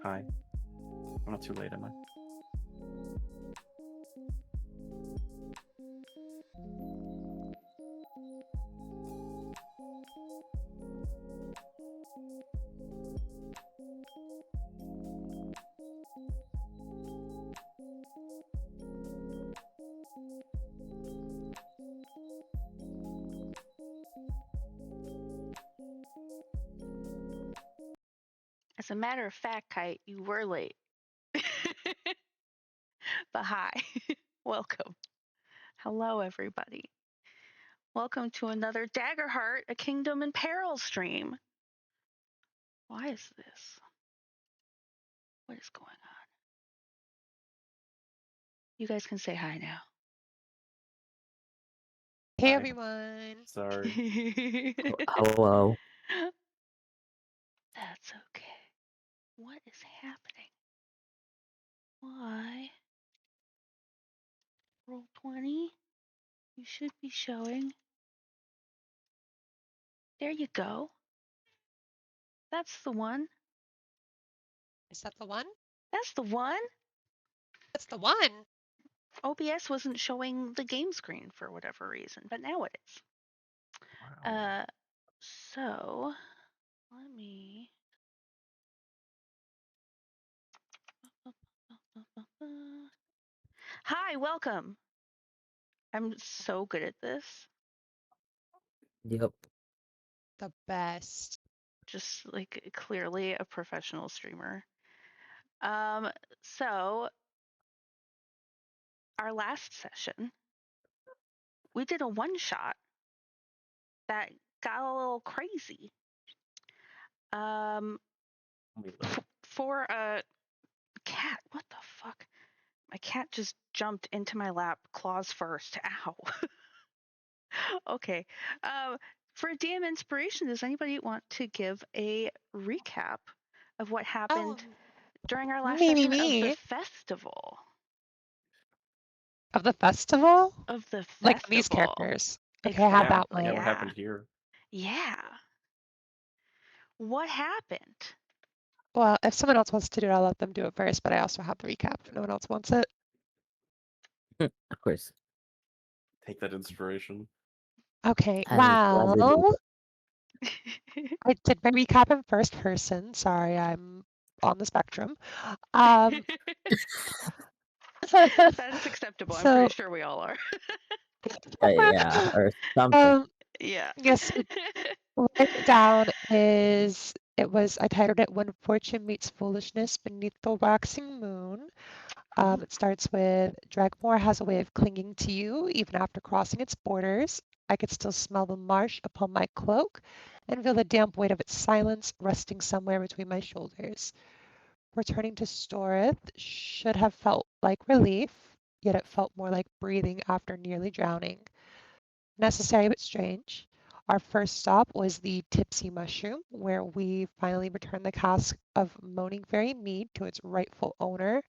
Hi. I'm not too late, am I? As a matter of fact, Kite, you were late. But hi, welcome. Hello, everybody. Welcome to another Daggerheart, a Kingdom in Peril stream. Why is this? What is going on? You guys can say hi now. Hey, Hi. everyone. Sorry. Hello. That's okay. What is happening? Why? Roll 20. You should be showing. There you go. That's the one. Is that the one? That's the one. That's the one. OBS wasn't showing the game screen for whatever reason, but now it is. Wow. So let me. Hi, welcome. I'm so good at this. Yep. The best. Just like clearly a professional streamer. So our last session, we did a one shot that got a little crazy. For a cat, what the fuck? My cat just jumped into my lap, claws first. Ow. Okay. For DM inspiration, does anybody want to give a recap of what happened during our last session of the festival? Of the festival? Of the festival. Like these characters. Okay, I have that Exactly. one. Yeah, what happened here? Yeah. What happened? Well, if someone else wants to do it, I'll let them do it first, but I also have the recap if no one else wants it. Of course. Take that inspiration. Okay, I would gladly do well, I did my recap in first person. Sorry, I'm on the spectrum. Um, That's acceptable. I'm pretty so, sure we all are. yeah, or something. Yeah. yes, what I wrote down is I titled it When Fortune Meets Foolishness Beneath the Waxing Moon. It starts with Dragmore has a way of clinging to you even after crossing its borders. I could still smell the marsh upon my cloak and feel the damp weight of its silence resting somewhere between my shoulders. Returning to Storith should have felt like relief, yet it felt more like breathing after nearly drowning. Necessary but strange. Our first stop was the Tipsy Mushroom, where we finally returned the cask of Moaning Fairy mead to its rightful owner,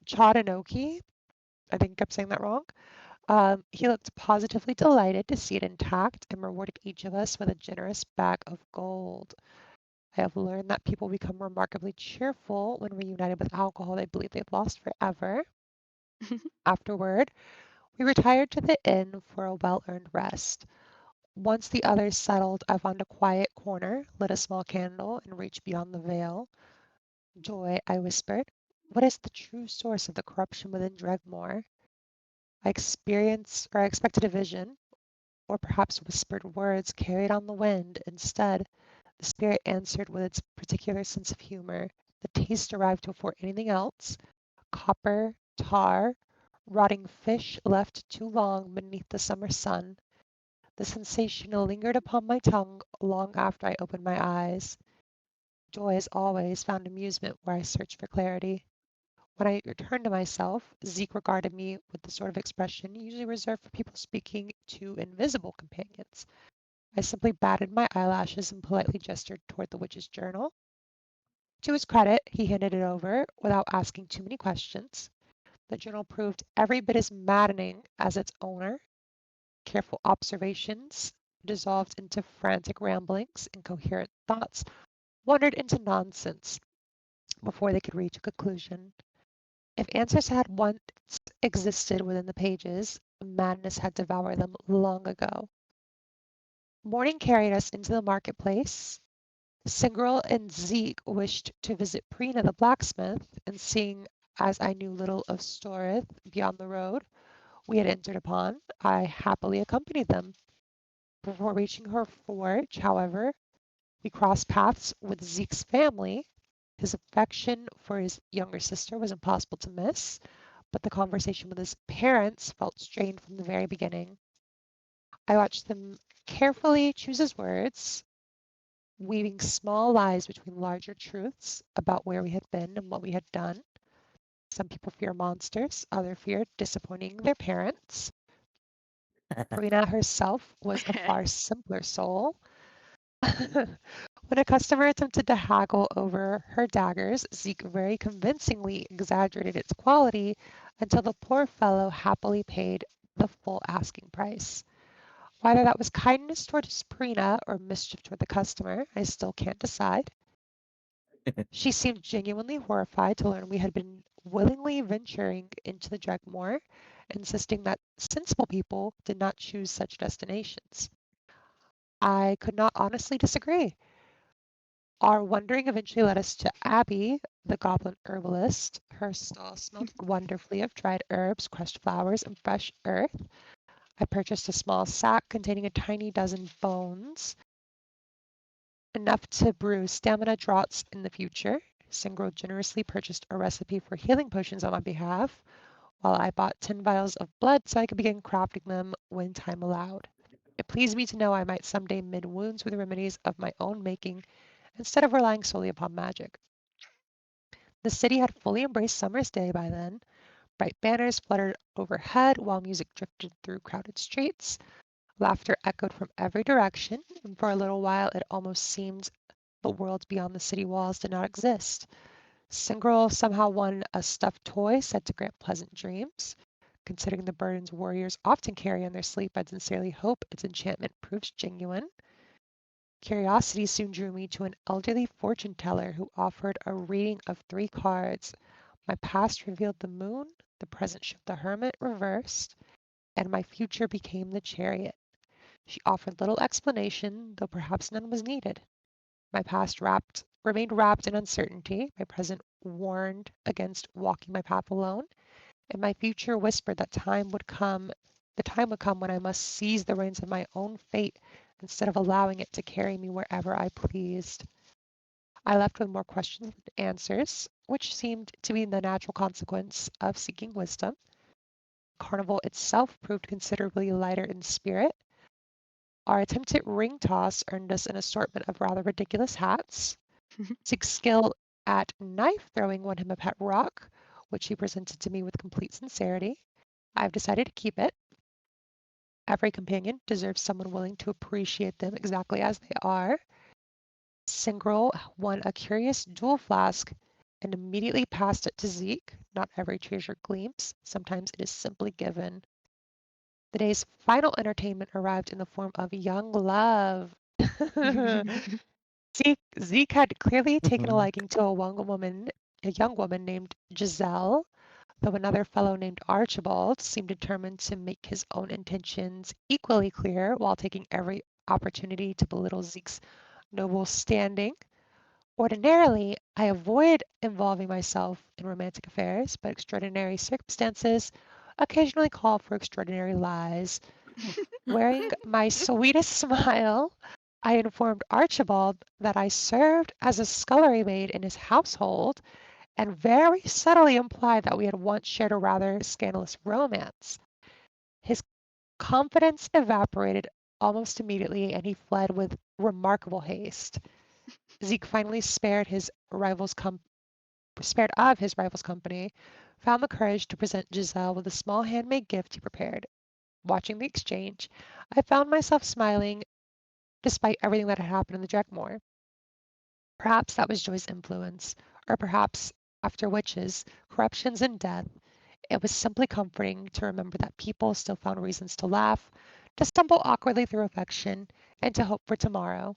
Chodanoki. I think I'm saying that wrong. He looked positively delighted to see it intact and rewarded each of us with a generous bag of gold. I have learned that people become remarkably cheerful when reunited with alcohol they believe they've lost forever. Afterward, we retired to the inn for a well-earned rest. Once the others settled, I found a quiet corner, lit a small candle, and reached beyond the veil. Joy, I whispered, what is the true source of the corruption within Dregmore? I expected a vision, or perhaps whispered words carried on the wind. Instead, the spirit answered with its particular sense of humor. The taste arrived before anything else. Copper, tar, rotting fish left too long beneath the summer sun. The sensation lingered upon my tongue long after I opened my eyes. Joy, as always, found amusement where I searched for clarity. When I returned to myself, Zeke regarded me with the sort of expression usually reserved for people speaking to invisible companions. I simply batted my eyelashes and politely gestured toward the witch's journal. To his credit, he handed it over without asking too many questions. The journal proved every bit as maddening as its owner. Careful observations dissolved into frantic ramblings, incoherent thoughts wandered into nonsense before they could reach a conclusion. If answers had once existed within the pages, madness had devoured them long ago. Morning carried us into the marketplace. Singrel and Zeke wished to visit Prina the blacksmith, and seeing as I knew little of Storith beyond the road we had entered upon, I happily accompanied them. Before reaching her forge, however, we crossed paths with Zeke's family. His affection for his younger sister was impossible to miss, but the conversation with his parents felt strained from the very beginning. I watched them carefully choose his words, weaving small lies between larger truths about where we had been and what we had done. Some people fear monsters, others fear disappointing their parents. Karina herself was a far simpler soul. When a customer attempted to haggle over her daggers, Zeke very convincingly exaggerated its quality until the poor fellow happily paid the full asking price. Whether that was kindness towards Prina or mischief toward the customer, I still can't decide. She seemed genuinely horrified to learn we had been willingly venturing into the Dregmore, insisting that sensible people did not choose such destinations. I could not honestly disagree. Our wandering eventually led us to Abby, the goblin herbalist. Her stall smelled wonderfully of dried herbs, crushed flowers, and fresh earth. I purchased a small sack containing a tiny dozen bones, enough to brew stamina draughts in the future. Singro generously purchased a recipe for healing potions on my behalf, while I bought 10 vials of blood so I could begin crafting them when time allowed. It pleased me to know I might someday mend wounds with remedies of my own making instead of relying solely upon magic. The city had fully embraced summer's day by then. Bright banners fluttered overhead while music drifted through crowded streets. Laughter echoed from every direction, and for a little while it almost seemed the world beyond the city walls did not exist. Singrel somehow won a stuffed toy said to grant pleasant dreams. considering the burdens warriors often carry on their sleep. I'd sincerely hope its enchantment proves genuine. Curiosity soon drew me to an elderly fortune teller who offered a reading of 3 cards. My past revealed the moon, the present showed the hermit reversed, and my future became the chariot. She offered little explanation, though perhaps none was needed. My past remained wrapped in uncertainty. My present warned against walking my path alone, and my future whispered that the time would come when I must seize the reins of my own fate instead of allowing it to carry me wherever I pleased. I left with more questions than answers, which seemed to be the natural consequence of seeking wisdom. Carnival itself proved considerably lighter in spirit. Our attempted ring toss earned us an assortment of rather ridiculous hats. Zeke's skill at knife throwing won him a pet rock, which he presented to me with complete sincerity. I've decided to keep it. Every companion deserves someone willing to appreciate them exactly as they are. Singrel won a curious dual flask and immediately passed it to Zeke. Not every treasure gleams. Sometimes it is simply given. The day's final entertainment arrived in the form of young love. Zeke had clearly taken a liking to a young woman named Giselle, though another fellow named Archibald seemed determined to make his own intentions equally clear while taking every opportunity to belittle Zeke's noble standing. Ordinarily, I avoid involving myself in romantic affairs, but extraordinary circumstances occasionally call for extraordinary lies. Wearing my sweetest smile, I informed Archibald that I served as a scullery maid in his household and very subtly implied that we had once shared a rather scandalous romance. His confidence evaporated almost immediately and he fled with remarkable haste. Zeke finally spared of his rival's company, found the courage to present Giselle with a small handmade gift he prepared. Watching the exchange, I found myself smiling despite everything that had happened in the Dregmore. Perhaps that was Joy's influence, or perhaps, after witches, corruptions, and death, it was simply comforting to remember that people still found reasons to laugh, to stumble awkwardly through affection, and to hope for tomorrow.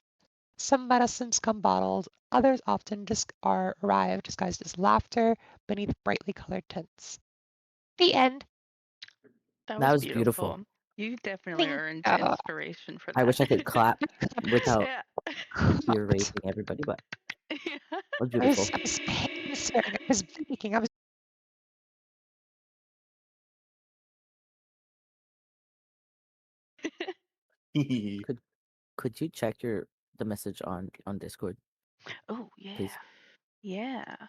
Some medicines come bottled, others often arrive disguised as laughter beneath brightly colored tints. The end. That That was was beautiful. beautiful. You definitely Thank are you. inspiration for I that. wish I could clap without Yeah. berating everybody, but Yeah. it was I was, beautiful. I was hand swearing. I was baking. I was. Could could you check the message on Discord, Oh, yeah. please? Yeah.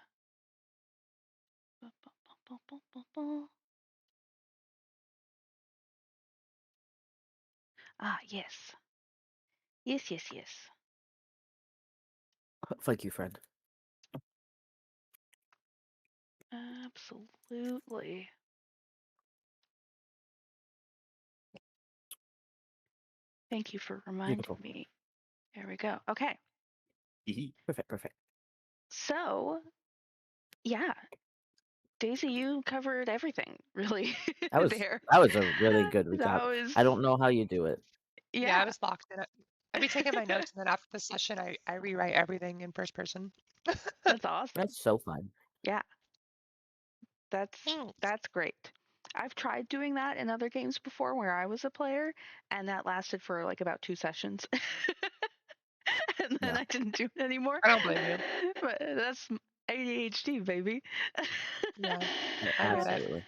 Ah, yes. Yes, yes, yes. Thank you, friend. Absolutely. Thank you for reminding Beautiful. me. There we go. Okay. Perfect, perfect. So, yeah, Daisy, you covered everything really That was there. that was a really good recap. That was, I don't know how you do it. Yeah, I yeah, was locked in it. I'd be taking my notes, and then after the session, I rewrite everything in first person. that's awesome. That's so fun. Yeah, that's Thanks. that's great. I've tried doing that in other games before where I was a player, and that lasted for like about 2 sessions. And then Yeah. I didn't do it anymore. I don't blame you. But that's ADHD, baby. Yeah, I get it. Absolutely.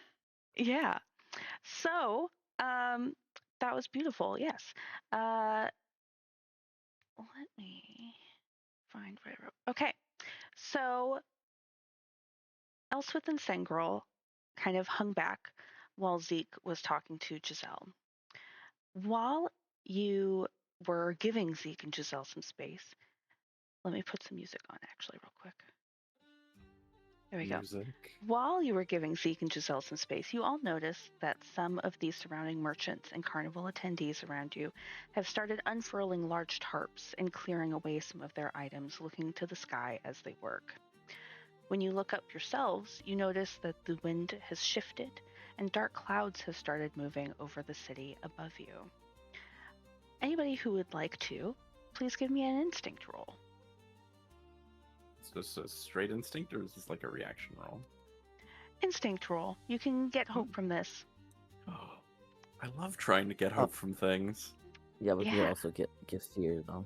Yeah. So, um, that was beautiful. Yes. Let me find what I wrote. Okay. So, Elspeth and Sengrel kind of hung back while Zeke was talking to Giselle. While you were giving Zeke and Giselle some space, let me put some music on actually, real quick. There we go. Music. While you were giving Zeke and Giselle some space, you all noticed that some of the surrounding merchants and carnival attendees around you have started unfurling large tarps and clearing away some of their items, looking to the sky as they work. When you look up yourselves, you notice that the wind has shifted and dark clouds have started moving over the city above you. Anybody who would like to, please give me an instinct roll. Is this a straight instinct, or is this like a reaction roll? Instinct roll. You can get hope from this. Oh, I love trying to get hope from things. Yeah, we could Yeah. also get fear though.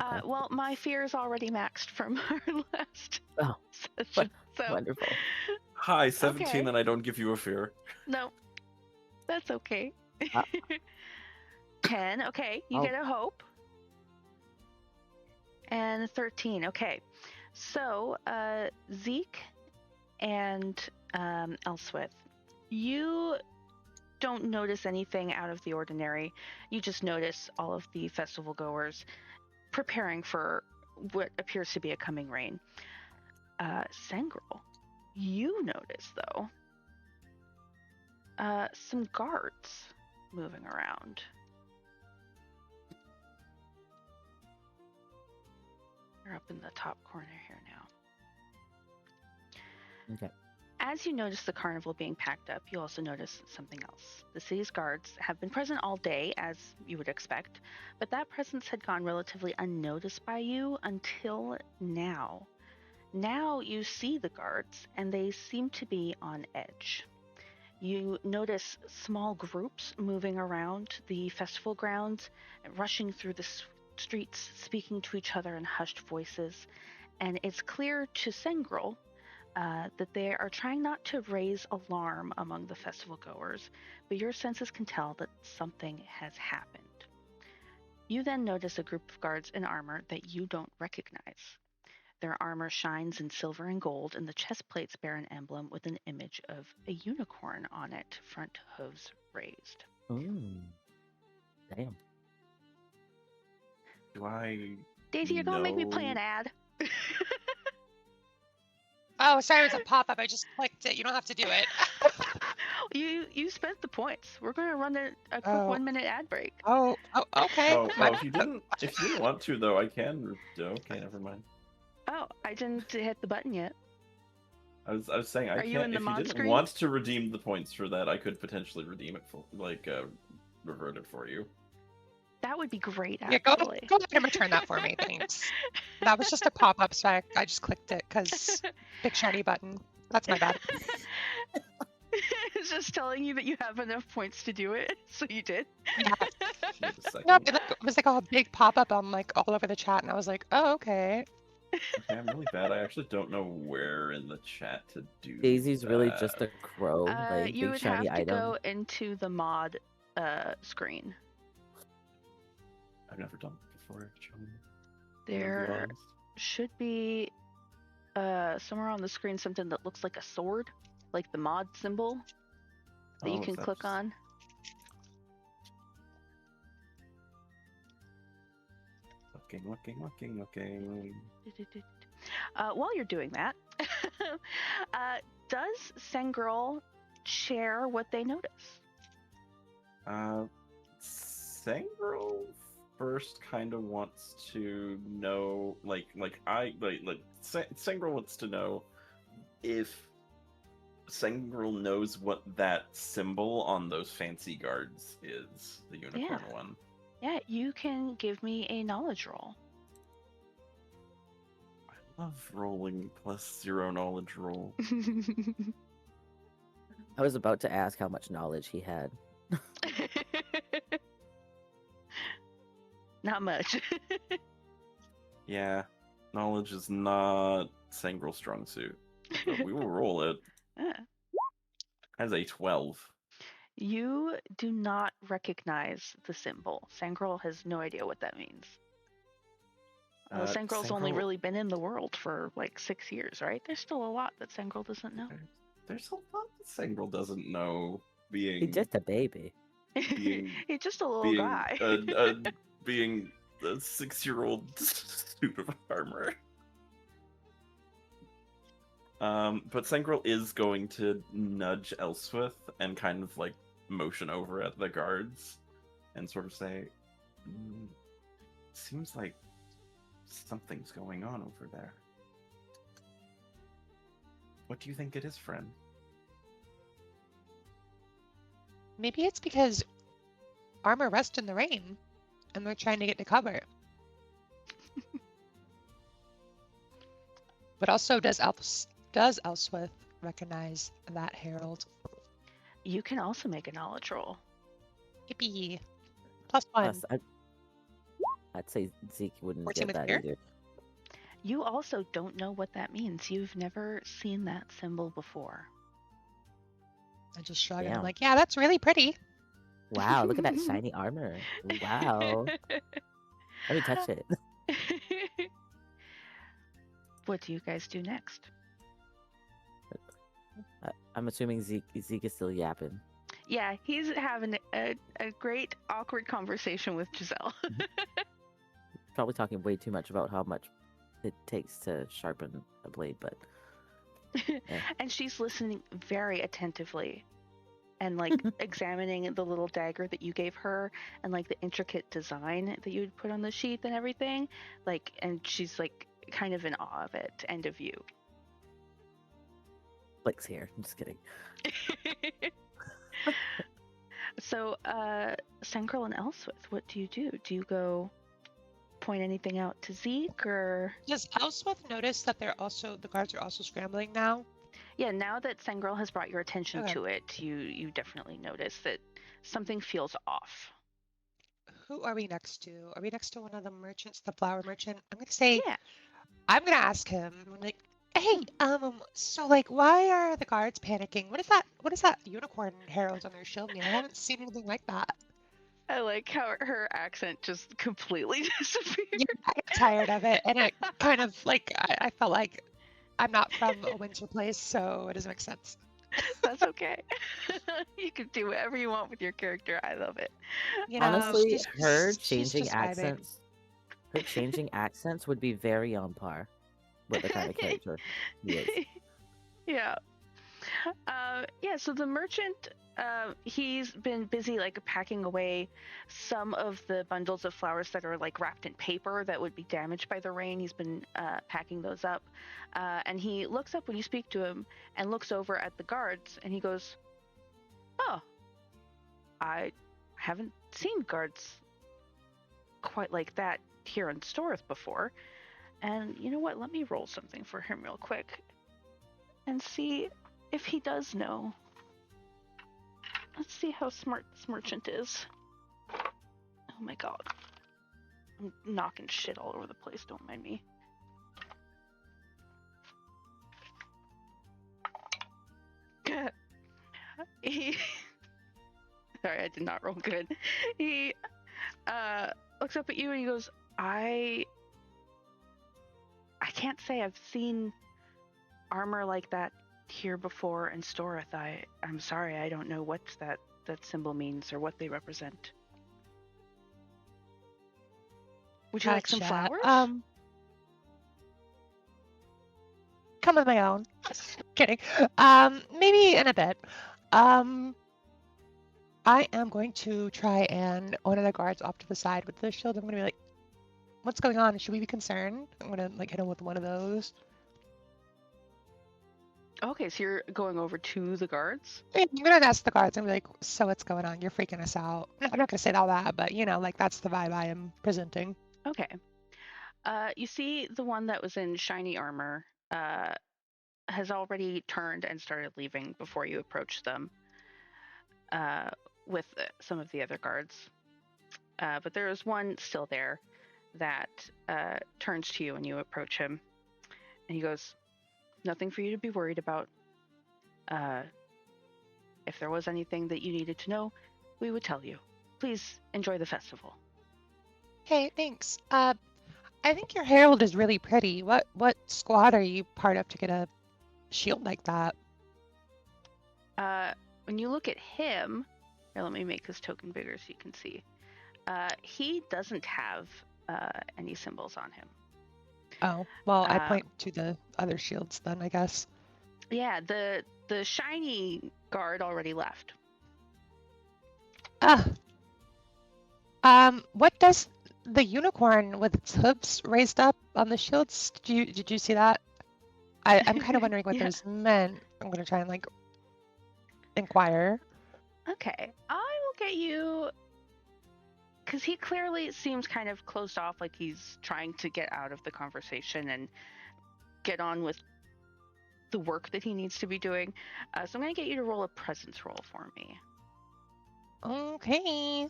Okay. Well, my fear is already maxed from our last Oh, session. So wonderful. Hi, 17, Okay. and I don't give you a fear. no, that's okay. Ah. 10. Okay, you Oh. get a hope. And 13. Okay, so Zeke and Elswith, you don't notice anything out of the ordinary. You just notice all of the festival goers preparing for what appears to be a coming rain. Sengrel, you notice though some guards moving around. They're up in the top corner here now. Okay. As you notice the carnival being packed up, you also notice something else. The city's guards have been present all day, as you would expect, but that presence had gone relatively unnoticed by you until now. Now you see the guards, and they seem to be on edge. You notice small groups moving around the festival grounds, rushing through the streets, speaking to each other in hushed voices, and it's clear to Sengrel that they are trying not to raise alarm among the festival goers, but your senses can tell that something has happened. You then notice a group of guards in armor that you don't recognize. Their armor shines in silver and gold, and the chest plates bear an emblem with an image of a unicorn on it, front hooves raised. Damn. Do I Daisy, you're gonna make me play know- an ad. Oh, sorry, it was a pop-up. I just clicked it. You don't have to do it. You spent the points. We're gonna run a quick Oh. 1 minute ad break. Okay. Oh, if you didn't want to though, I can. Okay, never mind. Oh, I didn't hit the button yet. I was saying I Are can't. you in the If you mod didn't screen? want to redeem the points for that, I could potentially redeem it for revert it for you. That would be great, Yeah, go actually. ahead and return that for me, thanks. That was just a pop-up, so I just clicked it because big shiny button. That's my bad. It's just telling you that you have enough points to do it, so you did. Yeah. Wait a second. No, it was like a big pop-up on like all over the chat, and I was like, oh, okay. Okay, I'm really bad. I actually don't know where in the chat to do. Daisy's really that. just a crow, like You big would shiny have to item. go into the mod screen. I've never done it before. Actually. There should be somewhere on the screen something that looks like a sword, like the mod symbol that you can click on. Looking. While you're doing that, does Sengrel share what they notice? Sengrel first kind of wants to know, Sengrel wants to know if Sengrel knows what that symbol on those fancy guards is, the unicorn one. Yeah, you can give me a knowledge roll. I love rolling +0 knowledge roll. I was about to ask how much knowledge he had. Not much. Yeah, knowledge is not Sengrel's strong suit, but we will roll it. As a 12. You do not recognize the symbol. Sengrel has no idea what that means. Well, Sengrel's only really been in the world for like 6 years, right? There's still a lot that Sengrel doesn't know. There's a lot that Sengrel doesn't know. He's just a baby. He's just a little guy. Being a 6-year-old suit of armor. But Sengrel is going to nudge Elswith and kind of like motion over at the guards and sort of say, seems like something's going on over there. What do you think it is, friend? Maybe it's because armor rests in the rain, and they're trying to get to cover. But also, does Elswith recognize that herald? You can also make a knowledge roll. Yippee! +1. I'd say Zeke wouldn't 14 get with that fear? either. You also don't know what that means. You've never seen that symbol before. I just shrug and I'm Damn. like, yeah, that's really pretty. Wow, look at that shiny armor. Wow. Let me touch it. What do you guys do next? I'm assuming Zeke is still yapping. Yeah, he's having a great awkward conversation with Giselle. Probably talking way too much about how much it takes to sharpen a blade, but yeah. And she's listening very attentively and like examining the little dagger that you gave her and like the intricate design that you would put on the sheath and everything. Like, and she's like kind of in awe of it and of you. Blake's here. I'm just kidding. So, Sangirl and Elswith, what do? Do you go point anything out to Zeke, or Does Elswith notice that the guards are also scrambling now? Yeah, now that Sangirl has brought your attention Okay. to it, you definitely notice that something feels off. Who are we next to? Are we next to one of the merchants, the flower merchant? I'm gonna say, Yeah. I'm gonna ask him, like, hey, so like, why are the guards panicking? What is that unicorn herald on their shield mean? I haven't seen anything like that. I like how her accent just completely disappeared. Yeah, I got tired of it, and it kind of like I felt like I'm not from a winter place, so it doesn't make sense. That's okay. You can do whatever you want with your character. I love it. You know, Honestly, her she's changing describing. accents would be very on par with the kind of character he is. Yeah. Yeah, so the merchant, he's been busy like packing away some of the bundles of flowers that are like wrapped in paper that would be damaged by the rain. He's been packing those up. And he looks up when you speak to him and looks over at the guards and he goes, "Oh, I haven't seen guards quite like that here in Storth before. And you know what? Let me roll something for him real quick and see if he does know. Let's see how smart this merchant is." Oh my god. I'm knocking shit all over the place, don't mind me. Sorry, I did not roll good. He looks up at you and he goes, I can't say I've seen armor like that here before in Storeth. I'm sorry, I don't know what that symbol means or what they represent. Would you like some flowers? Come with my own. Kidding. Maybe in a bit. I am going to try and one of the guards off to the side with the shield. I'm gonna be like, "What's going on? Should we be concerned?" I'm gonna like hit him with one of those. Okay, so you're going over to the guards? I'm gonna ask the guards and be like, "So what's going on? You're freaking us out." I'm not gonna say all that, but you know, like that's the vibe I am presenting. Okay. You see the one that was in shiny armor has already turned and started leaving before you approach them with some of the other guards. But there is one still there that turns to you when you approach him. And he goes, "Nothing for you to be worried about. If there was anything that you needed to know, we would tell you. Please enjoy the festival." Hey, thanks. I think your herald is really pretty. What squad are you part of to get a shield like that? When you look at him, here, let me make this token bigger so you can see. He doesn't have any symbols on him. Oh, well, I point to the other shields then, I guess. Yeah, the shiny guard already left. What does the unicorn with its hooves raised up on the shields? Did you see that? I'm kind of wondering what Yeah. those meant. I'm gonna try and like inquire. Okay, I will get you, because he clearly seems kind of closed off, like he's trying to get out of the conversation and get on with the work that he needs to be doing. So I'm going to get you to roll a presence roll for me. Okay.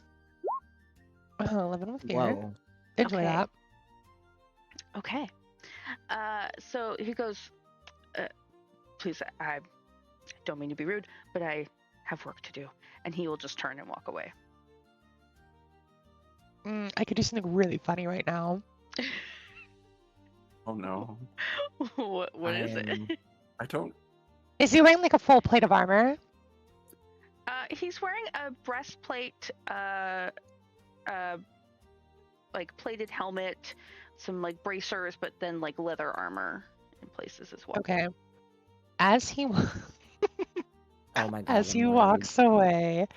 11 with fear. Whoa. Enjoy Okay. that. Okay. So he goes, please, I don't mean to be rude, but I have work to do. And he will just turn and walk away. I could do something really funny right now. Oh no. What is it? I don't. Is he wearing like a full plate of armor? He's wearing a breastplate, like plated helmet, some like bracers, but then like leather armor in places as well. Okay. As he Oh my god. as he I'm walks away,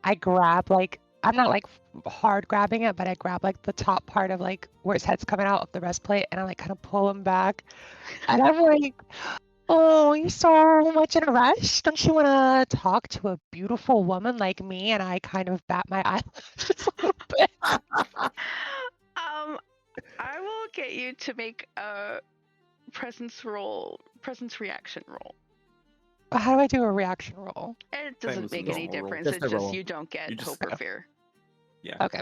I grab like I'm not like hard grabbing it, but I grab like the top part of like where his head's coming out of the breastplate, and I like kind of pull him back, and I'm like, "Oh, you're so much in a rush. Don't you want to talk to a beautiful woman like me?" And I kind of bat my eyelashes a little bit. I will get you to make a presence reaction roll. How do I do a reaction roll? It Same doesn't as a make any normal roll. difference. Just It's a just roll. you don't get You just- hope or fear. Yeah. Okay.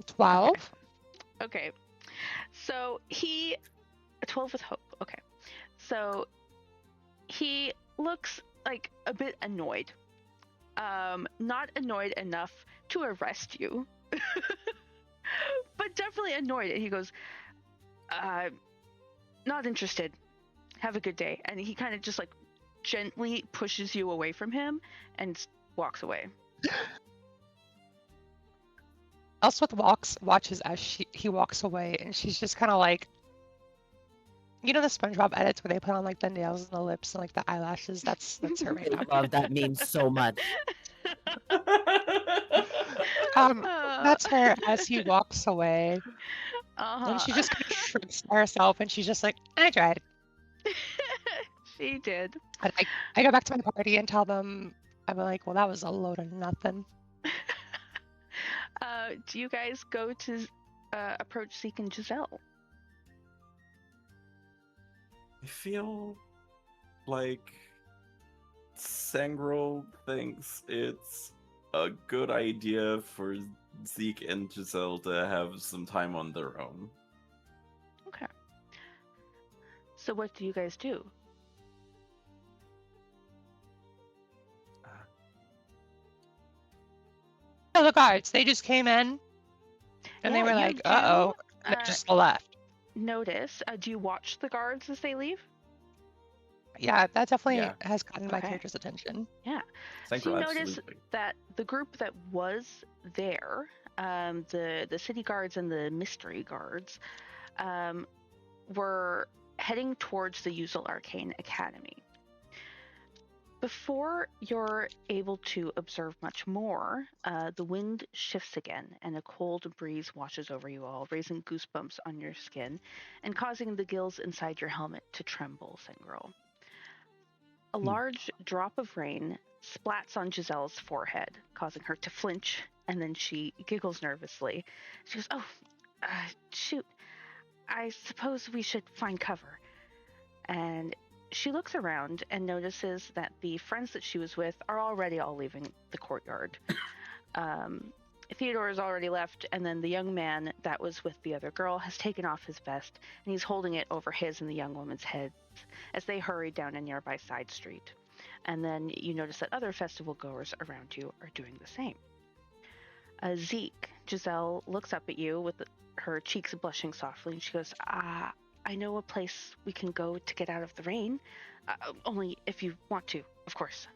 12. Okay. So 12 with hope. Okay. So he looks like a bit annoyed. Not annoyed enough to arrest you, but definitely annoyed. And he goes, not interested. Have a good day. And he kind of just like gently pushes you away from him and walks away. Elspeth watches as he walks away, and she's just kind of like, you know, the SpongeBob edits where they put on like the nails and the lips and like the eyelashes. That's her right now. I love that meme so much. That's her as he walks away, and she Uh-huh. just kind of shrinks to herself, and she's just like, I tried. She did. And I go back to my party and tell them, I'm like, well, that was a load of nothing. Do you guys go to approach Zeke and Giselle? I feel like Sangro thinks it's a good idea for Zeke and Giselle to have some time on their own. Okay. So what do you guys do? So the guards, they just came in, and they Yeah, were you like, do, uh-oh, and just left. Notice, do you watch the guards as they leave? Yeah, that definitely Yeah. has gotten my Okay. character's attention. Yeah. Sangro, So you notice absolutely. that the group that was there, the city guards and the mystery guards, were heading towards the Usul Arcane Academy. Before you're able to observe much more, the wind shifts again and a cold breeze washes over you all, raising goosebumps on your skin and causing the gills inside your helmet to tremble, Sangro. A large drop of rain splats on Giselle's forehead, causing her to flinch, and then she giggles nervously. She goes, shoot, I suppose we should find cover. And she looks around and notices that the friends that she was with are already all leaving the courtyard. Theodore has already left, and then the young man that was with the other girl has taken off his vest, and he's holding it over his and the young woman's heads as they hurry down a nearby side street. And then you notice that other festival goers around you are doing the same. Zeke, Giselle looks up at you with her cheeks blushing softly, and she goes, I know a place we can go to get out of the rain. Only if you want to, of course.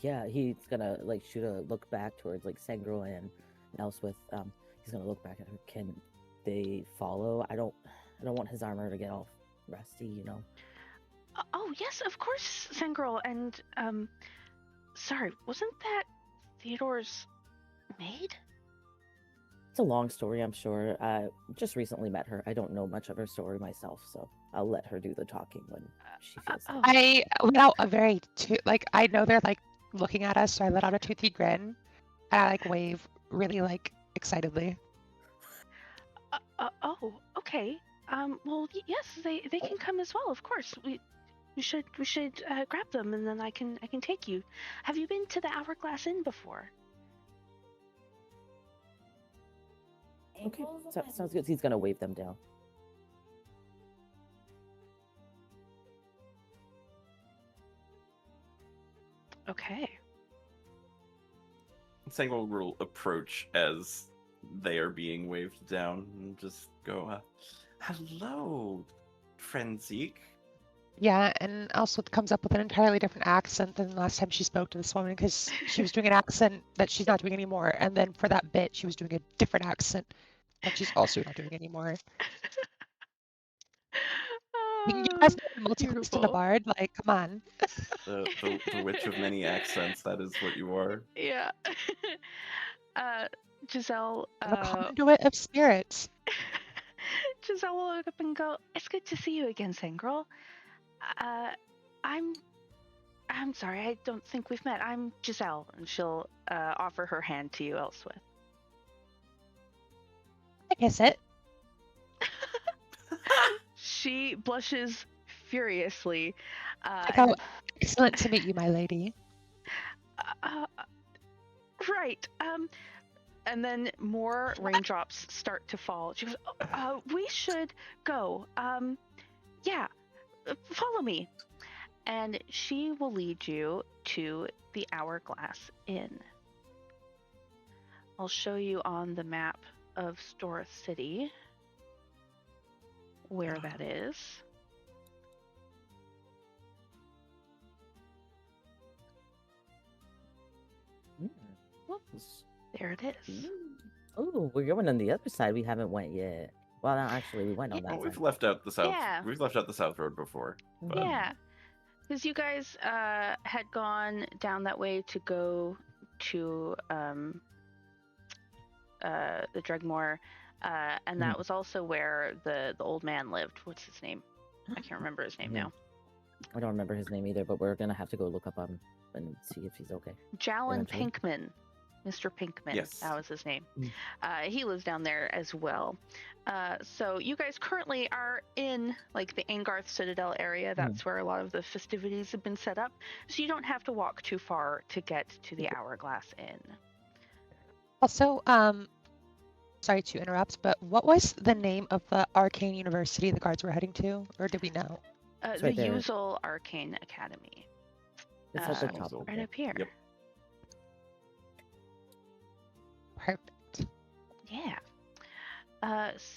Yeah, he's gonna like shoot a look back towards like Sangro and Elspeth. He's gonna look back at her. Can they follow? I don't want his armor to get all rusty, you know. Oh yes, of course, Sangro. And sorry, wasn't that Theodore's maid? It's a long story, I'm sure. I just recently met her. I don't know much of her story myself, so I'll let her do the talking when she feels like it. I let out a very I know they're like looking at us, so I let out a toothy grin, and I like wave really like excitedly. Oh, okay. Well, yes, they can come as well. Of course, we should grab them, and then I can take you. Have you been to the Hourglass Inn before? Okay, sounds good. He's gonna wave them down. Okay. Sangwell will approach as they are being waved down and just go, hello, friend Zeke. Yeah, and also comes up with an entirely different accent than the last time she spoke to this woman because she was doing an accent that she's not doing anymore, and then for that bit she was doing a different accent that she's also not doing anymore. You guys know multi-classed in a bard? Like, come on. The witch of many accents, that is what you are. Yeah. Giselle. The conduit of spirits. Giselle will look up and go, "It's good to see you again, Sangirl. I'm sorry, I don't think we've met. I'm Giselle," and she'll offer her hand to you, Elswith. I guess it. She blushes furiously. Excellent to meet you, my lady. Right. And then more raindrops start to fall. She goes, "We should go. Yeah, follow me." And she will lead you to the Hourglass Inn. I'll show you on the map of Storth City where that is. There it is. Oh, we're going on the other side. We haven't went yet. Well, no, actually, we went on that side. We've left out the south. Yeah. We've left out the south road before. But... Yeah, because you guys had gone down that way to go to the Dregmore, and that was also where the old man lived. What's his name? I can't remember his name now. I don't remember his name either, but we're gonna have to go look up him and see if he's okay. Jalen Eventually. Pinkman. Mr. Pinkman, Yes. that was his name. He lives down there as well. So you guys currently are in like the Angarth Citadel area. That's where a lot of the festivities have been set up. So you don't have to walk too far to get to the Hourglass Inn. Also, sorry to interrupt, but what was the name of the arcane university the guards were heading to, or did we know? The Uzel Arcane Academy. It's at the top. Right up here. Yep. Perfect. Yeah.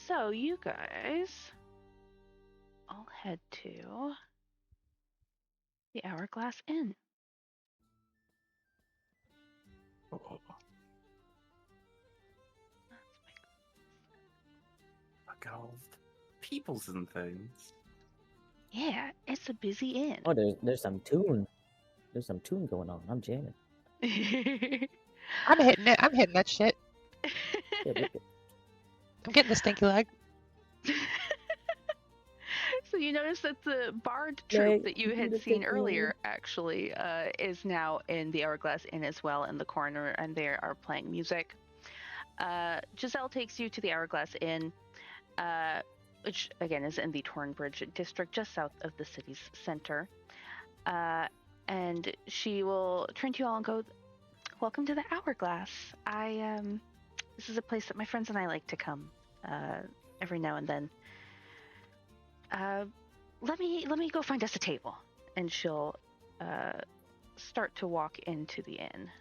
So you guys all head to the Hourglass Inn. Oh. Look at all the peoples and things. Yeah, it's a busy inn. Oh, there's some tune. There's some tune going on. I'm jamming. I'm hitting it. I'm hitting that shit. I'm getting the stinky leg. So you notice that the bard troupe that you had seen earlier actually is now in the Hourglass Inn as well in the corner, and they are playing music. Giselle takes you to the Hourglass Inn, which again is in the Tornbridge district, just south of the city's center. And she will turn to you all and go, "Welcome to the Hourglass. This is a place that my friends and I like to come every now and then. Let me go find us a table." And she'll start to walk into the inn.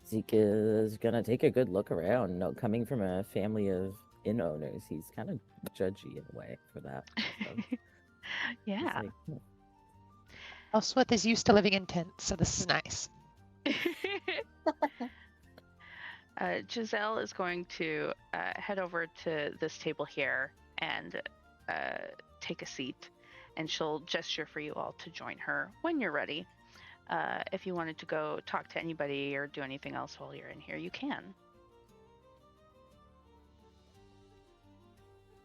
Zeke is gonna take a good look around. No, coming from a family of inn owners, he's kind of judgy in a way for that. So Yeah. like, Elswith is used to living in tents, so this is nice. Giselle is going to head over to this table here and take a seat, and she'll gesture for you all to join her when you're ready. If you wanted to go talk to anybody or do anything else while you're in here, you can.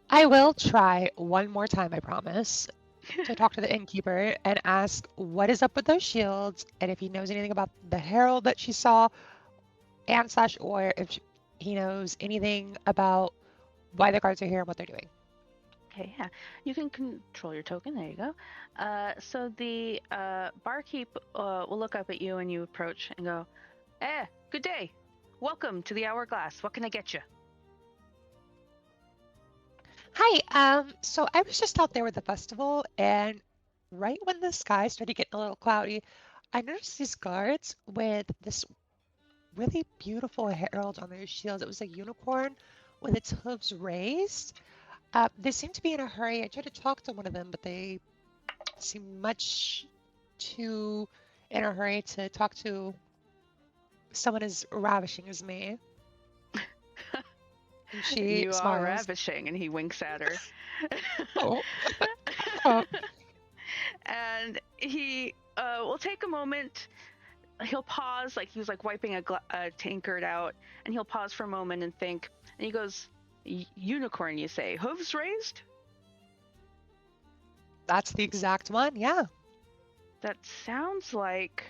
I will try one more time, I promise, to talk to the innkeeper and ask what is up with those shields and if he knows anything about the herald that she saw and slash or if he knows anything about why the guards are here and what they're doing. Okay, yeah. You can control your token. There you go. So the barkeep will look up at you and you approach and go, good day. Welcome to the Hourglass. What can I get you? Hi, so I was just out there with the festival and right when the sky started getting a little cloudy, I noticed these guards with this really beautiful herald on their shields. It was a unicorn with its hooves raised. They seemed to be in a hurry. I tried to talk to one of them, but they seemed much too in a hurry to talk to someone as ravishing as me. And she You are smiles. ravishing, and he winks at her. Oh. Oh. And he will take a moment. He'll pause, like he was like wiping a tankard out, and he'll pause for a moment and think. And he goes, "Unicorn, you say? Hooves raised?" That's the exact one, yeah. That sounds like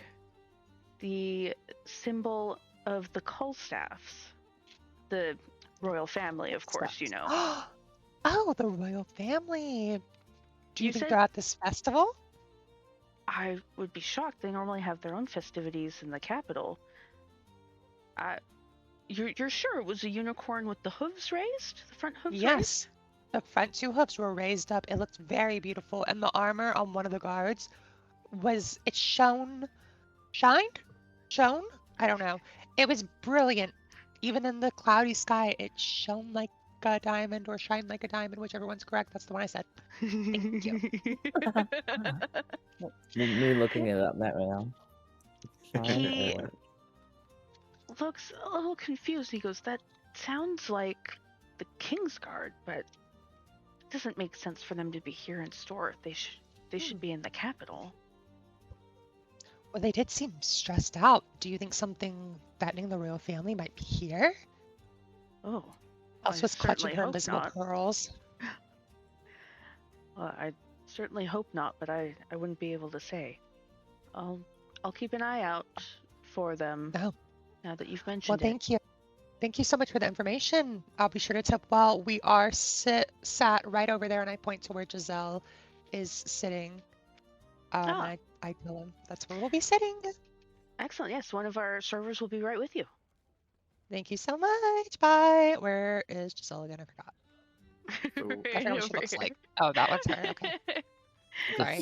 the symbol of the Colstaffs, the royal family, of course, you know. Oh, the royal family. Do you think said they're at this festival? I would be shocked. They normally have their own festivities in the capital. You're sure it was a unicorn with the hooves raised? The front hooves raised? Yes. The front two hooves were raised up. It looked very beautiful. And the armor on one of the guards it shined? Shone? I don't know. It was brilliant. Even in the cloudy sky, it shone like a diamond or shined like a diamond, whichever one's correct. That's the one I said. Thank you. Me looking it up right now. He looks a little confused. He goes, "That sounds like the Kingsguard, but it doesn't make sense for them to be here in store. They should be in the capital." Well, they did seem stressed out. Do you think something threatening the royal family might be here? Oh. Elsa was clutching her invisible pearls. Well, I certainly hope not, but I wouldn't be able to say. I'll keep an eye out for them. No. Now that you've mentioned Well, thank you. Thank you so much for the information. I'll be sure to tip well. We are sat right over there, and I point to where Giselle is sitting. I tell him that's where we'll be sitting. Excellent. Yes, one of our servers will be right with you. Thank you so much. Bye. Where is Giselle again? I forgot. I forgot what she looks like. Oh, that one's her. Okay. Sorry.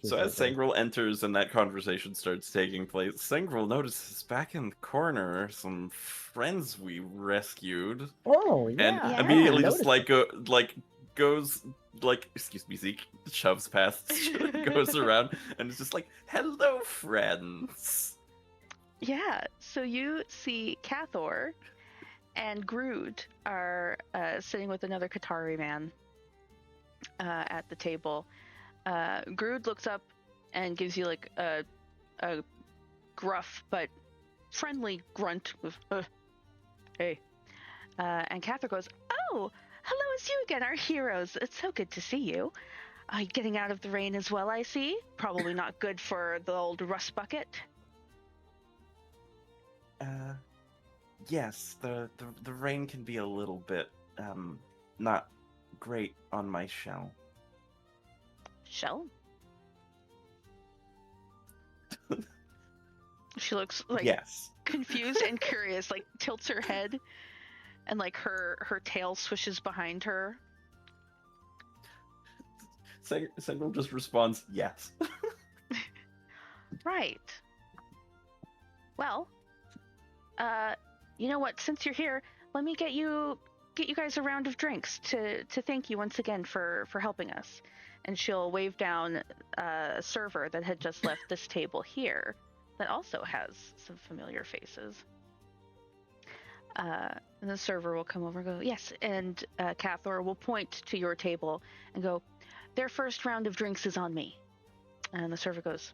So as Sangrel enters and that conversation starts taking place, Sangrel notices back in the corner some friends we rescued. Oh, yeah. And immediately just goes excuse me, Zeke, shoves past, goes around, and it's just like, hello, friends. Yeah, so you see Cathor and Grood are sitting with another Qatari man at the table. Grood looks up and gives you like a gruff but friendly grunt with hey. And Cathor goes, "Oh, hello, it's you again, our heroes. It's so good to see you. Getting out of the rain as well, I see. Probably not good for the old rust bucket." Yes, the rain can be a little bit not great on my shell. Shell? She looks like confused and curious, like tilts her head and like her tail swishes behind her. Sangrel just responds, yes. Right. Well, you know what? Since you're here, let me get you guys a round of drinks to thank you once again for helping us. And she'll wave down a server that had just left this table here that also has some familiar faces. And the server will come over and go, "Yes," and Cathor will point to your table and go, "Their first round of drinks is on me." And the server goes,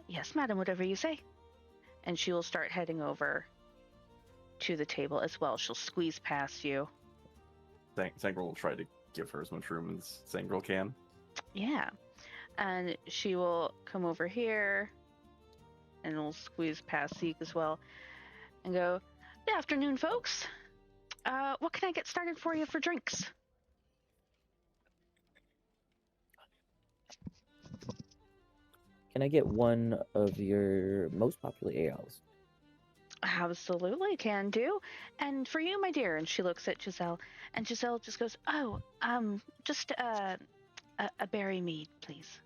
"Yes, madam, whatever you say." And she will start heading over to the table as well. She'll squeeze past you. Sangrel will try to give her as much room as Sangrel can. Yeah. And she will come over here and will squeeze past Zeke as well and go, "Good afternoon, folks. What can I get started for you for drinks?" Can I get one of your most popular ales? Absolutely can do. And for you, my dear, and she looks at Giselle, and Giselle just goes, "Oh, just a berry mead, please."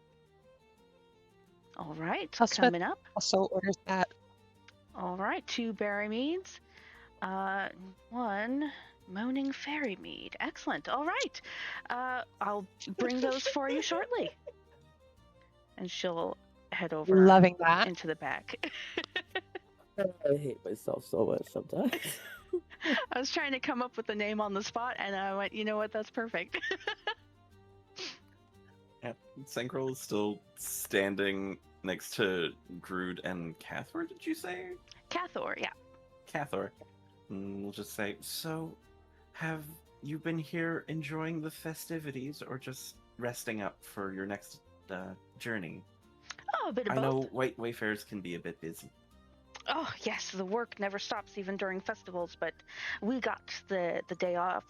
All right, Elspeth coming up. also orders that. All right, 2 berry meads. 1 moaning fairy mead. Excellent. All right. I'll bring those for you shortly. And she'll head over Loving that. into the back. I hate myself so much sometimes. I was trying to come up with the name on the spot, and I went, you know what? That's perfect. Yeah, Sangrel is still standing next to Grood and Cathor, did you say? Cathor, yeah. Cathor. We'll just say, so, have you been here enjoying the festivities or just resting up for your next journey? Oh, a bit of I both. know wayfarers can be a bit busy. Oh, yes, the work never stops even during festivals, but we got the day off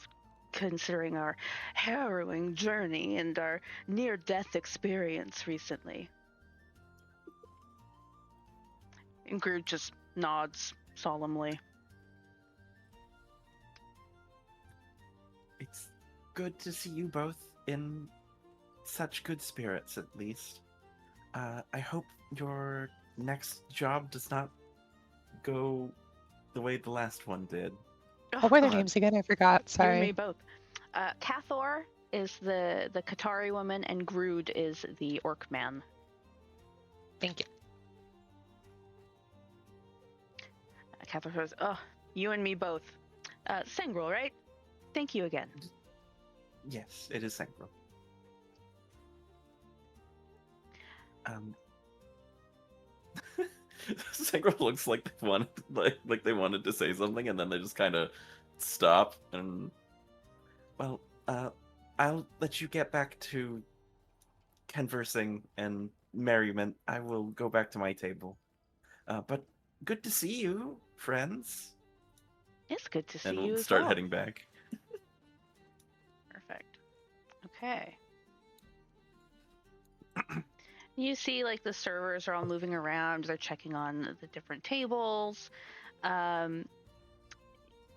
considering our harrowing journey and our near-death experience recently. And Groot just nods solemnly. It's good to see you both in such good spirits, at least. I hope your next job does not go the way the last one did. What were their God. names again? I forgot. You and me Sorry. both. Cathor is the Qatari woman, and Grood is the orc man. Thank you. Cathor says, "Oh, you and me both." Sangrel, right? Thank you again. Yes, it is Sangrel. Sangrel looks like they wanted to say something, and then they just kind of stop. And well, I'll let you get back to conversing and merriment. I will go back to my table. But good to see you, friends. It's good to see And you we'll as start well. heading back. Perfect. Okay. You see, like, the servers are all moving around. They're checking on the different tables.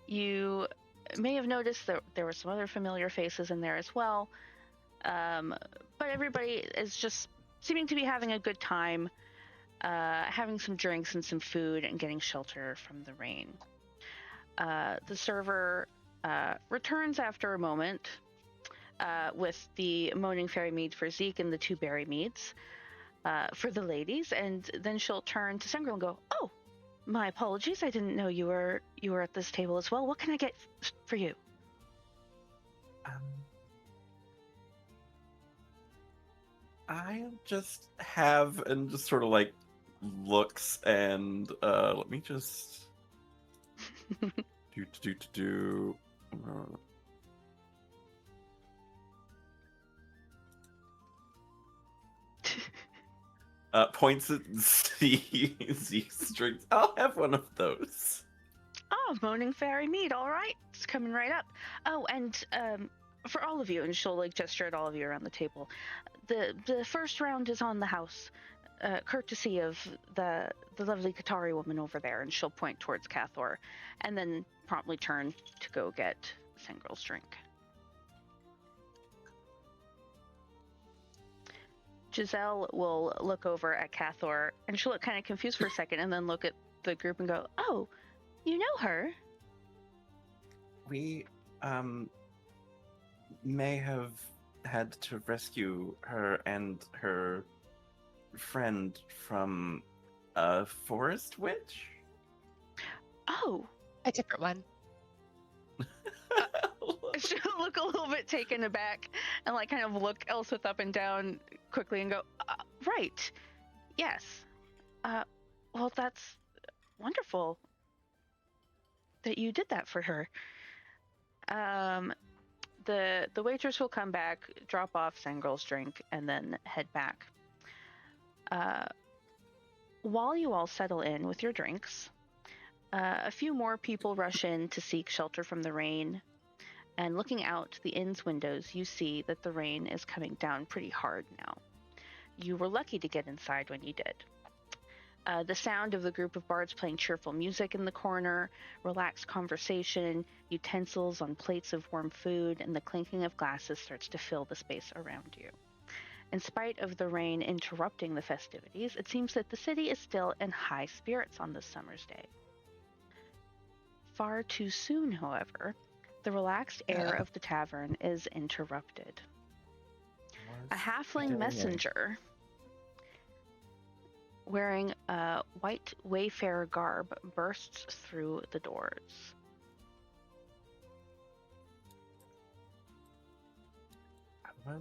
You may have noticed that there were some other familiar faces in there as well. But everybody is just seeming to be having a good time, having some drinks and some food and getting shelter from the rain. The server returns after a moment with the Moaning Fairy mead for Zeke and the 2 berry meads for the ladies, and then she'll turn to Sangrel and go, "Oh, my apologies. I didn't know you were at this table as well. What can I get for you?" I'll just have and just sort of like looks and let me just do. Points at Zeke's drinks. I'll have one of those. "Oh, Moaning Fairy mead. All right, it's coming right up. Oh, and for all of you," and she'll like gesture at all of you around the table. The first round is on the house, courtesy of the lovely Qatari woman over there, and she'll point towards Cathor, and then promptly turn to go get Sangrel's drink. Giselle will look over at Cathor, and she'll look kind of confused for a second, and then look at the group and go, "Oh, you know her?" We may have had to rescue her and her friend from a forest witch. "Oh." A different one. She'll look a little bit taken aback and like kind of look Elspeth up and down quickly and go, "Right, yes. Well, that's wonderful that you did that for her. the waitress will come back, drop off Sangirl's drink, and then head back. While you all settle in with your drinks, a few more people rush in to seek shelter from the rain. And looking out the inn's windows, you see that the rain is coming down pretty hard now. You were lucky to get inside when you did. The sound of the group of bards playing cheerful music in the corner, relaxed conversation, utensils on plates of warm food, and the clinking of glasses starts to fill the space around you. In spite of the rain interrupting the festivities, it seems that the city is still in high spirits on this summer's day. Far too soon, however, the relaxed air of the tavern is interrupted. A halfling messenger wearing a white wayfarer garb bursts through the doors. I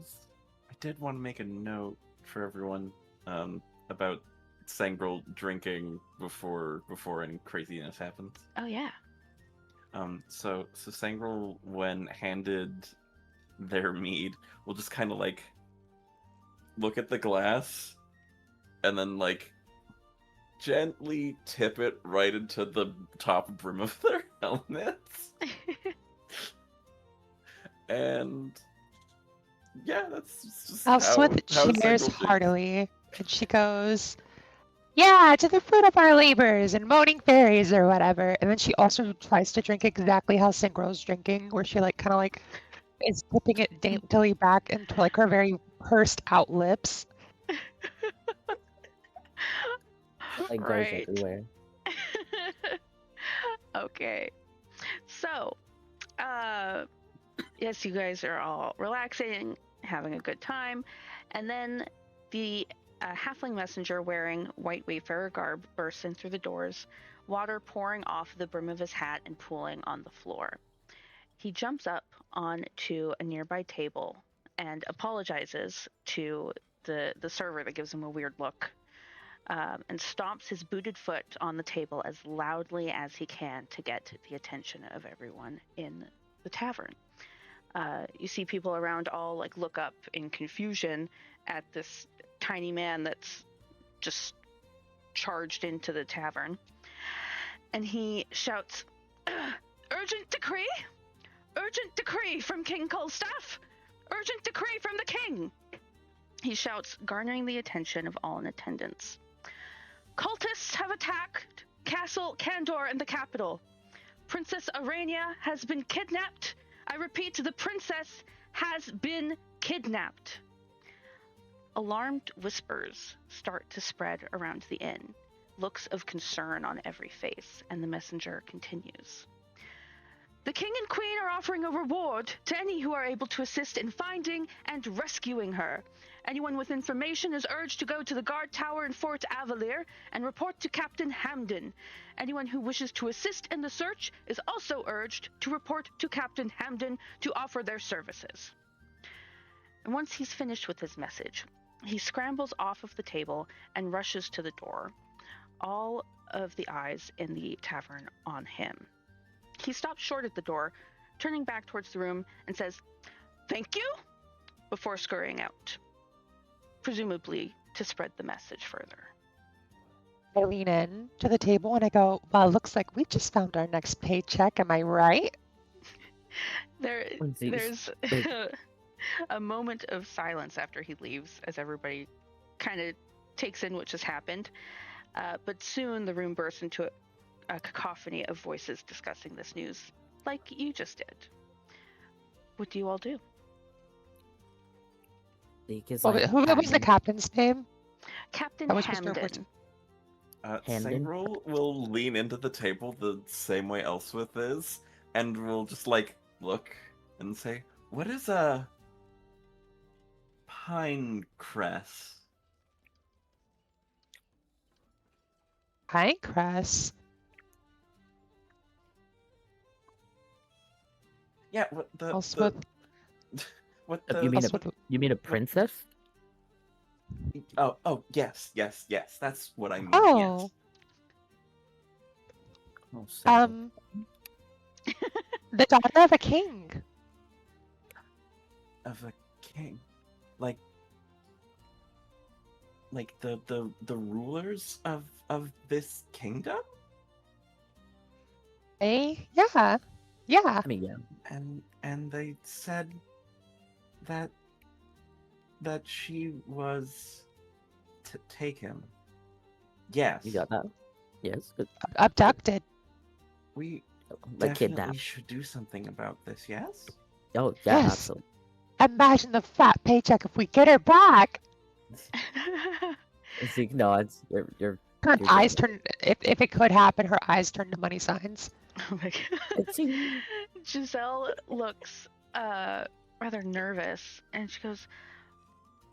did want to make a note for everyone about Sangrel drinking before any craziness happens. Oh yeah. So Sangrel, when handed their mead, will just kind of like look at the glass and then like gently tip it right into the top brim of their helmets. And yeah, that's just Elswith how cheers Sangrel drinks. heartily, and she goes, "Yeah, to the fruit of our labors and moaning fairies or whatever." And then she also tries to drink exactly how Synchro's drinking, where she like kind of like is tipping it daintily back into like her very pursed out lips. Like goes Right. everywhere. Okay. So, yes, you guys are all relaxing, having a good time, and then the halfling messenger wearing white wayfarer garb bursts in through the doors, water pouring off the brim of his hat and pooling on the floor. He jumps up onto a nearby table and apologizes to the server that gives him a weird look, and stomps his booted foot on the table as loudly as he can to get the attention of everyone in the tavern. You see people around all like look up in confusion at this tiny man that's just charged into the tavern, and he shouts, "Urgent decree! Urgent decree from King Colstaff! Urgent decree from the king!" He shouts, garnering the attention of all in attendance. "Cultists have attacked Castle Candor in the capital. Princess Arania has been kidnapped. I repeat, the princess has been kidnapped." Alarmed whispers start to spread around the inn, looks of concern on every face, and the messenger continues. "The king and queen are offering a reward to any who are able to assist in finding and rescuing her. Anyone with information is urged to go to the guard tower in Fort Avalier and report to Captain Hamden. Anyone who wishes to assist in the search is also urged to report to Captain Hamden to offer their services." And once he's finished with his message, he scrambles off of the table and rushes to the door, all of the eyes in the tavern on him. He stops short at the door, turning back towards the room, and says, "Thank you," before scurrying out, presumably to spread the message further. I lean in to the table and I go, "Well, looks like we just found our next paycheck. Am I right?" There's a moment of silence after he leaves as everybody kind of takes in what just happened. But soon the room bursts into a cacophony of voices discussing this news, like you just did. What do you all do? What was the captain's name? Captain That was Mr. Hamden. Hamden? Sangrel will lean into the table the same way Elswith is, and will just like look and say, "What is a pine cress?" Pine cress. Yeah, what the Elswith. what You mean Elswith. you mean a princess? Oh, yes. That's what I mean. Oh. Yes. Oh, Sangrel. The daughter of a king. of a king, like the rulers of this kingdom, Yeah. Yeah. I mean, yeah, and they said that she was taken. Yes, you got that. Yes, good. Abducted. we Like definitely kidnapped. should do something about this. Yes. Oh yeah, Yes. absolutely. Imagine the fat paycheck if we get her back. Zeke nods. Her You're eyes getting turn, if it could happen, her eyes turn to money signs. Oh my god. it. Zing. Giselle looks rather nervous and she goes,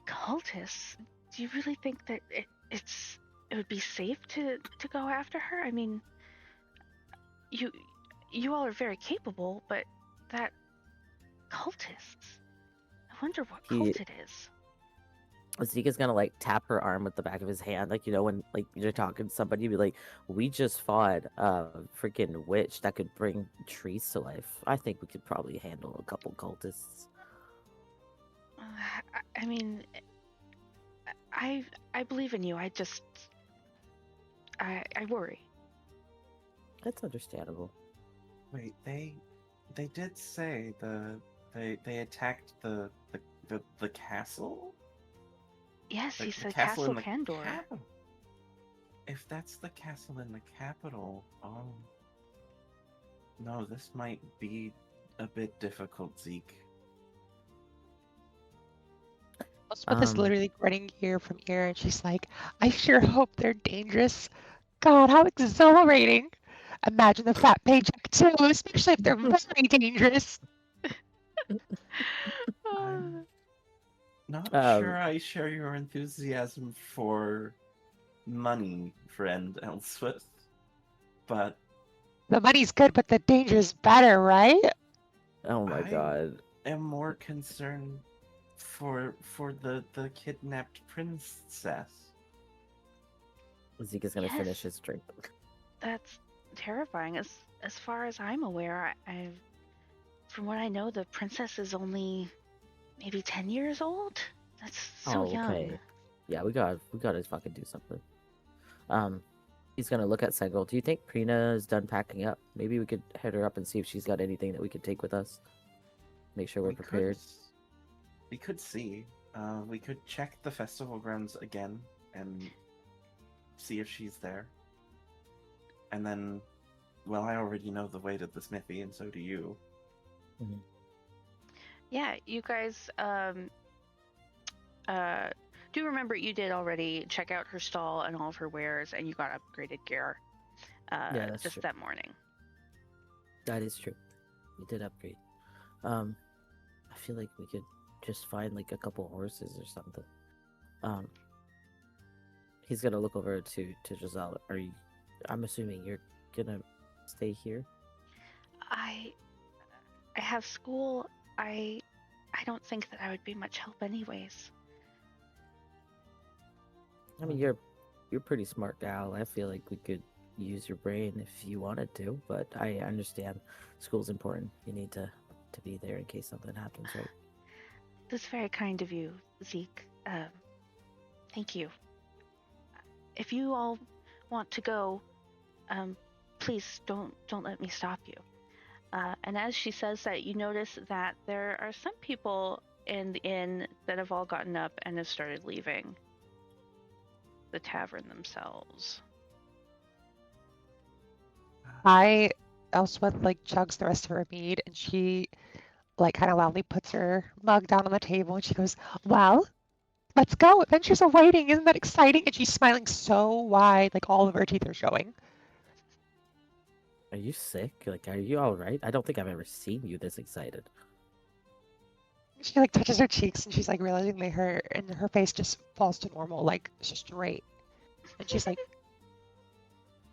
cultists? Do you really think that it would be safe to go after her? I mean, you you all are very capable, but that cultists. I wonder what He cult it is. Zeke is gonna like tap her arm with the back of his hand, like when like you're talking to somebody, you'd be like, "We just fought a freaking witch that could bring trees to life. I think we could probably handle a couple cultists." I mean, I believe in you. I worry. That's understandable. Wait, they did say they attacked the castle. Yes, he The said castle Castle in the Candor. capital. If that's the castle in the capital, no, this might be a bit difficult, Zeke. Elspeth is Um, literally grinning ear from ear, and she's like, I sure hope they're dangerous. God, how exhilarating. Imagine the fat paycheck, too, especially if they're very dangerous. I'm not um, sure I share your enthusiasm for money, friend Elspeth, but The money's good, but the danger's better, right? oh my I god, am more concerned for the kidnapped princess. Zeke is gonna finish Yes, his drink. that's terrifying. As far as I'm aware, from what I know, the princess is only maybe 10 years old. That's so Oh, young. okay. Yeah, we gotta fucking do something. Um, he's gonna look at Segel. Do you think Prina is done packing up? Maybe we could head her up and see if she's got anything that we could take with us. Make sure we're We could prepared. we could see. We could check the festival grounds again and see if she's there. And then, well, I already know the way to the smithy, and so do you. Yeah, you guys uh do remember you did already check out her stall and all of her wares and you got upgraded gear Yeah, that's just true. that morning. That is true. We did upgrade. I feel like we could just find like a couple horses or something. Um, he's gonna look over to Giselle. Are you? I'm assuming you're gonna stay here. I I have school. I don't think that I would be much help anyways. I mean, you're a pretty smart gal. I feel like we could use your brain if you wanted to, but I understand school's important. You need to be there in case something happens, right? That's very kind of you, Zeke. Thank you. If you all want to go, please don't let me stop you. And as she says that, you notice that there are some people in the inn that have all gotten up and have started leaving the tavern themselves. Elspeth like chugs the rest of her mead, and she like kind of loudly puts her mug down on the table, and she goes, "Well, let's go. Adventures awaiting. Isn't that exciting?" And she's smiling so wide, like all of her teeth are showing. Are you sick? Like, are you all right? I don't think I've ever seen you this excited. She like touches her cheeks, and she's like realizing they hurt, and her face just falls to normal, like straight. And she's like,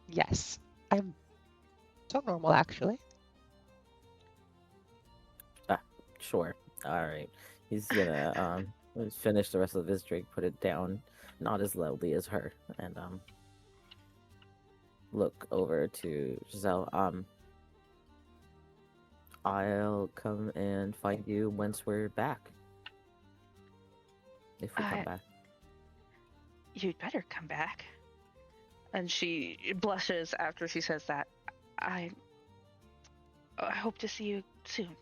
"Yes, I'm so normal actually." Ah, sure. All right. He's gonna finish the rest of his drink, put it down, not as loudly as her, and look over to Giselle. I'll come and find you once we're back. if we come back. You'd better come back. And she blushes after she says that. I hope to see you soon.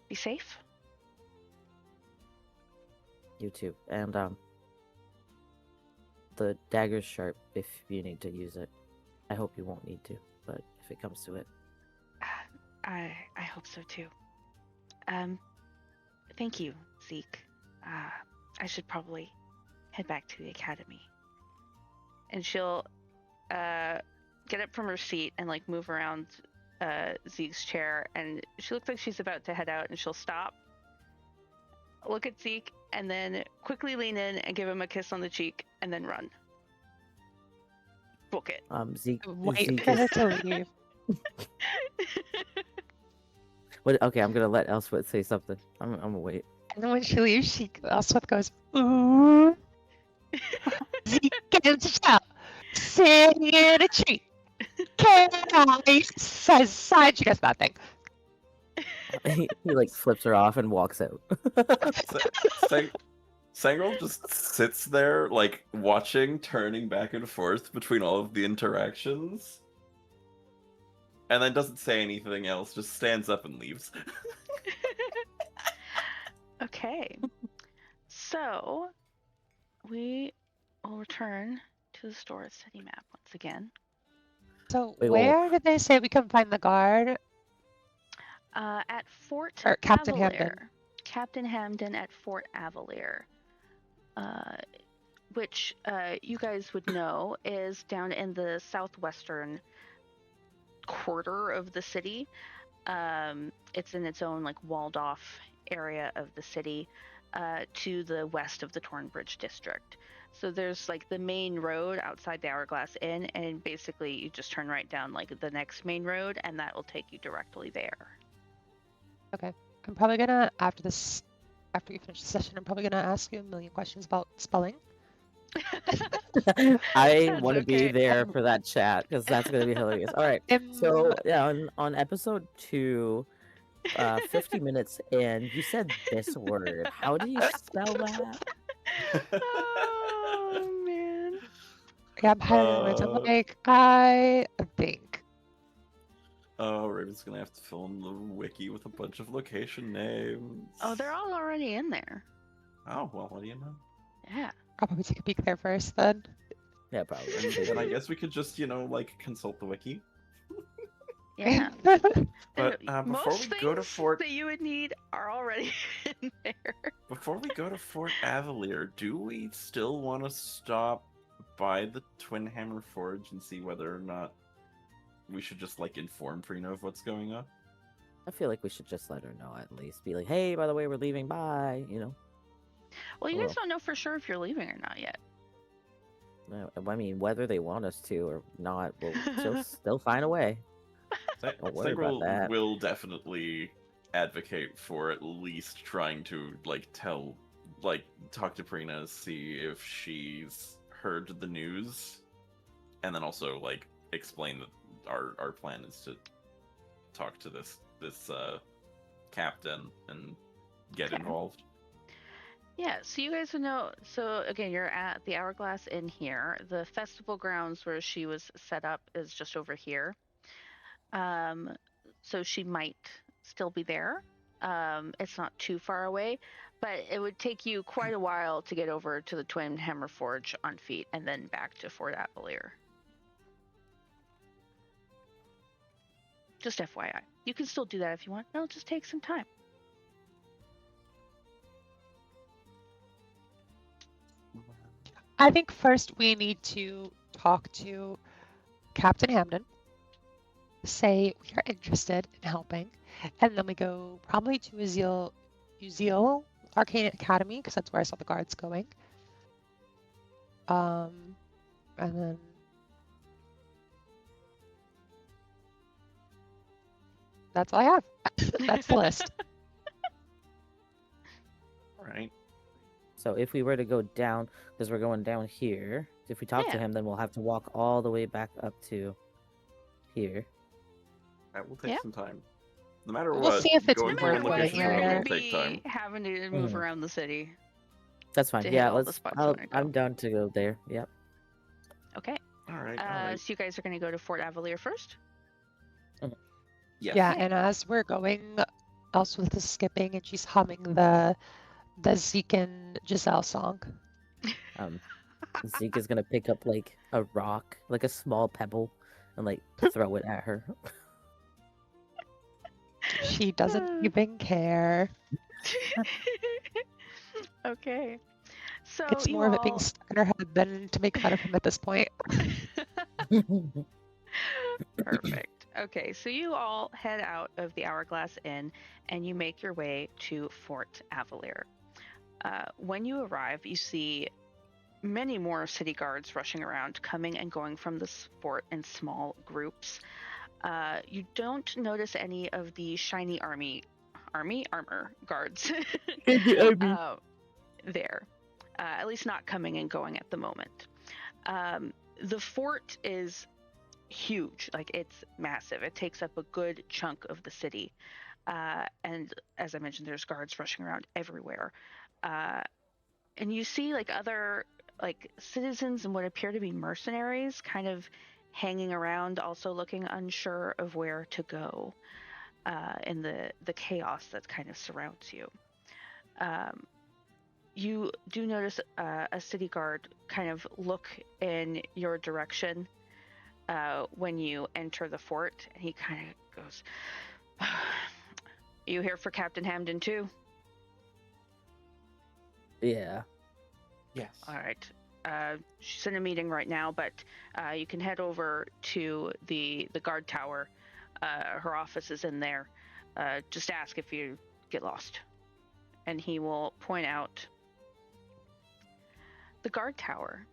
Be safe. You too. And the dagger's sharp if you need to use it. I hope you won't need to, but if it comes to it. I hope so too. Thank you, Zeke. I should probably head back to the academy. And she'll get up from her seat and like move around Zeke's chair, and she looks like she's about to head out, and she'll stop, look at Zeke, and then quickly lean in and give him a kiss on the cheek, and then run. Book it. Zeke. Wait Zeke for is... her to leave. Okay, I'm gonna let Elspeth say something. I'm gonna wait. And then when she leaves, Elspeth goes, ooh. Zeke gets out, sitting in a tree. Can says she does nothing. He like flips her off and walks out. Sangirl just sits there, like, watching, turning back and forth between all of the interactions. And then doesn't say anything else, just stands up and leaves. Okay. So, we will return to the store's city map once again. So Wait, where did they say we can find the guard? At Fort Or Captain Avalier. Hamden. Captain Hamden at Fort Avalier. Which you guys would know is down in the southwestern quarter of the city. It's in its own like walled off area of the city to the west of the Tornbridge district. So there's like the main road outside the Hourglass Inn, and basically you just turn right down like the next main road, and that will take you directly there. Okay. I'm probably gonna, after we finish the session, I'm probably gonna ask you a million questions about spelling. I That's want to be okay. there for that chat because that's gonna be hilarious. All right. So yeah, on episode 2, 50 minutes in, you said this word. How do you spell that? Oh man. Yeah, I'm highlighting words. I'm like, I think. Oh, Raven's gonna have to fill in the wiki with a bunch of location names. Oh, they're all already in there. Oh, well, what do you know? Yeah. I'll probably take a peek there first then. Yeah, probably. And I guess we could just, like, consult the wiki. Yeah. But before Most we go to things Fort... that you would need are already in there. Before we go to Fort Avalier, do we still want to stop by the Twin Hammer Forge and see whether or not we should just, like, inform Prina of what's going on? I feel like we should just let her know at least. Be like, hey, by the way, we're leaving. Bye. Well, you guys don't know for sure if you're leaving or not yet. I mean, whether they want us to or not, she'll still find a way. Don't worry about that. Will definitely advocate for at least trying to, like, talk to Prina, see if she's heard the news, and then also, like, explain that our plan is to talk to this captain and get involved. Yeah, so you guys would know. So again, you're at the Hourglass Inn here. The festival grounds where she was set up is just over here. So she might still be there. It's not too far away, but it would take you quite a while to get over to the Twin Hammer Forge on feet and then back to Fort Avalier. Just FYI. You can still do that if you want. It'll just take some time. I think first we need to talk to Captain Hamden, say we are interested in helping, and then we go probably to Uziel Arcane Academy, because that's where I saw the guards going. And then that's all I have. That's the list. All right. So if we were to go down, because we're going down here, if we talk to him, then we'll have to walk all the way back up to here. That will take some time. No matter We'll what, see if it's going worth to one it. location You're will gonna take time. Having to move around the city. That's fine. to hit Yeah, all the let's. spots you want to go. I'm down to go there. Yep. Okay. All right. So you guys are going to go to Fort Avalier first? Yes. Yeah, Okay. and as we're going, Elswith is skipping and she's humming the Zeke and Giselle song. Zeke is gonna pick up like a rock, like a small pebble, and like throw it at her. She doesn't even care. Okay. So It's you more of it being all stuck in her head than to make fun of him at this point. Perfect. Okay, so you all head out of the Hourglass Inn and you make your way to Fort Avalier. When you arrive, you see many more city guards rushing around, coming and going from this fort in small groups. You don't notice any of the shiny armor guards there, at least not coming and going at the moment. The fort is huge, like it's massive. It takes up a good chunk of the city, and as I mentioned, there's guards rushing around everywhere. And you see like other like citizens and what appear to be mercenaries kind of hanging around, also looking unsure of where to go in the chaos that kind of surrounds you. You do notice a city guard kind of look in your direction when you enter the fort, and he kind of goes, "You here for Captain Hamden too?" Yeah. Yes. All right. She's in a meeting right now, but you can head over to the guard tower. Her office is in there. Just ask if you get lost, and he will point out the guard tower,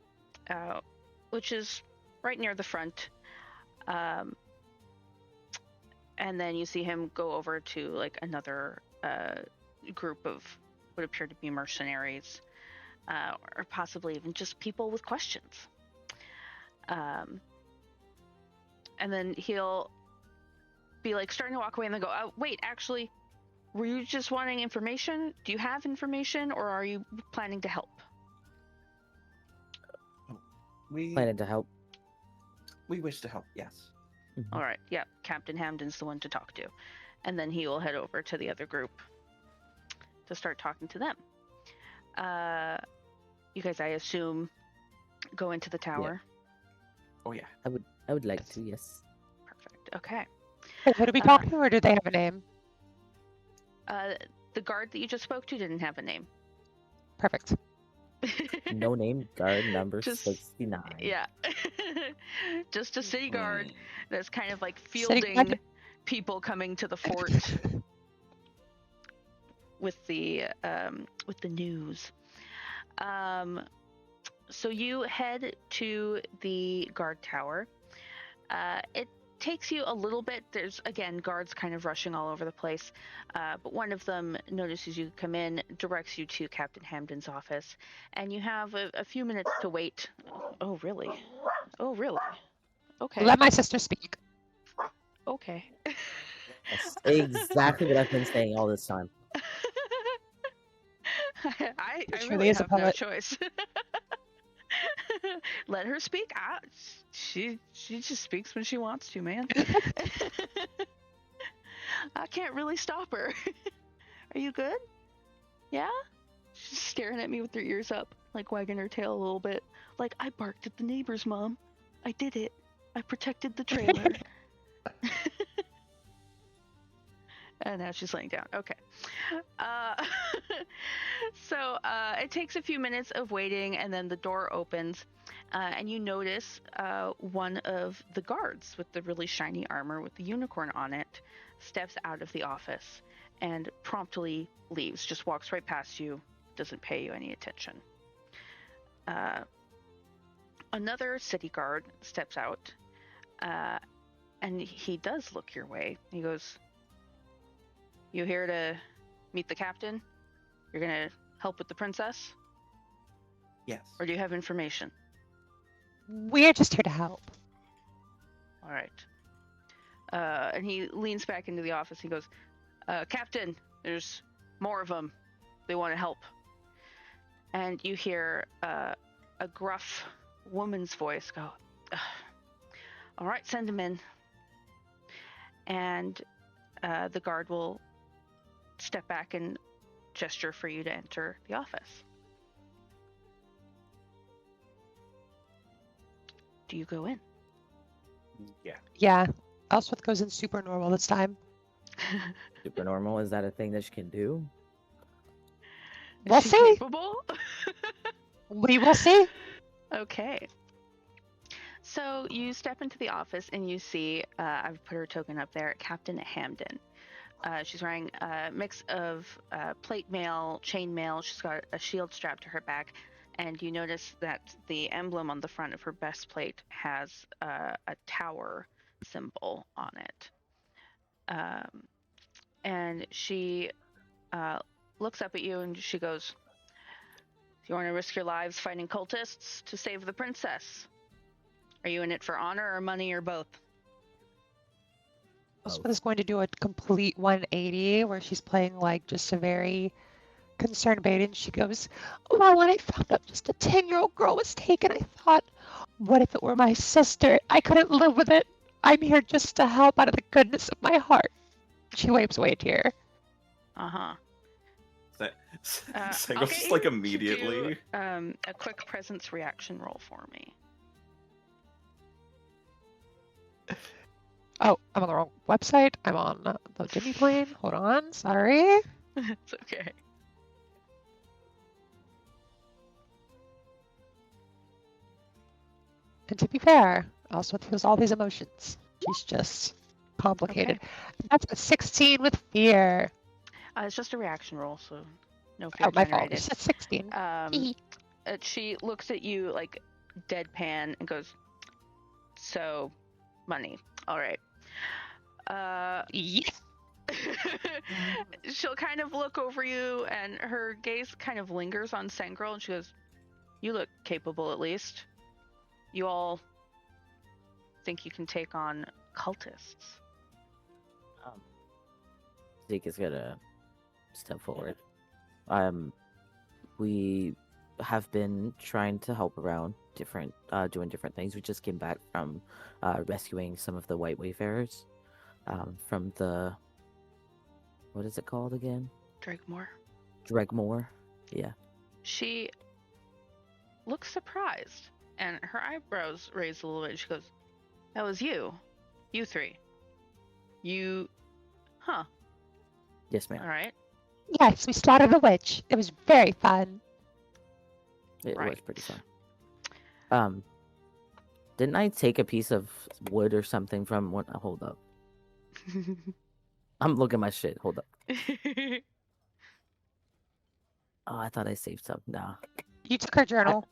which is right near the front. And then you see him go over to like another group of what appear to be mercenaries. Or possibly even just people with questions. And then he'll be like starting to walk away and then go, "Oh, wait, actually, were you just wanting information? Do you have information, or are you planning to help?" We Planning to help. we wish to help. Yes. All right, yeah, Captain Hamden's the one to talk to. And then he will head over to the other group to start talking to them. You guys, I assume, go into the tower. Oh yeah. I would like to. Yes. Perfect. Okay. Wait, who do we talk to, or do they have a name? The guard that you just spoke to didn't have a name. Perfect. No name. Guard number Just- 69. Yeah. Just a city guard that's kind of like City fielding guard. people coming to the fort with the news. So you head to the guard tower. It takes you a little bit. There's again guards kind of rushing all over the place, but one of them notices you come in, directs you to Captain Hamden's office, and you have a few minutes to wait. Oh really? Oh really? Okay. Let my sister speak. Okay. That's exactly what I've been saying all this time. I Truly really is a have no poet. choice. Let her speak. She just speaks when she wants to, man. I can't really stop her. Are you good? Yeah? She's staring at me with her ears up, like wagging her tail a little bit. Like, I barked at the neighbors, Mom. I did it. I protected the trailer. And now she's laying down. Okay. So it takes a few minutes of waiting, and then the door opens, and you notice one of the guards with the really shiny armor with the unicorn on it steps out of the office and promptly leaves, just walks right past you, doesn't pay you any attention. Another city guard steps out, and he does look your way. He goes, "You here to meet the captain? You're gonna help with the princess? Yes. Or do you have information?" We're just here to help. All right. And he leans back into the office. He goes, "Captain, there's more of them. They want to help." and you hear a gruff woman's voice go, "Ugh. All right, send him in." And the guard will step back and gesture for you to enter the office. Do you go in? Yeah. Yeah. Elspeth goes in super normal this time. Super normal. Is that a thing that she can do? Is We'll she see. capable? We will see. Okay. So you step into the office and you see, I've put her token up there, Captain Hamden. She's wearing a mix of plate mail, chain mail. She's got a shield strapped to her back, and you notice that the emblem on the front of her breastplate has a tower symbol on it. And she looks up at you and she goes, "You want to risk your lives fighting cultists to save the princess? Are you in it for honor or money or both?" Elspeth is going to do a complete 180 where she's playing like just a very concerned bait, and she goes, "Well, when I found out just a 10-year-old girl was taken, I thought, what if it were my sister? I couldn't live with it. I'm here just to help out of the goodness of my heart." She wipes away a tear. Uh-huh. Sango's I'll just get like you to immediately. do, a quick presence reaction roll for me. Oh, I'm on the wrong website. I'm on the Jimmy plane. Hold on. Sorry. It's okay. And to be fair, Elspeth feels all these emotions. She's just complicated. Okay. That's a 16 with fear. It's just a reaction roll, so no fear Oh, my fault. generated. It's just 16. She looks at you like deadpan and goes, "So, money. All right." Yes. She'll kind of look over you, and her gaze kind of lingers on Sangirl, and she goes, "You look capable, at least. You all think you can take on cultists?" Zeke is gonna step forward. We have been trying to help around doing different things. We just came back from rescuing some of the White Wayfarers from the, what is it called again? Drakemore. Dregmore. Yeah. She looks surprised, and her eyebrows raise a little bit. She goes, "That was you. You three. You... Huh. Yes, ma'am. All right. Yes, we slaughtered a witch. It was very fun. It was Right. pretty fun. Didn't I take a piece of wood or something from one? Hold up. I'm looking at my shit. Hold up. Oh, I thought I saved some. Nah. You took her journal,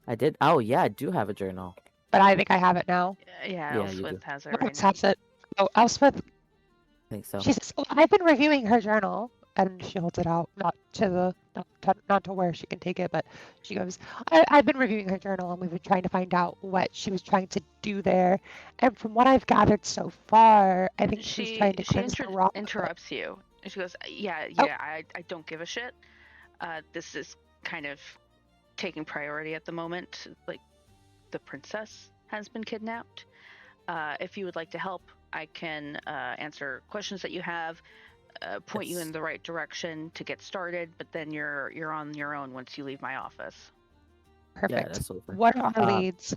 I did. Oh, yeah, I do have a journal. but I think I have it now. Yeah, Yeah, you Elspeth do. has it right Elspeth now. has it. Oh, Elspeth, I think so. she says, "Oh, I've been reviewing her journal," and she holds it out, not to where she can take it, but she goes, I've been reviewing her journal, and we've been trying to find out what she was trying to do there. And from what I've gathered so far, I think she was trying to cleanse the rock. Interrupts you, and she goes, "Yeah, Oh. I don't give a shit. This is kind of taking priority at the moment. Like, the princess has been kidnapped. If you would like to help, I can answer questions that you have, point you in the right direction to get started, but then you're on your own once you leave my office." Perfect. Yeah, that's over. What are our leads?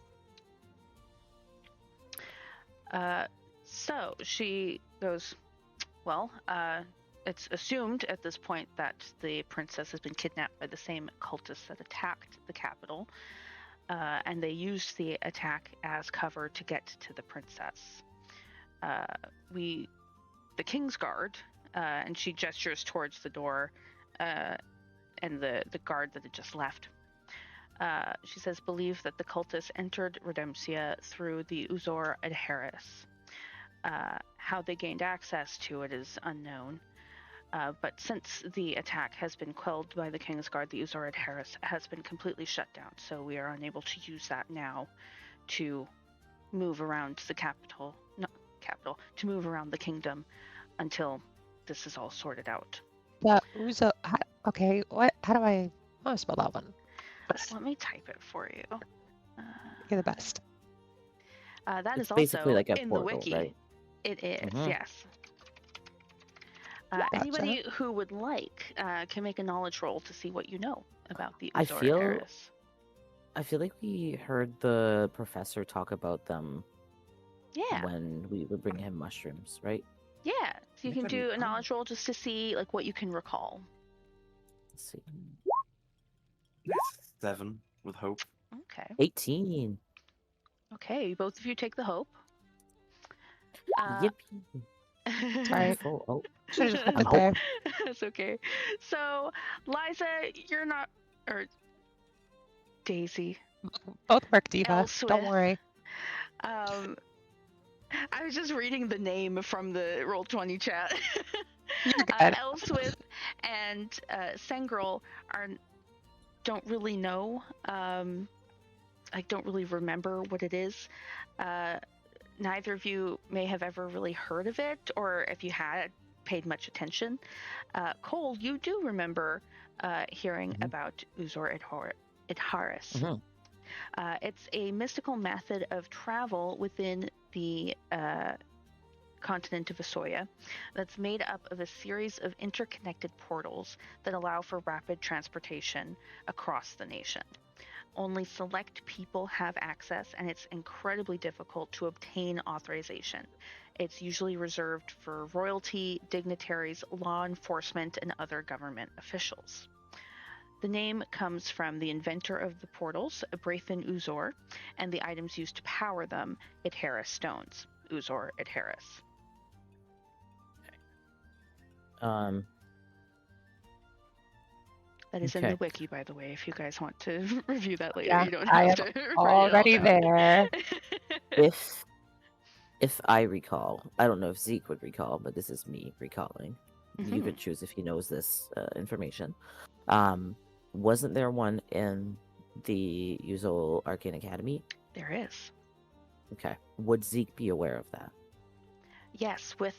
So she goes, "Well, it's assumed at this point that the princess has been kidnapped by the same cultists that attacked the capital, and they used the attack as cover to get to the princess. The King's Guard," and she gestures towards the door, and the guard that had just left. She says, "Believe that the cultists entered Redemcia through the Uzor Adheris. How they gained access to it is unknown. But since the attack has been quelled by the King's Guard, the Uzor Adheris has been completely shut down, so we are unable to use that now to move around the to move around the kingdom until this is all sorted out." The Uzo. Okay, what? How do I? I'll spell that one. Let me type it for you. You're the best. That It's is basically also like a in the portal, wiki. right? It is, Mhm. yes. Gotcha. Anybody who would like can make a knowledge roll to see what you know about the I Uzor feel- Harris. I feel like we heard the professor talk about them Yeah, when we would bring him mushrooms, right? yeah. So you Make can an- do a knowledge roll just to see like what you can recall. Let's see. 7 with hope. Okay. 18. Okay. Both of you take the hope. Yippee. Sorry. Full. Oh, Should have just left I'm it there. That's okay. So, Liza, you're not, or Daisy, Both work, Diva. Elswith. Don't worry. I was just reading the name from the Roll20 chat. You're good. Elswith and Sengrel don't really know. I don't really remember what it is. Neither of you may have ever really heard of it, or if you had, paid much attention. Cole, you do remember hearing Mhm. about Uzor Idharis. Mhm. It's a mystical method of travel within the continent of Asoya that's made up of a series of interconnected portals that allow for rapid transportation across the nation. Only select people have access, and it's incredibly difficult to obtain authorization. It's usually reserved for royalty, dignitaries, law enforcement, and other government officials. The name comes from the inventor of the portals, Braithen Uzor, and the items used to power them, Idharis stones. Uzor Idharis. Um, That is in Okay. the wiki, by the way, if you guys want to review that later. Yeah, You don't I have am to write it already all down. there. if I recall, I don't know if Zeke would recall, but this is me recalling. You Mhm. could choose if he knows this information. Wasn't there one in the Uzol Arcane Academy? There is. Okay. Would Zeke be aware of that? Yes, with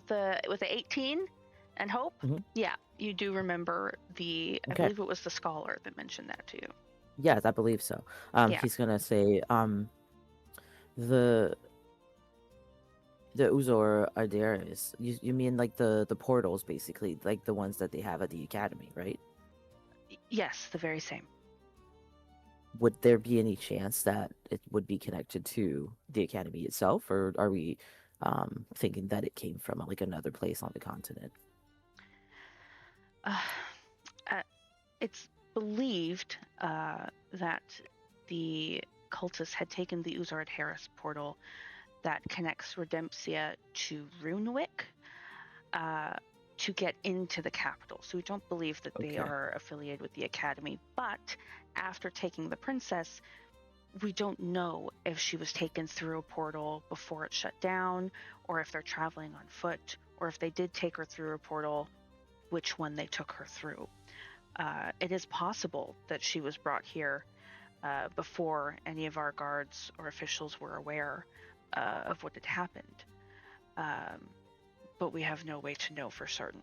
the 18 and hope. Mhm. Yeah, you do remember the. I Okay. believe it was the scholar that mentioned that to you. Yes, I believe so. Yeah. He's gonna say, the Uzor Arderis. You mean like the portals, basically, like the ones that they have at the academy, right? Yes, the very same. Would there be any chance that it would be connected to the academy itself, or are we thinking that it came from like another place on the continent? It's believed that the cultists had taken the Uzard Harris portal that connects Redemptia to Runewick to get into the capital. So we don't believe that they Okay. are affiliated with the academy. But after taking the princess, we don't know if she was taken through a portal before it shut down, or if they're traveling on foot, or if they did take her through a portal, which one they took her through. It is possible that she was brought here before any of our guards or officials were aware of what had happened. But we have no way to know for certain.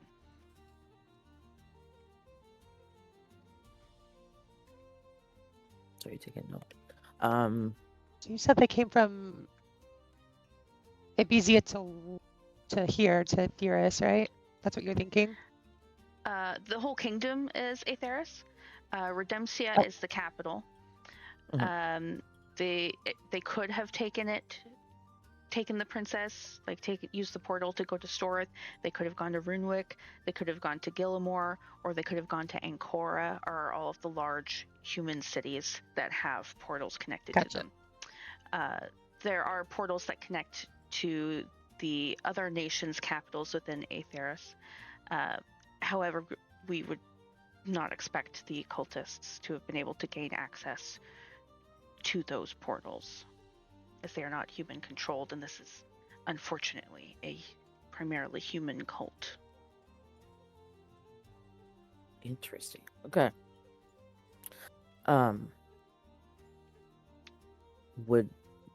Sorry, taking note. So you said they came from Ibizia to here, to Theris, right? That's what you're thinking? The whole kingdom is Aetheris. Redemptia Oh. is the capital. They could have taken the princess, like use the portal to go to Storth. They could have gone to Runewick. They could have gone to Gillimore, or they could have gone to Ancora, or all of the large human cities that have portals connected to Gotcha. them. There are portals that connect to the other nations' capitals within Aetheris. However, we would not expect the cultists to have been able to gain access to those portals, as they are not human controlled, and this is unfortunately a primarily human cult. Interesting. Okay. Would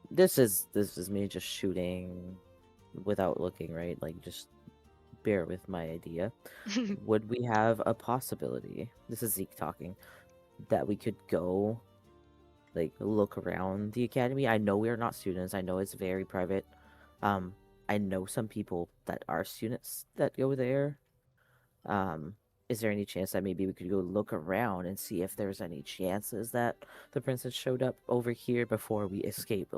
this is me just shooting without looking, right? Like, just bear with my idea. Would we have a possibility? This is Zeke talking. that we could go, like, look around the academy? I know we're not students. I know it's very private. I know some people that are students that go there. Is there any chance that maybe we could go look around and see if there's any chances that the princess showed up over here before we escape,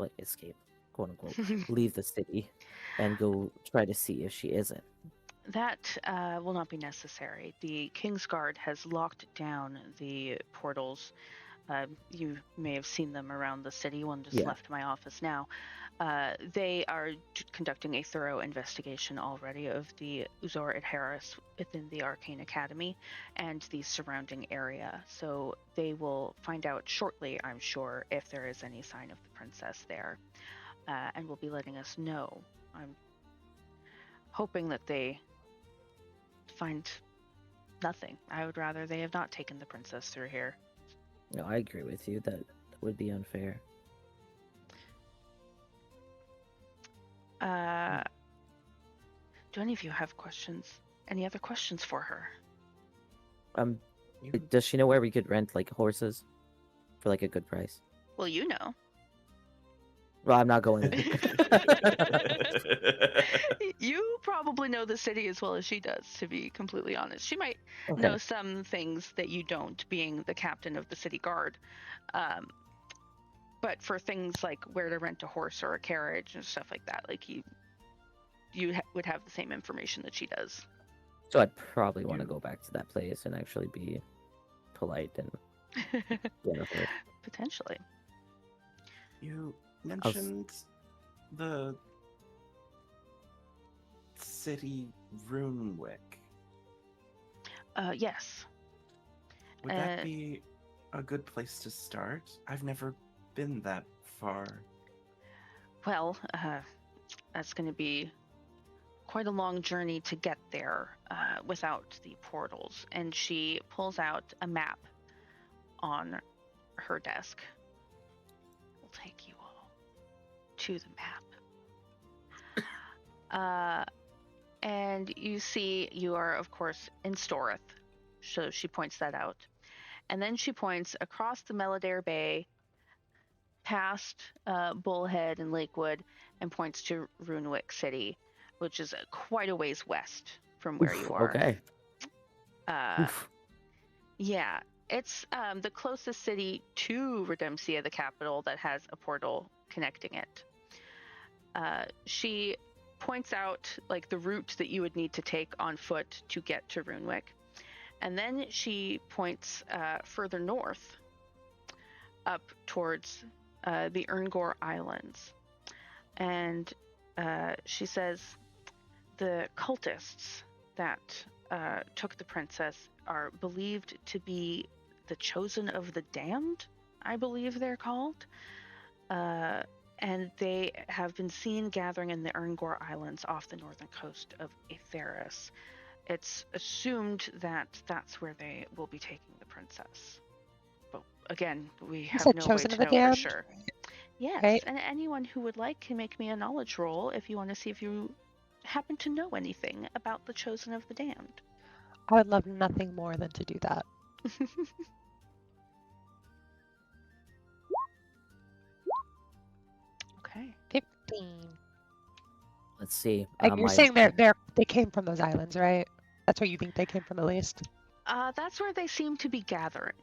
quote unquote, leave the city and go try to see if she isn't? That will not be necessary. The Kingsguard has locked down the portals. You may have seen them around the city. One just Yeah. left my office now. They are conducting a thorough investigation already of the Uzor Adharis within the Arcane Academy and the surrounding area. So they will find out shortly, I'm sure, if there is any sign of the princess there, and will be letting us know. I'm hoping that they find nothing. I would rather they have not taken the princess through here. No, I agree with you. That would be unfair. Do any of you have questions? Any other questions for her? You- Does she know where we could rent like horses for like a good price? Well, you know. Well, I'm not going there. You probably know the city as well as she does, to be completely honest. She might Okay. know some things that you don't, being the captain of the city guard. But for things like where to rent a horse or a carriage and stuff like that, like you would have the same information that she does. So I'd probably want to You- go back to that place and actually be polite and get a horse. Potentially. You mentioned the city Runewick. Yes. Would that be a good place to start? I've never been that far. Well, that's going to be quite a long journey to get there without the portals. And she pulls out a map on her desk. We'll take you all to the map. And you see you are, of course, in Storith. So she points that out. And then she points across the Melodare Bay, past Bullhead and Lakewood, and points to Runewick City, which is quite a ways west from where you are. Okay. Uh, yeah, it's the closest city to Redemcia, the capital, that has a portal connecting it. She points out like the route that you would need to take on foot to get to Runewick, and then she points further north, up towards the Erngor Islands, and she says the cultists that took the princess are believed to be the Chosen of the Damned, I believe they're called. And they have been seen gathering in the Erngor Islands off the northern coast of Aetheris. It's assumed that that's where they will be taking the princess. But again, we have said no way Chosen to of the know for Damned? sure. Yes, Right. and anyone who would like can make me a knowledge roll if you want to see if you happen to know anything about the Chosen of the Damned. I would love nothing more than to do that. Okay. 15. Let's see. And you're My- saying they came from those islands, right? That's where you think they came from at least? That's where they seem to be gathering.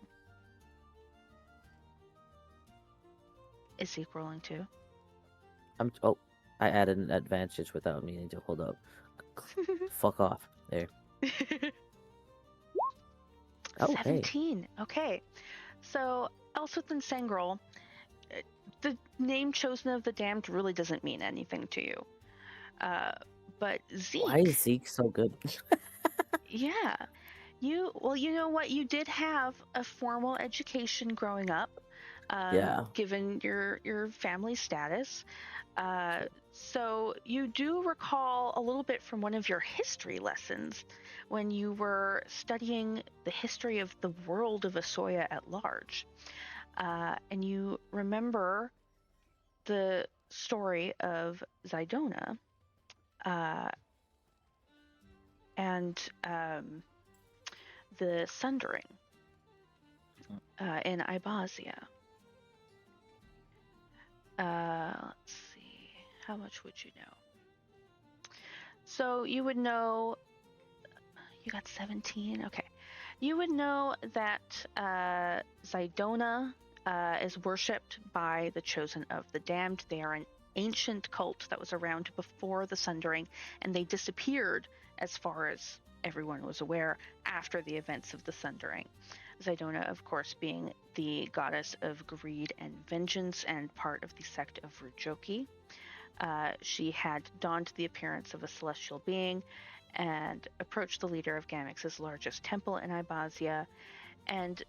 Is Zeke rolling too? I added an advantage without meaning to. Hold up. Fuck off. There. Oh, hey. 17. Okay. So, Elswith and Sangrel, the name Chosen of the Damned really doesn't mean anything to you. But Zeke... Why is Zeke so good? Yeah. You know what? You did have a formal education growing up. Yeah. Given your family status. So you do recall a little bit from one of your history lessons when you were studying the history of the world of Asoya at large. And you remember the story of Zidona and the Sundering. in Ibazia. Let's see. How much would you know? So you would know. You got 17? Okay. You would know that Zidona is worshipped by the Chosen of the Damned. They are an ancient cult that was around before the Sundering, and they disappeared, as far as everyone was aware, after the events of the Sundering. Zidona, of course, being the goddess of greed and vengeance and part of the sect of Rujoki. She had donned the appearance of a celestial being and approached the leader of Gamix's largest temple in Ibazia and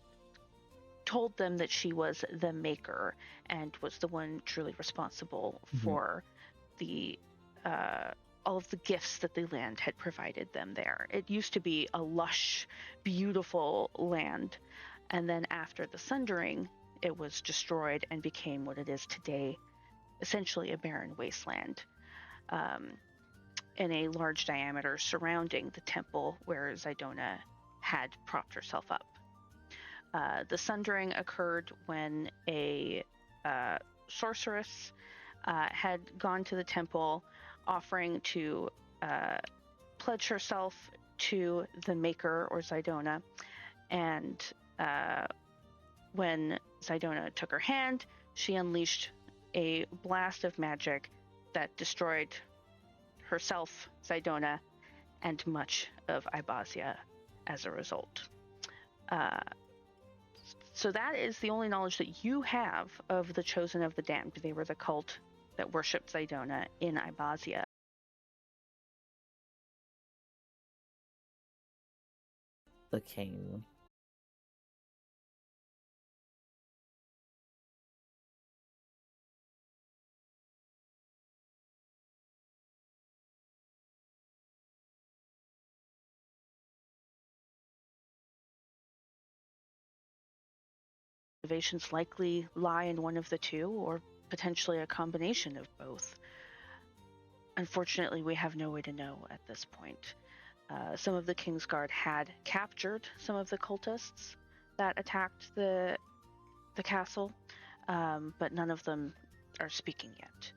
told them that she was the maker and was the one truly responsible for the all of the gifts that the land had provided them there. It used to be a lush, beautiful land, and then after the Sundering, it was destroyed and became what it is today, essentially a barren wasteland. In a large diameter surrounding the temple where Zidona had propped herself up. The Sundering occurred when a sorceress had gone to the temple offering to pledge herself to the Maker or Zidona, and when Zidona took her hand, she unleashed a blast of magic that destroyed herself, Zidona, and much of Ibazia as a result. So that is the only knowledge that you have of the Chosen of the Damned. They were the cult that worshipped Zidona in Ibazia. The king. Motivations likely lie in one of the two, or potentially a combination of both. Unfortunately, we have no way to know at this point. Some of the Kingsguard had captured some of the cultists that attacked the castle, but none of them are speaking yet.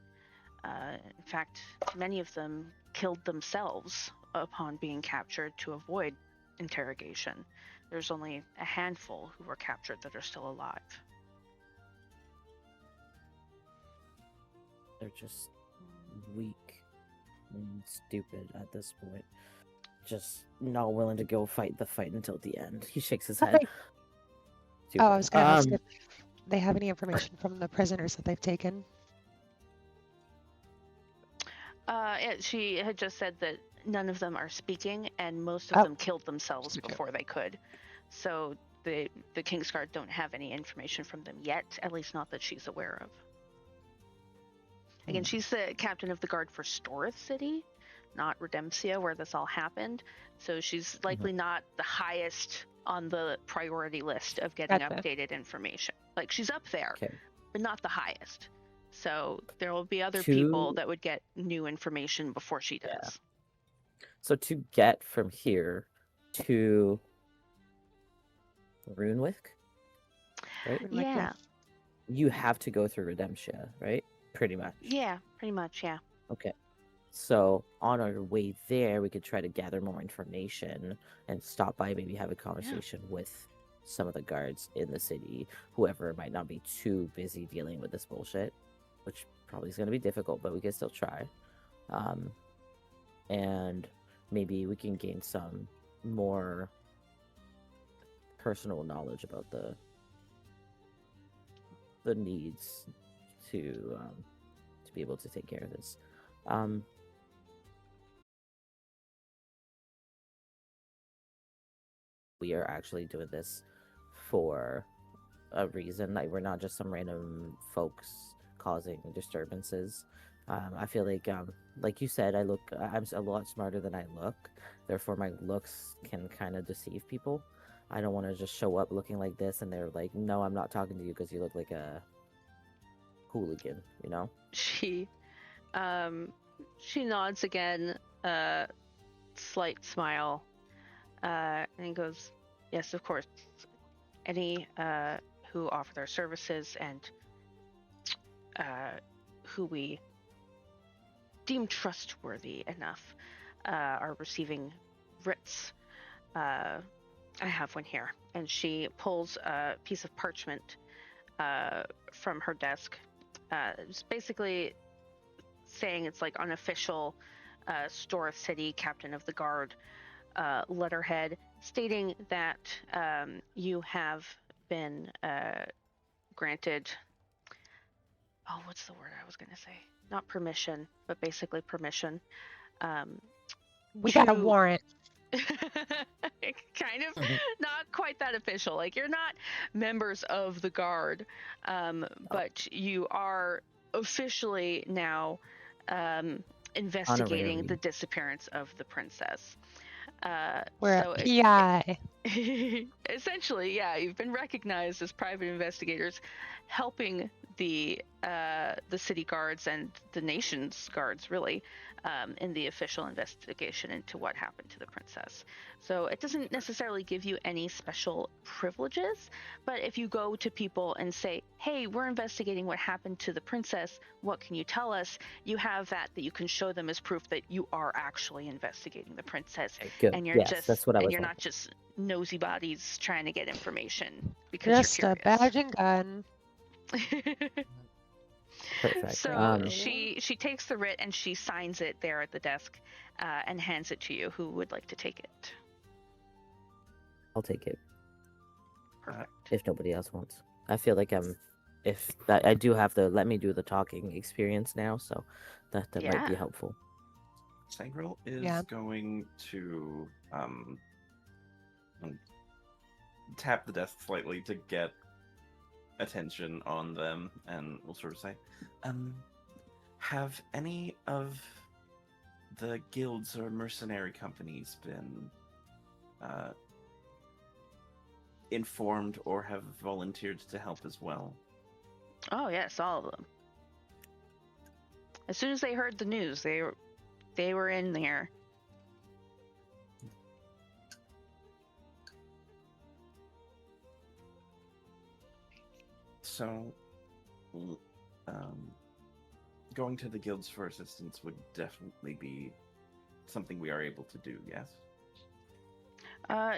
In fact, many of them killed themselves upon being captured to avoid interrogation. There's only a handful who were captured that are still alive. They're just weak and stupid at this point. Just not willing to go fight the fight until the end. He shakes his head. Oh, I was going to ask Um, if they have any information from the prisoners that they've taken. She had just said that none of them are speaking, and most of Oh. them killed themselves Okay. before they could. So the Kingsguard don't have any information from them yet, at least not that she's aware of. Again, she's the captain of the guard for Storith City, not Redemptia, where this all happened. So she's likely not the highest on the priority list of getting Gotcha. updated information. Like, she's up there, okay. but not the highest. So there will be other Two- people that would get new information before she does. Yeah. So to get from here to Runewick, right? Runewick, Yeah. You have to go through Redemptia, right? Pretty much. Yeah, pretty much, yeah. Okay. So on our way there, we could try to gather more information and stop by, maybe have a conversation with some of the guards in the city, whoever might not be too busy dealing with this bullshit, which probably is going to be difficult, but we can still try. And maybe we can gain some more personal knowledge about the needs to be able to take care of this. We are actually doing this for a reason. Like, we're not just some random folks causing disturbances. I feel like you said, I'm a lot smarter than I look. Therefore, my looks can kind of deceive people. I don't want to just show up looking like this and they're like, no, I'm not talking to you because you look like a hooligan, you know? She nods again, slight smile, and goes, yes, of course. any who offer their services and who we deem trustworthy enough are receiving writs. I have one here. And she pulls a piece of parchment from her desk. It's basically saying it's like unofficial Store City Captain of the Guard letterhead, stating that you have been granted. Oh, what's the word I was going to say? Not permission, but basically permission. We got a to- warrant. Kind of not quite that official. Like, you're not members of the guard, but you are officially now investigating Honorary. the disappearance of the princess. We're so a PI. essentially, yeah, you've been recognized as private investigators, helping the city guards and the nation's guards, really, in the official investigation into what happened to the princess. So it doesn't necessarily give you any special privileges, but if you go to people and say, hey, we're investigating what happened to the princess, what can you tell us? You have that you can show them as proof that you are actually investigating the princess. Okay, good. And you're Yes, that's what I was you're not hoping. just nosy bodies trying to get information because Just you're a badge and gun. curious. Perfect. So she takes the writ and she signs it there at the desk and hands it to you. Who would like to take it? I'll take it Perfect. if nobody else wants. I feel like I do have the let me do the talking experience now, so that might be Yeah. helpful. Sangrel is Yeah. going to tap the desk slightly to get attention on them, and we'll sort of say, have any of the guilds or mercenary companies been informed or have volunteered to help as well? Oh yes, all of them. As soon as they heard the news, they were in there. So, going to the guilds for assistance would definitely be something we are able to do, yes?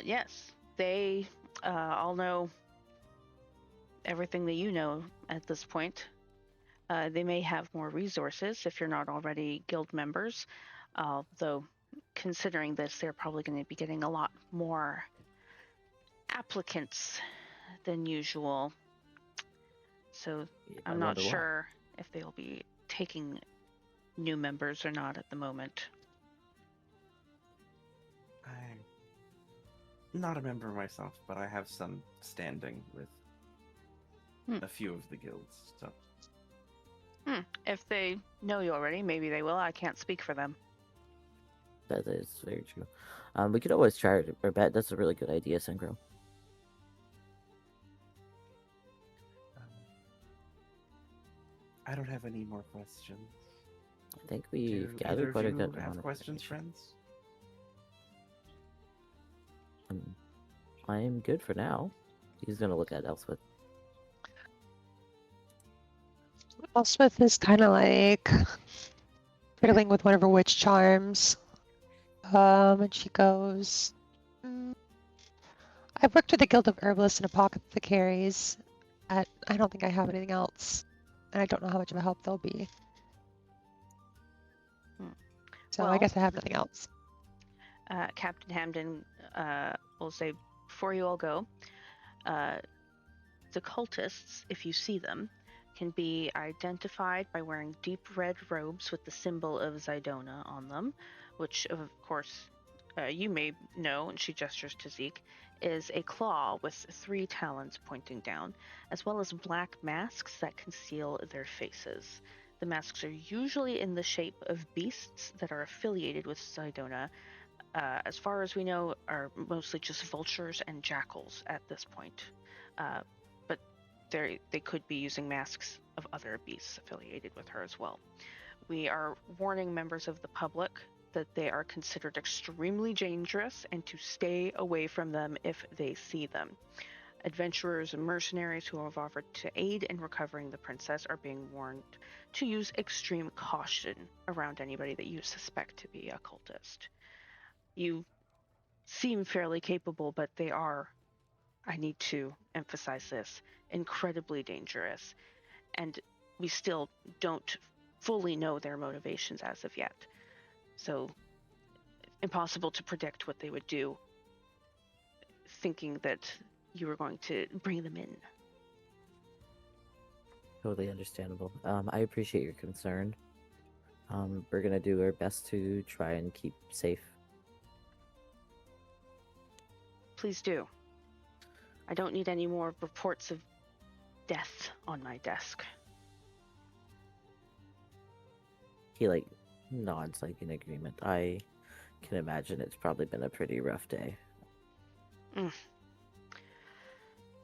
Yes, they all know everything that you know at this point. They may have more resources if you're not already guild members, though considering this, they're probably going to be getting a lot more applicants than usual. So Yeah, I'm I not wonder why. sure if they'll be taking new members or not at the moment. I'm not a member myself, but I have some standing with a few of the guilds, so... If they know you already, maybe they will. I can't speak for them. That is very true. We could always try our bet. That's a really good idea, Synchro. I don't have any more questions. I think we've Do either gathered of quite a you good have amount of questions, information. friends? I am good for now. He's gonna look at Elspeth. Elspeth is kind of like fiddling with one of her witch charms. And she goes, I've worked with the Guild of Herbalists and Apothecaries. I don't think I have anything else. And I don't know how much of a help they'll be. So I Well- guess I have nothing else. Captain Hamden will say, before you all go, the cultists, if you see them, can be identified by wearing deep red robes with the symbol of Zidona on them, which, of course, you may know, and she gestures to Zeke, is a claw with 3 talons pointing down, as well as black masks that conceal their faces. The masks are usually in the shape of beasts that are affiliated with Zidona. As far as we know, are mostly just vultures and jackals at this point. But they could be using masks of other beasts affiliated with her as well. We are warning members of the public that they are considered extremely dangerous and to stay away from them if they see them. Adventurers and mercenaries who have offered to aid in recovering the princess are being warned to use extreme caution around anybody that you suspect to be a cultist. You seem fairly capable, but they are, I need to emphasize this, incredibly dangerous. And we still don't fully know their motivations as of yet. So, impossible to predict what they would do, thinking that you were going to bring them in. Totally understandable. I appreciate your concern. We're gonna do our best to try and keep safe. Please do. I don't need any more reports of death on my desk. He nods in agreement. I can imagine it's probably been a pretty rough day.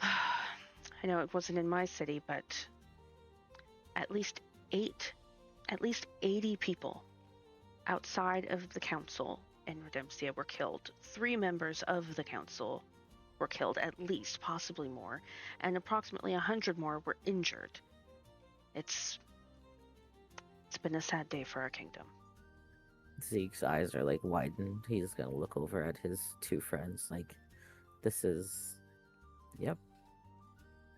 I know it wasn't in my city, but at least 80 people outside of the council in Redemptia were killed. 3 members of the council were killed, at least, possibly more, and approximately 100 more were injured. It's been a sad day for our kingdom. Zeke's eyes are widened. He's gonna look over at his 2 friends. This is, yep.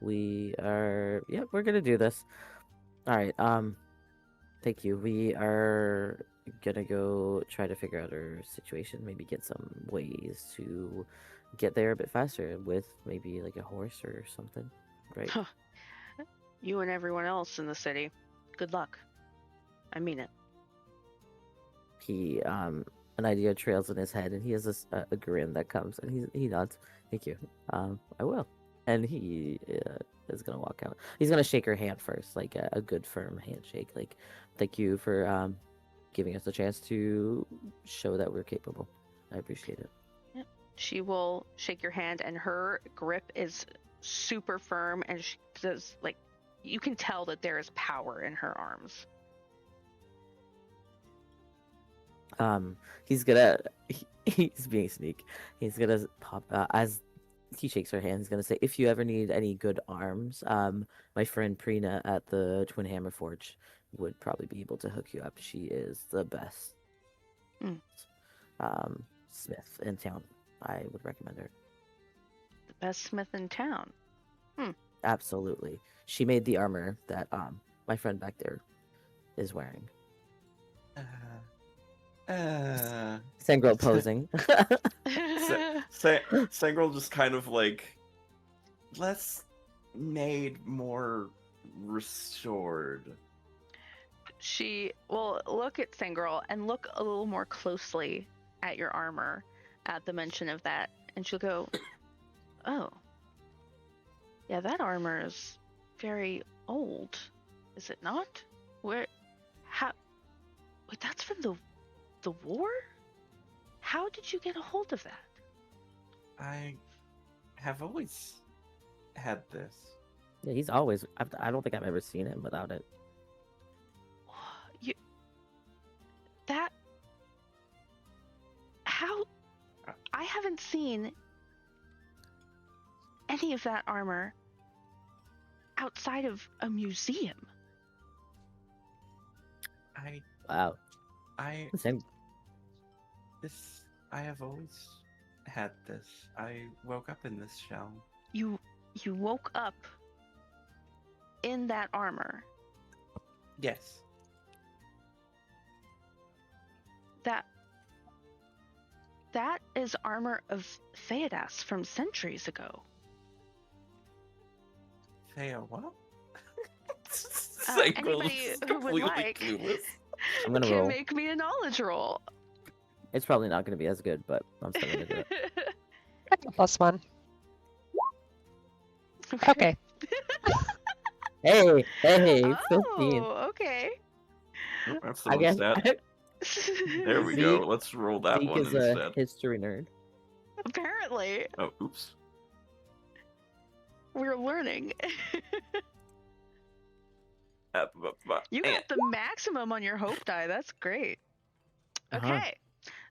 We're gonna do this. All right. Thank you. We are gonna go try to figure out our situation. Maybe get some ways to get there a bit faster with maybe a horse or something. Right. You and everyone else in the city, good luck. I mean it. He an idea trails in his head, and he has a grin that comes, and he nods. Thank you. I will. And he is gonna walk out. He's gonna shake her hand first, a good firm handshake. Thank you for giving us a chance to show that we're capable. I appreciate it. Yep. She will shake your hand, and her grip is super firm, and she does you can tell that there is power in her arms. He's being sneak. He's gonna pop as he shakes her hand. He's gonna say, "If you ever need any good arms, my friend Prina at the Twin Hammer Forge would probably be able to hook you up. She is the best smith in town. I would recommend her. The best smith in town. Absolutely. She made the armor that my friend back there is wearing." Sangro posing. Sangrel just kind of less made, more restored. She will look at Sangirl and look a little more closely at your armor at the mention of that, and she'll go, "Oh, yeah, that armor is very old, is it not? Wait, that's from the war? How did you get a hold of that?" I have always had this. Yeah, he's always. I don't think I've ever seen him without it. How? I haven't seen any of that armor outside of a museum. Wow. I have always had this. I woke up in this shell. You woke up in that armor. Yes. That is armor of Theodas from centuries ago. Thea, what? Anybody who would like I'm gonna can roll. make me a knowledge roll. It's probably not gonna be as good, but I'm still gonna do it. I got +1. Okay. Hey, 15. Oh, okay. That's the I one guess stat. There we go. Zeke- Let's roll that Zeke one is instead. a history nerd. Apparently, Oh, oops. we're learning. You got the maximum on your hope die. That's great. Uh-huh. Okay.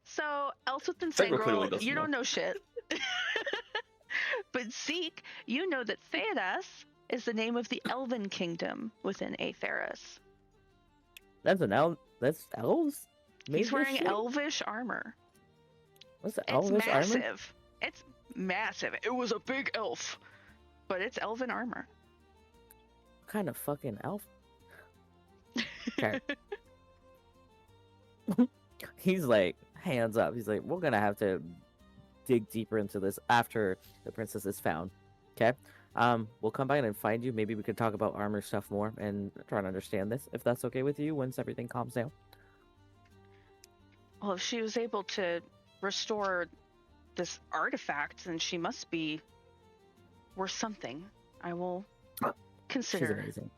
So, Elswith and Sangrel clearly Sangrel, doesn't you don't know. know shit. But Zeke, you know that Theodas is the name of the elven kingdom within Aetheris. That's an elf. That's elves. Made He's this wearing shit? elvish armor. What's the It's elvish armor? massive. It's massive. It was a big elf, but it's elven armor. What kind of fucking elf? Okay. He's like, hands up. He's like, we're gonna have to dig deeper into this after the princess is found. Okay. We'll come by and find you. Maybe we could talk about armor stuff more and try to understand this, if that's okay with you, once everything calms down. Well, if she was able to restore this artifact, then she must be worth something. I will She's consider. amazing.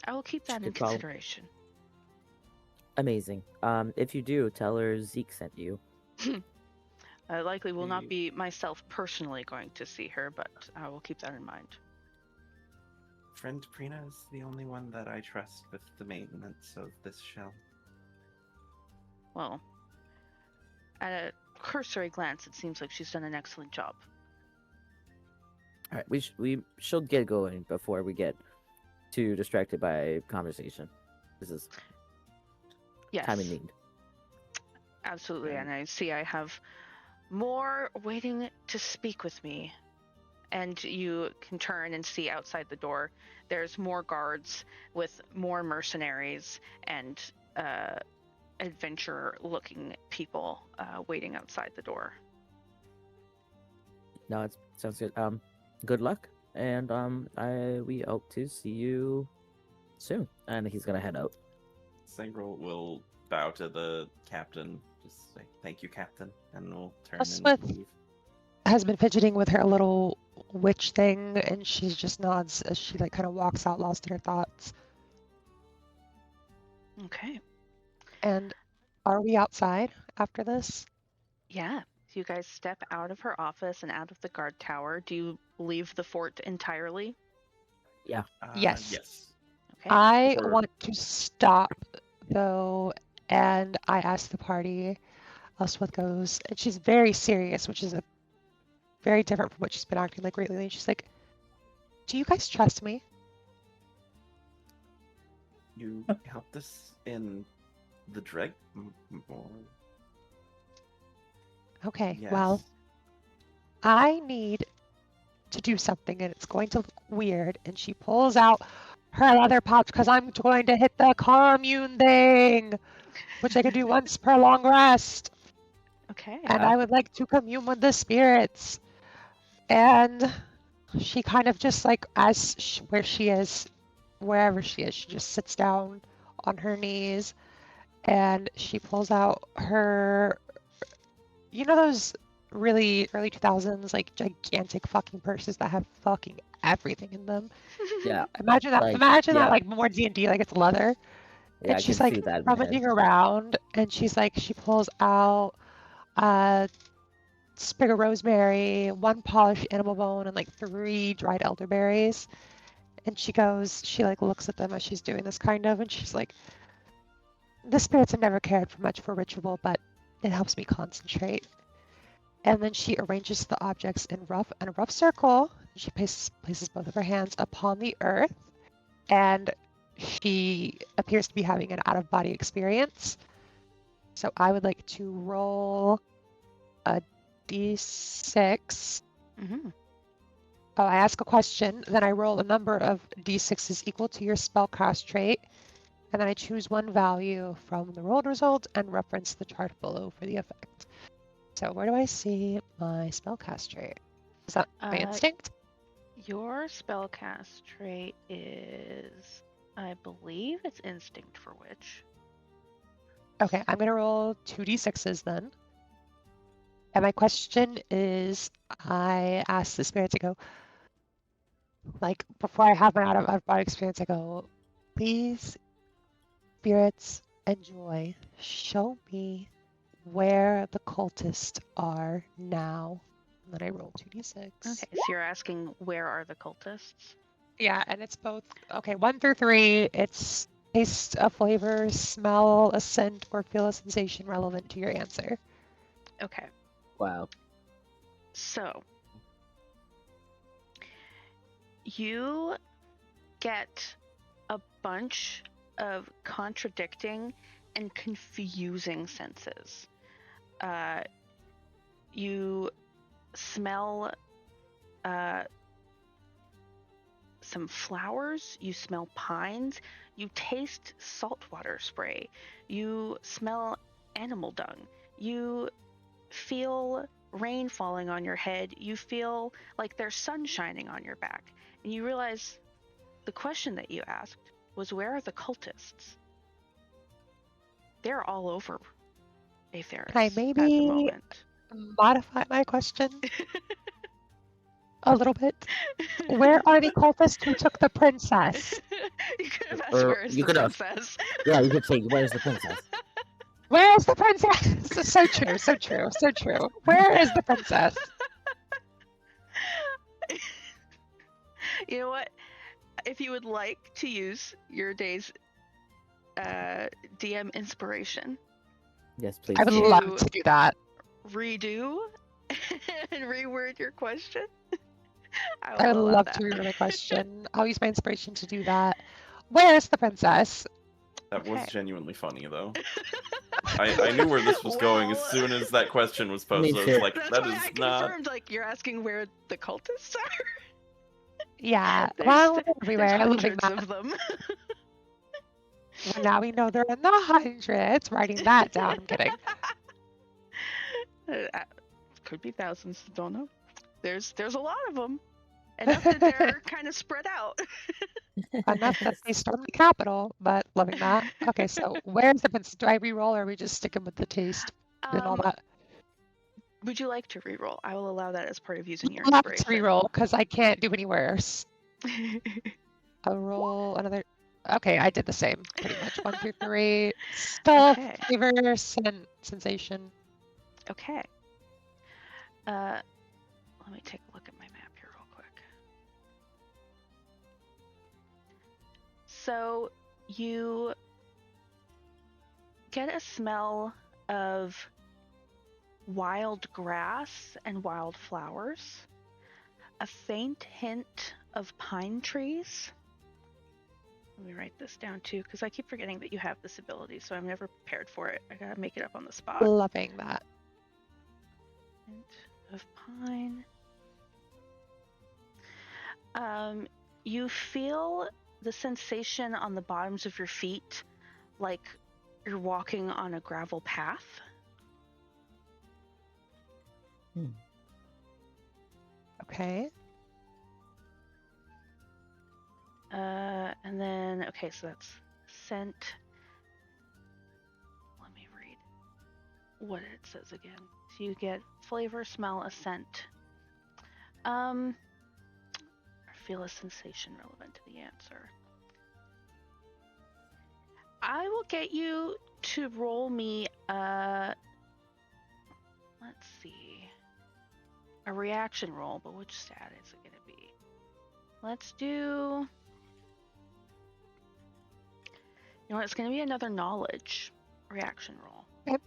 I will keep that She in could follow- consideration. Amazing. If you do, tell her Zeke sent you. I likely will not Mm. be myself personally going to see her, but I will keep that in mind. Friend Prina is the only one that I trust with the maintenance of this shell. Well, at a cursory glance, it seems like she's done an excellent job. All right, we should get going before we get too distracted by conversation. This is Yes, time in need. absolutely. Yeah. And I see I have more waiting to speak with me. And you can turn and see outside the door. There's more guards with more mercenaries and adventure-looking people waiting outside the door. No, it sounds good. Good luck, and we hope to see you soon. And he's gonna head out. Sangrel will bow to the captain, just say, "Thank you, Captain," and we'll turn Elspeth. and leave. Has been fidgeting with her little witch thing, and she just nods as she like kind of walks out, lost in her thoughts. Okay. And are we outside after this? Yeah. So you guys step out of her office and out of the guard tower. Do you leave the fort entirely? Yes. Yes. Okay. I Or- want to stop though, and I ask the party. Elspeth goes, and she's very serious, which is a very different from what she's been acting like lately. And she's like, "Do you guys trust me?" You helped us in the Dreg. Or... Okay, Yes. well, I need to do something, and it's going to look weird. And she pulls out her leather pouch because I'm going to hit the commune thing, which I can do once per long rest. Okay. And I would like to commune with the spirits. And she kind of just like, where she is, wherever she is, she just sits down on her knees and she pulls out her, you know, those really early 2000s, like gigantic fucking purses that have fucking everything in them. Yeah, Imagine that. Like, Imagine that, yeah. like more D&D, like it's leather. yeah, And I she's can like see that in my head. rummaging around, and she's like, she pulls out a sprig of rosemary, one polished animal bone, and like 3 dried elderberries. And she goes, she like looks at them as she's doing this kind of, and she's like, the spirits have never cared for much for ritual, but it helps me concentrate. And then she arranges the objects in a rough circle. She places both of her hands upon the earth, and she appears to be having an out-of-body experience. So I would like to roll a d6. Mm-hmm. Oh, I ask a question, then I roll a number of d6s equal to your spellcast trait, and then I choose one value from the rolled result and reference the chart below for the effect. So where do I see my spellcast trait? Is that my instinct? Your spellcast trait is, I believe it's instinct for witch. Okay, I'm gonna roll 2d6s then. And my question is, I ask the spirit to go, like, before I have my out-of-body experience, I go, please, spirits and joy, show me where the cultists are now. And then I roll 2d6. Okay, so you're asking where are the cultists? Yeah, and it's both, okay, 1 through 3, it's taste a flavor, smell a scent, or feel a sensation relevant to your answer. Okay. Wow. So, you get a bunch of contradicting and confusing senses. You smell some flowers, you smell pines, you taste saltwater spray, you smell animal dung, you feel rain falling on your head, you feel like there's sun shining on your back, and you realize the question that you asked was, where are the cultists? They're all over Aetheris Can I at the maybe moment. modify my question a little bit? Where are the cultists who took the princess? You could have asked, Or where is you the could have- princess? Yeah, you could say, "Where's the princess?" Where is the princess? So true, so true, so true. Where is the princess? You know what? If you would like to use your day's DM inspiration, Yes, please. I would To- love to do that. redo and reword your question, I I would will allow love that. to reword my question. I'll use my inspiration to do that. Where is the princess? That was Okay. genuinely funny, though. I knew where this was going as Well, soon as that question was Me posted. I was too. like, That's that why is I not. confirmed. Like, you're asking where the cultists are. Yeah, There's, well, there's everywhere. Living hundreds that. of them. Well, now we know they're in the hundreds. Writing that down. I'm kidding. Could be thousands. Don't know. There's a lot of them. Enough that they're kind of spread out. Enough that they stormed the Capitol, but loving that. Okay, so where's the princess? Do I reroll or are we just sticking with the taste and all that? Would you like to reroll? I will allow that as part of using your I'll have to inspiration. reroll because I can't do any worse. I'll roll another. Okay, I did the same pretty much. 1 through 3. Stuff, Okay. flavor, sensation. Okay. Let me take a look at my map here real quick. So you get a smell of wild grass and wild flowers, a faint hint of pine trees. Let me write this down too, because I keep forgetting that you have this ability, so I'm never prepared for it. I gotta make it up on the spot. Loving that. Hint of pine. You feel the sensation on the bottoms of your feet like you're walking on a gravel path. Okay. And then, okay, so that's scent. Let me read what it says again. So you get flavor, smell, a scent. Or feel a sensation relevant to the answer. I will get you to roll me let's see, a reaction roll, but which stat is it gonna be? Let's do, you know what, it's gonna be another knowledge reaction roll. Okay.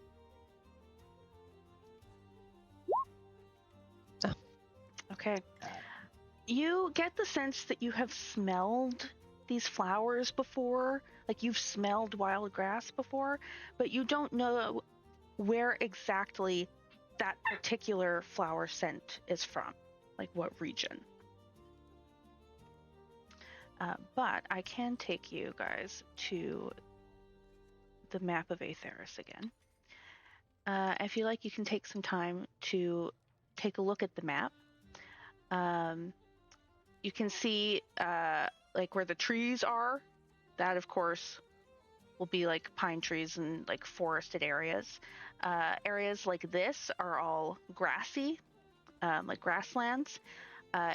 Oh. Okay. You get the sense that you have smelled these flowers before, like you've smelled wild grass before, but you don't know where exactly that particular flower scent is from, like what region. But I can take you guys to the map of Aetheris again. I feel like you can take some time to take a look at the map. You can see like where the trees are. That, of course, will be like pine trees and like forested areas. Areas like this are all grassy, like grasslands.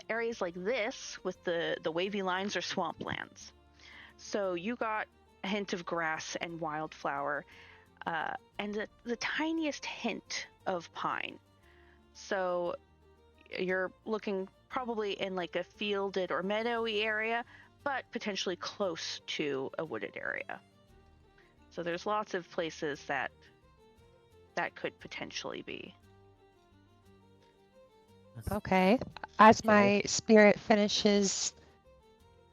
Areas like this with the wavy lines are swamplands. So you got a hint of grass and wildflower, and the tiniest hint of pine. So you're looking probably in like a fielded or meadowy area, but potentially close to a wooded area. So there's lots of places that could potentially be. Okay. As Okay. my spirit finishes.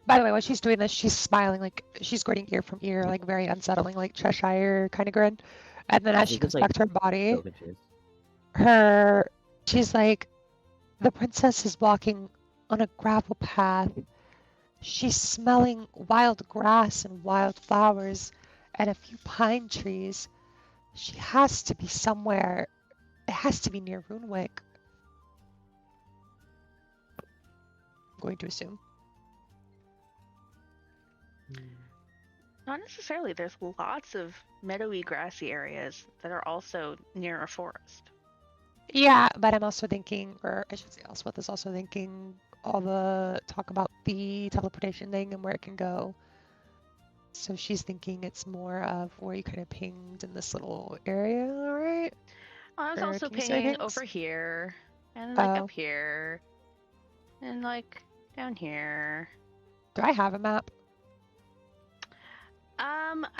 By the way, while she's doing this, she's smiling like she's grinning ear from ear, like very unsettling, like Cheshire kind of grin. And then as She she just comes like back to her body, so confused. she's like, the princess is walking on a gravel path. She's smelling wild grass and wild flowers and a few pine trees. She has to be somewhere. It has to be near Runewick. I'm going to assume. Not necessarily. There's lots of meadowy, grassy areas that are also near a forest. Yeah, but I'm also thinking, or I should say, Elspeth is also thinking all the talk about the teleportation thing and where it can go. So she's thinking it's more of where you kind of pinged in this little area, right? I was Or also can you say pinging things? over here, and like Oh, up here, and like down here. do I have a map?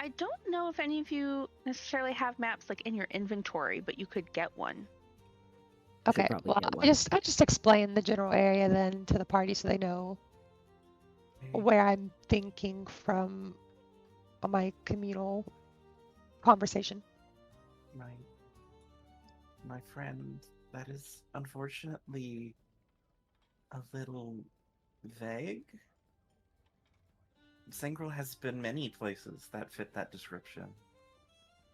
I don't know if any of you necessarily have maps like in your inventory, but you could get one. Should Okay, probably well, get I one. just explain the general area then to the party so they know where I'm thinking from my communal conversation. My friend, that is unfortunately a little vague. Sangrel has been many places that fit that description.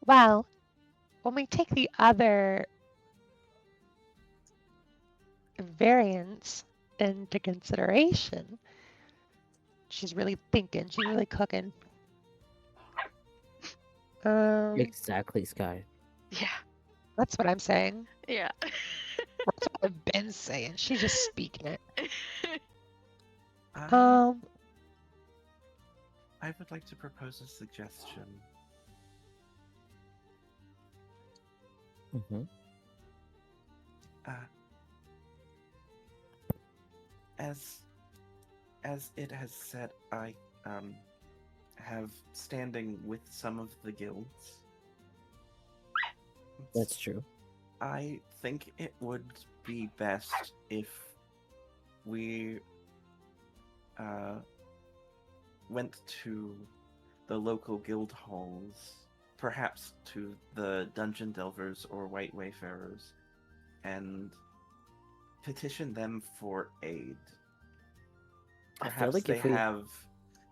Well, when we take the other variants into consideration, she's really thinking, she's really cooking. Exactly, Sky. Yeah, That's what I'm saying. yeah. That's what I've been saying. She's just speaking it. I would like to propose a suggestion. Mm-hmm. Uh, as it has said, I have standing with some of the guilds. That's true. I think it would be best if we went to the local guild halls, perhaps to the Dungeon Delvers or White Wayfarers, and petition them for aid. I feel like if we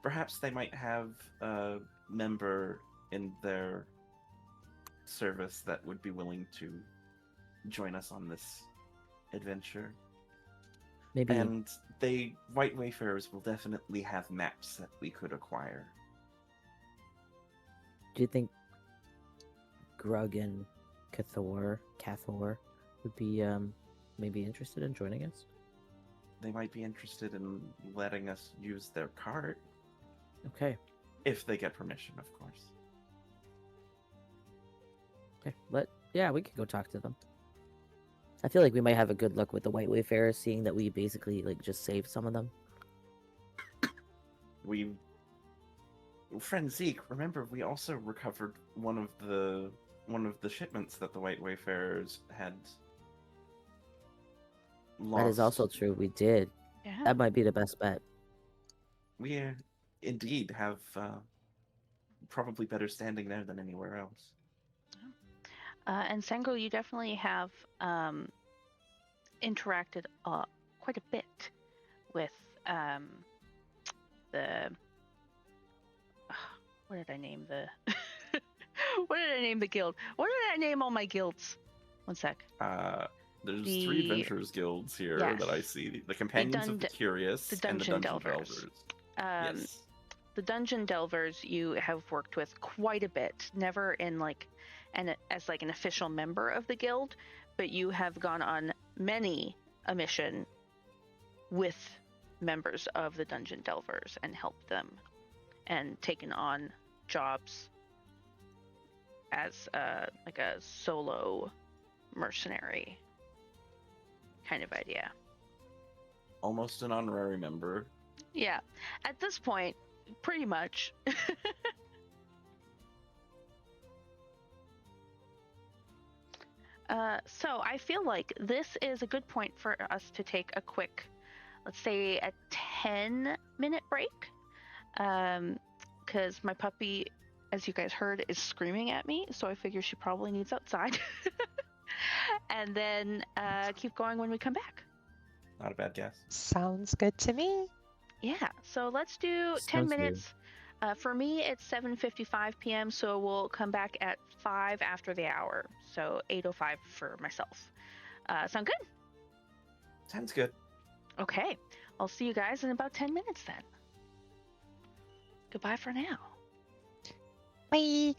Perhaps they might have a member in their service that would be willing to join us on this adventure. maybe And White Wayfarers will definitely have maps that we could acquire. do you think Grug and Cathor would be maybe interested in joining us? They might be interested in letting us use their cart. Okay. If they get permission, of course. Okay. We could go talk to them. I feel like we might have a good luck with the White Wayfarers, seeing that we basically like just saved some of them. Friend Zeke, remember we also recovered one of the shipments that the White Wayfarers had lost. That is also true. We did. Yeah. That might be the best bet. We indeed have probably better standing there than anywhere else. And Sango, you definitely have interacted quite a bit with the what did I name the what did I name the guild? What did I name all my guilds? One sec. There's 3 adventurers guilds here that I see: the Companions of the Curious and the Dungeon Dungeon Delvers. Yes. The Dungeon Delvers you have worked with quite a bit. Never in as an official member of the guild, but you have gone on many a mission with members of the Dungeon Delvers and helped them and taken on jobs as a solo mercenary kind of idea. Almost an honorary member. Yeah, at this point, pretty much. So I feel like this is a good point for us to take a quick, let's say, a 10-minute break. Because my puppy, as you guys heard, is screaming at me, so I figure she probably needs outside. And then keep going when we come back. Not a bad guess. Sounds good to me. Yeah, so let's do 10 Sounds good. minutes. For me, it's 7:55 p.m., so we'll come back at 5 after the hour. So 8:05 for myself. Sound good? Sounds good. Okay, I'll see you guys in about 10 minutes then. Goodbye for now. Bye.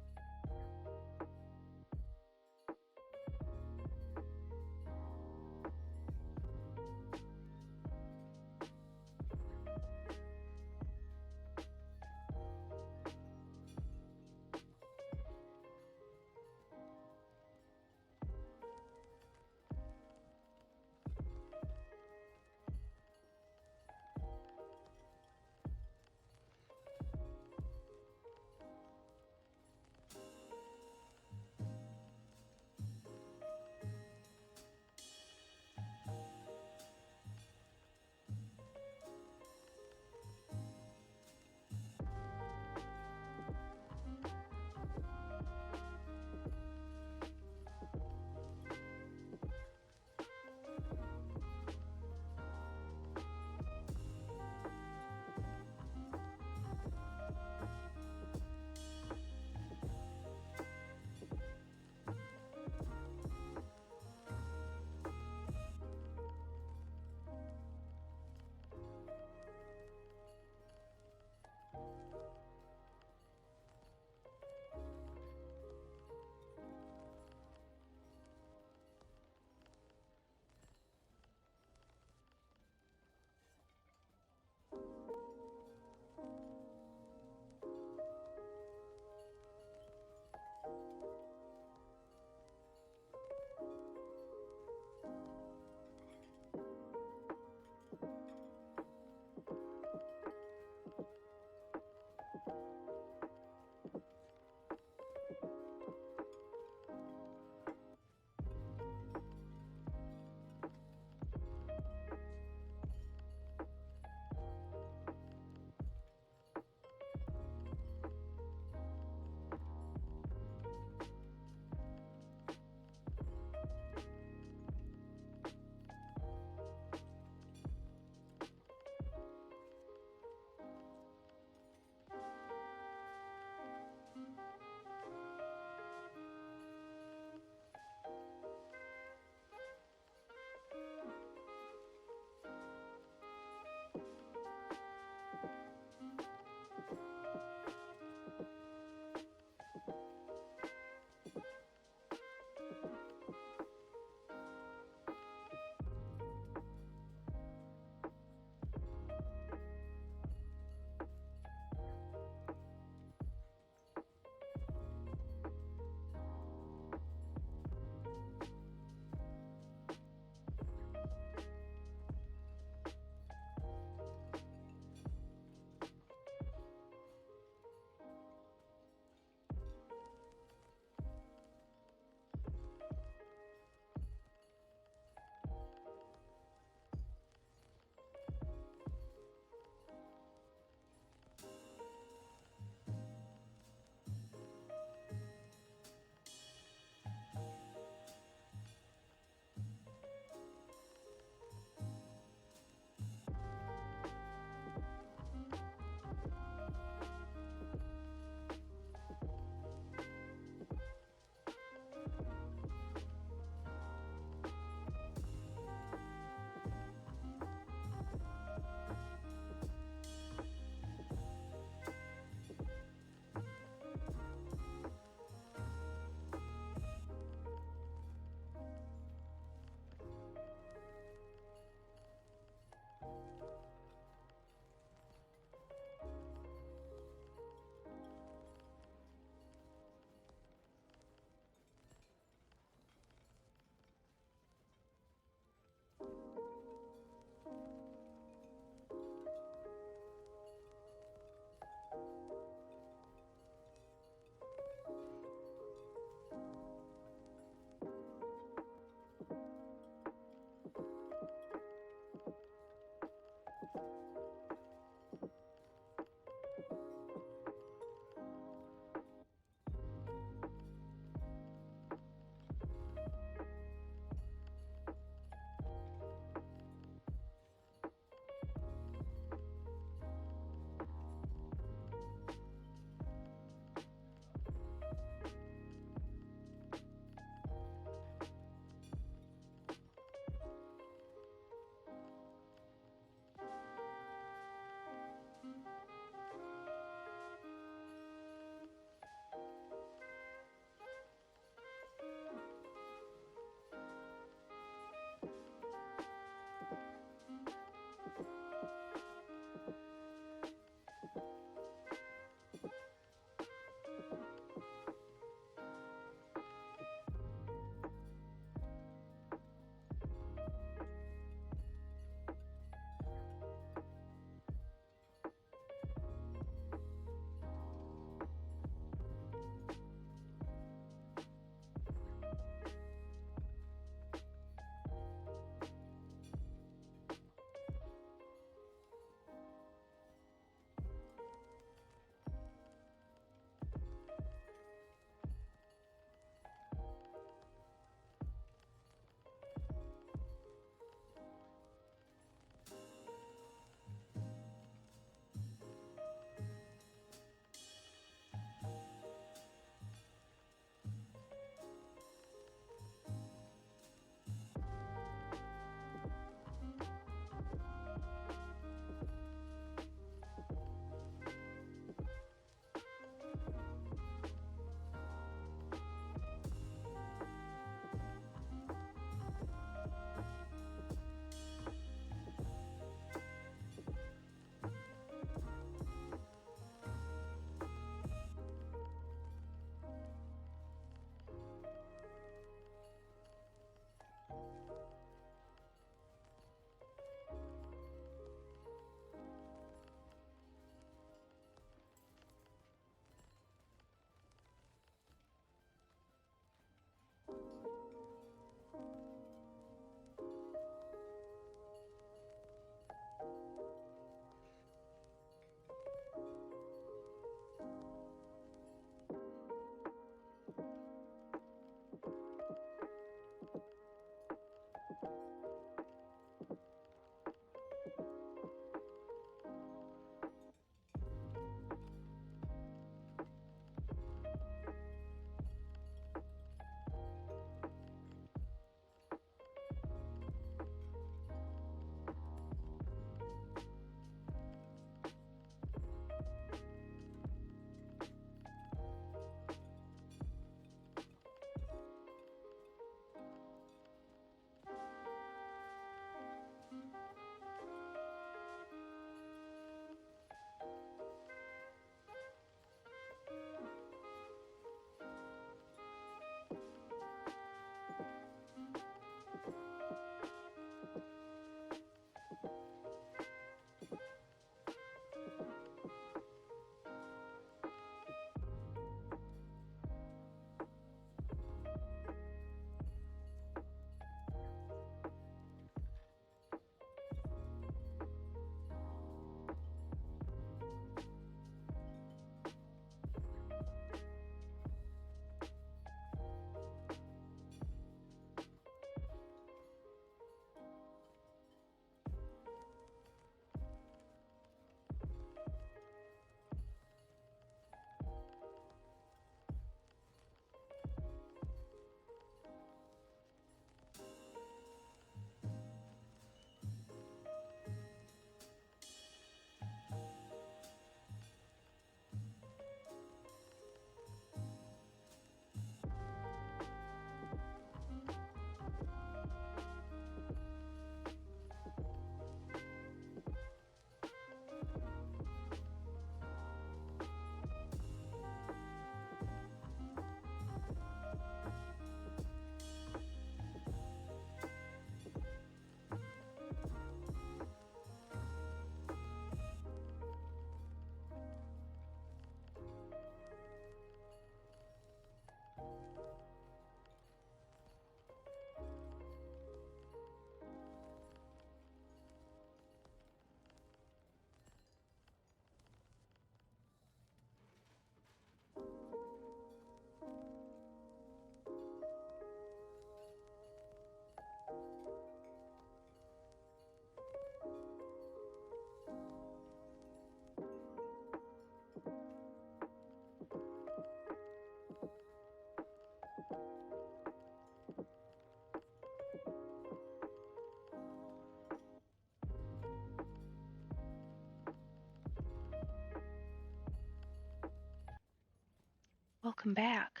welcome back.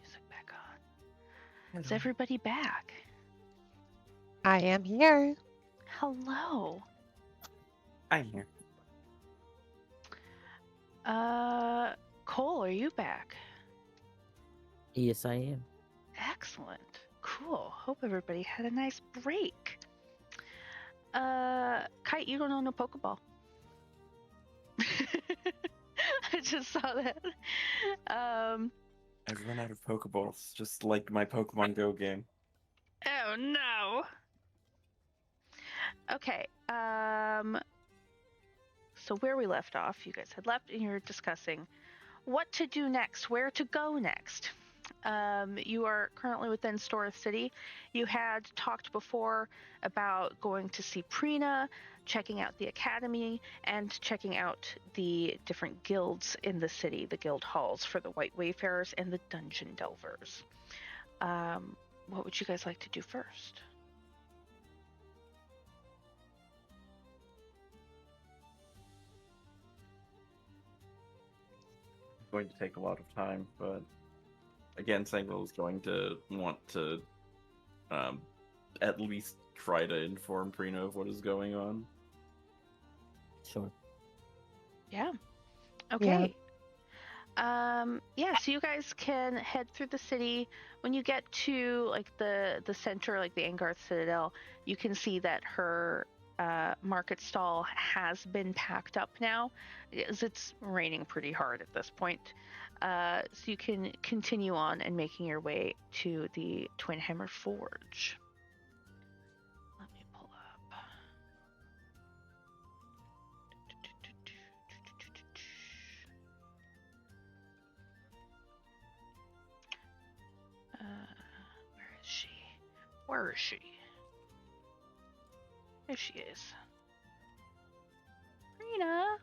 Music back on. Is everybody back? I am here. Hello. I'm here. Cole, are you back? Yes, I am. Excellent. Cool. Hope everybody had a nice break. Kite, you don't own a Pokeball. I just saw that. I've run out of Pokeballs, just like my Pokemon Go game. Oh no. Okay. So where we left off, you guys had left and you were discussing what to do next, where to go next. You are currently within Storth City. You had talked before about going to see Prina, checking out the academy, and checking out the different guilds in the city, the guild halls for the White Wayfarers and the Dungeon Delvers. What would you guys like to do first? It's going to take a lot of time, but again, Sangle is going to want to at least try to inform Prina of what is going on. Sure. Yeah. Okay. Yeah, so you guys can head through the city. When you get to like the center, like the Angarth Citadel, you can see that her market stall has been packed up now, as it's raining pretty hard at this point. So you can continue on and making your way to the Twin Hammer Forge. Let me pull up. Where is she? Where is she? There she is. Rena!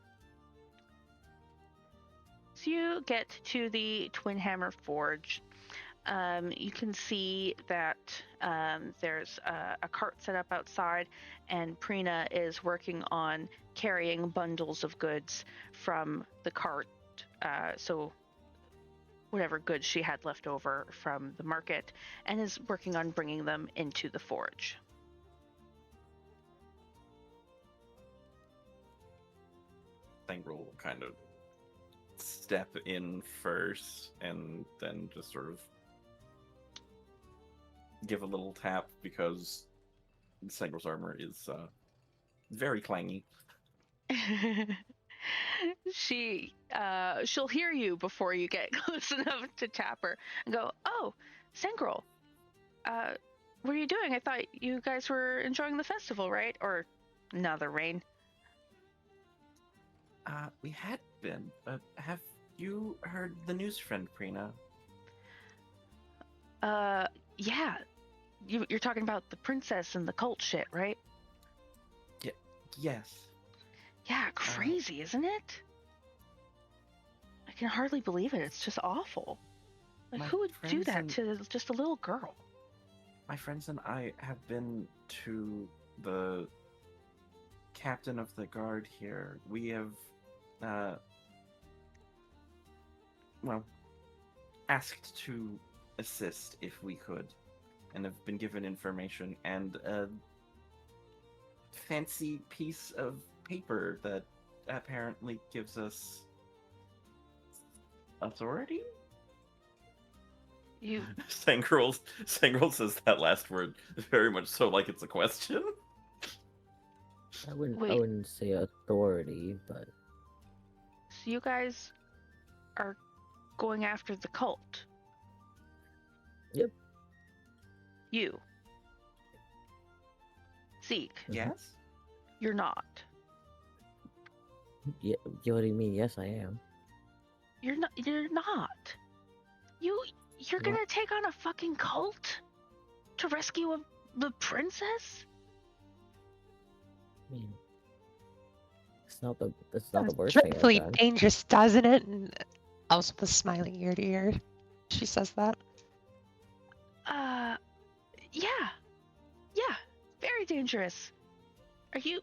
So you get to the Twin Hammer Forge. You can see that there's a cart set up outside, and Prina is working on carrying bundles of goods from the cart. So whatever goods she had left over from the market, and is working on bringing them into the forge. Sangle will kind of step in first and then just sort of give a little tap because Sangle's armor is very clangy. She'll hear you before you get close enough to tap her and go, "Oh, Sangrel, what are you doing? I thought you guys were enjoying the festival, right? Or another rain." We had been, but have you heard the news, friend Prina? Yeah. You're talking about the princess and the cult shit, right? Yes. Yeah, crazy, isn't it? I can hardly believe it. It's just awful. Like, My who would do friends that and- to just a little girl? My friends and I have been to the captain of the guard here. We have, asked to assist if we could, and have been given information and a fancy piece of paper that apparently gives us authority? You Sangrel says that last word very much so like it's a question. I Wait. wouldn't say authority, but So you guys are going after the cult? Yep. You. Zeke, Yes? you're not. yeah, what do you mean? Yes, I am. You're not. You're not. You're gonna take on a fucking cult to rescue the princess? I mean, it's not the worst thing I've Dreadfully done. dangerous, doesn't it? And Elsa was smiling ear to ear. She says that. Yeah, very dangerous. Are you?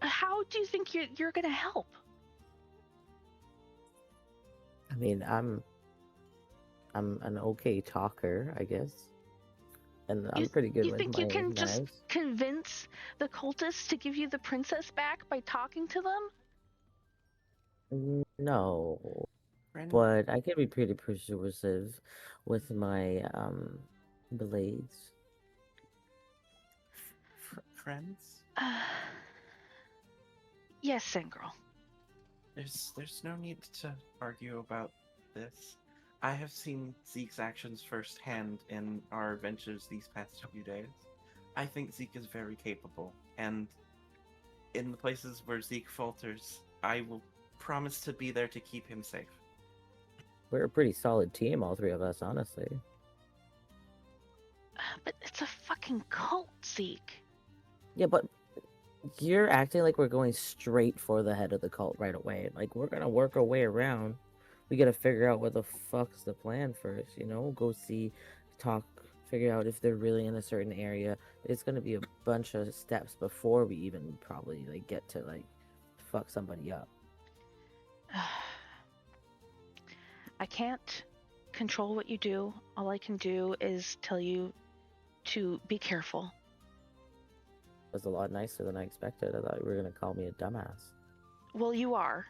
How do you think you're gonna help? mean, I'm an okay talker, I guess, and I'm pretty good You with think you my can just knives. convince the cultists to give you the princess back by talking to them? No, Friend, but I can be pretty persuasive with my blades. friends. Yes, Sangirl. There's no need to argue about this. I have seen Zeke's actions firsthand in our adventures these past few days. I think Zeke is very capable, and in the places where Zeke falters, I will promise to be there to keep him safe. We're a pretty solid team, all three of us, honestly. But it's a fucking cult, Zeke. Yeah, but you're acting like we're going straight for the head of the cult right away. Like, we're gonna work our way around. We gotta figure out what the fuck's the plan first, you know? Go see, talk, figure out if they're really in a certain area. It's gonna be a bunch of steps before we even probably, like, get to, like, fuck somebody up. I can't control what you do. All I can do is tell you to be careful. It was a lot nicer than I expected. I thought you were gonna call me a dumbass. Well, you are.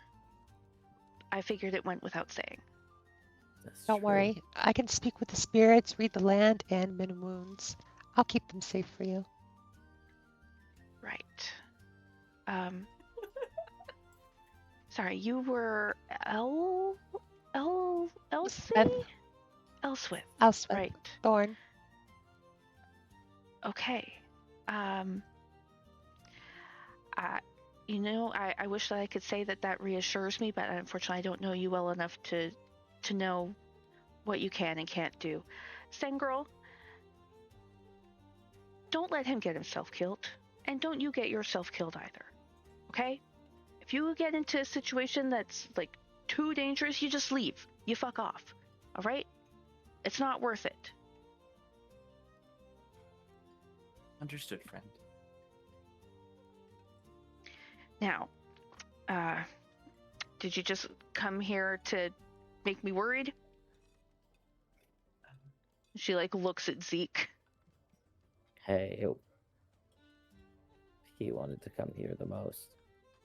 I figured it went without saying. That's Don't true. worry. I can speak with the spirits, read the land, and mend wounds. I'll keep them safe for you. Right. Sorry, you were Elsie? Smith, Elswith. Elswith, Right. Thorn. Okay. I wish that I could say that reassures me, but unfortunately I don't know you well enough to know what you can and can't do. Sengirl, don't let him get himself killed, and don't you get yourself killed either. Okay? If you get into a situation that's like too dangerous, you just leave. You fuck off. All right? It's not worth it. Understood, friend. Now, did you just come here to make me worried? She like looks at Zeke. Hey, he wanted to come here the most.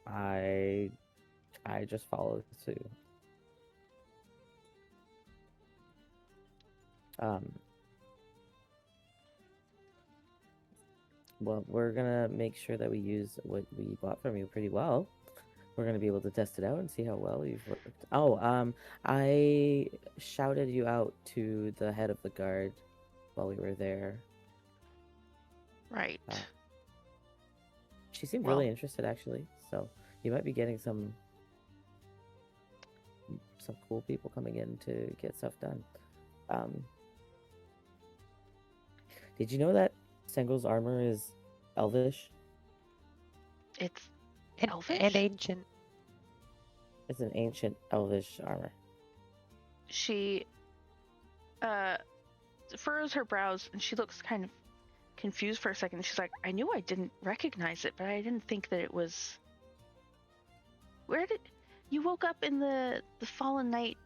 I just followed suit. Well, we're gonna make sure that we use what we bought from you pretty well. We're gonna be able to test it out and see how well you've worked. Oh, I shouted you out to the head of the guard while we were there. Right. She seemed Well- really interested, actually. So you might be getting some cool people coming in to get stuff done. Did you know that Sengel's armor is elvish? It's And elvish? ancient. It's an ancient elvish armor. She furrows her brows and she looks kind of confused for a second. She's like, I knew I didn't recognize it, but I didn't think that it was. Where did you woke up in the Fallen Knight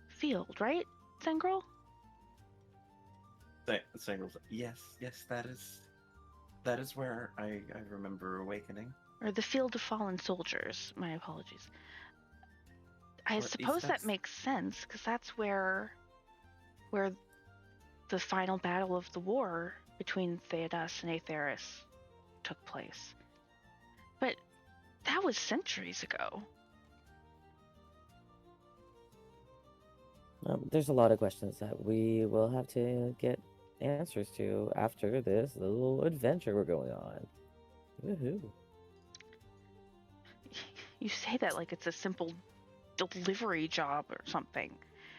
field, right, Sengirl? Sangles, yes, that is where I remember awakening. Or the Field of Fallen Soldiers. My apologies. I Or at least suppose that that's- makes sense because that's where the final battle of the war between Theodas and Aetheris took place. But that was centuries ago. There's a lot of questions that we will have to get answers to after this little adventure we're going on. Woohoo. You say that like it's a simple delivery job or something.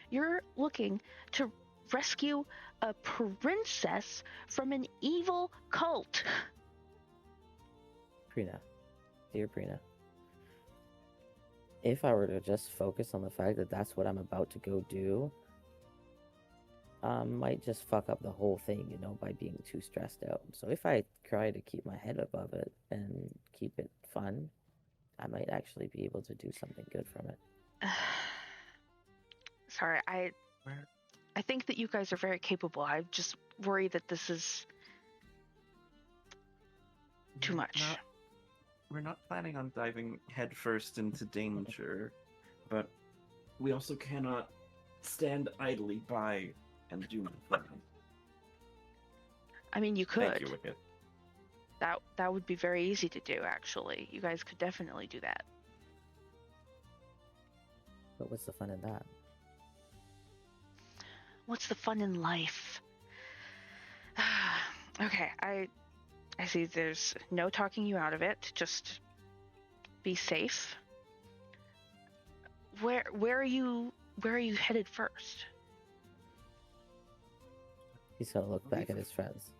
You're looking to rescue a princess from an evil cult. Prina, dear Prina, if I were to just focus on the fact that that's what I'm about to go do, I might just fuck up the whole thing, you know, by being too stressed out. So if I try to keep my head above it and keep it fun, I might actually be able to do something good from it. Sorry, Where I think that you guys are very capable. I just worry that this is too we're much. we're not planning on diving headfirst into danger, but we also cannot stand idly by and do nothing. I mean, you could. Thank you, Wicket. That would be very easy to do, actually. You guys could definitely do that. But what's the fun in that? What's the fun in life? Okay, I see there's no talking you out of it. Just be safe. Where are you headed first? He's gonna look back at his friends.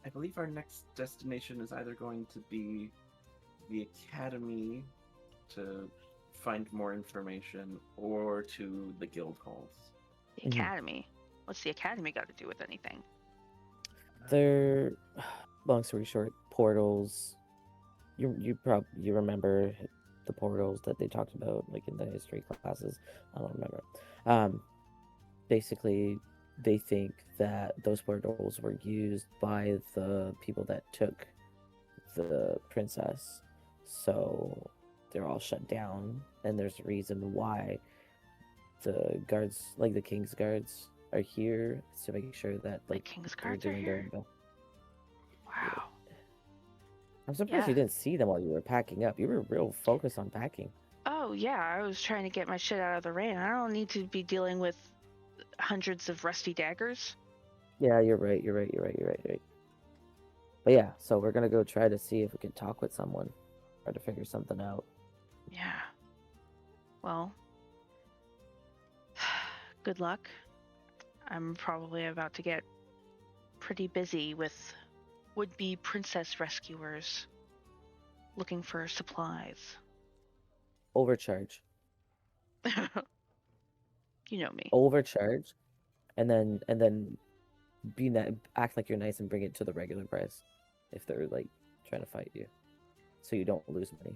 I believe our next destination is either going to be the academy to find more information or to the guild halls. The Mhm. academy. What's the academy got to do with anything? They're, long story short, portals. You remember the portals that they talked about like in the history classes. I don't remember. Basically, they think that those portals were used by the people that took the princess, so they're all shut down, and there's a reason why the guards, like the king's guards, are here to make sure that The like King's they're Guards are doing their here? best. Wow. I'm surprised you Yeah. didn't see them while you were packing up. You were real focused on packing. Oh yeah, I was trying to get my shit out of the rain. I don't need to be dealing with hundreds of rusty daggers. Yeah, you're right. You're right. But yeah, so we're gonna go try to see if we can talk with someone, try to figure something out. Yeah. Well, good luck. I'm probably about to get pretty busy with would-be princess rescuers looking for supplies. Overcharge, You know me. overcharge, and then act like you're nice and bring it to the regular price if they're like trying to fight you, so you don't lose money.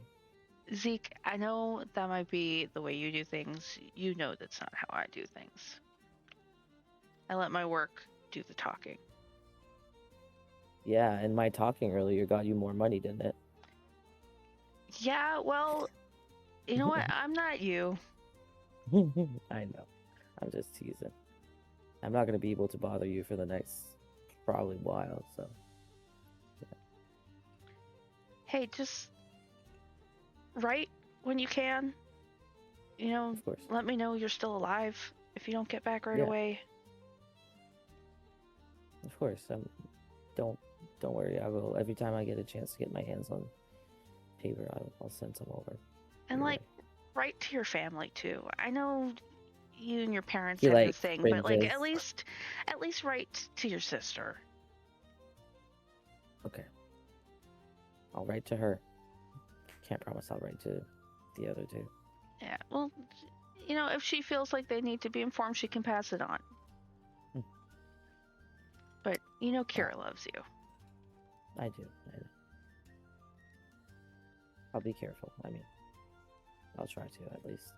Zeke, I know that might be the way you do things. You know that's not how I do things. I let my work do the talking. Yeah, and my talking earlier got you more money, didn't it? Yeah, well, you know what? I'm not you. I know. I'm just teasing. I'm not gonna be able to bother you for the next probably while, so Hey, just write when you can. You know, of course. let me know you're still alive if you don't get back right Yeah. away. Of course. Don't worry. I will every time I get a chance to get my hands on paper. I'll send some over. And your like, way. write to your family too. I know you and your parents He, have like, this thing, but like cringes. at least write to your sister. Okay. I'll write to her. Can't promise I'll write to the other two. Yeah, well, you know, if she feels like they need to be informed, she can pass it on. Hmm. But you know, Kira loves you. I do. I'll be careful. I mean, I'll try to at least.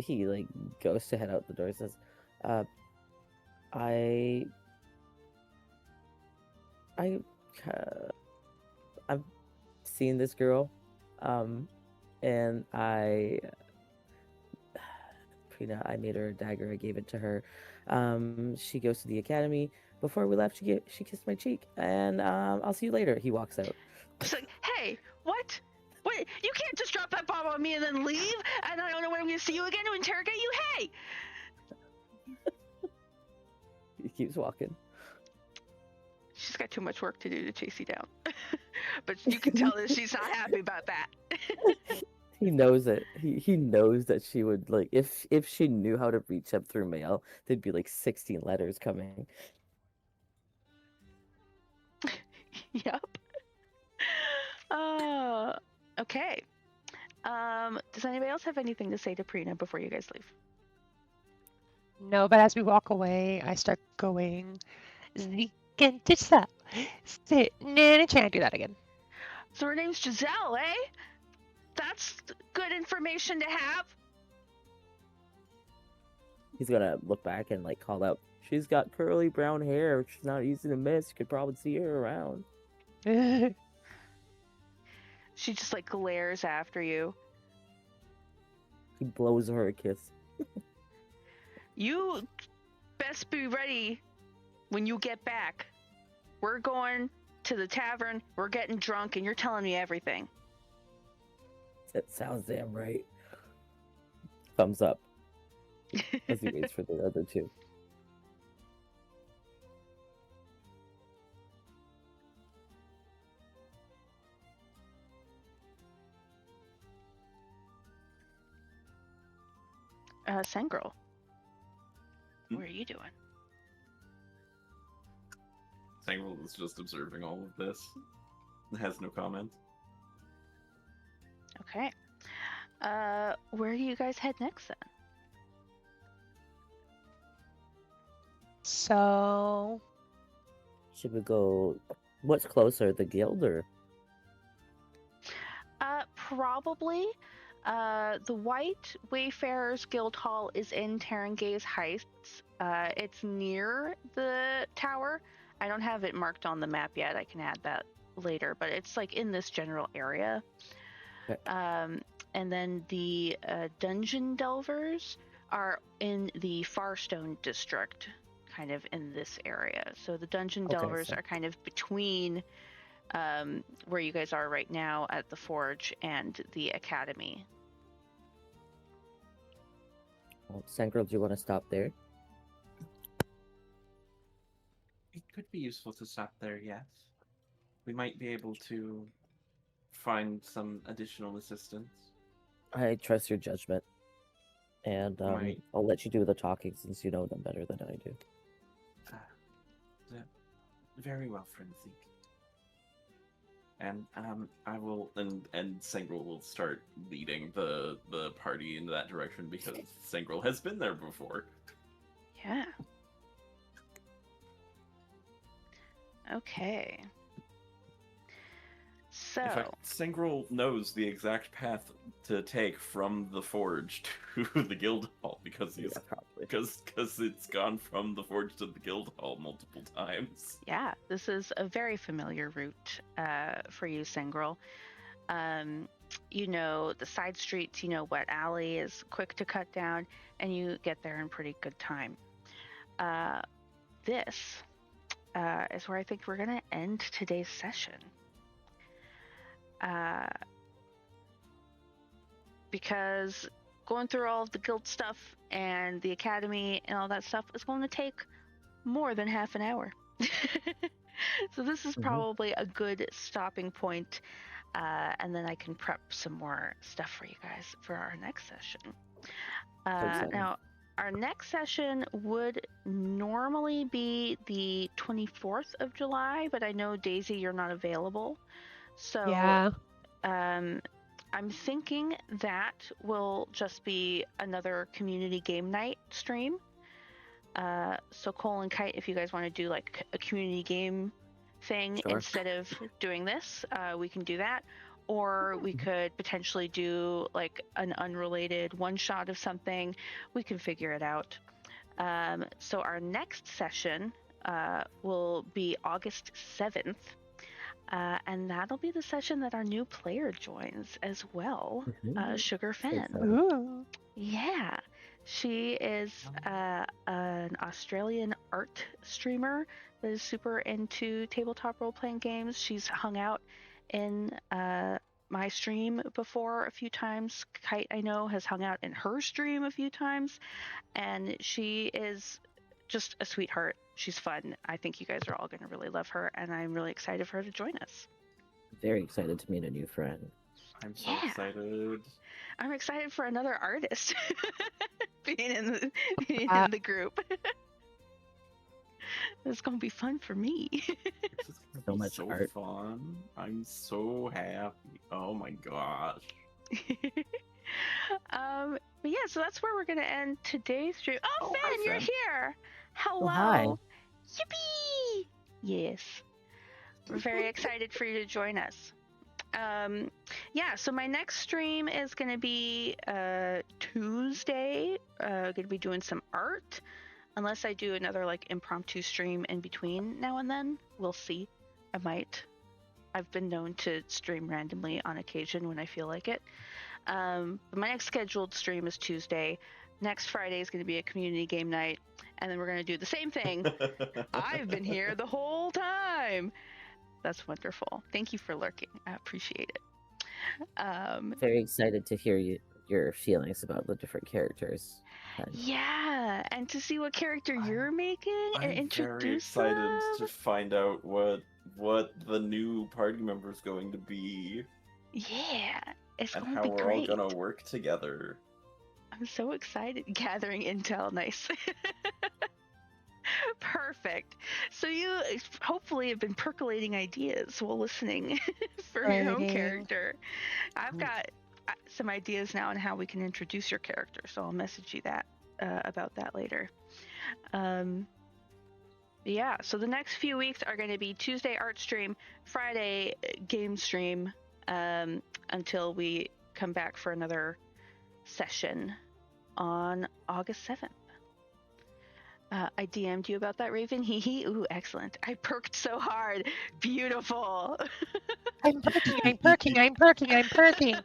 He like goes to head out the door. Says, I I've seen this girl, and Prina, I made her a dagger. I gave it to her. She goes to the academy. Before we left, she kissed my cheek, and I'll see you later. He walks out. It's like, hey, what? Wait, you can't just drop that bomb on me and then leave, and I don't know when I'm going to see you again to interrogate you. Hey! He keeps walking. She's got too much work to do to chase you down. But you can tell that she's not happy about that. He knows that he knows that she would like if she knew how to reach up through mail, there'd be like 16 letters coming. Yep. Okay. Does anybody else have anything to say to Prina before you guys leave? No, but as we walk away, I start going, Zeke and Giselle. Sit, Nanny, can't do that again. So her name's Giselle, eh? That's good information to have. He's gonna look back and like call out, "She's got curly brown hair. She's not easy to miss. You could probably see her around." She just like glares after you. He blows her a kiss. You best be ready when you get back. We're going to the tavern, we're getting drunk, and you're telling me everything. That sounds damn right. Thumbs up as he waits for the other two. Sengirl, what are you doing? Sangle is just observing all of this. Has no comment. Okay. Where do you guys head next then? So, Should we go? What's closer, the guild or? Probably. The White Wayfarers Guild Hall is in Tarangay's Heights. It's near the tower. I don't have it marked on the map yet. I can add that later, but it's like in this general area. Okay. And then the Dungeon Delvers are in the Farstone district, kind of in this area. So the Dungeon Okay, Delvers so- are kind of between where you guys are right now at the Forge and the Academy. Well, Sangirl, do you want to stop there? It could be useful to stop there, yes. We might be able to find some additional assistance. I trust your judgment, and Right. I'll let you do the talking since you know them better than I do. Very well, Frenzy. And I will, and Sangrel will start leading the party in that direction because Sangrel has been there before. Yeah. Okay. So, In fact, Sangrel knows the exact path to take from the forge to the guild hall because he's Yeah, probably. because it's gone from the forge to the guild hall multiple times. yeah, this is a very familiar route for you, Sangrel. You know the side streets, you know what alley is quick to cut down, and you get there in pretty good time. This is where I think we're going to end today's session. Because going through all of the guild stuff and the academy and all that stuff is going to take more than half an hour. So this is probably a good stopping point, and then I can prep some more stuff for you guys for our next session. Now, our next session would normally be the 24th of July, but I know, Daisy, you're not available. So yeah. I'm thinking that will just be another community game night stream. So Cole and Kite, if you guys want to do like a community game thing Sure. instead of doing this, we can do that. Or we could potentially do like an unrelated one shot of something. We can figure it out. So our next session will be August 7th. And that'll be the session that our new player joins as well, Sugar Fen. Ooh. Yeah, she is an Australian art streamer that is super into tabletop role-playing games. She's hung out in my stream before a few times. Kite, I know, has hung out in her stream a few times, and she is just a sweetheart. She's fun. I think you guys are all going to really love her, and I'm really excited for her to join us. Very excited to meet a new friend. I'm so Yeah. excited. I'm excited for another artist being in the group. It's going to be fun for me. This is gonna So be much so art. fun. I'm so happy. Oh my gosh. But yeah, so that's where we're going to end today's stream. Oh, Oh, Fen, hi, you're Fen. here. Hello. hi. Yippee! Yes. We're very excited for you to join us. Yeah, so my next stream is going to be Tuesday. Gonna be doing some art. Unless I do another like impromptu stream in between now and then. We'll see. I might. I've been known to stream randomly on occasion when I feel like it. But my next scheduled stream is Tuesday. Next Friday is going to be a community game night. And then we're going to do the same thing. I've been here the whole time. That's wonderful. Thank you for lurking. I appreciate it. Very excited to hear your feelings about the different characters. Yeah, and to see what character you're making and I'm introduce very excited them. to find out what the new party member is going to be Yeah, it's and going how to be we're great. all gonna work together. I'm so excited. Gathering intel, nice. Perfect. So you hopefully have been percolating ideas while listening for your own Writing. character. I've got some ideas now on how we can introduce your character, so I'll message you that about that later. Yeah, so the next few weeks are going to be Tuesday art stream, Friday game stream, until we come back for another session on August 7th. I DM'd you about that, Raven. Hee hee. Ooh, excellent. I perked so hard. Beautiful. I'm perking, I'm perking, I'm perking, I'm perking.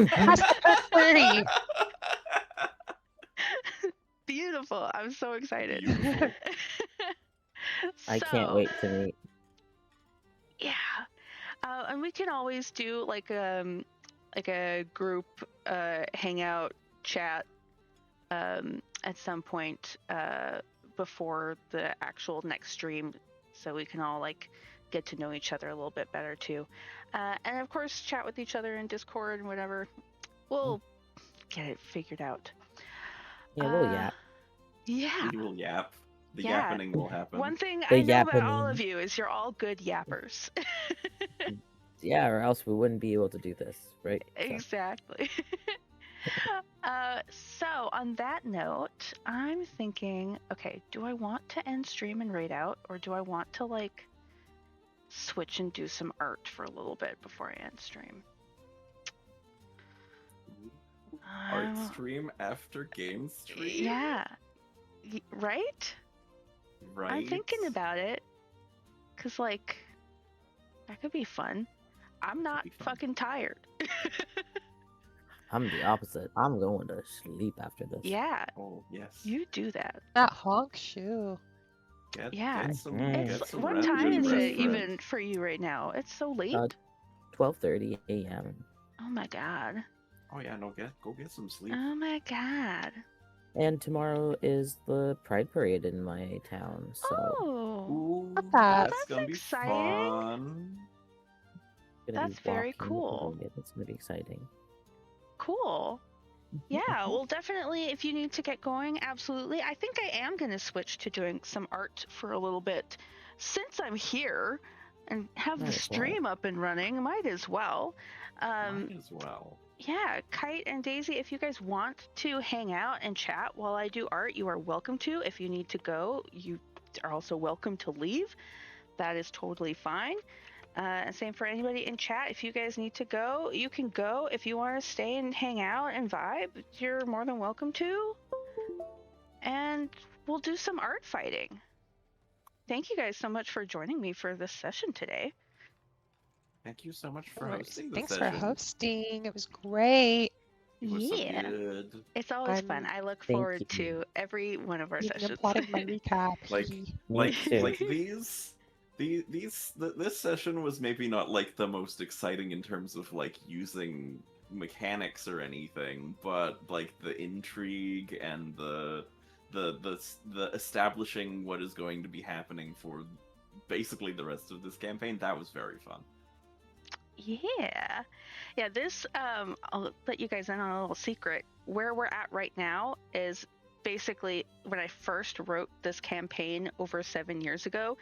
Past the perk 30. Beautiful. I'm so excited. Beautiful. I can't wait to meet. Yeah. And we can always do like a group hangout chat at some point before the actual next stream, so we can all like get to know each other a little bit better too, and of course chat with each other in Discord and whatever. We'll get it figured out. Yeah, we'll yap. Yeah. We will yap. The Yeah. yappening will happen. One thing The I know about all yappening. of you is you're all good yappers. Yeah, or else we wouldn't be able to do this, right? So, Exactly. So on that note, I'm thinking, okay, do I want to end stream and raid out, or do I want to like switch and do some art for a little bit before I end stream? Art stream after game stream? Yeah. Right? Right. I'm thinking about it. Cause like, that could be fun. I'm not be fun. fucking tired. I'm the opposite. I'm going to sleep after this. Yeah, Oh yes. you do that. That honk shoe. Yeah. Get some, Mm. get It's some what rest, time good is rest, it friends. even for you right now? It's so late. 12:30 a.m. Oh my god. Oh yeah, no, go get some sleep. Oh my god. And tomorrow is the Pride Parade in my town, so Oh, Ooh, that? that's That's gonna be exciting. fun. I'm gonna That's be very walking the cool. parade. It's gonna be exciting. cool. Yeah, well, definitely if you need to get going, absolutely. I think I am going to switch to doing some art for a little bit. Since I'm here and have Might the as well. stream up and running, might as well. Might as well. Yeah, Kite and Daisy, if you guys want to hang out and chat while I do art, you are welcome to. If you need to go, you are also welcome to leave. That is totally fine. And same for anybody in chat. If you guys need to go, you can go. If you want to stay and hang out and vibe, you're more than welcome to. And we'll do some art fighting. Thank you guys so much for joining me for this session today. Thank you so much for No worries. hosting the Thanks session. for hosting. It was great. It was so Yeah. good. It's always I'm fun. I look Thank forward you. to every one of our Even sessions. plotting my recap. Like- Hee. Me too. Like this session was maybe not like the most exciting in terms of like using mechanics or anything, but like the intrigue and the establishing what is going to be happening for basically the rest of this campaign, that was very fun. Yeah. Yeah, this, I'll let you guys in on a little secret. Where we're at right now is basically when I first wrote this campaign over 7 years ago,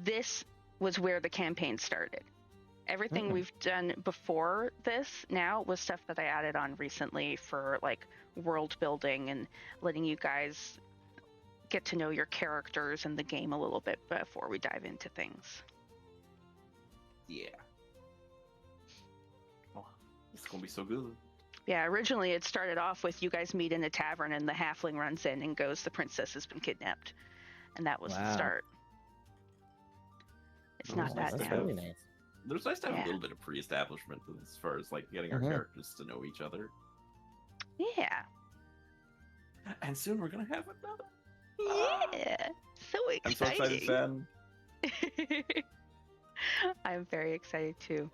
this was where the campaign started. Everything we've done before this now was stuff that I added on recently for like world building and letting you guys get to know your characters and the game a little bit before we dive into things. Yeah. Oh, it's gonna be so good. Yeah, originally it started off with you guys meet in a tavern and the halfling runs in and goes, the princess has been kidnapped. And that was the Wow. start. It's Oh, not nice that to now. have- really nice. It was nice to have Yeah. a little bit of pre-establishment as far as like getting our Mhm. characters to know each other. Yeah. And soon we're gonna have another. Ah. Yeah. So I'm so excited, exciting. Sam. I'm very excited too.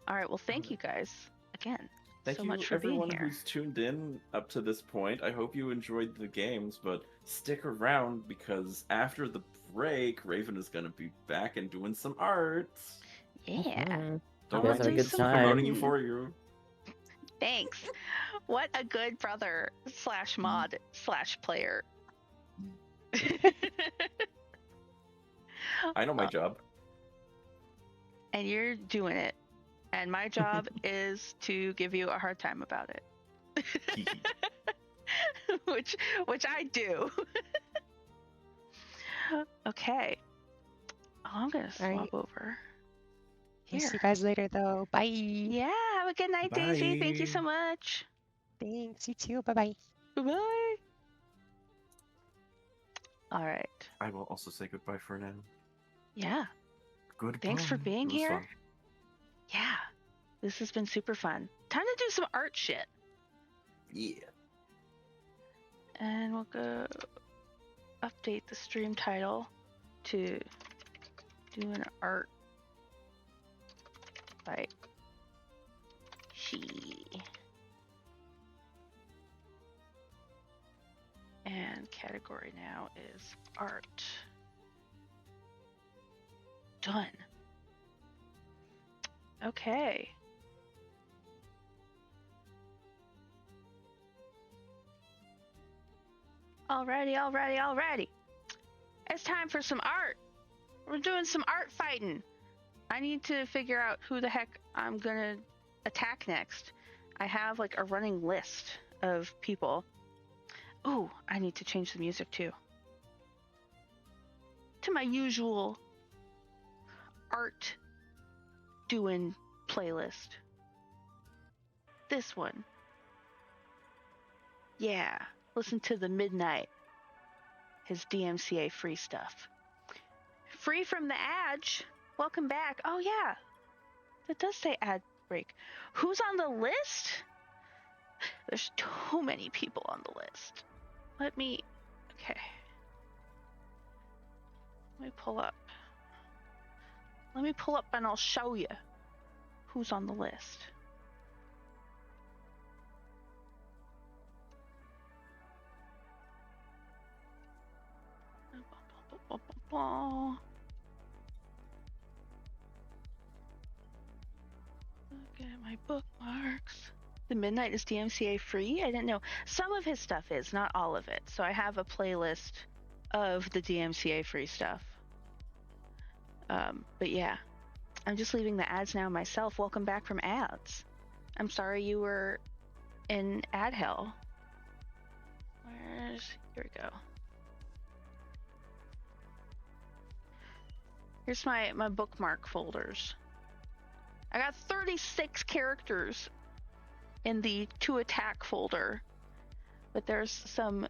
All right. Well, thank you guys again Thank so you, much for everyone being here. who's tuned in up to this point. I hope you enjoyed the games, but stick around because after the break, Raven is gonna be back and doing some art. Yeah. Mhm. Don't You mind guys have a me good promoting time. you for you. Thanks. What a good brother / mod / player. I know my job. And you're doing it. And my job is to give you a hard time about it. which I do. Okay. Oh, I'm gonna swap Alright. over. We'll see Here. you guys later, though. Bye. Yeah, have a good night, Daisy. Thank you so much. Thanks. You too. Bye-bye. Bye. All right. I will also say goodbye for now. Yeah. Goodbye. Thanks for being It was here. fun. Yeah. This has been super fun. Time to do some art shit. Yeah. And we'll go update the stream title to do an art by she. And category now is art. Done. Okay. Alrighty. It's time for some art. We're doing some art fighting. I need to figure out who the heck I'm gonna attack next. I have like a running list of people. Ooh, I need to change the music too. To my usual art doing playlist. This one. Yeah, listen to the Midnight. His DMCA free stuff. Free from the ads. Welcome back. Oh yeah, that does say ad break. Who's on the list? There's too many people on the list. Okay. Let me pull up and I'll show you who's on the list. Look at my bookmarks. The Midnight is DMCA free? I didn't know. Some of his stuff is, not all of it. So I have a playlist of the DMCA free stuff. But yeah, I'm just leaving the ads now myself. Welcome back from ads. I'm sorry you were in ad hell. Here we go. Here's my bookmark folders. I got 36 characters in the to attack folder, but there's some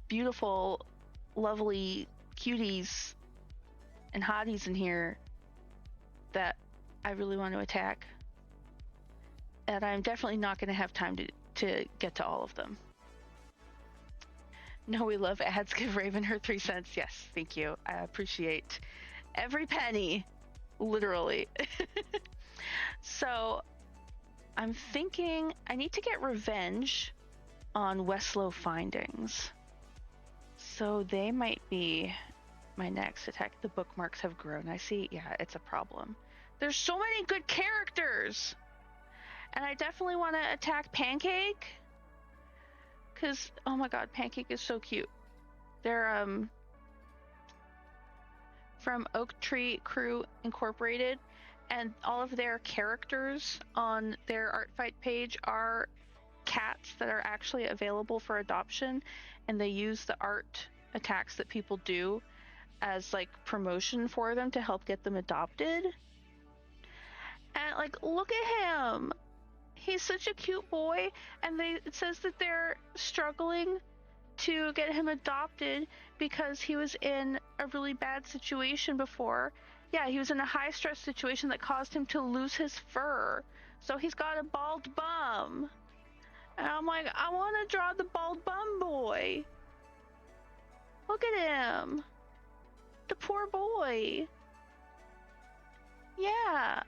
beautiful, lovely cuties and hotties in here that I really want to attack. And I'm definitely not going to have time to get to all of them. No, we love ads. Give Raven her 3 cents. Yes, thank you. I appreciate every penny, literally. So I'm thinking I need to get revenge on Westlow findings. So they might be my next attack. The bookmarks have grown. I see. Yeah, it's a problem. There's so many good characters. And I definitely want to attack Pancake. Because, oh my god, Pancake is so cute. They're from Oak Tree Crew Incorporated. And all of their characters on their art fight page are cats that are actually available for adoption. And they use the art attacks that people do as like promotion for them to help get them adopted. And like, look at him. He's such a cute boy, and it says that they're struggling to get him adopted because he was in a really bad situation before. Yeah, he was in a high stress situation that caused him to lose his fur. So he's got a bald bum. And I'm like, I want to draw the bald bum boy. Look at him. The poor boy. Yeah.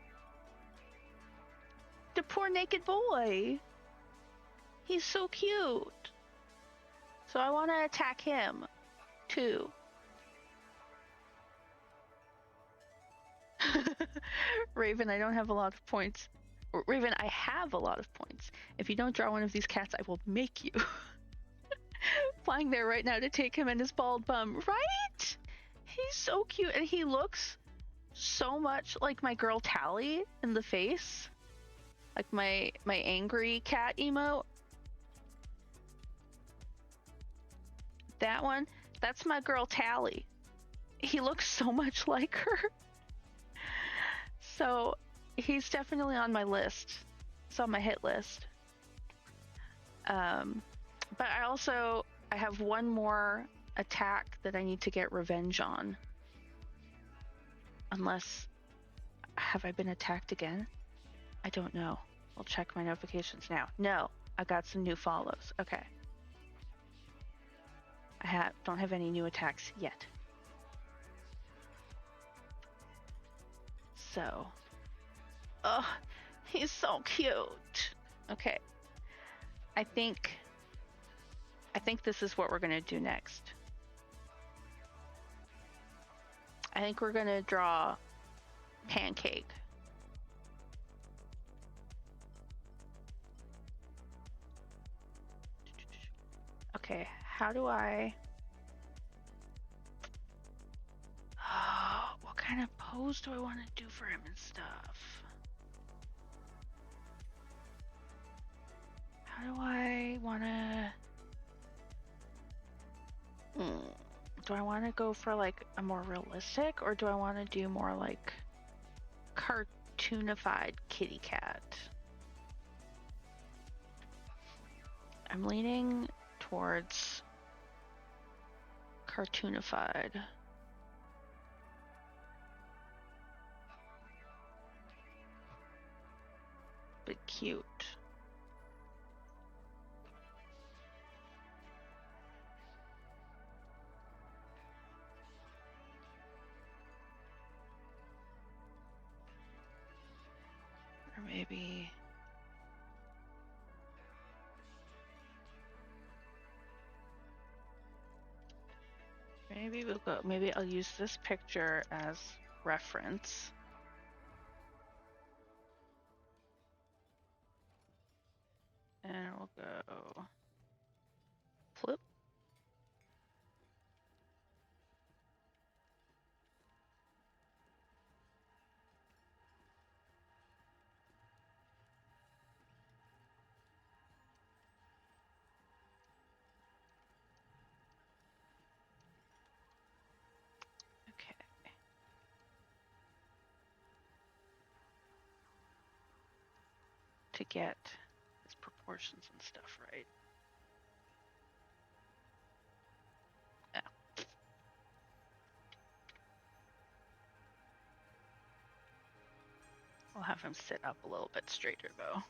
The poor naked boy. He's so cute. So I want to attack him, too. Raven, I don't have a lot of points. Raven, I have a lot of points. If you don't draw one of these cats, I will make you. Flying there right now to take him and his bald bum. Right? He's so cute, and he looks so much like my girl Tally in the face. Like my angry cat emote. That one, that's my girl Tally. He looks so much like her. So he's definitely on my list. It's on my hit list. But I have one more attack that I need to get revenge on. Unless, have I been attacked again? I don't know. I'll check my notifications now. No, I got some new follows. Okay. I don't have any new attacks yet. So, oh, he's so cute. Okay. I think this is what we're gonna do next. I think we're gonna draw Pancake. Okay, how do I... what kind of pose do I want to do for him and stuff? How do I want to... Do I want to go for like a more realistic, or do I want to do more like cartoonified kitty cat? I'm leaning towards cartoonified. But cute. Or maybe... Maybe we'll go. Maybe I'll use this picture as reference. And we'll go flip. Okay. To get its proportions and stuff right. Yeah. We'll have him sit up a little bit straighter though.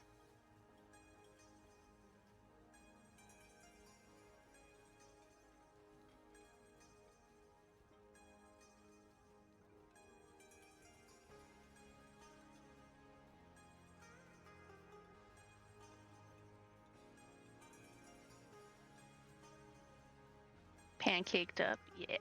Pancaked up, yes.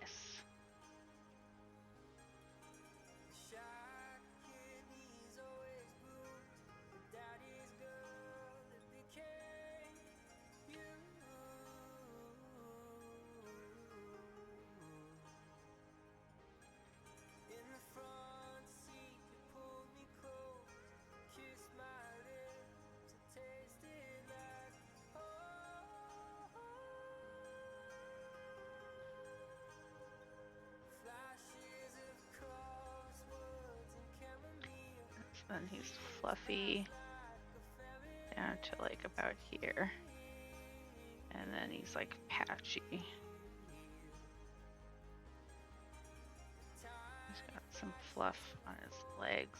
And he's fluffy down to like about here. And then he's like patchy. He's got some fluff on his legs.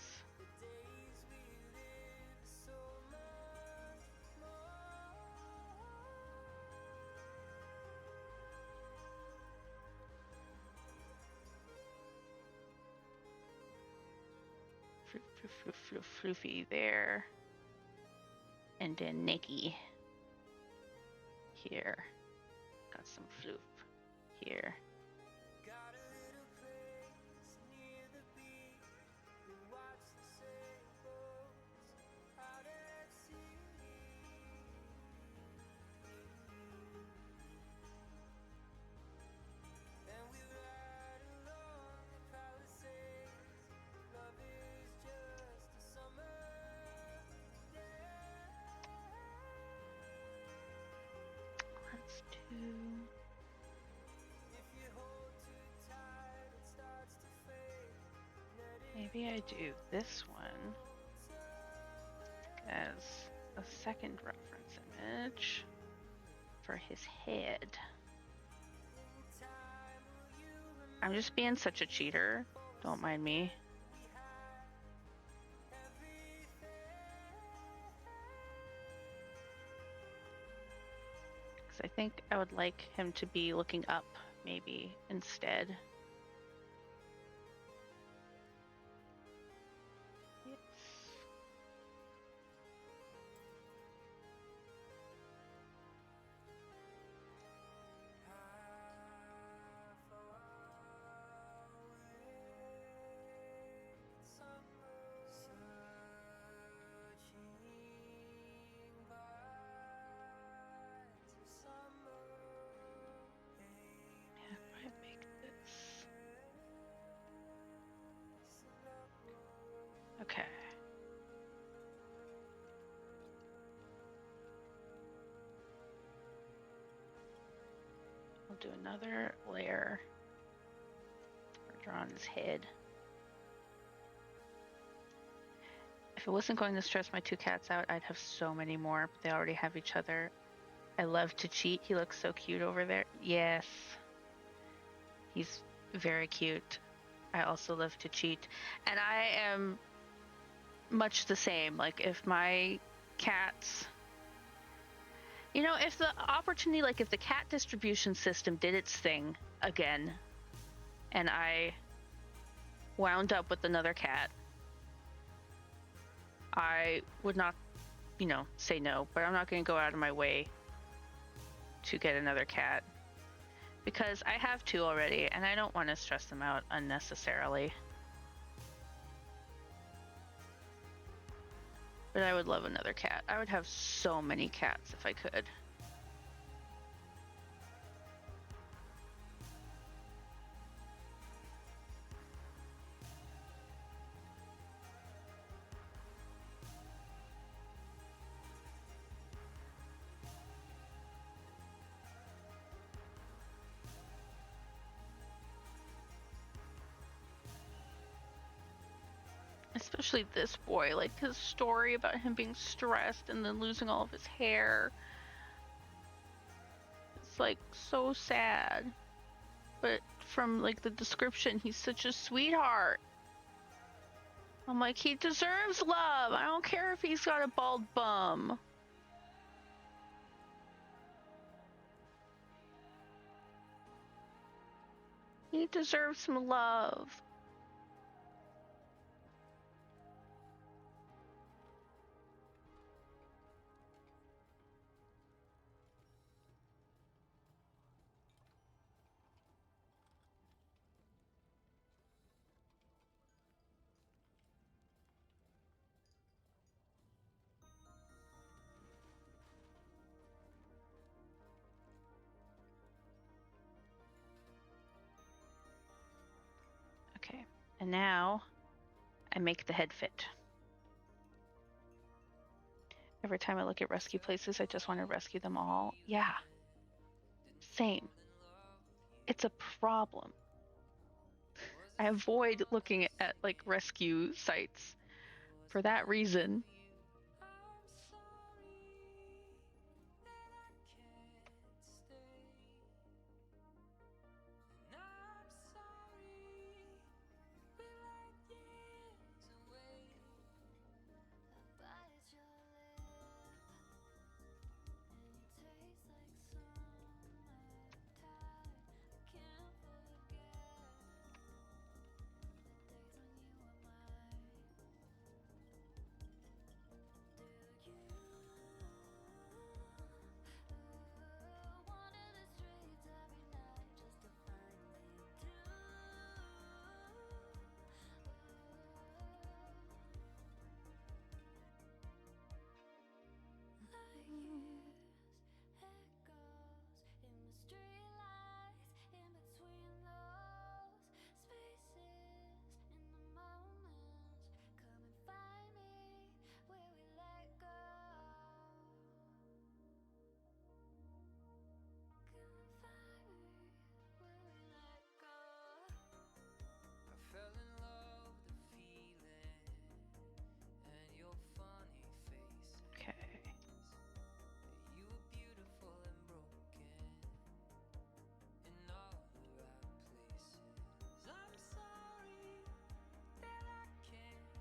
Floofy there. And then Nikki here. Got some floof here. Let's do... Maybe I do this one as a second reference image for his head. I'm just being such a cheater. Don't mind me. Because I think I would like him to be looking up, maybe, instead. Yes. If I make this... Okay. I'll do another layer for drawing his head. If it wasn't going to stress my two cats out, I'd have so many more, but they already have each other. I love to cheat. He looks so cute over there. Yes. He's very cute. I also love to cheat. And I am much the same. Like, if my cats... You know, if the opportunity, like if the cat distribution system did its thing again, and I wound up with another cat, I would not, you know, say no, but I'm not going to go out of my way to get another cat. Because I have two already, and I don't want to stress them out unnecessarily. But I would love another cat. I would have so many cats if I could. Especially this boy, like his story about him being stressed and then losing all of his hair. It's like so sad. But from like the description, he's such a sweetheart. I'm like, he deserves love. I don't care if he's got a bald bum. He deserves some love. Okay, and now I make the head fit. Every time I look at rescue places, I just want to rescue them all. Yeah, same. It's a problem. I avoid looking at like rescue sites for that reason.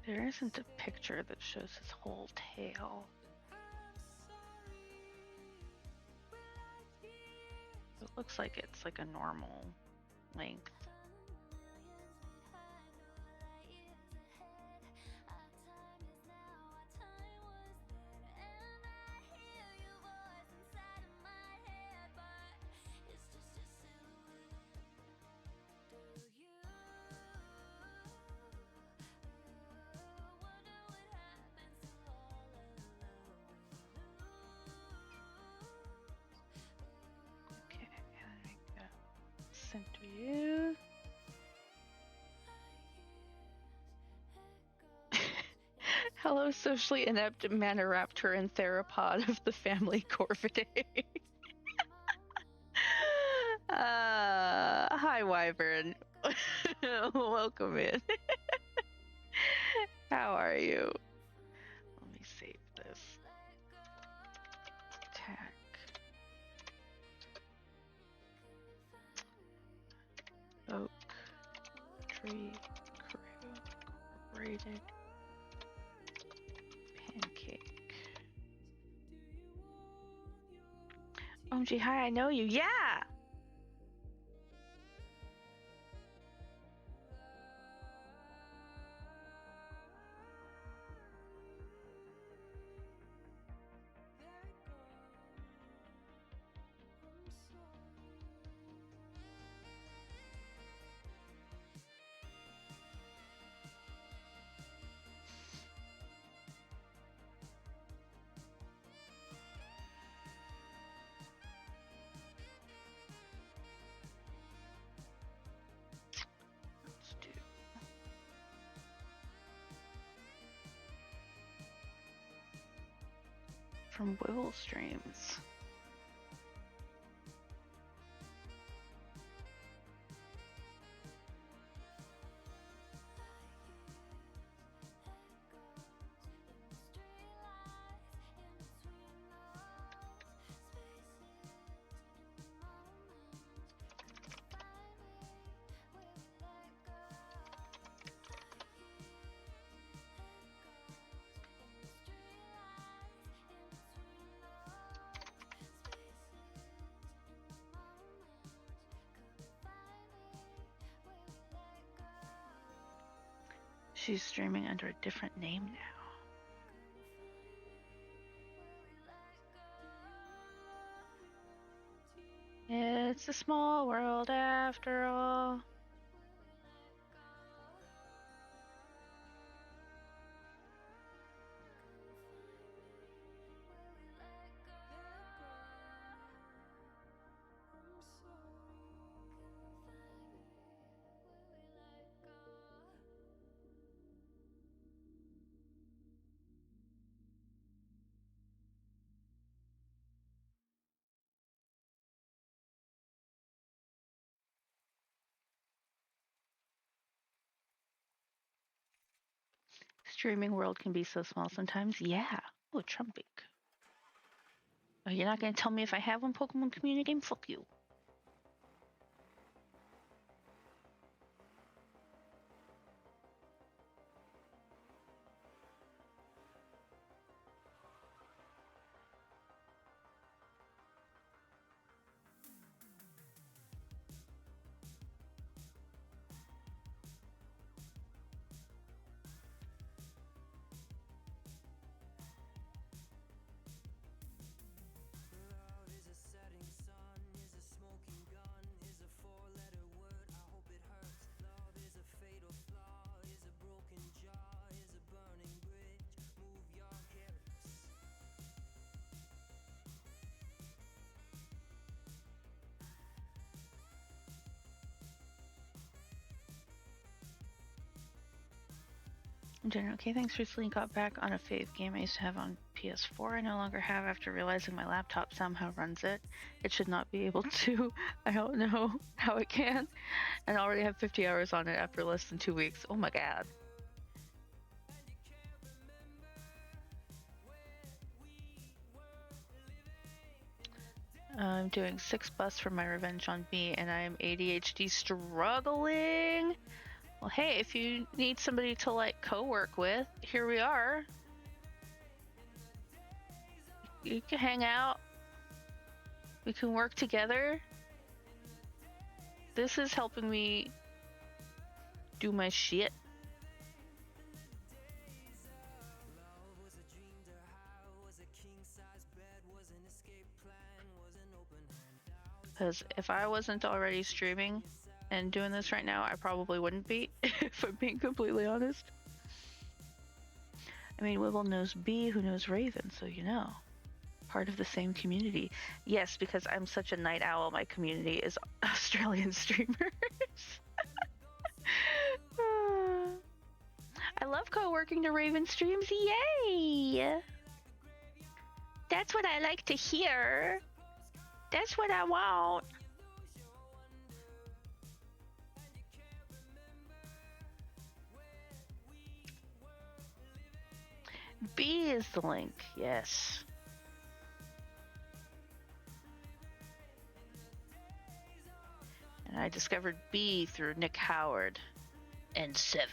There isn't a picture that shows his whole tail. It looks like it's like a normal length. Okay, there we go. Center you. Hello, socially inept Maniraptor and theropod of the family Corvidae. Hi, Wyvern. Welcome in. How are you? Let me save this. Attack. Oak Tree Crew Incorporated. Pancake. OMG, hi, I know you. Yeah! Let's do from Wibble Streams. She's streaming under a different name now. It's a small world after all. Streaming world can be so small sometimes. Yeah. Oh, Trumpik. Oh, you're not going to tell me if I have one Pokemon community game? Fuck you. Okay, thanks. Recently got back on a fave game I used to have on PS4. I no longer have after realizing my laptop somehow runs it. It should not be able to. I don't know how it can. And I already have 50 hours on it after less than 2 weeks. Oh my god. I'm doing 6 busts for my revenge on me, and I am ADHD struggling. Well, hey, if you need somebody to like co-work with, here we are. You can hang out. We can work together. This is helping me do my shit. Because if I wasn't already streaming and doing this right now, I probably wouldn't be, if I'm being completely honest. I mean, Wibble knows B, who knows Raven, so you know. Part of the same community. Yes, because I'm such a night owl, my community is Australian streamers. I love co-working to Raven streams, yay! That's what I like to hear. That's what I want. B is the link, yes. And I discovered B through Nick Howard and Seven.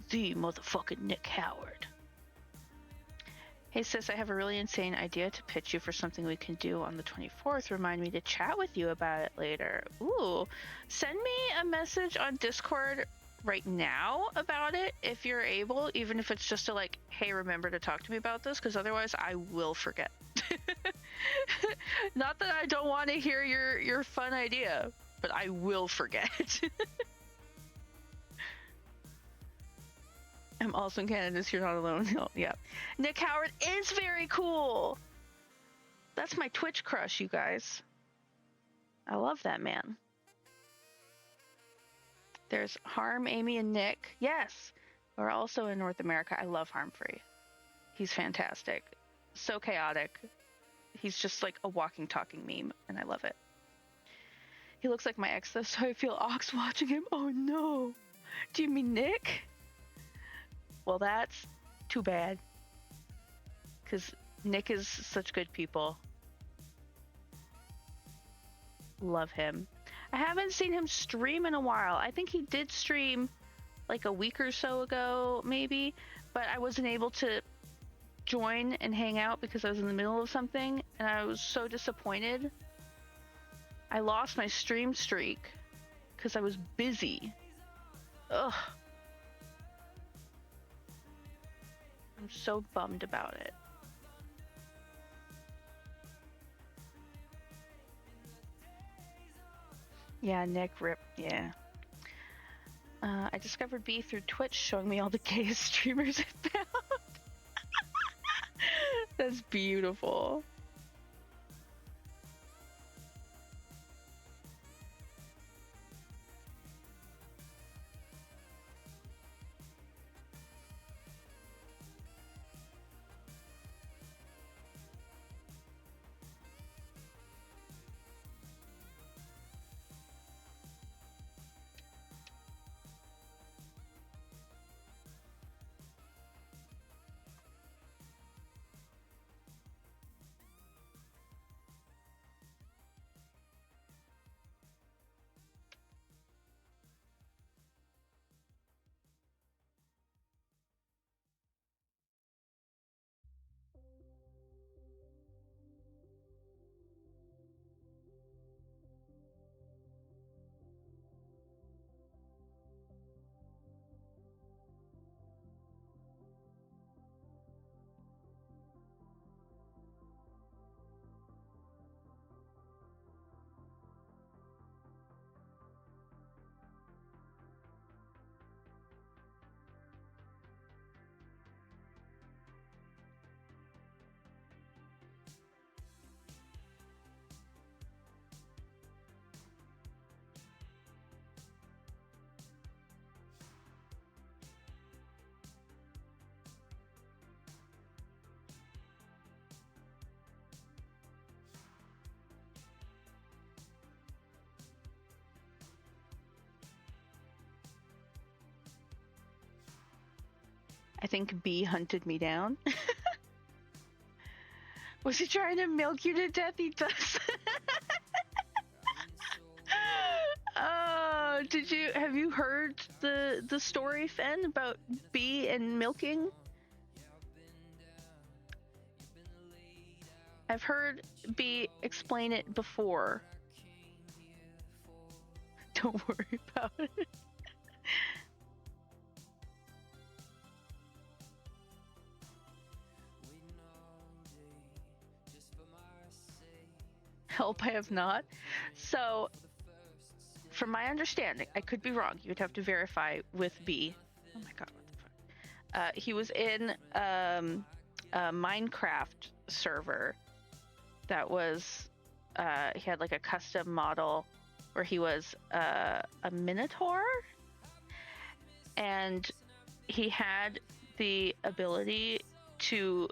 The motherfucking Nick Howard. Hey sis, I have a really insane idea to pitch you for something we can do on the 24th. Remind me to chat with you about it later. Ooh, send me a message on Discord right now about it if you're able, even if it's just to like, hey, remember to talk to me about this, because otherwise I will forget. Not that I don't want to hear your fun idea, but I will forget. I'm also in Canada, so you're not alone. No, yeah. Nick Howard is very cool. That's my Twitch crush, you guys. I love that man. There's Harm, Amy, and Nick. Yes. We're also in North America. I love Harmfree. He's fantastic. So chaotic. He's just like a walking, talking meme, and I love it. He looks like my ex, though, so I feel ox watching him. Oh, no. Do you mean Nick? Well, that's too bad. Because Nick is such good people. Love him. I haven't seen him stream in a while. I think he did stream like a week or so ago, maybe. But I wasn't able to join and hang out because I was in the middle of something. And I was so disappointed. I lost my stream streak because I was busy. Ugh. I'm so bummed about it. Yeah, Nick, rip, yeah. I discovered B through Twitch, showing me all the gayest streamers I found. That's beautiful. I think B hunted me down. Was he trying to milk you to death? He does. Oh, did have you heard the story, Fen, about bee and milking? I've heard bee explain it before. Don't worry about it. Help, I have not. So, from my understanding, I could be wrong. You would have to verify with B. Oh my god, what the fuck? He was in a Minecraft server that was, he had like a custom model where he was a minotaur, and he had the ability to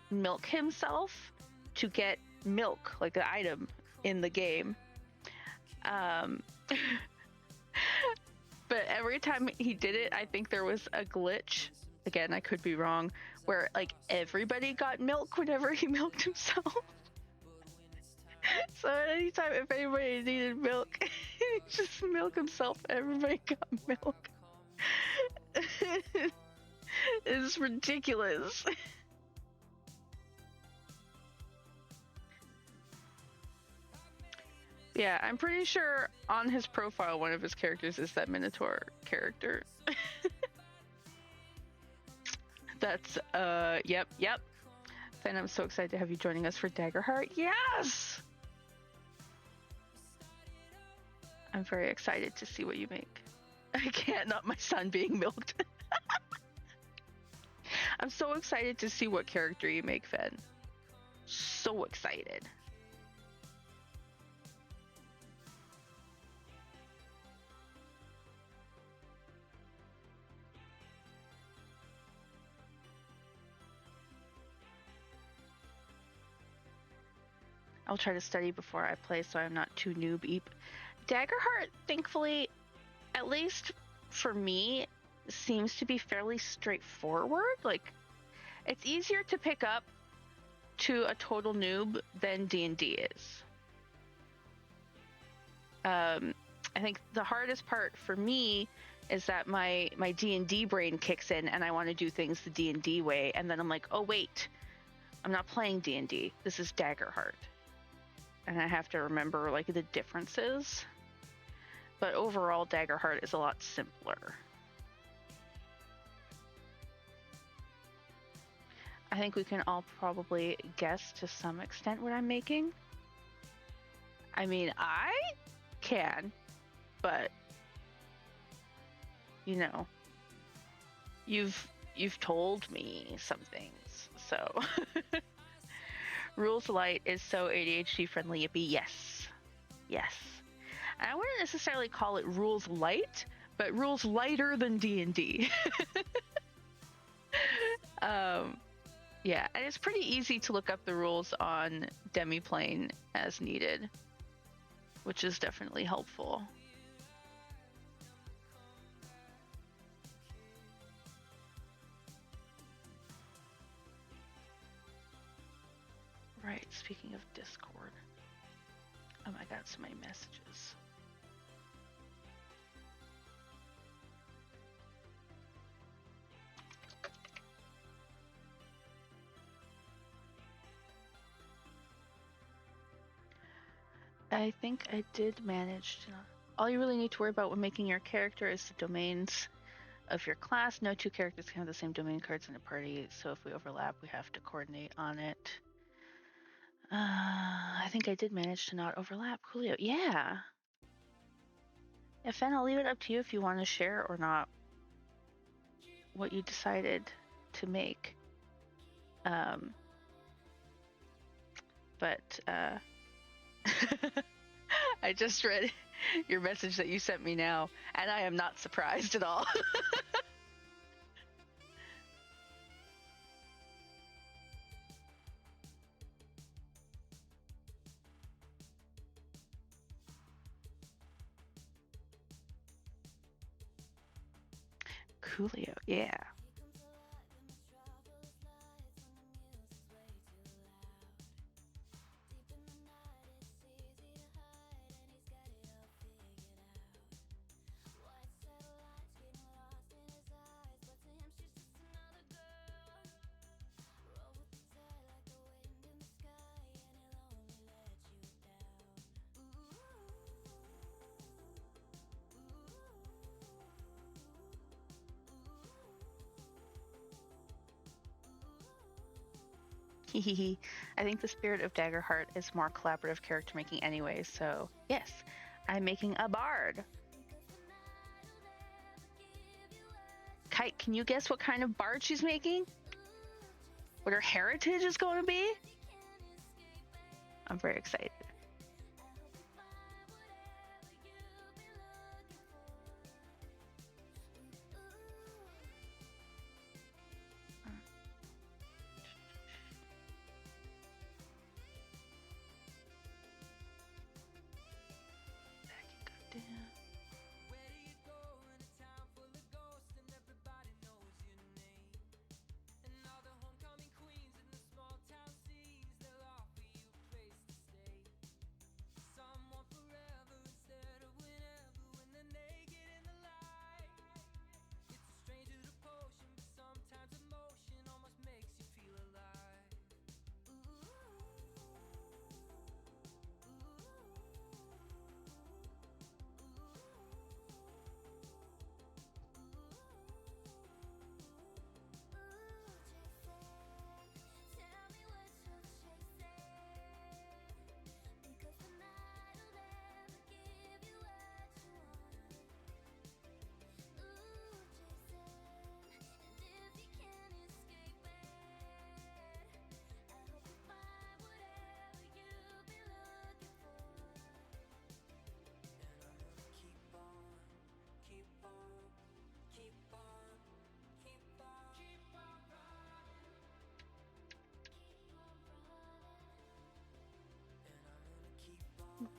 milk himself to get milk, like the item in the game. But every time he did it, I think there was a glitch. Again, I could be wrong, where like everybody got milk whenever he milked himself. So anytime if anybody needed milk, he just milk himself. Everybody got milk. It's ridiculous. Yeah, I'm pretty sure on his profile, one of his characters is that Minotaur character. That's, yep. Fen, I'm so excited to have you joining us for Daggerheart. Yes! I'm very excited to see what you make. I can't, not my son being milked. I'm so excited to see what character you make, Fen. So excited. I'll try to study before I play so I'm not too noob-y. Daggerheart, thankfully, at least for me, seems to be fairly straightforward. Like, it's easier to pick up to a total noob than D&D is. I think the hardest part for me is that my D&D brain kicks in and I want to do things the D&D way, and then I'm like, oh wait, I'm not playing D&D. This is Daggerheart. And I have to remember like the differences. But overall, Daggerheart is a lot simpler. I think we can all probably guess to some extent what I'm making. I mean, I can, but you know, you've told me some things, so. Rules Light is so ADHD friendly, yippee, yes. Yes. And I wouldn't necessarily call it Rules Light, but rules lighter than D&D. Yeah, and it's pretty easy to look up the rules on Demiplane as needed, which is definitely helpful. Right, speaking of Discord. Oh my god, so many messages. I think I did manage to. All you really need to worry about when making your character is the domains of your class. No two characters can have the same domain cards in a party, so if we overlap, we have to coordinate on it. I think I did manage to not overlap. Coolio. Yeah. Yeah, Fen, I'll leave it up to you if you want to share or not what you decided to make. But I just read your message that you sent me now, and I am not surprised at all. Coolio, yeah. I think the spirit of Daggerheart is more collaborative character making anyway, so yes, I'm making a bard. Kite, can you guess what kind of bard she's making? What her heritage is going to be? I'm very excited.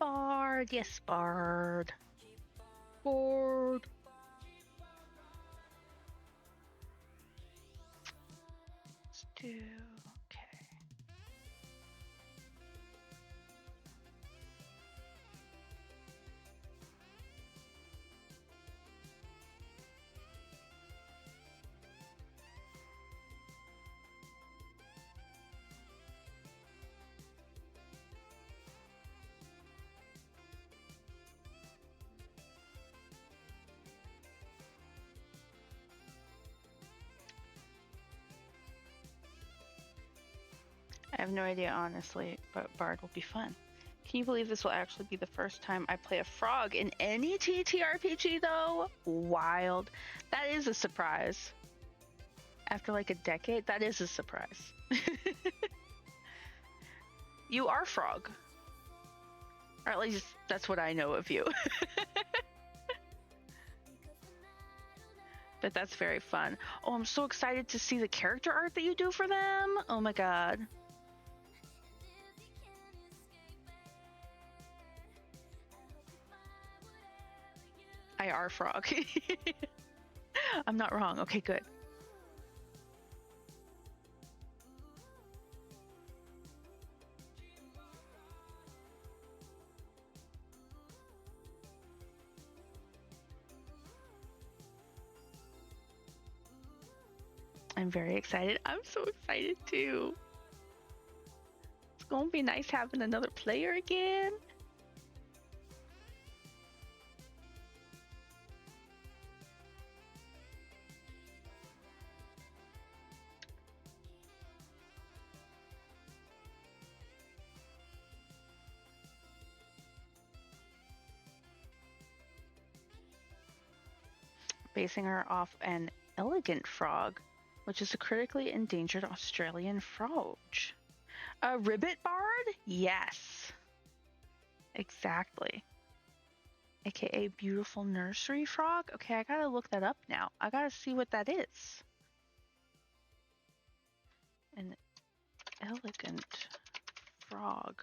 Bard, yes, bard. Bard. Let's do, okay. I have no idea, honestly, but Bard will be fun. Can you believe this will actually be the first time I play a frog in any TTRPG, though? Wild. That is a surprise. After like a decade, that is a surprise. You are Frog. Or at least that's what I know of you. But that's very fun. Oh, I'm so excited to see the character art that you do for them. Oh my god. I are Frog. I'm not wrong. Okay, good. I'm very excited. I'm so excited too. It's gonna be nice having another player again. Basing her off an elegant frog, which is a critically endangered Australian frog. A ribbit bard? Yes. Exactly. AKA beautiful nursery frog? Okay, I gotta look that up now. I gotta see what that is. An elegant frog.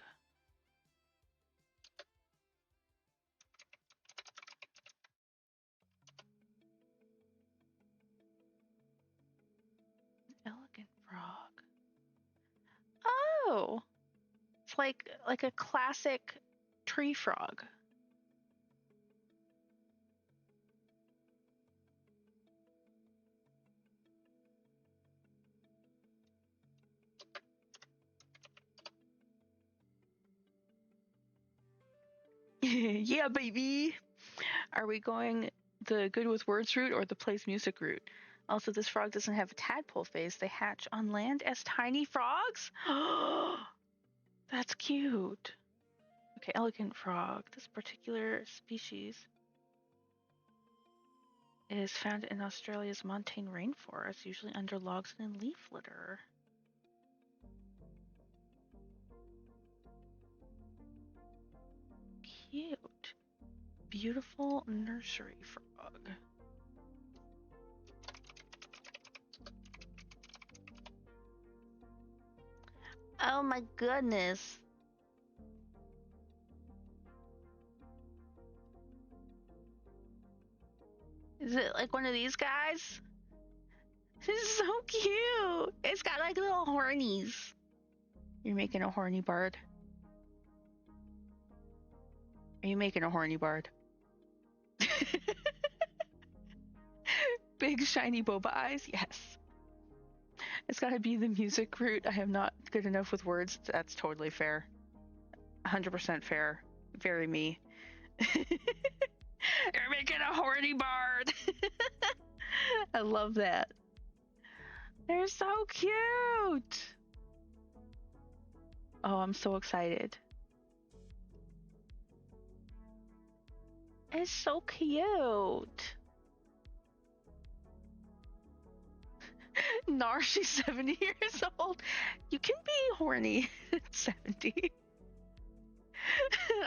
Elegant frog. Oh, it's like a classic tree frog. Yeah, baby. Are we going the good with words route or the plays music route? Also, this frog doesn't have a tadpole phase. They hatch on land as tiny frogs. That's cute. Okay, elegant frog. This particular species is found in Australia's montane rainforest, usually under logs and in leaf litter. Cute. Beautiful nursery frog. Oh my goodness. Is it like one of these guys? This is so cute. It's got like little hornies. You're making a horny bird. Are you making a horny bird? Big shiny boba eyes? Yes. It's gotta be the music route. I am not good enough with words. That's totally fair. 100% fair. Very me. You're making a horny bird. I love that. They're so cute. Oh, I'm so excited. It's so cute. Nar, she's 70 years old. You can be horny at 70.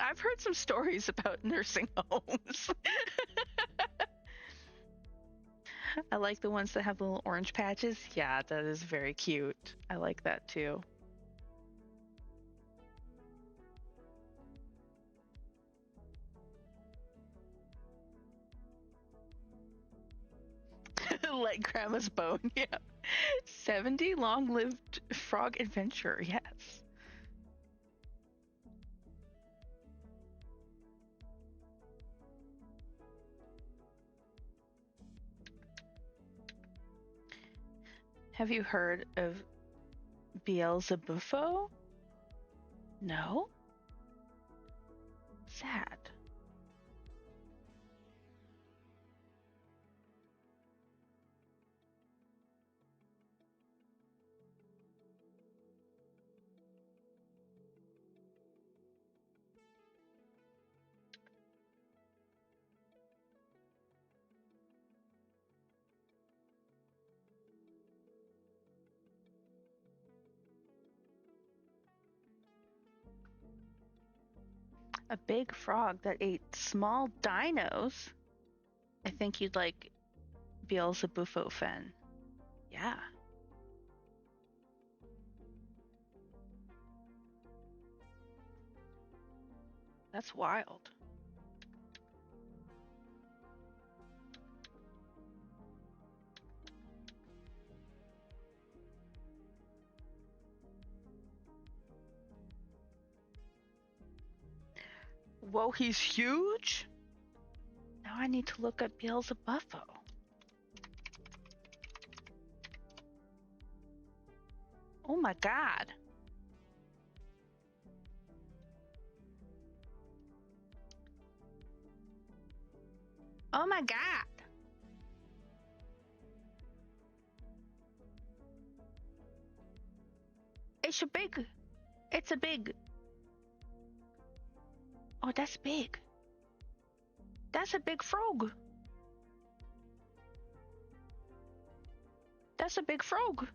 I've heard some stories about nursing homes. I like the ones that have little orange patches. Yeah, that is very cute. I like that too. Like grandma's bone, yeah. 70 long-lived frog adventure, yes. Have you heard of Beelzebufo? No? Sad. A big frog that ate small dinos? I think you'd like Beelzebufo Fen. Yeah. That's wild. Whoa, he's huge? Now I need to look at Beelzebufo. Oh my god. Oh my god. It's a big. It's a big. Oh, that's big. That's a big frog. That's a big frog.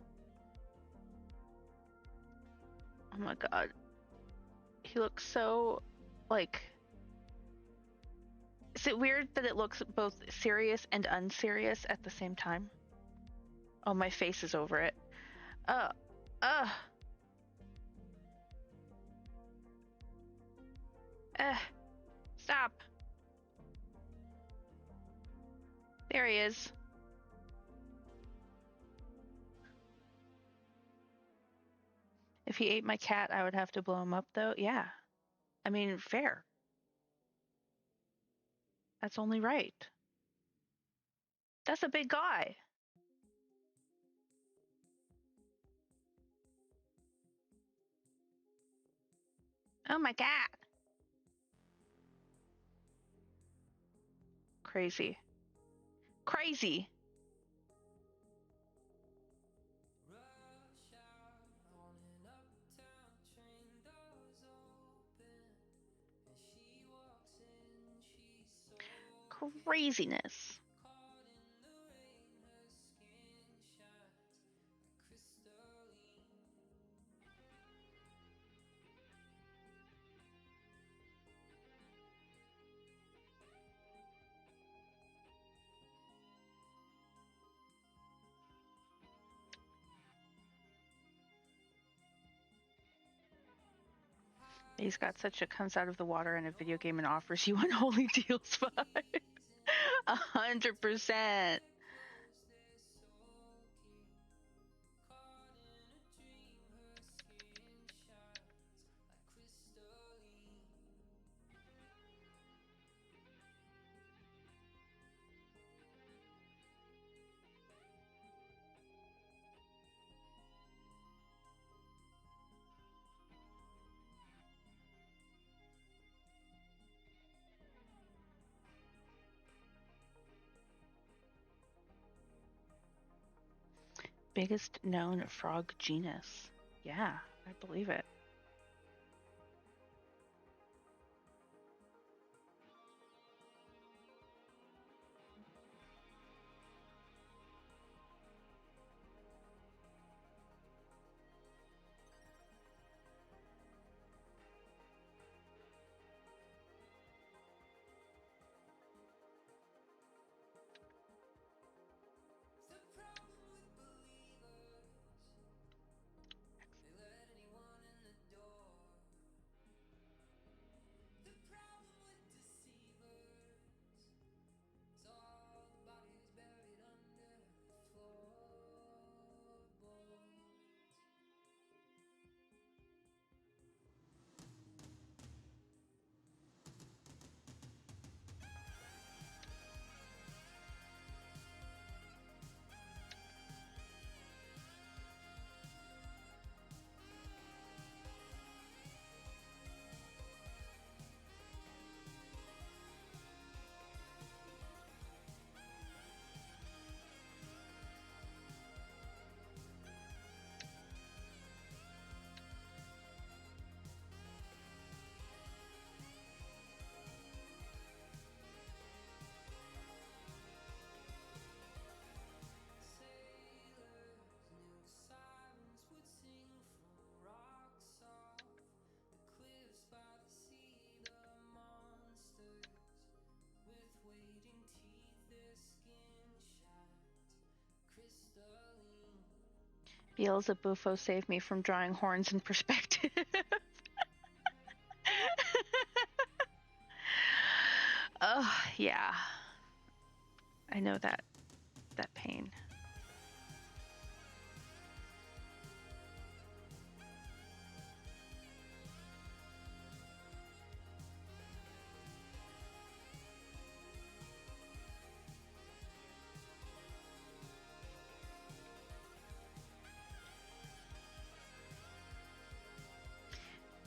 Oh my god. He looks so, like... Is it weird that it looks both serious and unserious at the same time? Oh, my face is over it. Uh. Stop. There he is. If he ate my cat, I would have to blow him up, though. Yeah. I mean, fair. That's only right. That's a big guy. Oh my god. Crazy. Crazy. Craziness. He's got such a comes out of the water in a video game and offers you unholy deals vibe. 100%. Biggest known frog genus. Yeah, I believe it. Beelzebufo saved me from drawing horns in perspective. Oh, yeah. I know that pain.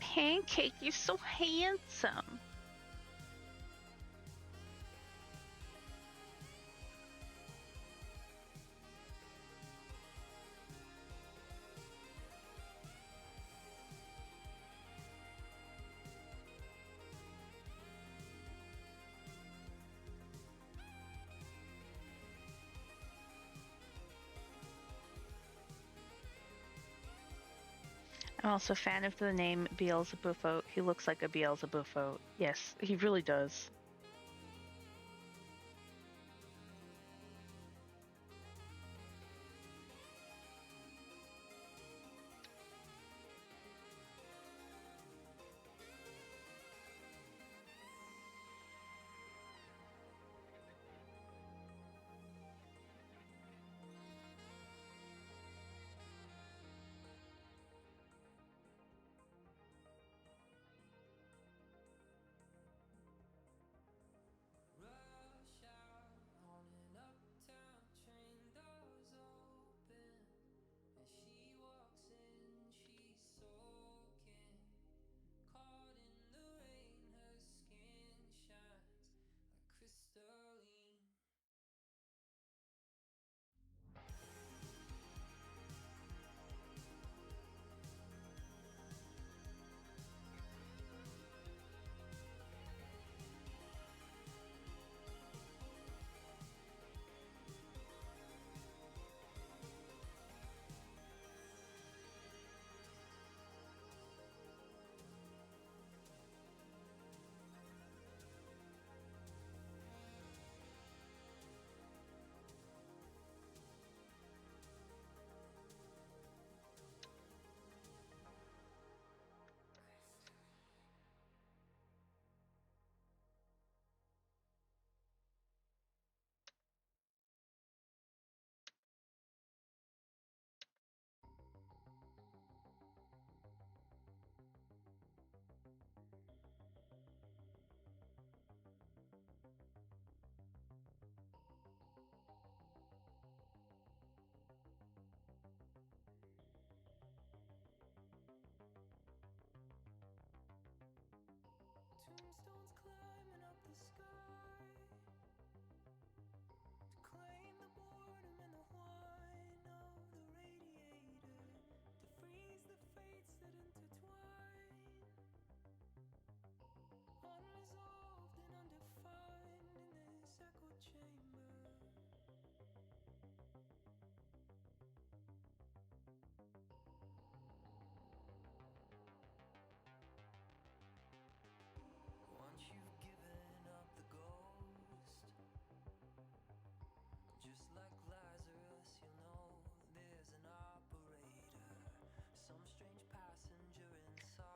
Pancake, you're so handsome. I'm also a fan of the name Beelzebufo. He looks like a Beelzebufo. Yes, he really does.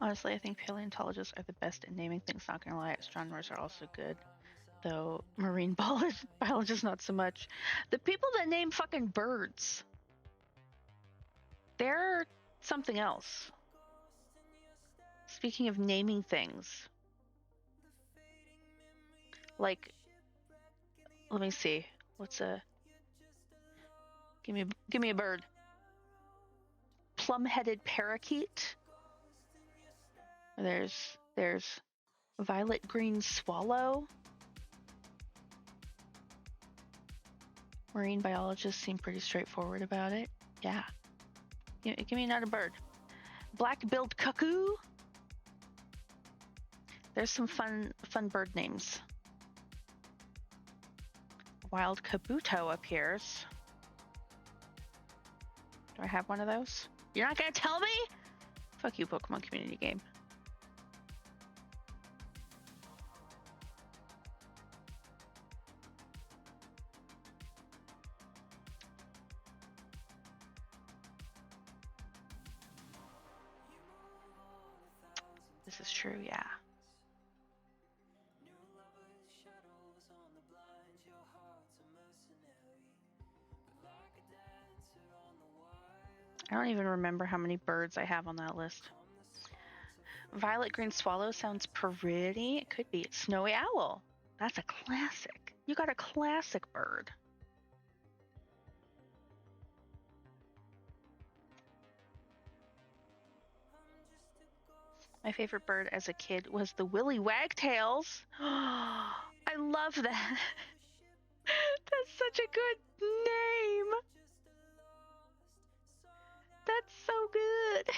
Honestly, I think paleontologists are the best at naming things, not gonna lie. Astronomers are also good, though marine biologists not so much. The people that name fucking birds, they're something else. Speaking of naming things, like, let me see, give me a bird. Plum-headed parakeet. There's violet green swallow. Marine biologists seem pretty straightforward about it. Yeah. Give me another bird. Black-billed cuckoo. There's some fun bird names. Wild kabuto appears. Do I have one of those? You're not gonna tell me? Fuck you, Pokemon community game. This is true, yeah. I don't even remember how many birds I have on that list. Violet green swallow sounds pretty. It could be. Snowy owl. That's a classic. You got a classic bird. My favorite bird as a kid was the willy wagtails. I love that. That's such a good name. That's so good.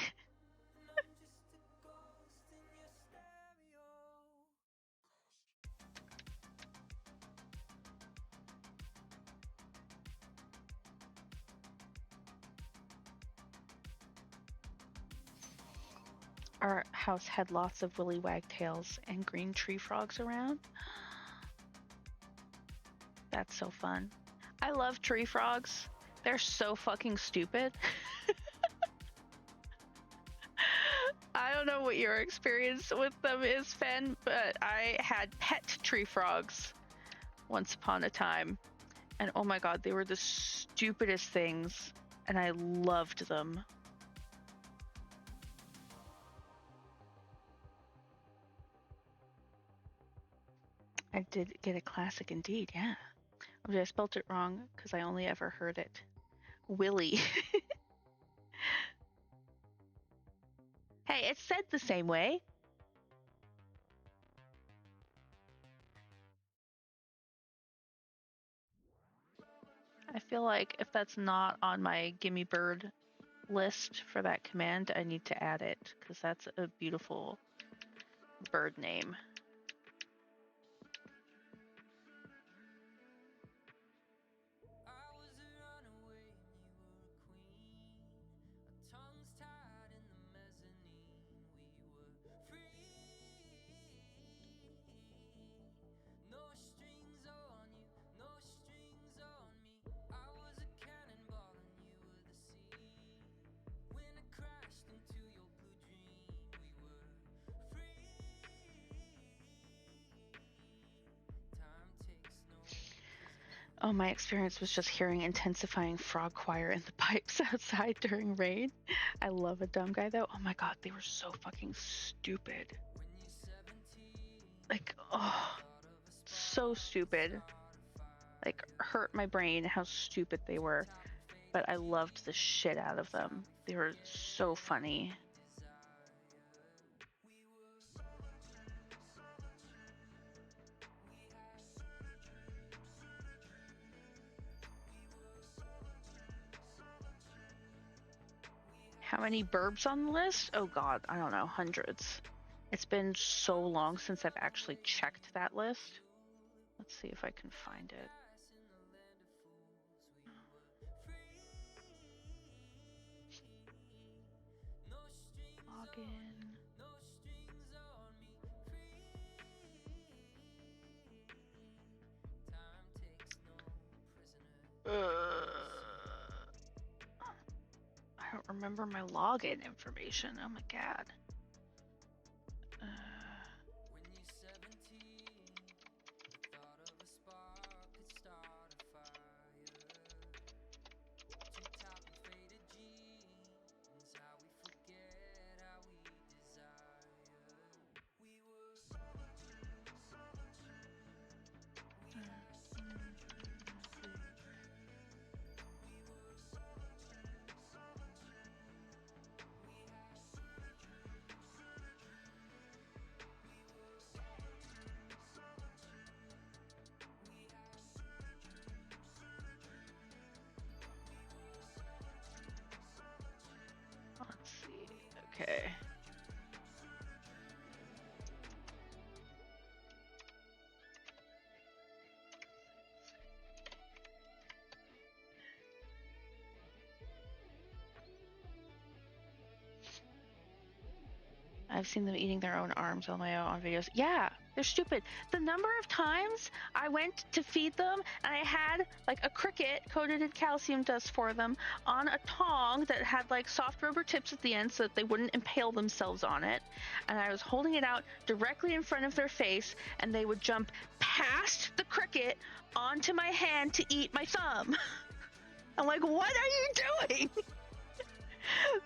Our house had lots of willy wagtails and green tree frogs around. That's so fun. I love tree frogs. They're so fucking stupid. I don't know what your experience with them is, Fen, but I had pet tree frogs once upon a time. And oh my god, they were the stupidest things. And I loved them. I did get a classic indeed, yeah. I spelt it wrong because I only ever heard it. Willy. Hey, it's said the same way. I feel like if that's not on my gimme bird list for that command, I need to add it because that's a beautiful bird name. Oh, my experience was just hearing intensifying frog choir in the pipes outside during rain. I love a dumb guy though. Oh my god, they were so fucking stupid. Like, oh, so stupid. Like, hurt my brain how stupid they were. But I loved the shit out of them. They were so funny. How many burbs on the list? Oh god, I don't know, hundreds. It's been so long since I've actually checked that list. Let's see if I can find it. Login. I don't remember my login information. Oh my god. I've seen them eating their own arms on my own videos. Yeah, they're stupid. The number of times I went to feed them and I had like a cricket coated in calcium dust for them on a tong that had like soft rubber tips at the end so that they wouldn't impale themselves on it. And I was holding it out directly in front of their face and they would jump past the cricket onto my hand to eat my thumb. I'm like, what are you doing?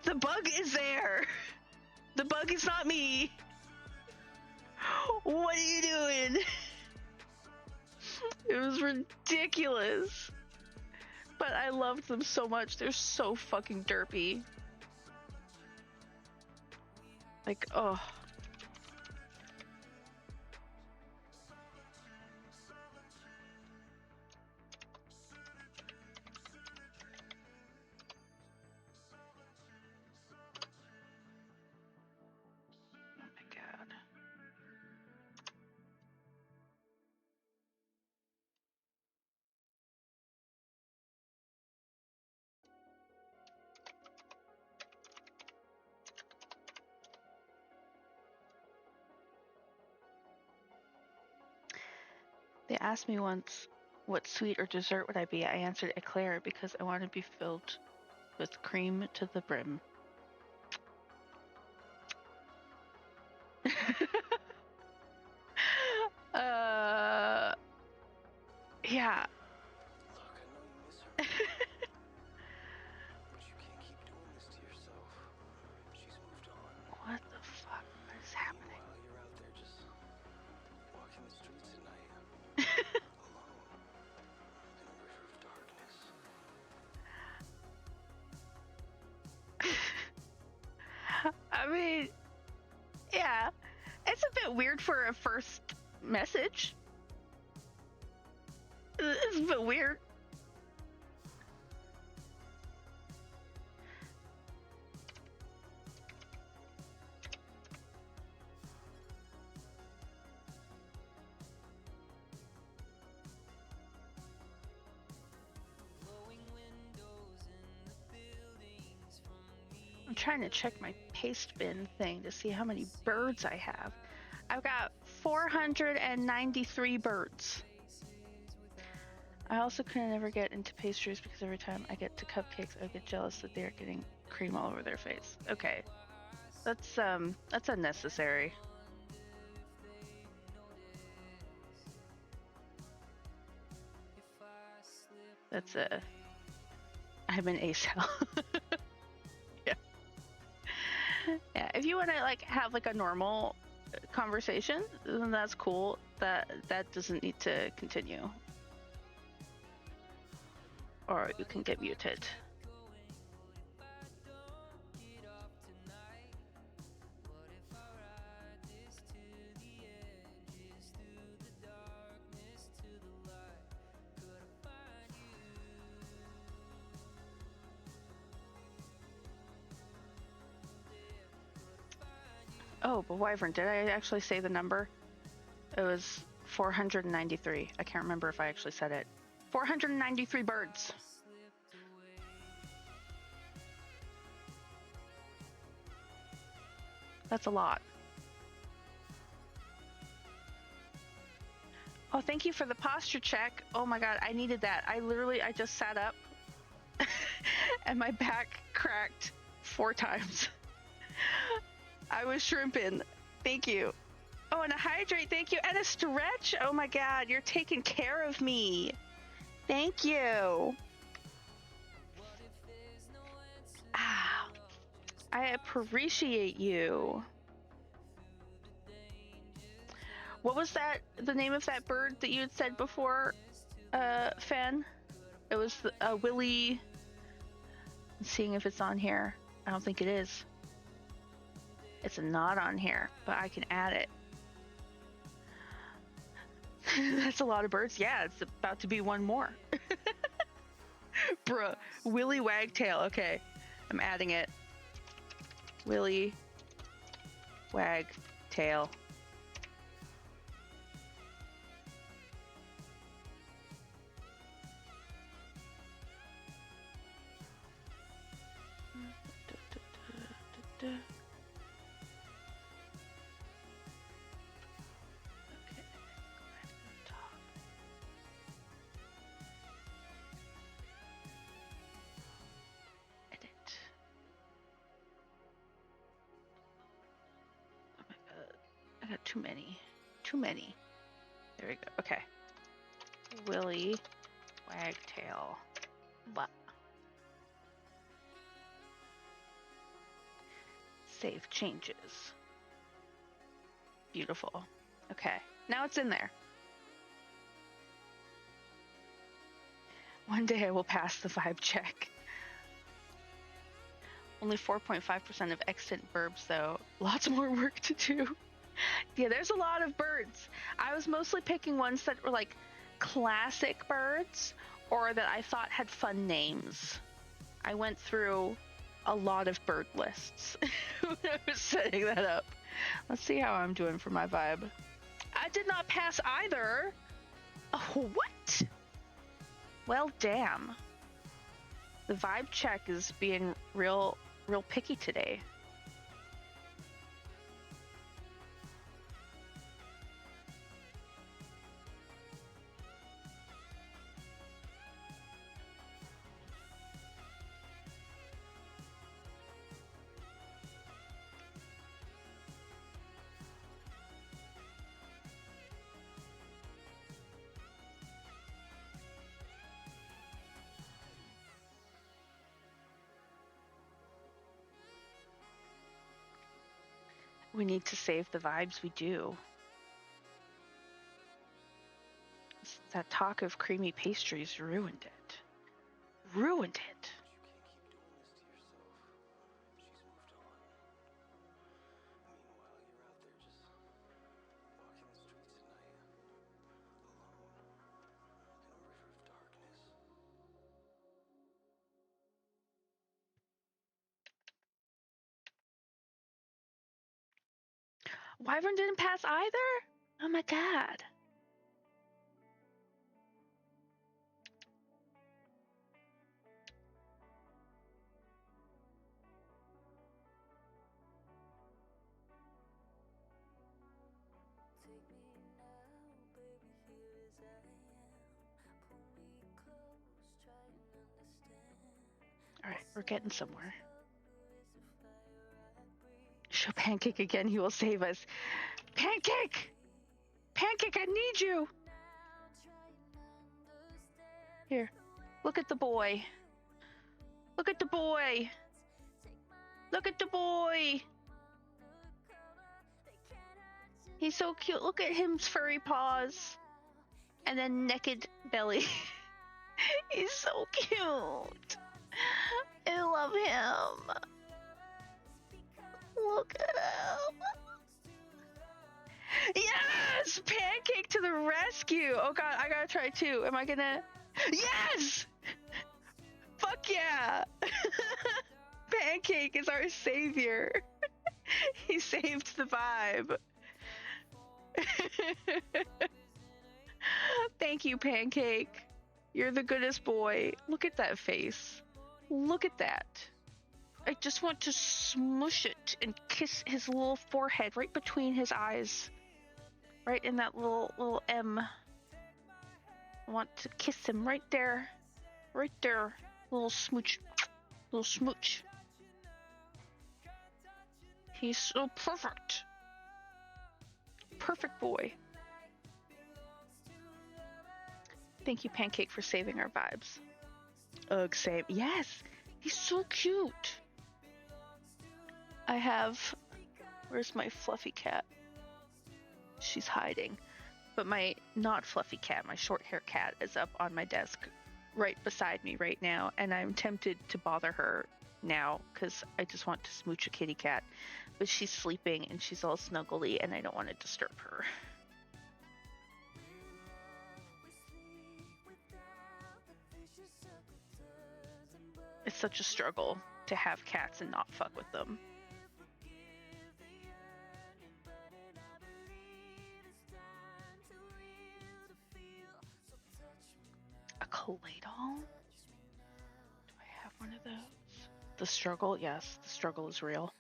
The bug is there. The bug is not me. What are you doing? It was ridiculous. But I loved them so much. They're so fucking derpy. Like, oh. They asked me once, what sweet or dessert would I be? I answered eclair because I want to be filled with cream to the brim. Yeah. Look, I know you miss her. But you can't keep doing this to yourself. She's moved on. What the fuck? What is happening? Meanwhile, you're out there just walking the streets at night. Alone. In a river of darkness. I mean, yeah. It's a bit weird for a first message. It's a bit weird. I'm trying to check my paste bin thing to see how many birds I have. I've got 493 birds. I also can never get into pastries because every time I get to cupcakes, I get jealous that they're getting cream all over their face. Okay, that's unnecessary. That's I'm an ASL. Yeah. Yeah. If you want to like have like a normal conversation, then that's cool. That doesn't need to continue. Or you can get muted. Oh, but Wyvern, did I actually say the number? It was 493. I can't remember if I actually said it. 493 birds. That's a lot. Oh, thank you for the posture check. Oh my god, I needed that. I just sat up and my back cracked 4 times. I was shrimping. Thank you. Oh, and a hydrate, thank you. And a stretch. Oh my god, you're taking care of me. Thank you. Ah, I appreciate you. What was that, the name of that bird that you had said before, Fen? It was Willy. I'm seeing if it's on here. I don't think it is. It's not on here, but I can add it. That's a lot of birds. Yeah, it's about to be one more. Bruh, Willy Wagtail. Okay, I'm adding it. Willy Wagtail. too many. Too many. There we go. Okay. Willy Wagtail. What? Save changes. Beautiful. Okay. Now it's in there. One day I will pass the vibe check. Only 4.5% of extant burbs, though. Lots more work to do. Yeah, there's a lot of birds. I was mostly picking ones that were like classic birds or that I thought had fun names. I went through a lot of bird lists when I was setting that up. Let's see how I'm doing for my vibe. I did not pass either. Oh, what? Well, damn. The vibe check is being real picky today. We need to save the vibes we do. That talk of creamy pastries ruined it. Ruined it. You can't keep doing this to yourself. She's moved on. Meanwhile, you're out there just walking the streets at night, alone, in a river of darkness. Wyvern didn't pass either? Oh my god. Take me now, baby, here as I am. Pull me close, try and understand. Alright, we're getting somewhere. Love is the fire I breathe. Show Pancake again, he will save us. Pancake! Pancake, I need you! Now try and understand. Here, look at the boy. Look at the boy. Look at the boy. He's so cute. Look at him's furry paws. And then naked belly. He's so cute. I love him. Look at him. Yes! Pancake to the rescue. Oh god, I gotta try too. Am I gonna... Yes! Fuck yeah! Pancake is our savior. He saved the vibe. Thank you, Pancake. You're the goodest boy. Look at that face. Look at that. I just want to smush it and kiss his little forehead right between his eyes. Right in that little M. I want to kiss him right there. Right there. Little smooch. Little smooch. He's so perfect. Perfect boy. Thank you, Pancake, for saving our vibes. Ugh, save. Yes! He's so cute! I have... Where's my fluffy cat? She's hiding. But my not fluffy cat, my short hair cat, is up on my desk right beside me right now, and I'm tempted to bother her now because I just want to smooch a kitty cat. But she's sleeping and she's all snuggly and I don't want to disturb her. It's such a struggle to have cats and not fuck with them. A Kaladol? Do I have one of those? The struggle? Yes, the struggle is real.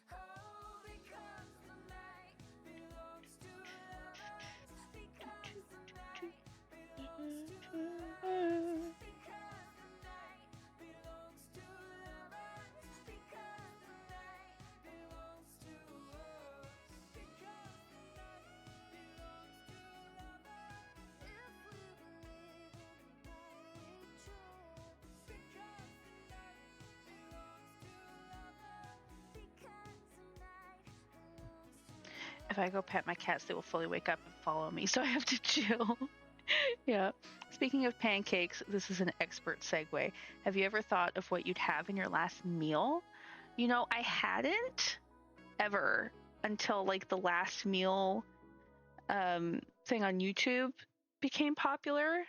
if I go pet my cats, they will fully wake up and follow me, so I have to chill. Yeah. Speaking of pancakes, this is an expert segue. Have you ever thought of what you'd have in your last meal? You know, I hadn't ever until like the last meal thing on YouTube became popular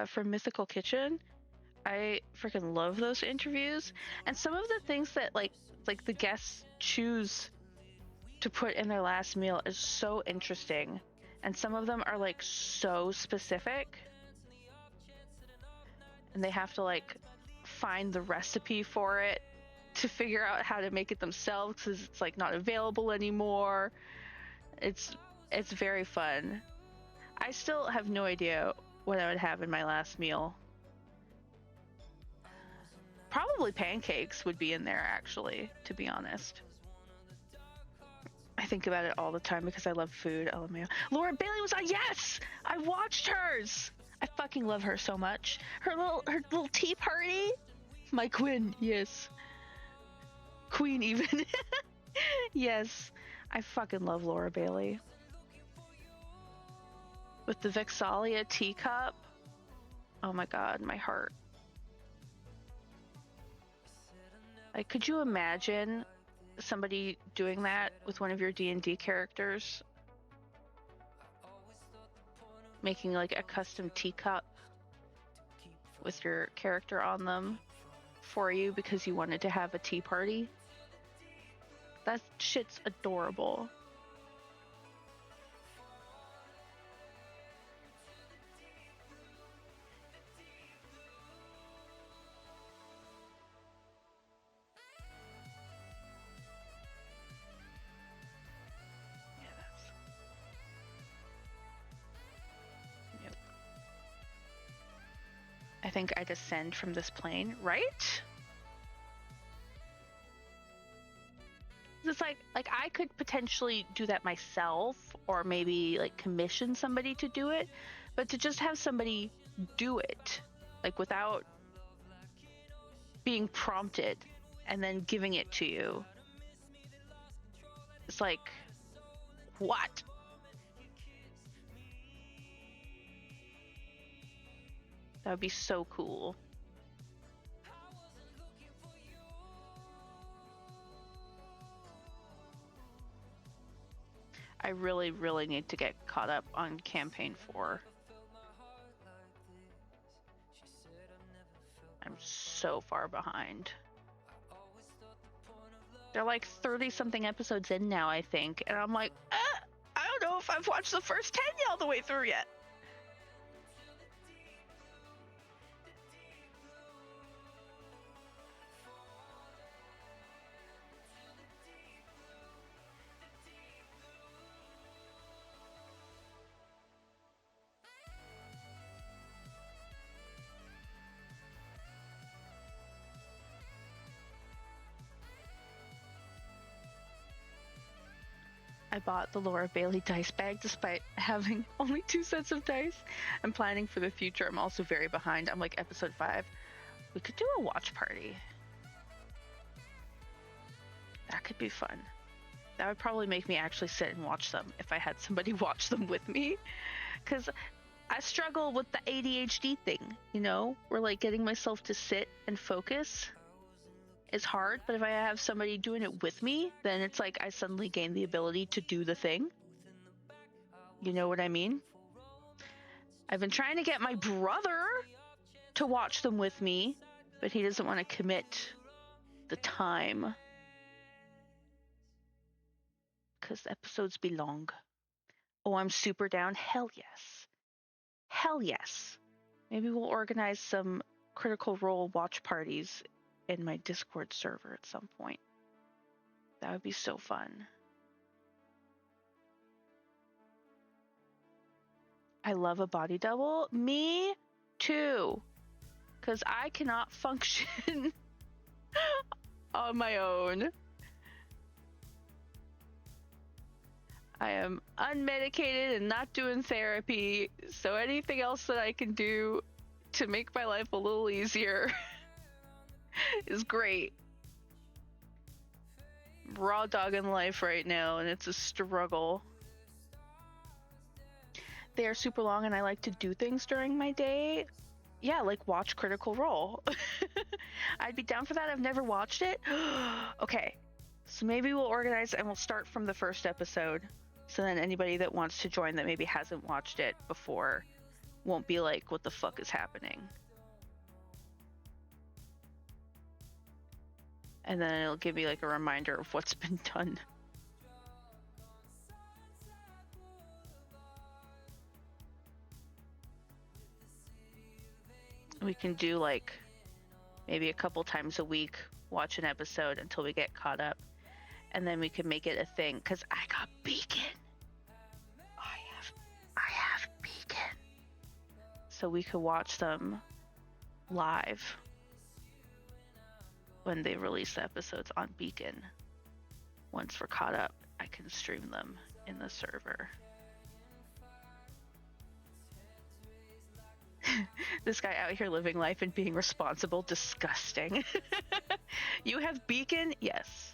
from Mythical Kitchen. I freaking love those interviews, and some of the things that like the guests choose to put in their last meal is so interesting, and some of them are like so specific, and they have to like find the recipe for it to figure out how to make it themselves because it's like not available anymore. It's very fun. I still have no idea what I would have in my last meal. Probably pancakes would be in there, actually, to be honest. I think about it all the time because I love food. LMAO. Laura Bailey was on. Yes, I watched hers. I fucking love her so much. Her little tea party. My queen, yes. Queen even. Yes, I fucking love Laura Bailey. With the Vexalia teacup. Oh my god, my heart. Like, could you imagine somebody doing that with one of your D&D characters? Making like a custom teacup with your character on them for you because you wanted to have a tea party? That shit's adorable. I think I descend from this plane, right? It's like I could potentially do that myself, or maybe like commission somebody to do it, but to just have somebody do it, like without being prompted and then giving it to you. It's like, what? That would be so cool. I really, really need to get caught up on campaign 4. I'm so far behind. They're like 30-something episodes in now, I think, and I'm like, I don't know if I've watched the first 10 all the way through yet. I bought the Laura Bailey dice bag despite having only 2 sets of dice. I'm planning for the future. I'm also very behind. I'm like episode 5. We could do a watch party. That could be fun. That would probably make me actually sit and watch them if I had somebody watch them with me. Because I struggle with the ADHD thing, you know? Where like getting myself to sit and focus is hard, but if I have somebody doing it with me, then it's like I suddenly gain the ability to do the thing. You know what I mean? I've been trying to get my brother to watch them with me, but he doesn't want to commit the time. Because the episodes be long. Oh, I'm super down. Hell yes. Hell yes. Maybe we'll organize some Critical Role watch parties in my Discord server at some point. That would be so fun. I love a body double. Me too. Because I cannot function on my own. I am unmedicated and not doing therapy, so anything else that I can do to make my life a little easier is great. raw dogging life right now, and it's a struggle. They are super long, and I like to do things during my day. Yeah, like watch Critical Role. I'd be down for that. I've never watched it. Okay, so maybe we'll organize and we'll start from the first episode. So then anybody that wants to join that maybe hasn't watched it before won't be like, what the fuck is happening? And then it'll give me like a reminder of what's been done. We can do like maybe a couple times a week, watch an episode until we get caught up. And then we can make it a thing, because I got Beacon. I have Beacon. So we could watch them live when they release the episodes on Beacon. Once we're caught up, I can stream them in the server. This guy out here living life and being responsible, disgusting. You have Beacon? Yes.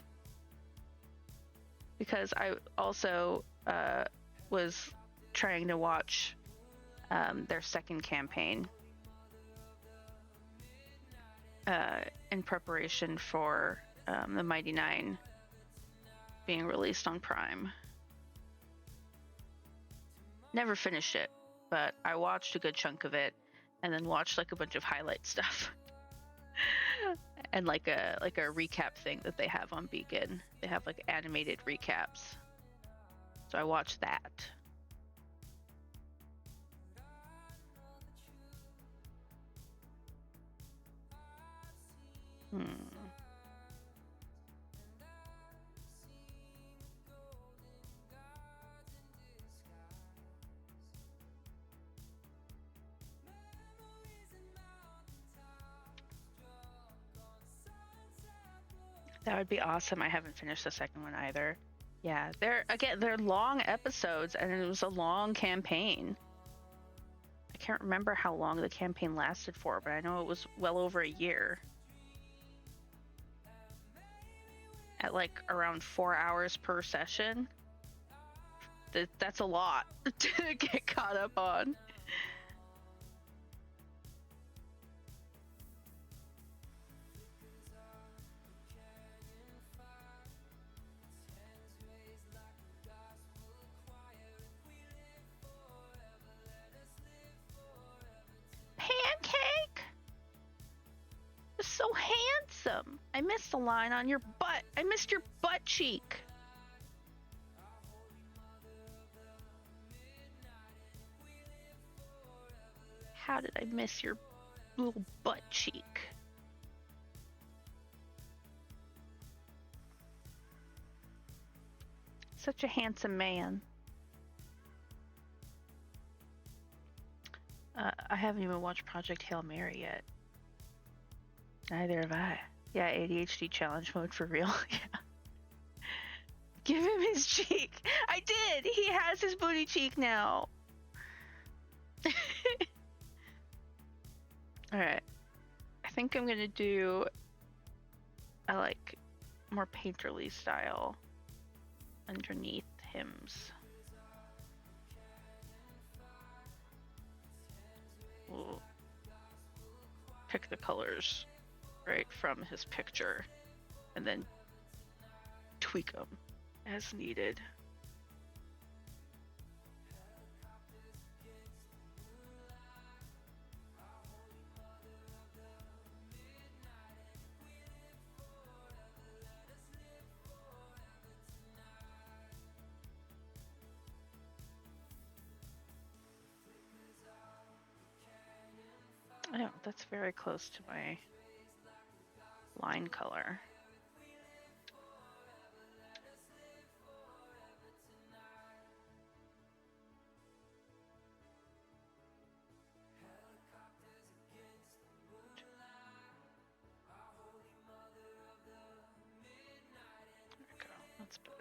Because I also was trying to watch their second campaign in preparation for the Mighty Nine being released on Prime. Never finished it, but I watched a good chunk of it and then watched like a bunch of highlight stuff. And like a recap thing that they have on Beacon. They have like animated recaps. So I watched that. That would be awesome. I haven't finished the second one either. Yeah, they're long episodes, and it was a long campaign. I can't remember how long the campaign lasted for, but I know it was well over a year. At like around 4 hours per session. That's a lot to get caught up on. Pancake! You're so handsome. I missed the line on your butt. I missed your butt cheek. How did I miss your little butt cheek? Such a handsome man. I haven't even watched Project Hail Mary yet. Neither have I. Yeah, ADHD challenge mode for real. Yeah. Give him his cheek. I did. He has his booty cheek now. Alright. I think I'm gonna do a like more painterly style underneath hymns. We'll pick the colors right from his picture and then tweak them as needed. Oh, that's very close to my line color. There we go. That's better.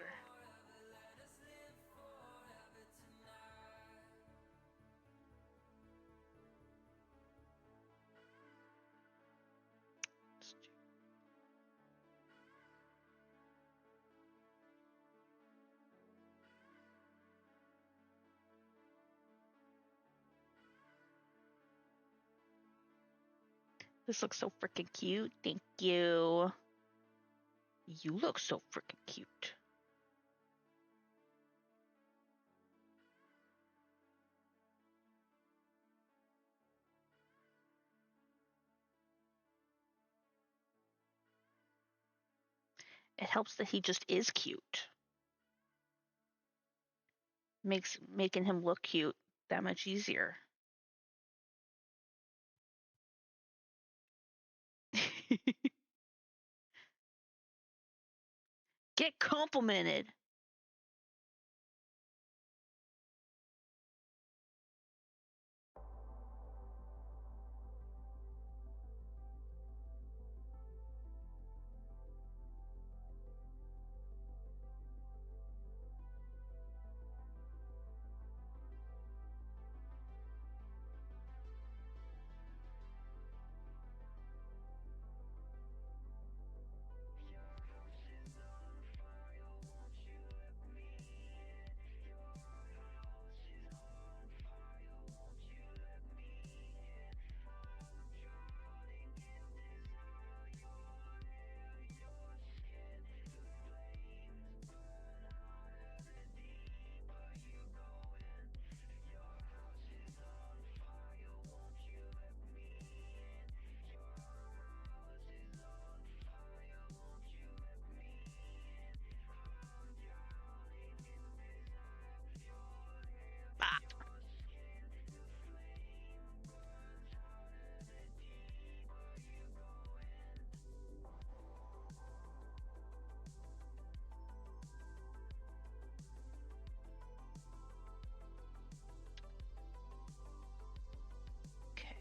This looks so freaking cute. Thank you. You look so freaking cute. It helps that he just is cute. Makes making him look cute that much easier. Get complimented. Ah. Okay.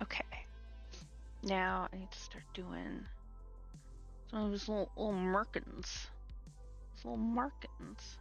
Okay. Now I need to start doing some of his little markings. His little markings.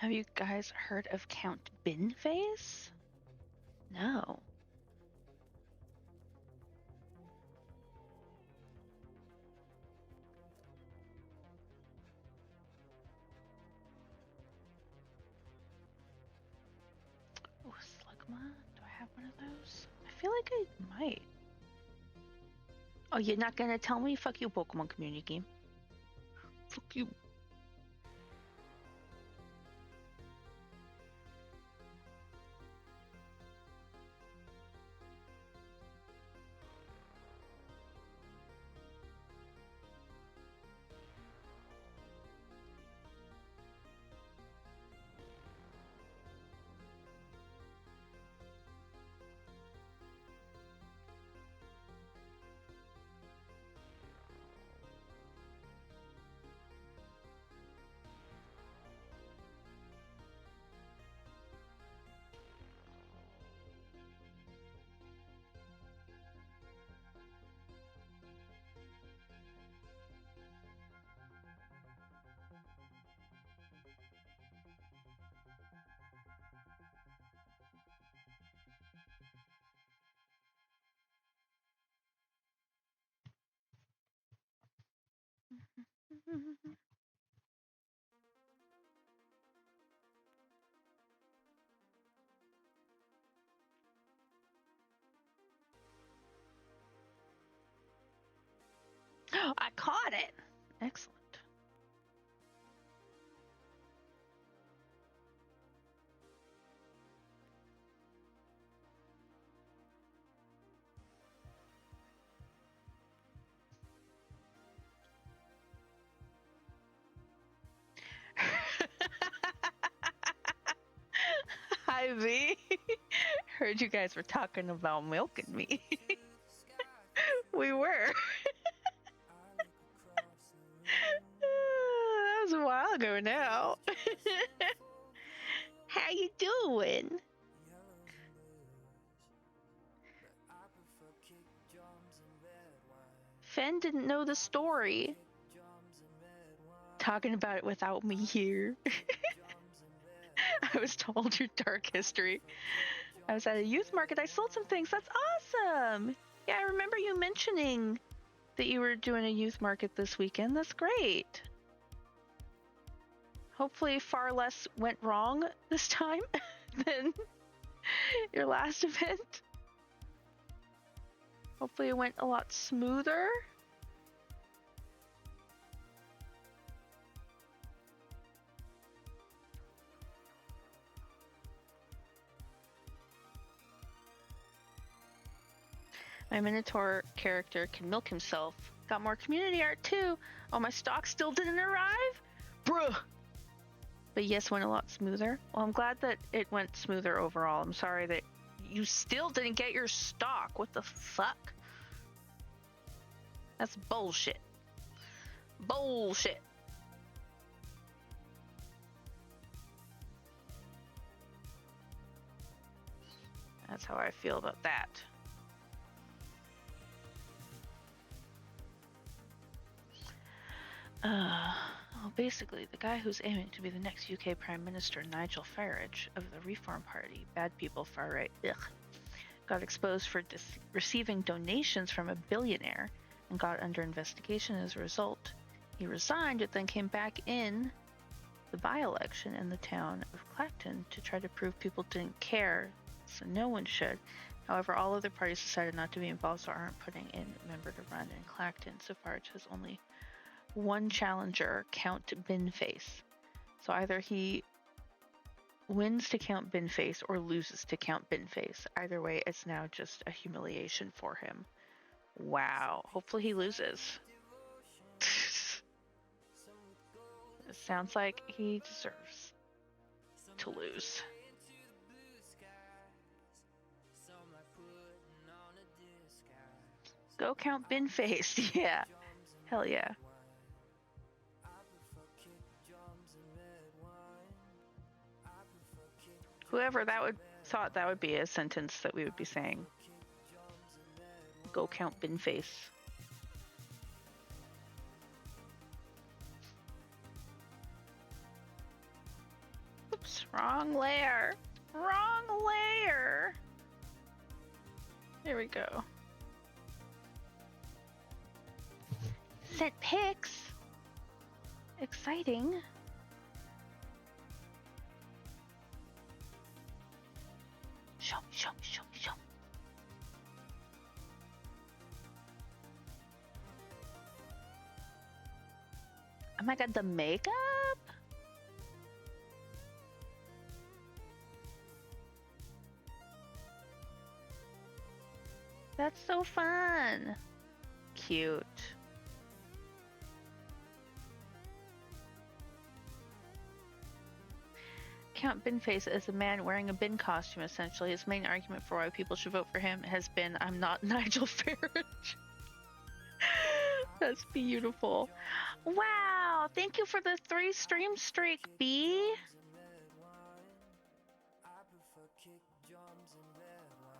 Have you guys heard of Count Binface? No. Oh, Slugma? Do I have one of those? I feel like I might. Oh, you're not gonna tell me? Fuck you, Pokemon community game. Fuck you. I caught it. Excellent. Hi, V. Heard you guys were talking about milking me. We were. That was a while ago now. How you doing? Fen didn't know the story. Talking about it without me here. I was told your dark history. I was at a youth market. I sold some things. That's awesome. Yeah, I remember you mentioning that you were doing a youth market this weekend. That's great. Hopefully far less went wrong this time than your last event. Hopefully it went a lot smoother. My Minotaur character can milk himself. Got more community art too. Oh, my stock still didn't arrive? Bruh. But yes, went a lot smoother. Well, I'm glad that it went smoother overall. I'm sorry that you still didn't get your stock. What the fuck? That's bullshit. Bullshit. That's how I feel about that. Well, basically, the guy who's aiming to be the next UK Prime Minister, Nigel Farage, of the Reform Party, bad people, far right, got exposed for receiving donations from a billionaire and got under investigation as a result. He resigned, but then came back in the by-election in the town of Clacton to try to prove people didn't care, so no one should. However, all other parties decided not to be involved, so aren't putting in a member to run in Clacton. So Farage has only one challenger, Count Binface. So either he wins to Count Binface or loses to Count Binface. Either way, it's now just a humiliation for him. Wow. Hopefully he loses. It sounds like he deserves to lose. Go Count Binface. Yeah. Hell yeah. Whoever thought that would be a sentence that we would be saying. Go Count Binface. Oops, wrong layer. Wrong layer. There we go. Sent pics. Exciting. Show. Oh my god, the makeup? That's so fun. Cute. Count Binface is a man wearing a bin costume, essentially. His main argument for why people should vote for him has been, I'm not Nigel Farage. That's beautiful. Wow, thank you for the 3 stream streak, B.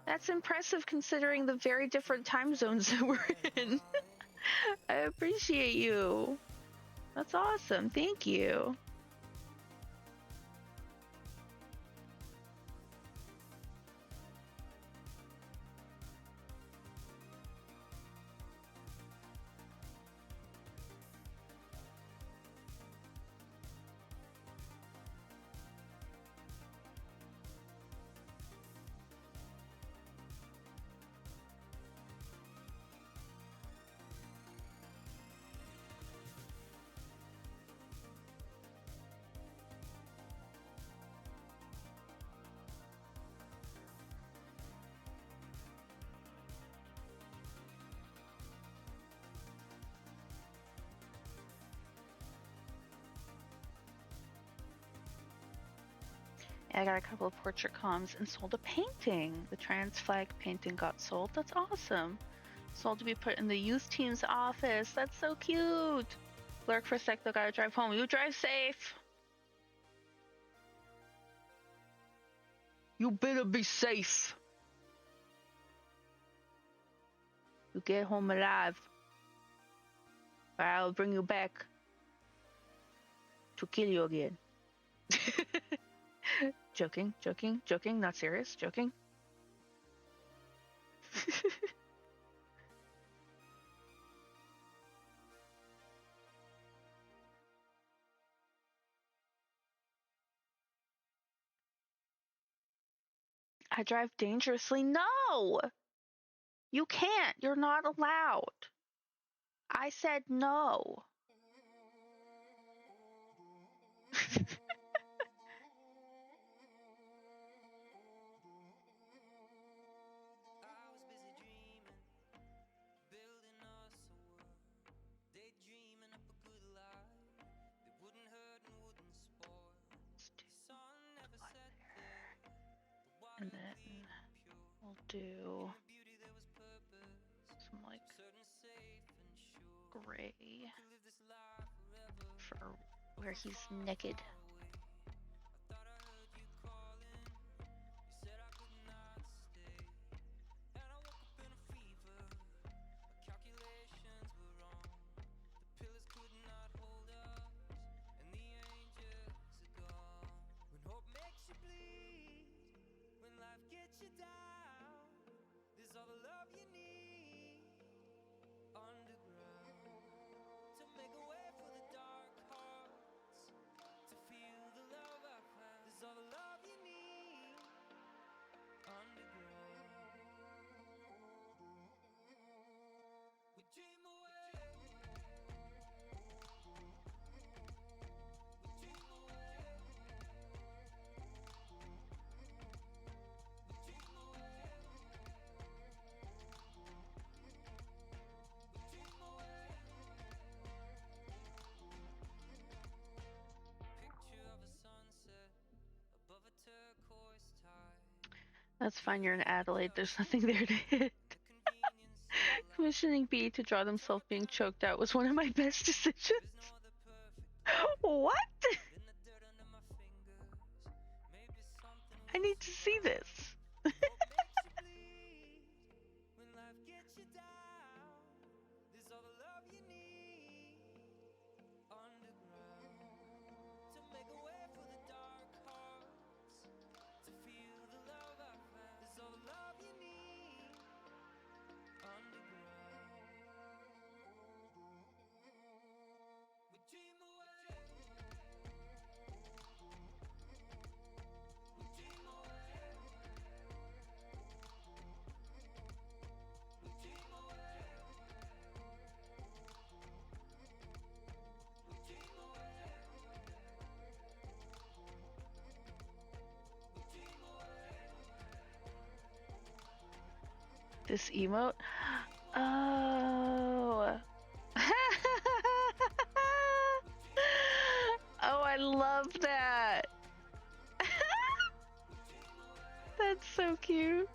That's impressive considering the very different time zones that we're in. I appreciate you. That's awesome, thank you. I got a couple of portrait comms and sold a painting. The trans flag painting got sold. That's awesome. Sold to be put in the youth team's office. That's so cute. Lurk for a sec, though. Gotta drive home. You drive safe. You better be safe. You get home alive, or I'll bring you back to kill you again. Joking, joking, joking. Not serious. Joking. I drive dangerously. No! You can't. You're not allowed. I said no. I was busy dreaming, building us a world, daydreaming up a good life that wouldn't hurt and wouldn't spoil. The sun never set there, the water And then clean and pure. we'll do In the beauty there was purpose, some like so certain, safe and sure. gray Could live this life forever, for where he's far, naked. far away. I thought I heard you calling, you said I could not stay. And I woke up in a fever, my calculations were wrong. The pillars could not hold us, and the angels are gone. When hope makes you bleed, when life gets you down, there's all the love you need underground to make a way for the dark hearts to feel the love I found. There's all the love you need underground. We dream away. We dream away. We dream away. We dream away. Picture of a sunset above a turquoise tide. That's fine, you're in Adelaide. There's nothing there to hit. Commissioning B to draw themselves being choked out was one of my best decisions. What? I need to see this. When life gets you down, there's all the love you need underground to make a way for the dark hearts to feel the love I found. There's all the love you need underground. We dream away. We dream away. We dream away. We dream away. We dream away. This emote? Oh. Oh, I love that. That's so cute.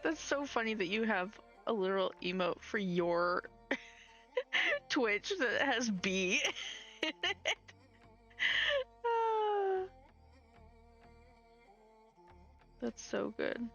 That's so funny that you have a literal emote for your Twitch that has B in it. Ah. That's so good.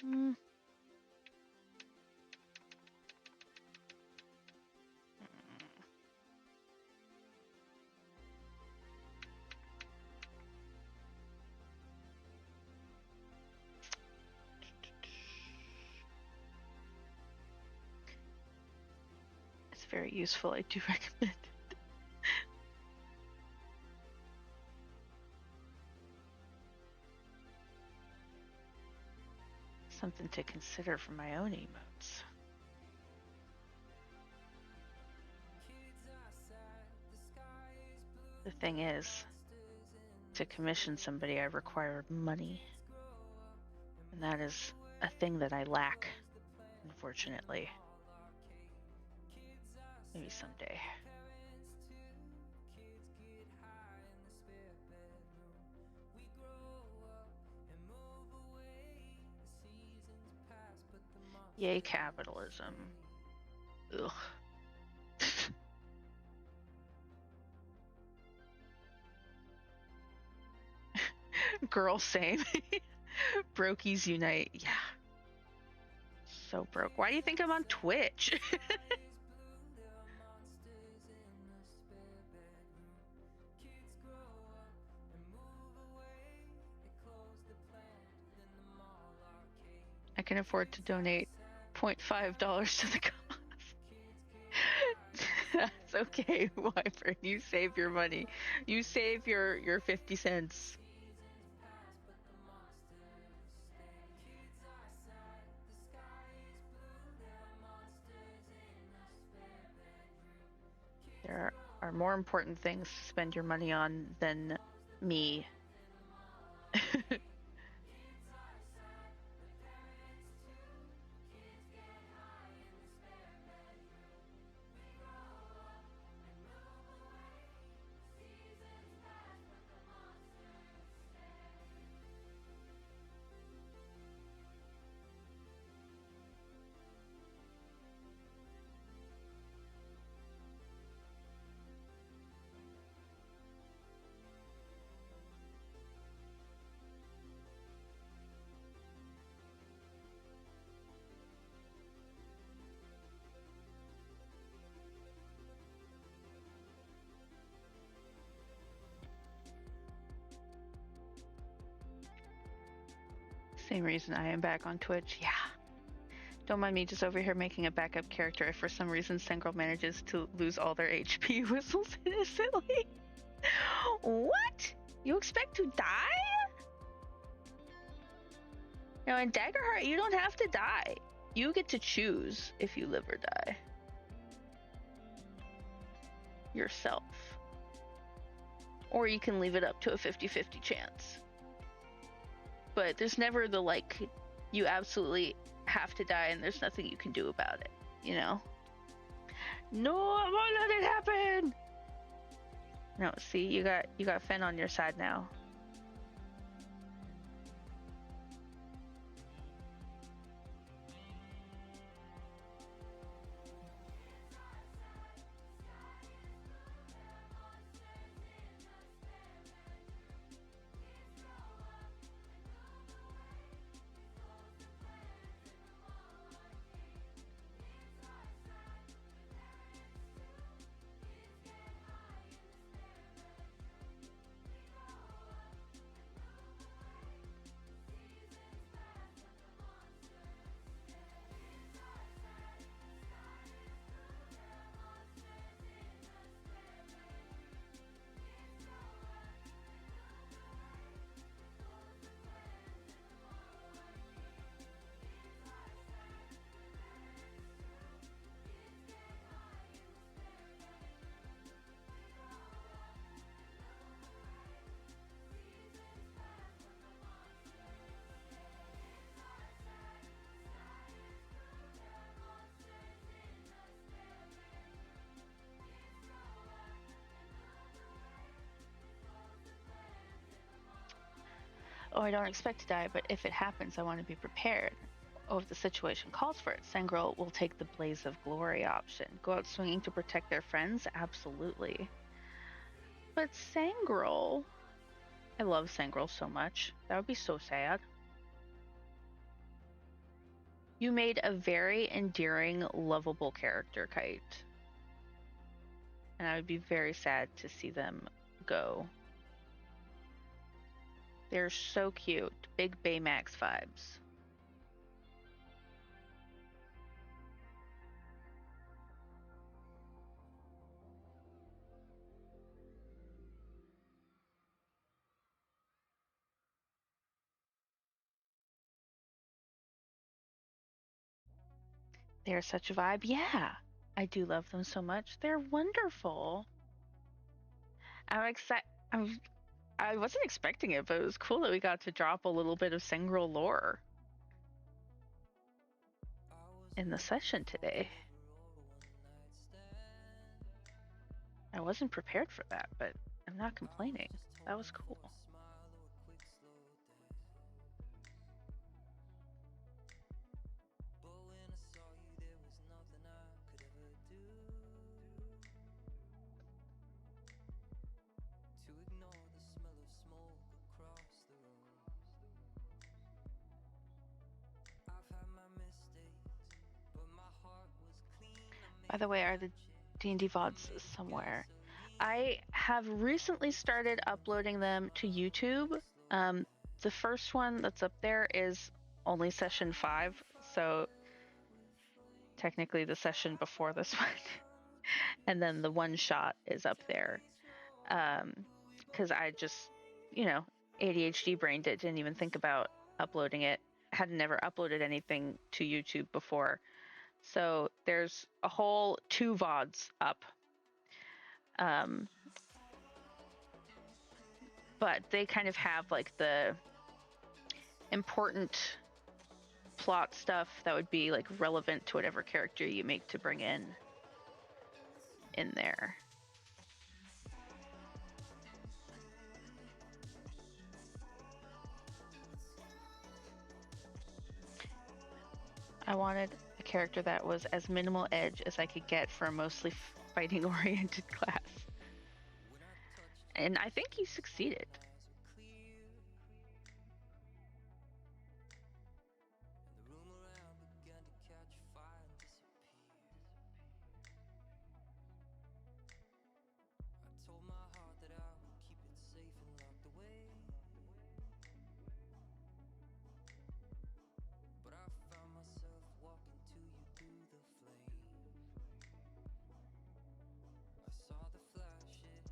Mm. It's very useful. I do recommend it. Something to consider for my own emotes. The thing is, to commission somebody, I require money. And that is a thing that I lack, unfortunately. Maybe someday. Yay, capitalism. Ugh. Girl, same. Brokies unite. Yeah. So broke. Why do you think I'm on Twitch? I can afford to donate $0.5 to the cause. That's okay, Wyvern. You save your money. You save your 50 cents. There are more important things to spend your money on than me. Same reason I am back on Twitch. Yeah. Don't mind me just over here making a backup character if for some reason Sengirl manages to lose all their HP whistles innocently. What? You expect to die? Now in Daggerheart, you don't have to die. You get to choose if you live or die. Yourself. Or you can leave it up to a 50-50 chance. But there's never the like, you absolutely have to die and there's nothing you can do about it, you know? No, I won't let it happen! No, see, you got Fen on your side now. Oh, I don't expect to die, but if it happens, I want to be prepared. Oh, if the situation calls for it, Sengirl will take the Blaze of Glory option. Go out swinging to protect their friends? Absolutely. But Sengirl... I love Sengirl so much. That would be so sad. You made a very endearing, lovable character, Kite. And I would be very sad to see them go. They're so cute. Big Baymax vibes. They're such a vibe. Yeah, I do love them so much. They're wonderful. I'm excited. I wasn't expecting it, but it was cool that we got to drop a little bit of Sengril lore in the session today. I wasn't prepared for that, but I'm not complaining. That was cool. To ignore the smell of smoke across the room. I've had my mistakes, but my heart was clean. By the way, are the D&D VODs somewhere? I have recently started uploading them to YouTube. The first one that's up there is only session 5, so technically the session before this one. And then the one shot is up there. Because I just, ADHD brained it, didn't even think about uploading it. Had never uploaded anything to YouTube before. So there's a whole 2 VODs up. But they kind of have like the important plot stuff that would be like relevant to whatever character you make to bring in there. I wanted a character that was as minimal edge as I could get for a mostly fighting oriented class. And I think he succeeded. Told my heart that I would keep it safe and locked away. But I found myself walking to you through the flame. I saw the flashes,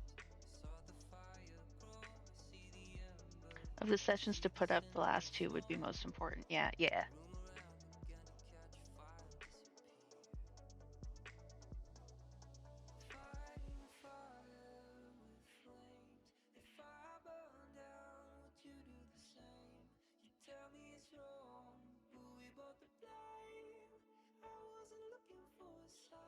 saw the fire grow, I see the ember. Of the sessions to put up, the last 2 would be most important. Yeah. Tell me it's wrong, but we both to blame. I wasn't looking for a sign.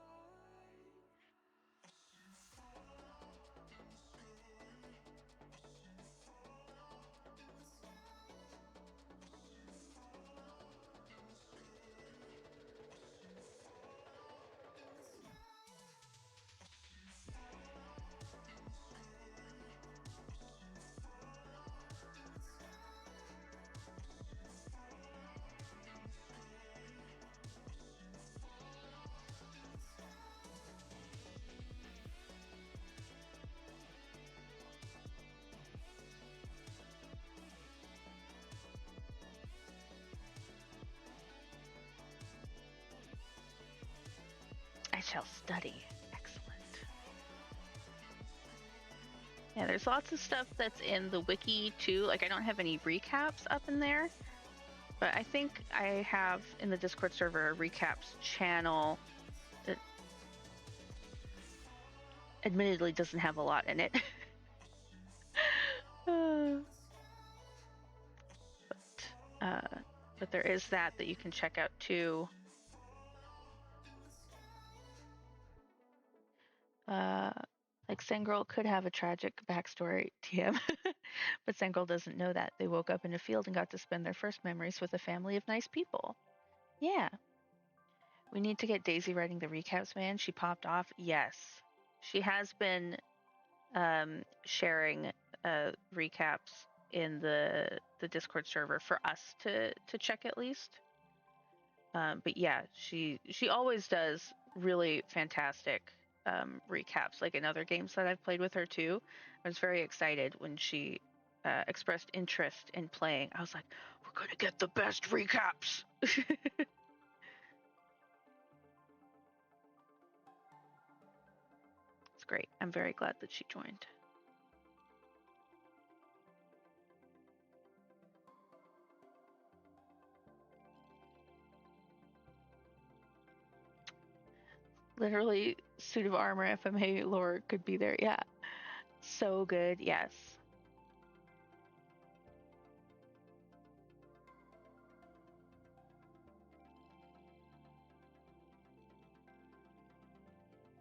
I shall study. Excellent. Yeah, there's lots of stuff that's in the wiki too. Like I don't have any recaps up in there, but I think I have in the Discord server a recaps channel that admittedly doesn't have a lot in it. But there is that you can check out too. Like Sengril could have a tragic backstory, TM, but Sengril doesn't know that. They woke up in a field and got to spend their first memories with a family of nice people. Yeah. We need to get Daisy writing the recaps, man. She popped off. Yes. She has been sharing recaps in the Discord server for us to check at least. But yeah, she always does really fantastic recaps. Like in other games that I've played with her too, I was very excited when she expressed interest in playing. I was like, we're gonna get the best recaps. It's great. I'm very glad that she joined. Literally, suit of armor FMA lore could be there. Yeah. So good. Yes.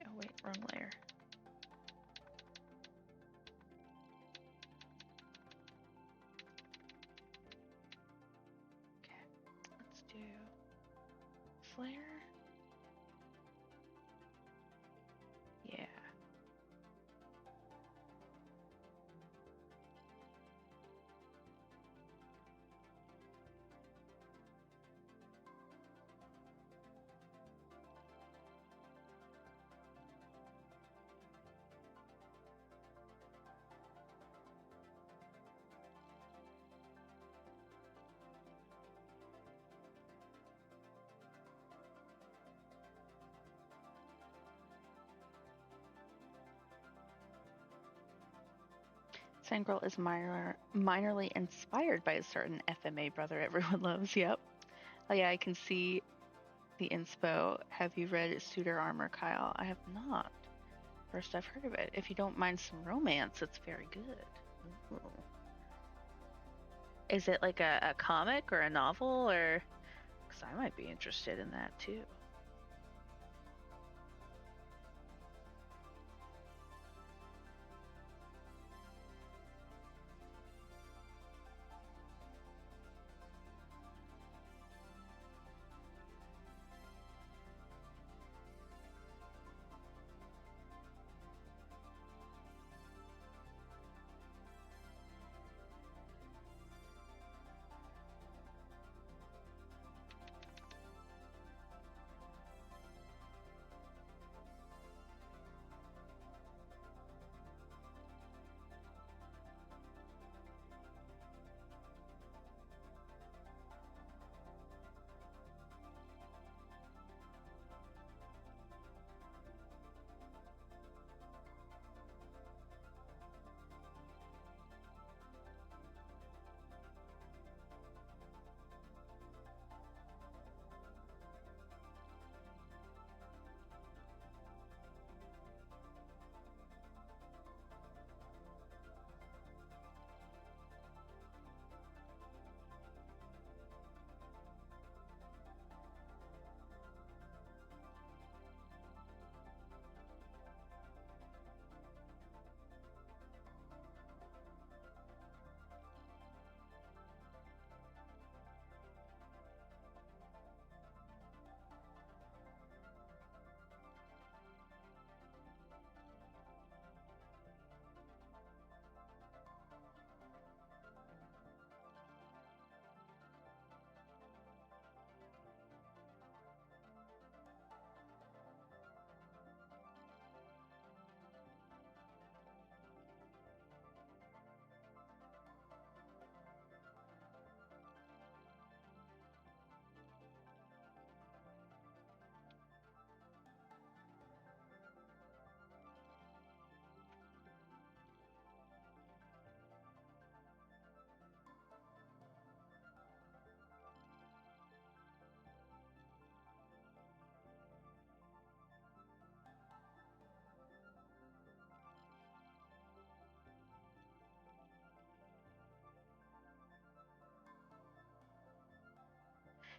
Oh, wait, wrong layer. Okay. Let's do flare. Yeah. Sangirl is minorly inspired by a certain FMA brother everyone loves. Yep. Oh yeah, I can see the inspo. Have you read Suitor Armor, Kyle? I have not. First I've heard of it. If you don't mind some romance, it's very good. Ooh. Is it like a comic or a novel, or? Because I might be interested in that too.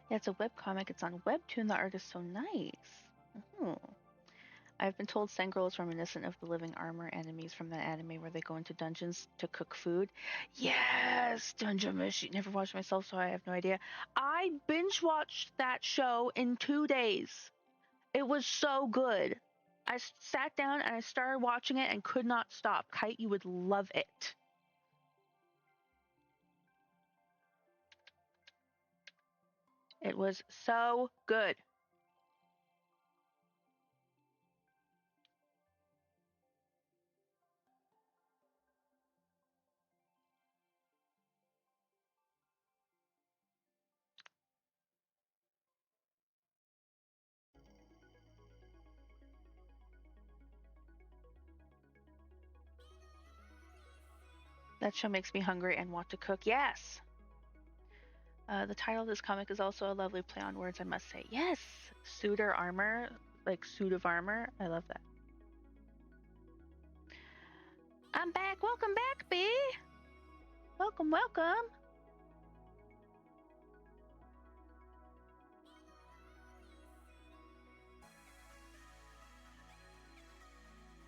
Yeah, it's a webcomic. It's on Webtoon. The art is so nice. Ooh. I've been told Sangirl is reminiscent of the living armor enemies from that anime where they go into dungeons to cook food. Yes, Dungeon Machine. Never watched myself, so I have no idea. I binge watched that show in 2 days. It was so good. I sat down and I started watching it and could not stop. Kite, you would love it. It was so good. That show makes me hungry and want to cook. Yes. The title of this comic is also a lovely play on words, I must say. Yes. Suit or armor, like suit of armor. I love that. I'm back. Welcome back, B. Welcome, welcome.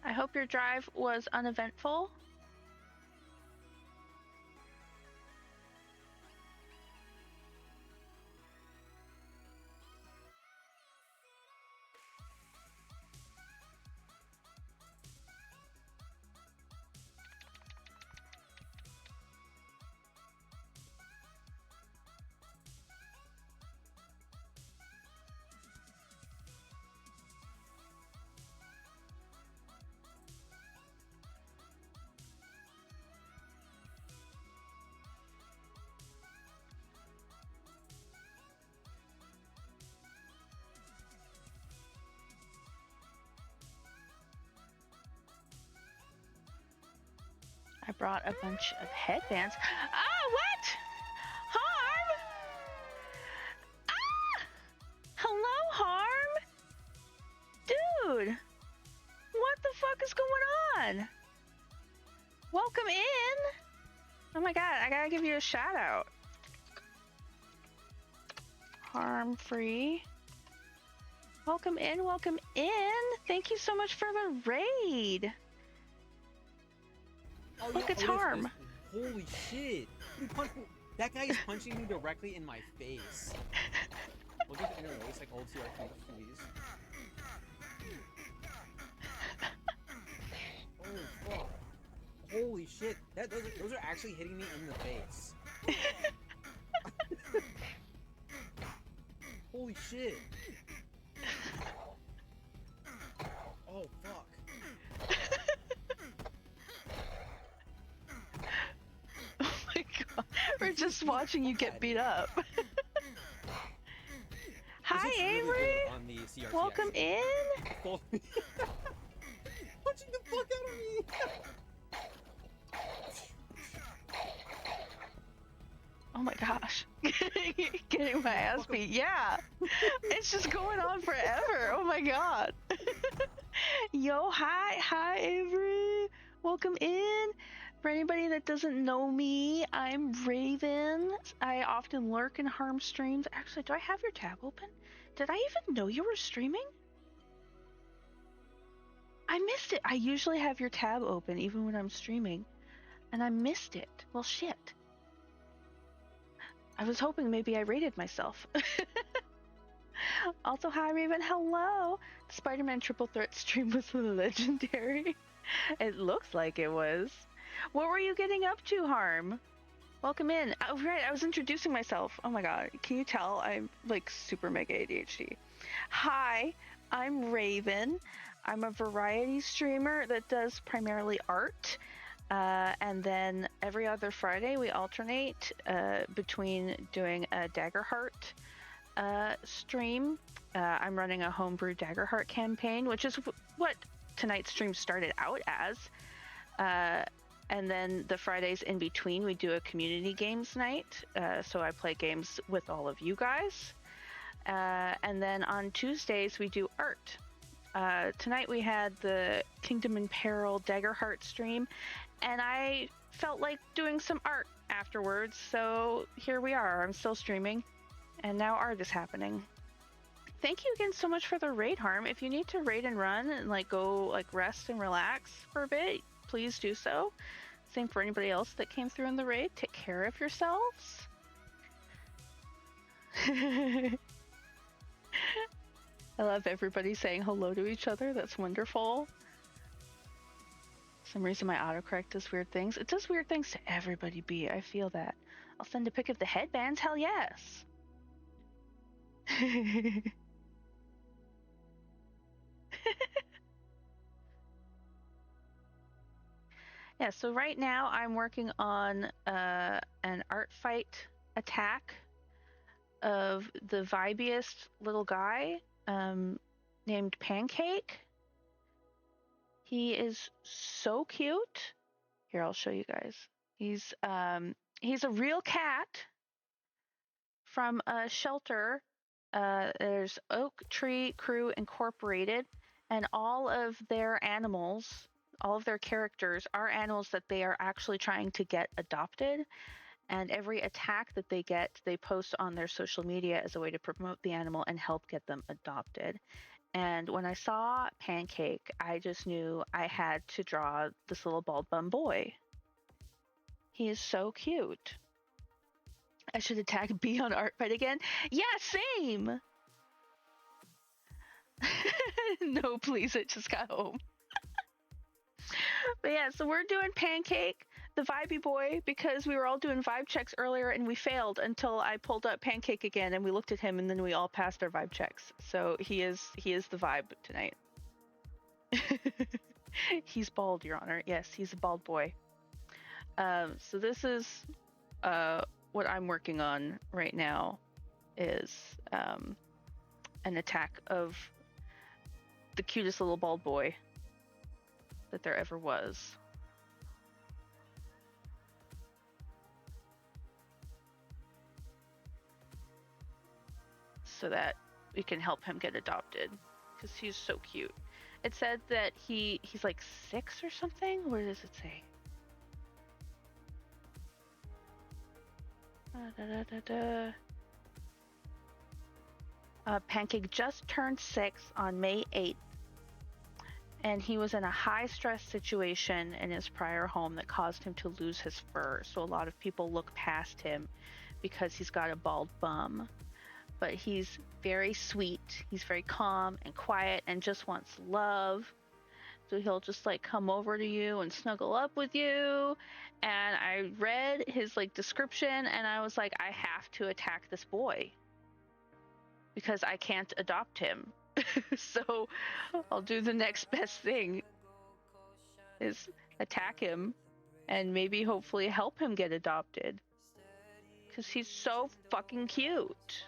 I hope your drive was uneventful. I brought a bunch of headbands. Ah, what? Harm? Ah! Hello, Harm? Dude, what the fuck is going on? Welcome in. Oh my god, I gotta give you a shout out. Harm free. Welcome in, welcome in. Thank you so much for the raid. Oh, Look, yeah, it's oh, this- Harm. this- Holy shit! You punched me. That guy is punching me directly in my face. Look at the inner waist, like old CRT movies. Oh fuck! Holy shit! Those are actually hitting me in the face. Holy shit! Oh fuck! Oh my god, we're just watching you get beat up. This Hi, looks really Avery. good on the CRT, Welcome actually. in. Punching the fuck out of me! Oh my gosh. Getting my ass beat. Yeah. It's just going on forever. Oh my god. Yo, hi, Avery. Welcome in. For anybody that doesn't know me, I'm Raven. I often lurk in Harm streams. Actually, do I have your tab open? Did I even know you were streaming? I missed it. I usually have your tab open even when I'm streaming, and I missed it. Well, shit. I was hoping maybe I rated myself. Also, hi, Raven. Hello. The Spider-Man Triple Threat stream was legendary. It looks like it was. What were you getting up to, Harm? Welcome in. Oh, right, I was introducing myself. Oh my god, can you tell I'm like super mega ADHD? Hi, I'm Raven. I'm a variety streamer that does primarily art. And then every other Friday we alternate between doing a Daggerheart stream. I'm running a homebrew Daggerheart campaign, which is what tonight's stream started out as. And then the Fridays in between, we do a community games night. So I play games with all of you guys. And then on Tuesdays, we do art. Tonight we had the Kingdom in Peril Daggerheart stream, and I felt like doing some art afterwards. So here we are. I'm still streaming, and now art is happening. Thank you again so much for the raid, Harm. If you need to raid and run and like go like rest and relax for a bit, please do so. Same for anybody else that came through in the raid. Take care of yourselves. I love everybody saying hello to each other. That's wonderful. For some reason my autocorrect does weird things. It does weird things to everybody, B. I feel that. I'll send a pic of the headbands. Hell yes. Yeah, so right now I'm working on an art fight attack of the vibiest little guy named Pancake. He is so cute. Here, I'll show you guys. He's a real cat from a shelter. There's Oak Tree Crew Incorporated, and all of their animals, all of their characters are animals that they are actually trying to get adopted. And every attack that they get, they post on their social media as a way to promote the animal and help get them adopted. And when I saw Pancake, I just knew I had to draw this little bald bum boy. He is so cute. I should attack B on art fight again. Yeah, same. No, please, it just got home. But yeah, so we're doing Pancake, the vibey boy, because we were all doing vibe checks earlier and we failed until I pulled up Pancake again and we looked at him and then we all passed our vibe checks. So he is the vibe tonight. He's bald, Your Honor. Yes, he's a bald boy. So this is what I'm working on right now is an attack of the cutest little bald boy that there ever was. So that we can help him get adopted because he's so cute. It said that he's like 6 or something. Where does it say? Pancake just turned 6 on May 8th, and he was in a high-stress situation in his prior home that caused him to lose his fur. So a lot of people look past him because he's got a bald bum. But he's very sweet. He's very calm and quiet and just wants love. So he'll just like come over to you and snuggle up with you. And I read his like description and I was like, I have to attack this boy because I can't adopt him. So I'll do the next best thing is attack him and maybe hopefully help him get adopted because he's so fucking cute.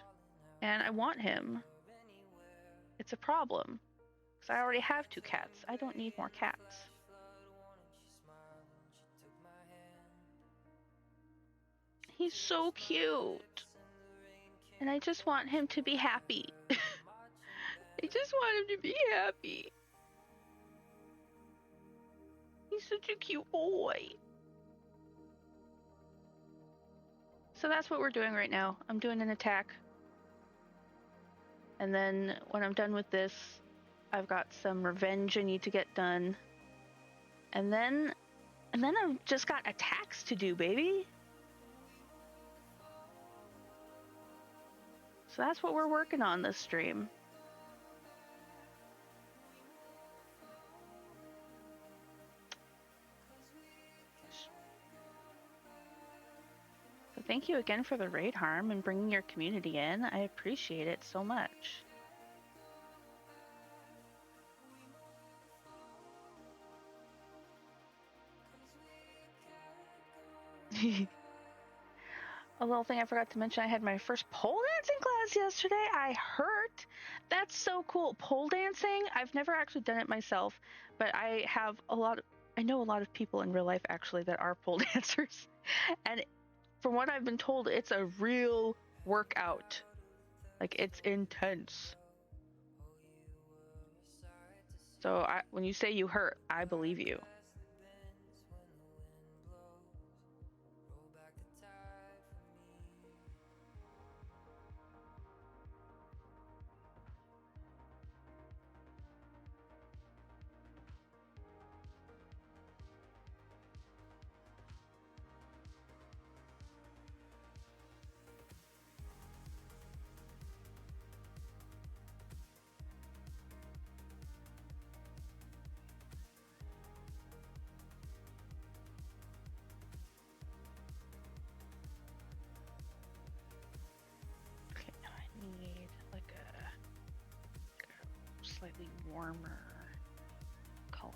And I want him. It's a problem. Because I already have 2 cats. I don't need more cats. He's so cute. And I just want him to be happy. I just want him to be happy. He's such a cute boy. So that's what we're doing right now. I'm doing an attack. And then when I'm done with this, I've got some revenge I need to get done. And then I've just got attacks to do, baby. So that's what we're working on this stream. So thank you again for the raid, Harm, and bringing your community in. I appreciate it so much. A little thing I forgot to mention, I had my first pole dancing class yesterday. I hurt. That's so cool. Pole dancing, I've never actually done it myself, but I know a lot of people in real life actually that are pole dancers. And from what I've been told, it's a real workout. Like, it's intense. So when you say you hurt, I believe you. slightly warmer color.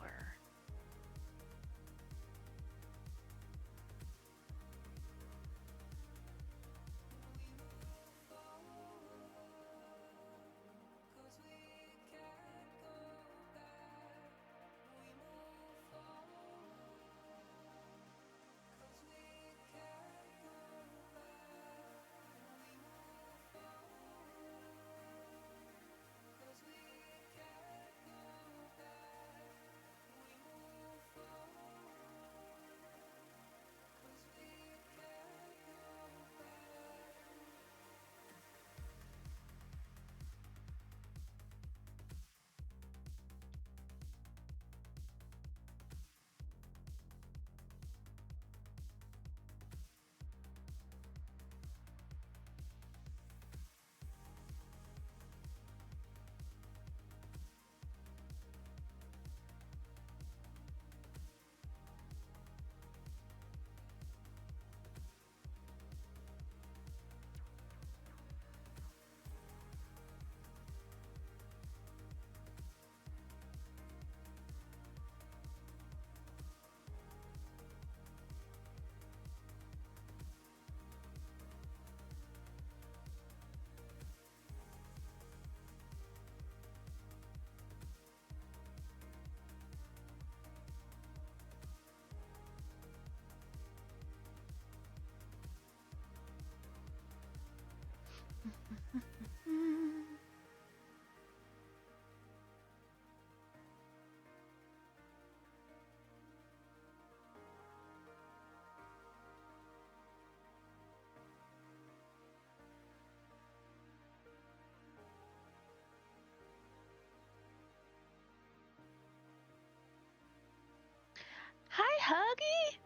Hi, Huggy!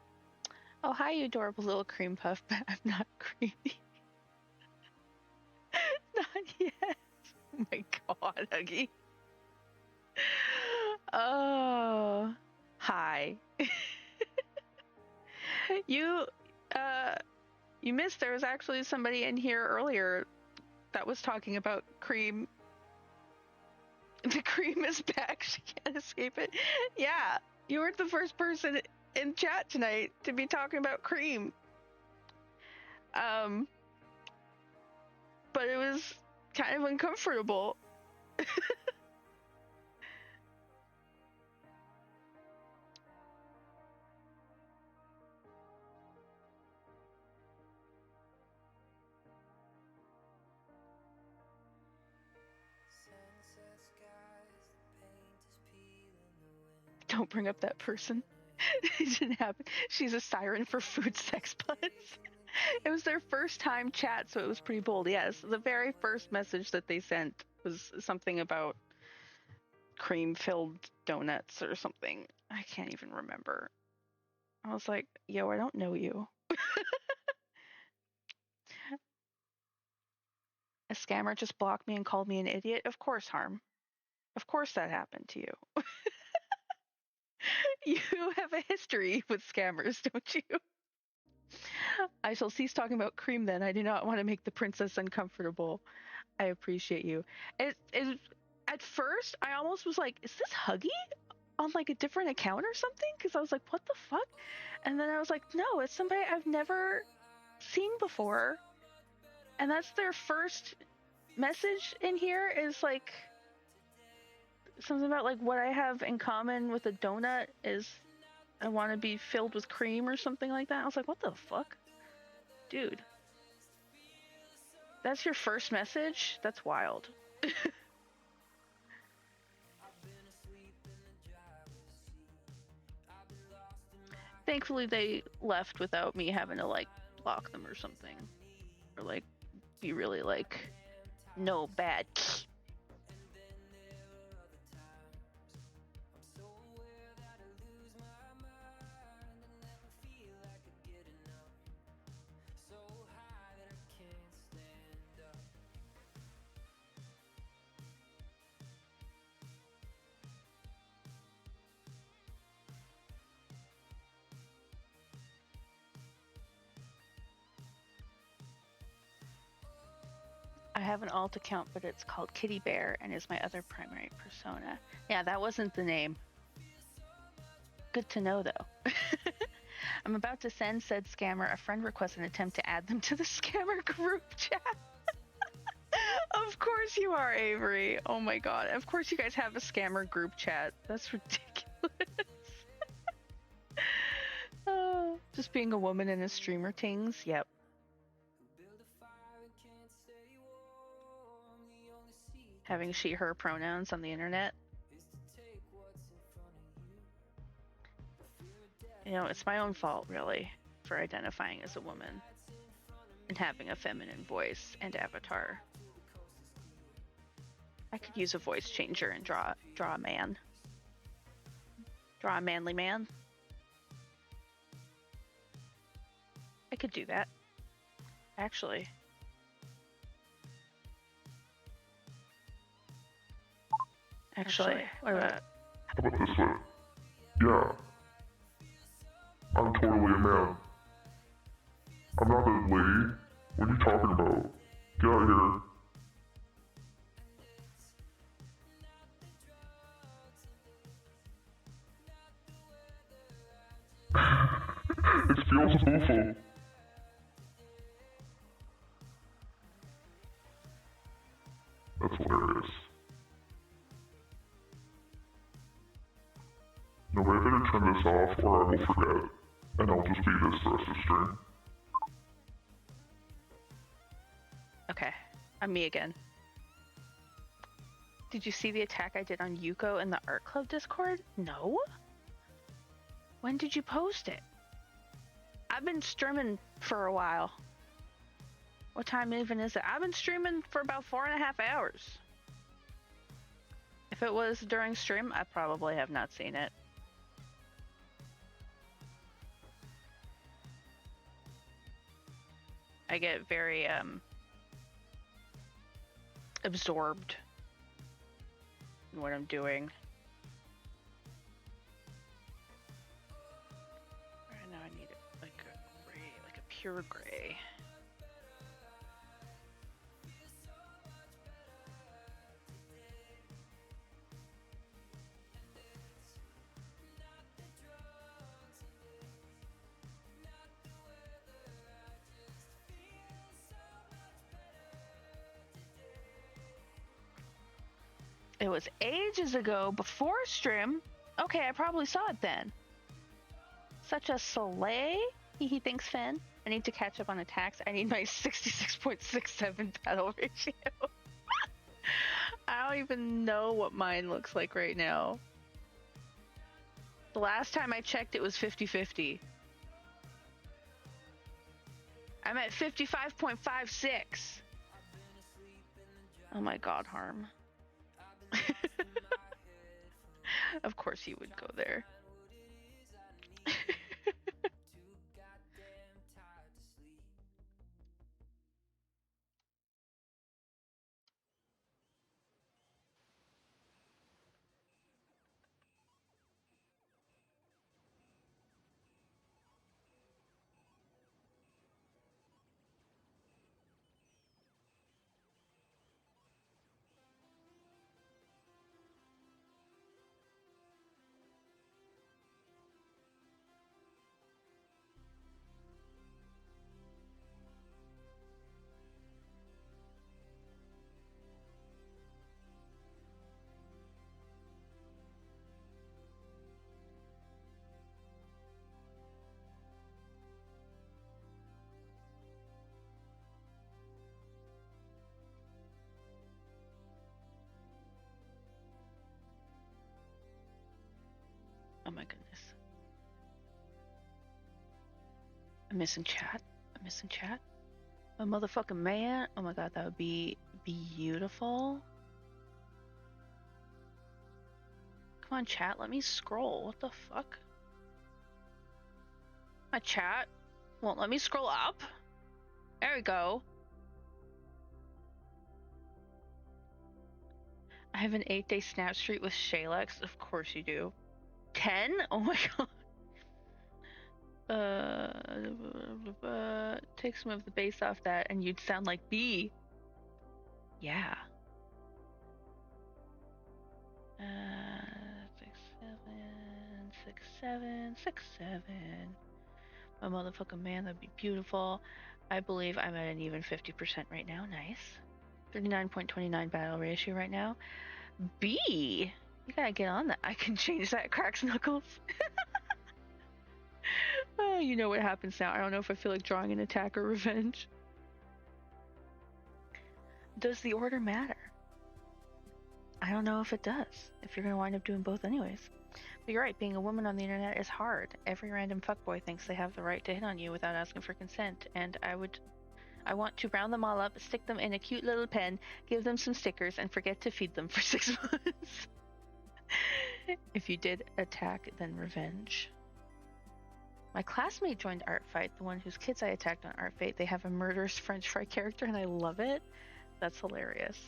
Oh, hi, you adorable little cream puff, but I'm not creamy. Not yet. Oh my god, Huggy. Oh, hi. You, you missed there was actually somebody in here earlier that was talking about cream. The cream is back. She can't escape it. Yeah, you weren't the first person in chat tonight to be talking about cream. But it was kind of uncomfortable. Don't bring up that person. It didn't happen. She's a siren for food sex puns. It was their first time chat, so it was pretty bold. Yes, the very first message that they sent was something about cream-filled donuts or something. I can't even remember. I was like, yo, I don't know you. A scammer just blocked me and called me an idiot? Of course, Harm. Of course that happened to you. You have a history with scammers, don't you? I shall cease talking about cream then. I do not want to make the princess uncomfortable. I appreciate you. At first, I almost was like, is this Huggy on like a different account or something? Because I was like, what the fuck? And then I was like, no, it's somebody I've never seen before. And that's their first message in here is like something about like what I have in common with a donut is I want to be filled with cream or something like that. I was like, what the fuck? Dude. That's your first message? That's wild. Thankfully, they left without me having to like block them or something, or like be really like, no bad. I have an alt account, but it's called Kitty Bear and is my other primary persona. Yeah, that wasn't the name. Good to know, though. I'm about to send said scammer a friend request and attempt to add them to the scammer group chat. Of course you are, Avery. Oh my god. Of course you guys have a scammer group chat. That's ridiculous. Oh, just being a woman in a streamer tings. Yep. Having she, her pronouns on the internet. You know, it's my own fault, really, for identifying as a woman and having a feminine voice and avatar. I could use a voice changer and draw a man. Draw a manly man. I could do that. Actually. Actually, How about this way? Yeah. I'm totally a man. I'm not a lady. What are you talking about? Get out of here. It feels awful. That's hilarious. No, I better turn this off or I will forget. And I'll just be this the rest of the stream. Okay, I'm me again. Did you see the attack I did on Yuko in the art club Discord? No? When did you post it? I've been streaming for a while. What time even is it? I've been streaming for about 4.5 hours. If it was during stream, I probably have not seen it. I get very absorbed in what I'm doing. Right now I need like a gray, like a pure gray. It was ages ago, before stream. Okay, I probably saw it then. Such a Soleil? He thinks Finn. I need to catch up on attacks. I need my 66.67 battle ratio. I don't even know what mine looks like right now. The last time I checked, it was 50-50. I'm at 55.56. Oh my god, Harm. Of course you would go there. Oh my goodness. I'm missing chat. I'm missing chat. A motherfucking man. Oh my god, that would be beautiful. Come on, chat. Let me scroll. What the fuck? My chat won't let me scroll up. There we go. I have an 8-day snap streak with Shalex. Of course you do. 10? Oh my god. Take some of the bass off that and you'd sound like B. Yeah. 6, 7, 6, 7, 6, 7. My motherfucking man, that'd be beautiful. I believe I'm at an even 50% right now. Nice. 39.29 battle ratio right now. B, you gotta get on that. I can change that, Cracks Knuckles. Oh, you know what happens now. I don't know if I feel like drawing an attack or revenge. Does the order matter? I don't know if it does, if you're gonna wind up doing both anyways. But you're right, being a woman on the internet is hard. Every random fuckboy thinks they have the right to hit on you without asking for consent, and I want to round them all up, stick them in a cute little pen, give them some stickers, and forget to feed them for 6 months. If you did attack, then revenge. My classmate joined Art Fight, the one whose kids I attacked on Art Fight. They have a murderous French fry character, and I love it. That's hilarious.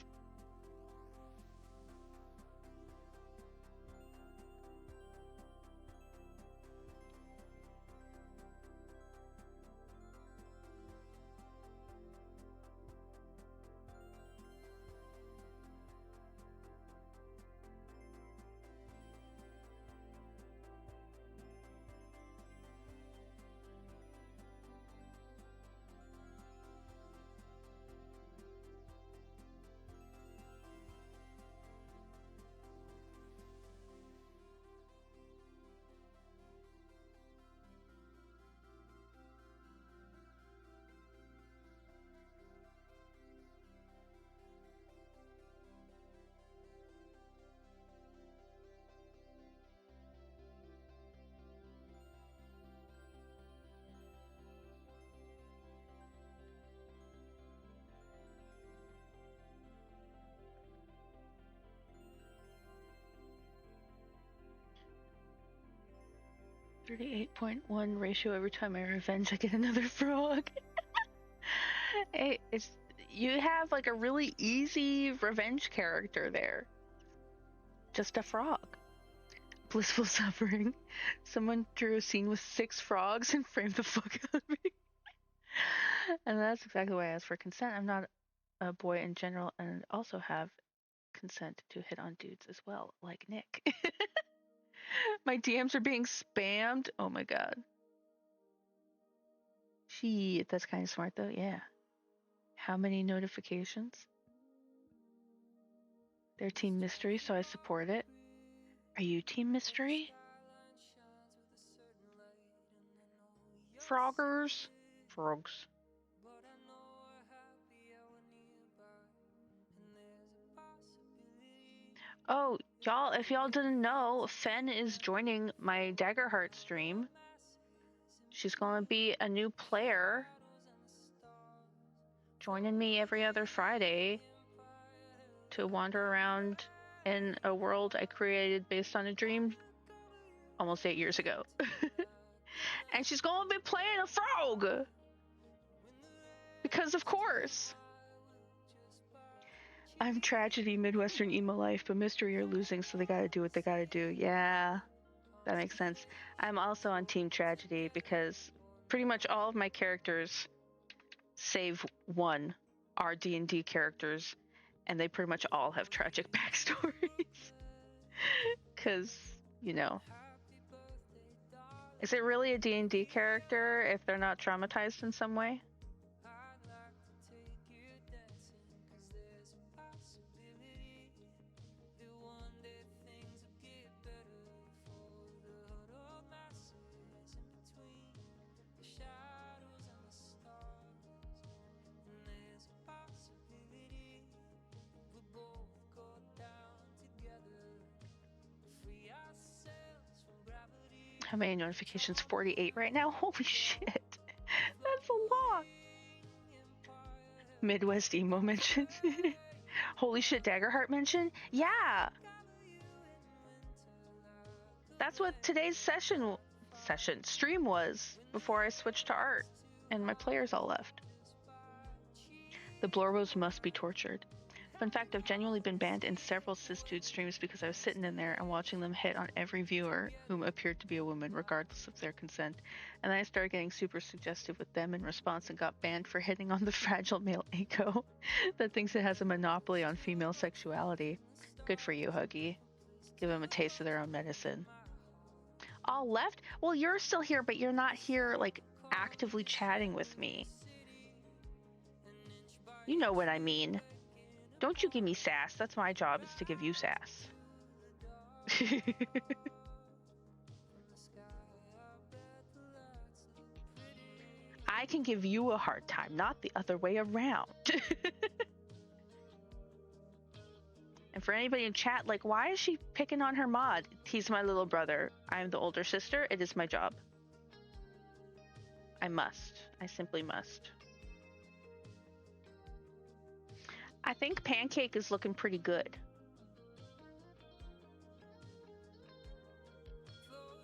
.1 ratio every time I revenge, I get another frog. It's you have like a really easy revenge character there. Just a frog. Blissful suffering. Someone drew a scene with 6 frogs and framed the fuck out of me. And that's exactly why I asked for consent. I'm not a boy in general and also have consent to hit on dudes as well, like Nick. My DMs are being spammed. Oh my god. Shit, that's kind of smart though, yeah. How many notifications? They're Team Mystery, so I support it. Are you Team Mystery? Froggers? Frogs. Oh, y'all, if y'all didn't know, Fen is joining my Daggerheart stream. She's gonna be a new player, joining me every other Friday to wander around in a world I created based on a dream almost 8 years ago. And she's gonna be playing a frog! Because of course! I'm Tragedy, Midwestern Emo Life, but Mystery are losing, so they gotta do what they gotta do. Yeah, that makes sense. I'm also on Team Tragedy because pretty much all of my characters, save one, are D&D characters, and they pretty much all have tragic backstories. Because, you know, is it really a D&D character if they're not traumatized in some way? How many notifications? 48 right now? Holy shit. That's a lot. Midwest emo mention. Holy shit, Daggerheart mention? Yeah. That's what today's stream was before I switched to art and my players all left. The Blorbos must be tortured. Fun fact, I've genuinely been banned in several cis dude streams because I was sitting in there and watching them hit on every viewer whom appeared to be a woman, regardless of their consent. And then I started getting super suggestive with them in response and got banned for hitting on the fragile male ego that thinks it has a monopoly on female sexuality. Good for you, Huggy. Give them a taste of their own medicine. All left? Well, you're still here, but you're not here, like, actively chatting with me. You know what I mean. Don't you give me sass. That's my job, is to give you sass. I can give you a hard time, not the other way around. And for anybody in chat, like, why is she picking on her mod? He's my little brother. I'm the older sister. It is my job. I must. I simply must. I think Pancake is looking pretty good.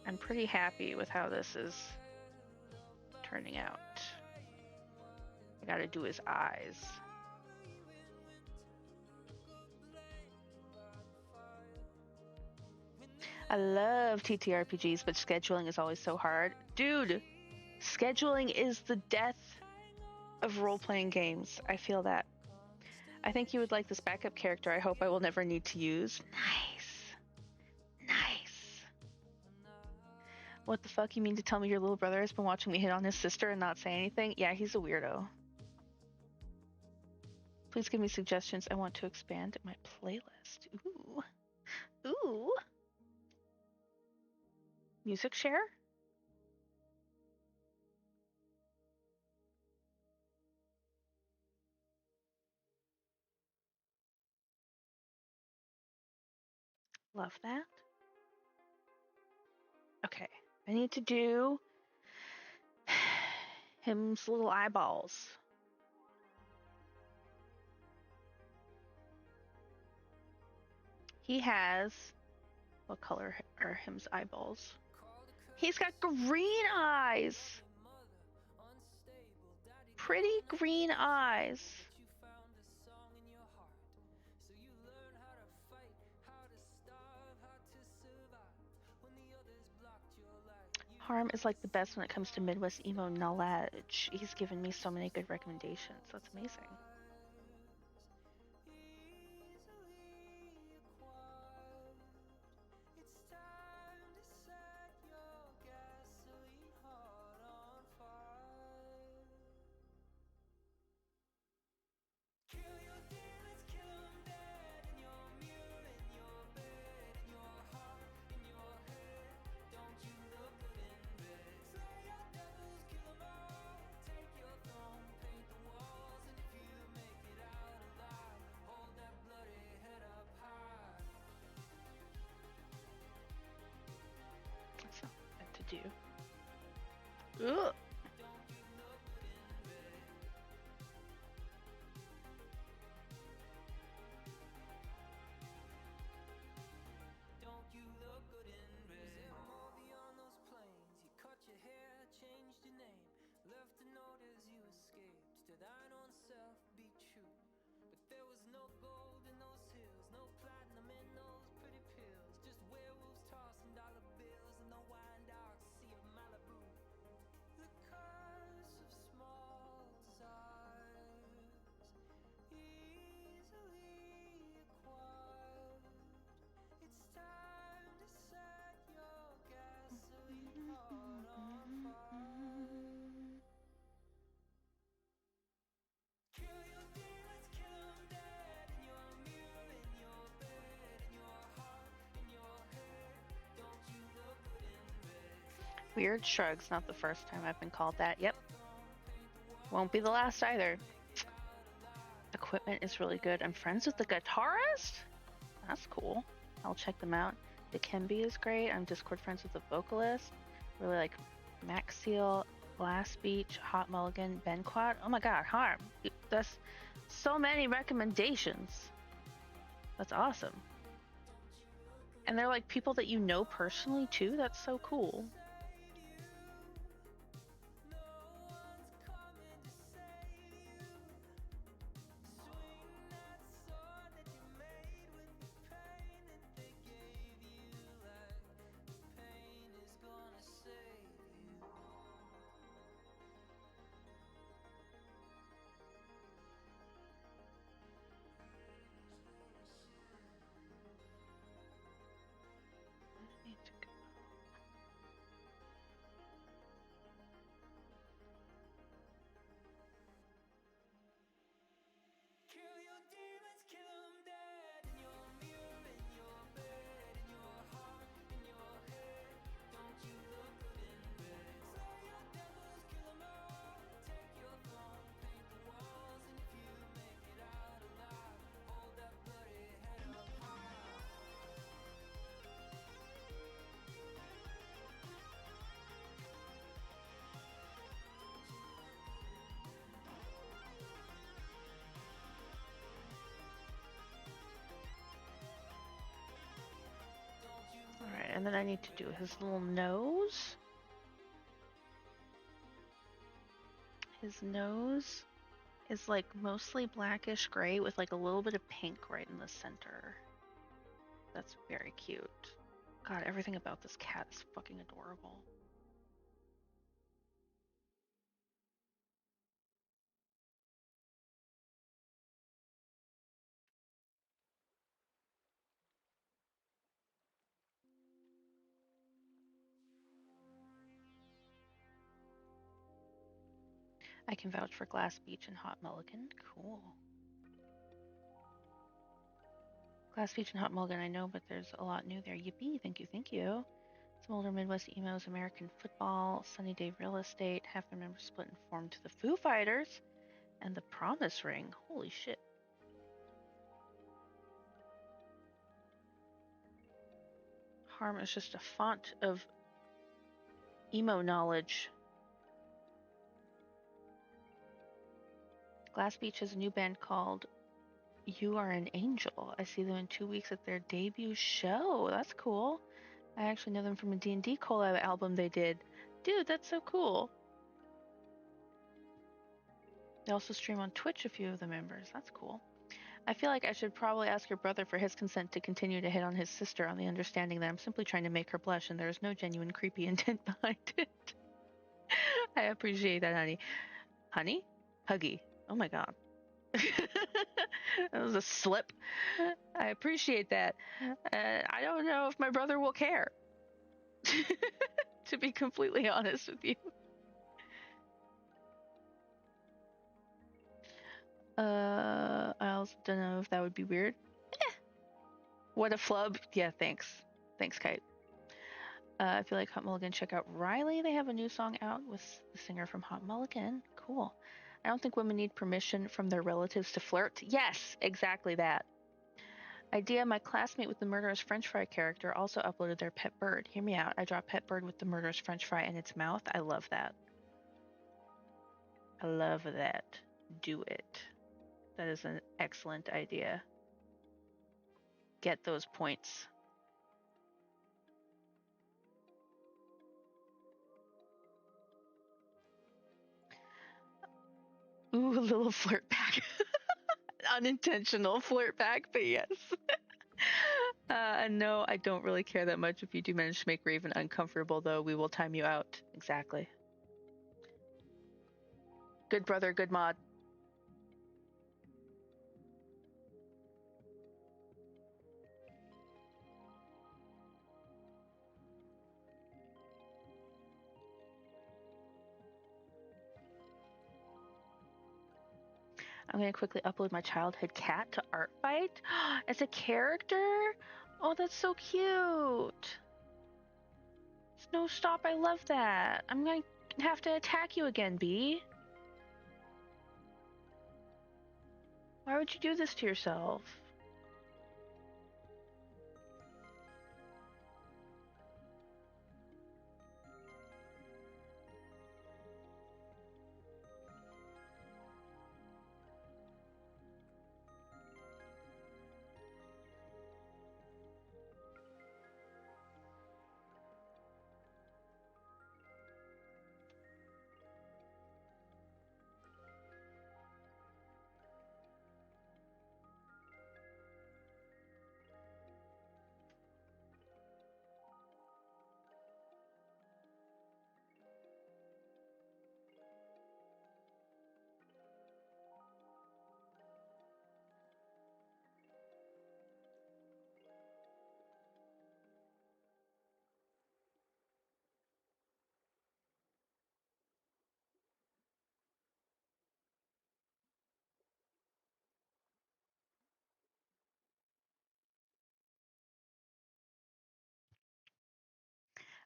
I'm pretty happy with how this is turning out. I gotta do his eyes. I love TTRPGs, but scheduling is always so hard. Dude, scheduling is the death of role-playing games. I feel that. I think you would like this backup character I hope I will never need to use. Nice. Nice. What the fuck? You mean to tell me your little brother has been watching me hit on his sister and not say anything? Yeah, he's a weirdo. Please give me suggestions. I want to expand my playlist. Ooh. Ooh. Music share? Love that. Okay, I need to do him's little eyeballs. He has, what color are him's eyeballs? He's got green eyes. Pretty green eyes. Harm is like the best when it comes to Midwest emo knowledge. He's given me so many good recommendations. That's amazing. That's not meant to do. Ugh. Weird shrugs, not the first time I've been called that. Yep. Won't be the last either. Equipment is really good. I'm friends with the guitarist? That's cool. I'll check them out. Dikembe is great. I'm Discord friends with the vocalist. Really like Max Seal, Glass Beach, Hot Mulligan, Benquat. Oh my god, Harm. That's so many recommendations. That's awesome. And they're like people that you know personally too. That's so cool. and then I need to do his little nose. His nose is like mostly blackish gray with like a little bit of pink right in the center. That's very cute. God, everything about this cat is fucking adorable. I can vouch for Glass Beach and Hot Mulligan. Cool. Glass Beach and Hot Mulligan, I know, but there's a lot new there. Yippee, thank you, thank you. Some older Midwest emos, American football, Sunny Day Real Estate, half their members split and formed to the Foo Fighters, and the Promise Ring. Holy shit. Harm is just a font of emo knowledge. Glass Beach has a new band called You Are an Angel. I see them in 2 weeks at their debut show. That's cool. I actually know them from a D&D collab album they did. Dude, that's so cool. They also stream on Twitch, a few of the members. That's cool. I feel like I should probably ask your brother for his consent to continue to hit on his sister on the understanding that I'm simply trying to make her blush and there is no genuine creepy intent behind it. I appreciate that, honey. Honey? Huggy. Oh my god. That was a slip. I appreciate that. I don't know if my brother will care. To be completely honest with you. I also don't know if that would be weird. What a flub. Yeah, thanks. Thanks, Kite. I feel like Hot Mulligan, check out Riley. They have a new song out with the singer from Hot Mulligan. Cool. I don't think women need permission from their relatives to flirt. Yes, exactly that. Idea, my classmate with the murderous french fry character also uploaded their pet bird. Hear me out. I draw pet bird with the murderous french fry in its mouth. I love that. I love that. Do it. That is an excellent idea. Get those points. Ooh, a little flirt back. Unintentional flirt back, but yes. No, I don't really care that much if you do manage to make Raven uncomfortable, though. We will time you out. Exactly. Good brother, good mod. I'm going to quickly upload my childhood cat to Artfight as a character. Oh, that's so cute. No, stop. I love that. I'm going to have to attack you again, Bee. Why would you do this to yourself?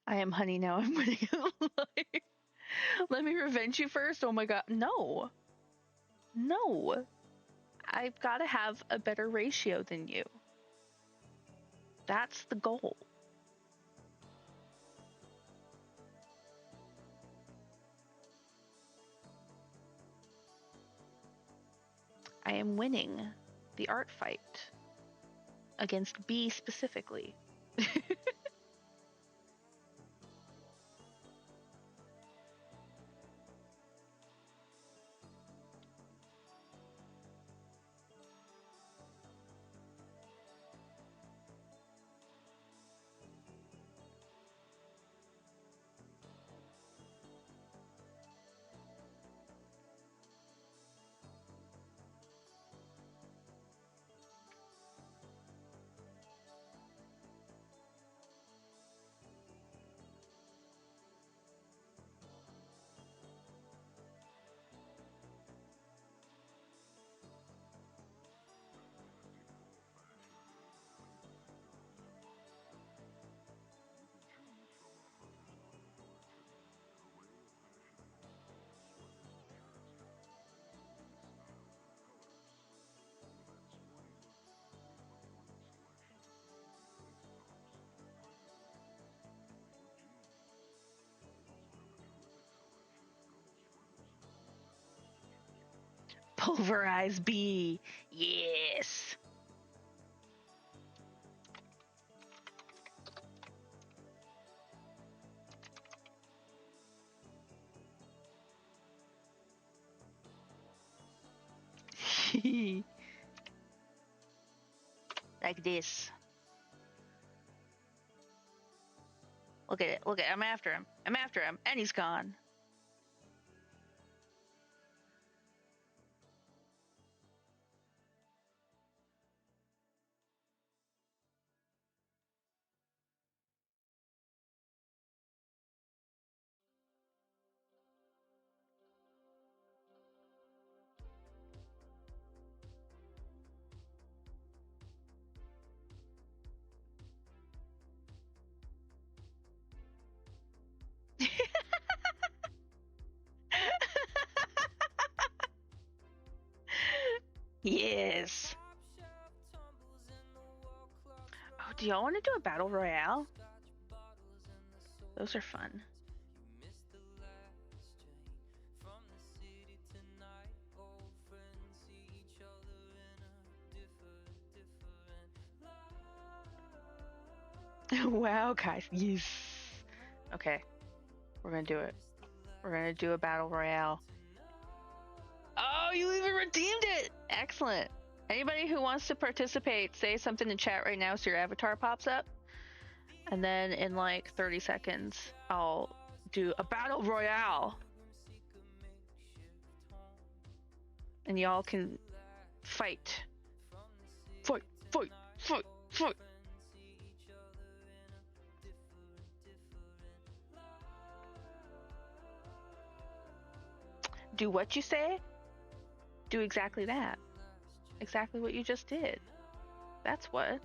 I am honey now. I'm winning. Let me revenge you first. Oh my god. No. No. I've got to have a better ratio than you. That's the goal. I am winning the art fight against B specifically. Pulverize B. Yes. Like this. Look at it. Look at it. I'm after him. I'm after him. And he's gone. Yes. Oh, do y'all want to do a battle royale? Those are fun. Wow, guys. Yes. Okay. We're gonna do it. We're gonna do a battle royale. Oh, you even redeemed it! Excellent. Anybody who wants to participate, say something in chat right now so your avatar pops up. And then in like 30 seconds, I'll do a battle royale. And y'all can fight. Fight, fight, fight, fight. Do what you say? Do exactly that. Exactly what you just did. That's what.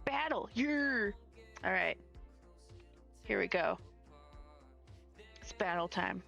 Battle. Yeah. All right. Here we go. It's battle time.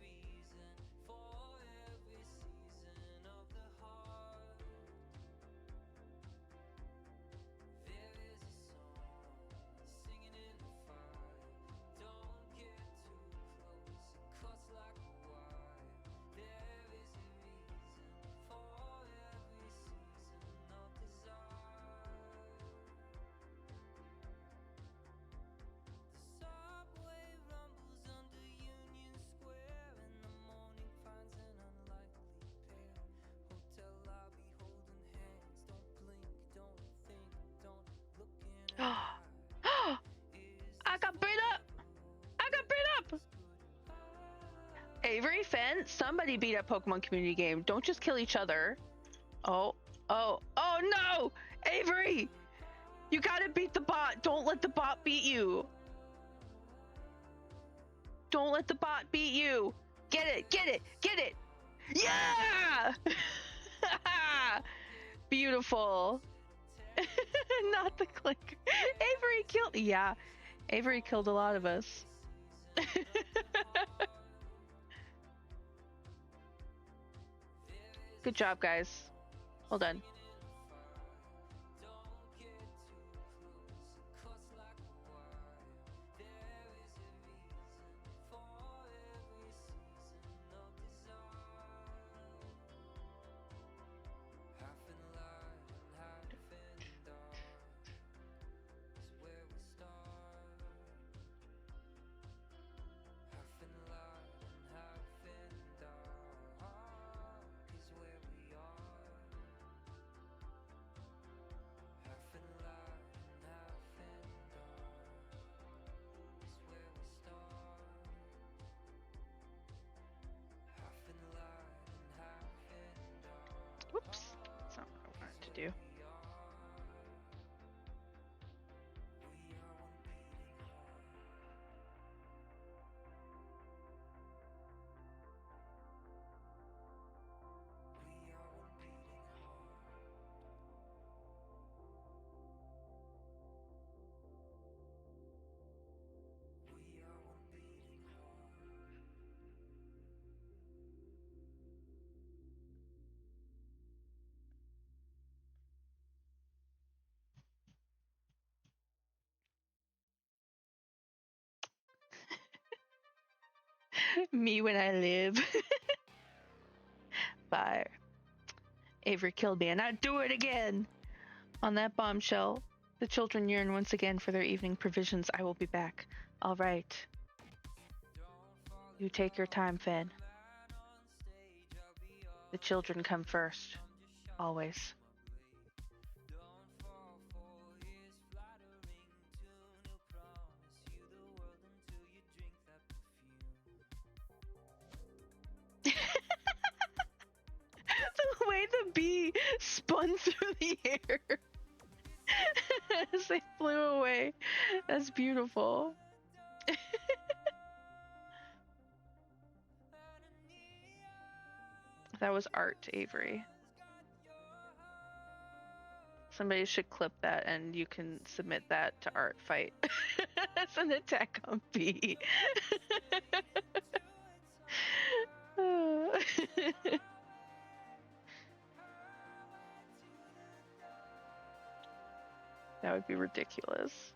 I got beat up! I got beat up! Avery, Fenn, somebody beat up Pokemon Community Game. Don't just kill each other. Oh, oh, oh no! Avery! You gotta beat the bot. Don't let the bot beat you. Don't let the bot beat you. Get it, get it, get it! Yeah! Beautiful. Not the clicker. Avery killed. Yeah, Avery killed a lot of us. Good job, guys. Well done. Me when I live. Fire. Avery killed me and I'd do it again. On that bombshell, the children yearn once again for their evening provisions. I will be back. All right. You take your time, Finn. The children come first. Always. The way the bee spun through the air as they flew away. That's beautiful. That was art, Avery. Somebody should clip that and you can submit that to Art Fight as an attack on B. That would be ridiculous.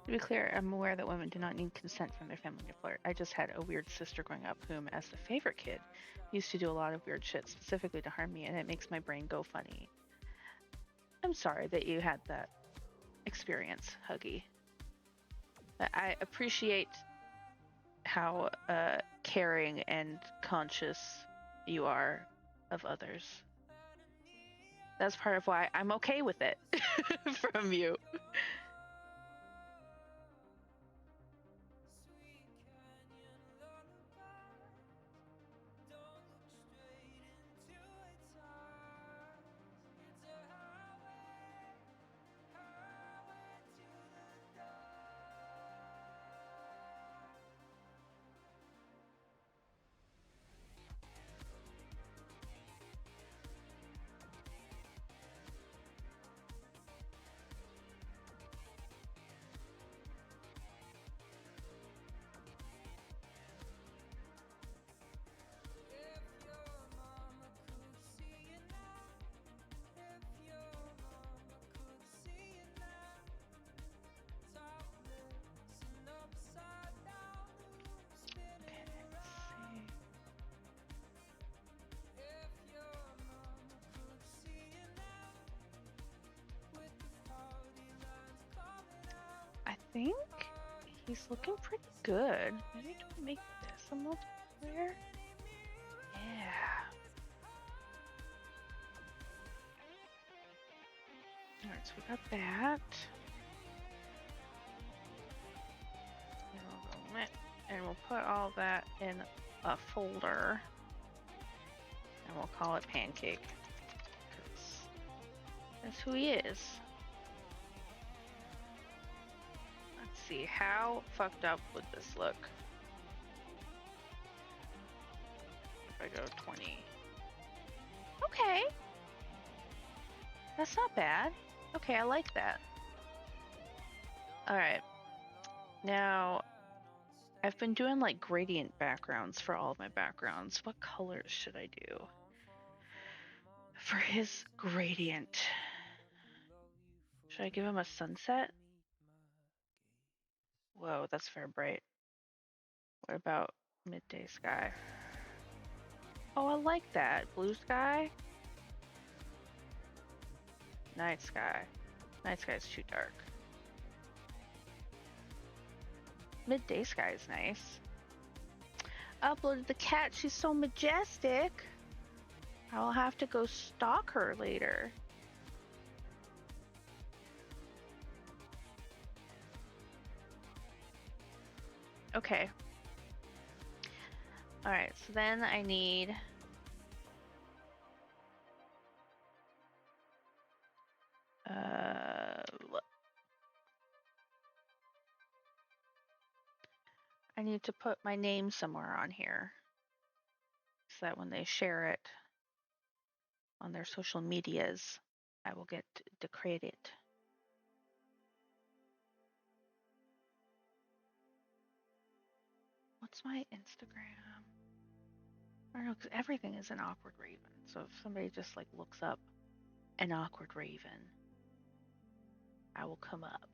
To be clear, I'm aware that women do not need consent from their family to flirt. I just had a weird sister growing up whom, as the favorite kid, used to do a lot of weird shit specifically to harm me, and it makes my brain go funny. I'm sorry that you had that experience, Huggy. I appreciate how caring and conscious you are of others. That's part of why I'm okay with it from you. I think he's looking pretty good. Maybe do we make this a multiplayer? Yeah. Alright, so we got that. And we'll put all that in a folder. And we'll call it Pancake. 'Cause that's who he is. Let's see, how fucked up would this look? If I go 20. Okay. That's not bad. Okay, I like that. Alright. Now, I've been doing like gradient backgrounds for all of my backgrounds. What colors should I do for his gradient? Should I give him a sunset? Whoa, that's very bright. What about midday sky? Oh, I like that. Blue sky? Night sky. Night sky is too dark. Midday sky is nice. Uploaded the cat. She's so majestic. I'll have to go stalk her later. Okay. Alright, so then I need... I need to put my name somewhere on here so that when they share it, on their social medias, I will get the credit. What's my Instagram? I don't know, because everything is an awkward raven. So if somebody just like looks up an awkward raven, I will come up.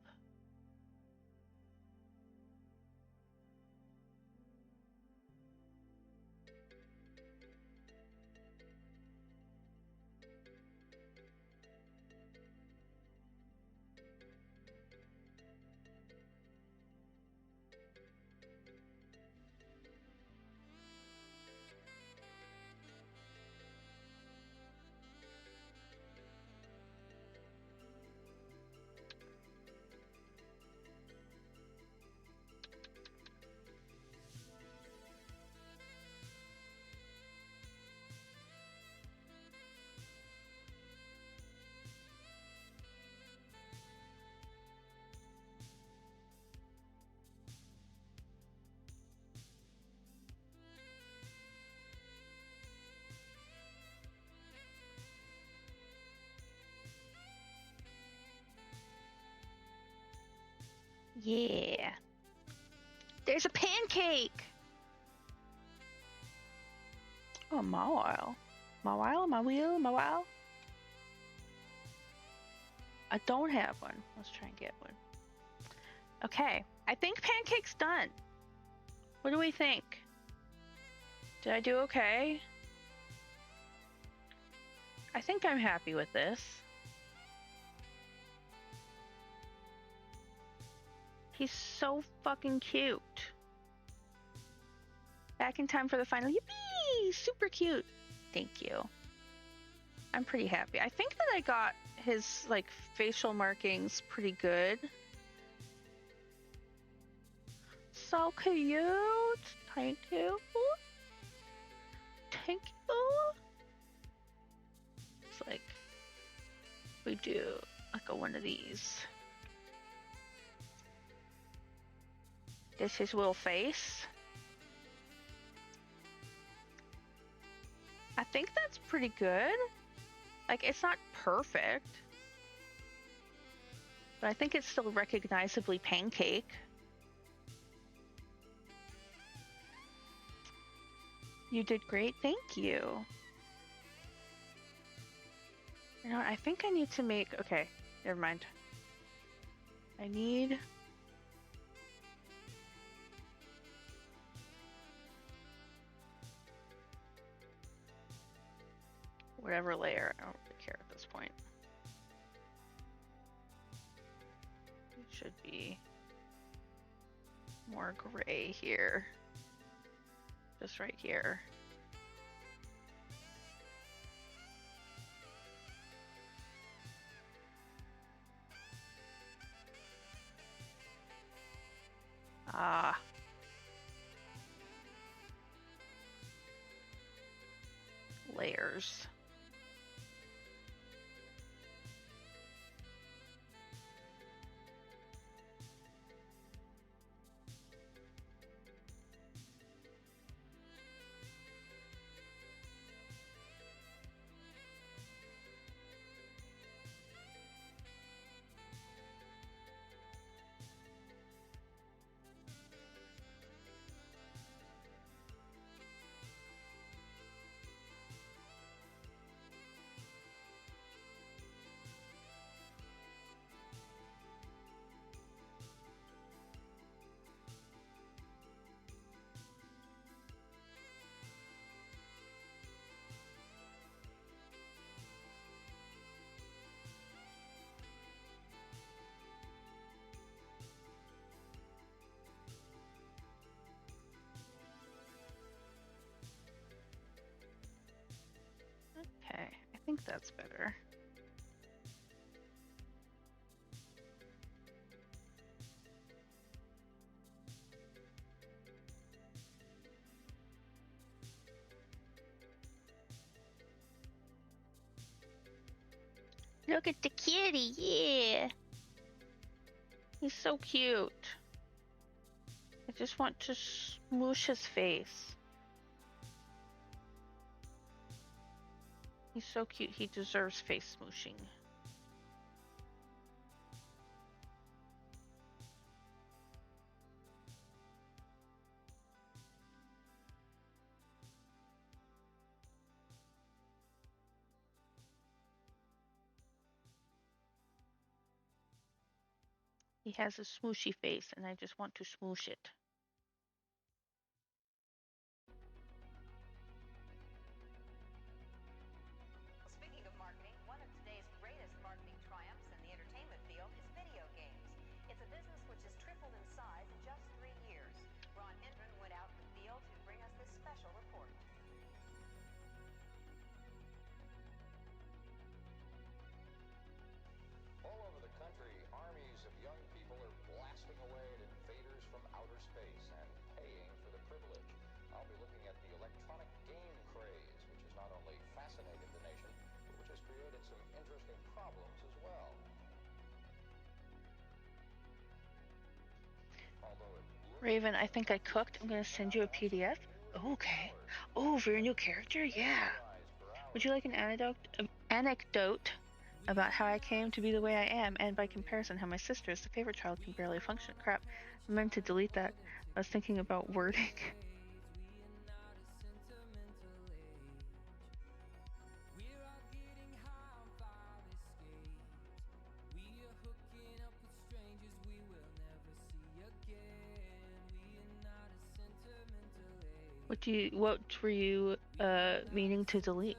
Yeah. There's a pancake! Oh, Mawile. Mawile? Mawile? Mawile? I don't have one. Let's try and get one. Okay. I think Pancake's done. What do we think? Did I do okay? I think I'm happy with this. He's so fucking cute. Back in time for the final. Yippee! Super cute. Thank you. I'm pretty happy. I think that I got his like facial markings pretty good. So cute. Thank you. Thank you. It's like we do like a one of these. This is his little face. I think that's pretty good. Like, it's not perfect, but I think it's still recognizably Pancake. You did great, thank you. You know, I think I need to make, okay, never mind. I need whatever layer, I don't really care at this point. It should be more gray here. Just right here. Ah. Layers. Okay, I think that's better. Look at the kitty, yeah. He's so cute. I just want to smoosh his face. He's so cute. He deserves face smooshing. He has a smooshy face, and I just want to smoosh it. Speaking of marketing, one of today's greatest marketing triumphs in the entertainment field is video games. It's a business which has tripled in size in just 3 years. Ron Hendren went out in the field to bring us this special report. All over the country, armies of young people are blasting away at invaders from outer space and paying for the privilege. I'll be looking at the electronic game craze, which has not only fascinated the nation, but which has created some interesting problems as well. Raven, I think I cooked. I'm going to send you a PDF. Oh, okay. Oh, for your new character? Yeah. Would you like an anecdote about how I came to be the way I am, and by comparison, how my sister, as the favorite child, can barely function? Crap. I meant to delete that. I was thinking about wording. What were you meaning to delete?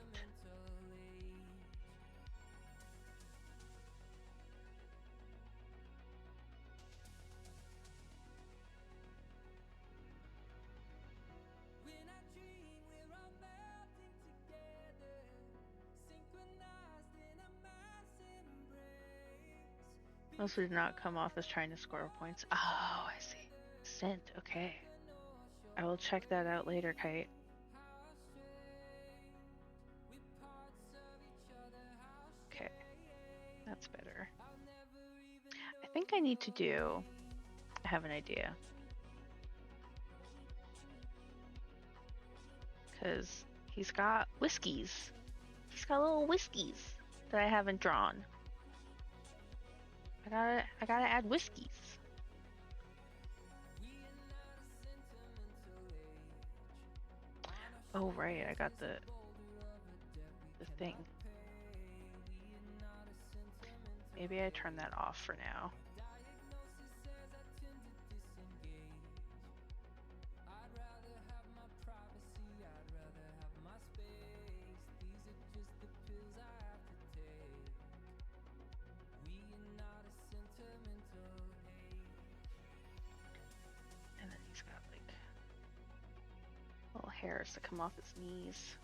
Also did not come off as trying to score points. Oh, I see. Sent, okay. I will check that out later, Kite. Okay, that's better. I think I need to do... I have an idea. Because he's got whiskeys. He's got little whiskeys that I haven't drawn. I gotta add whiskeys. Oh right, I got the thing. Maybe I turn that off for now. And then he's got like little hairs that come off his knees.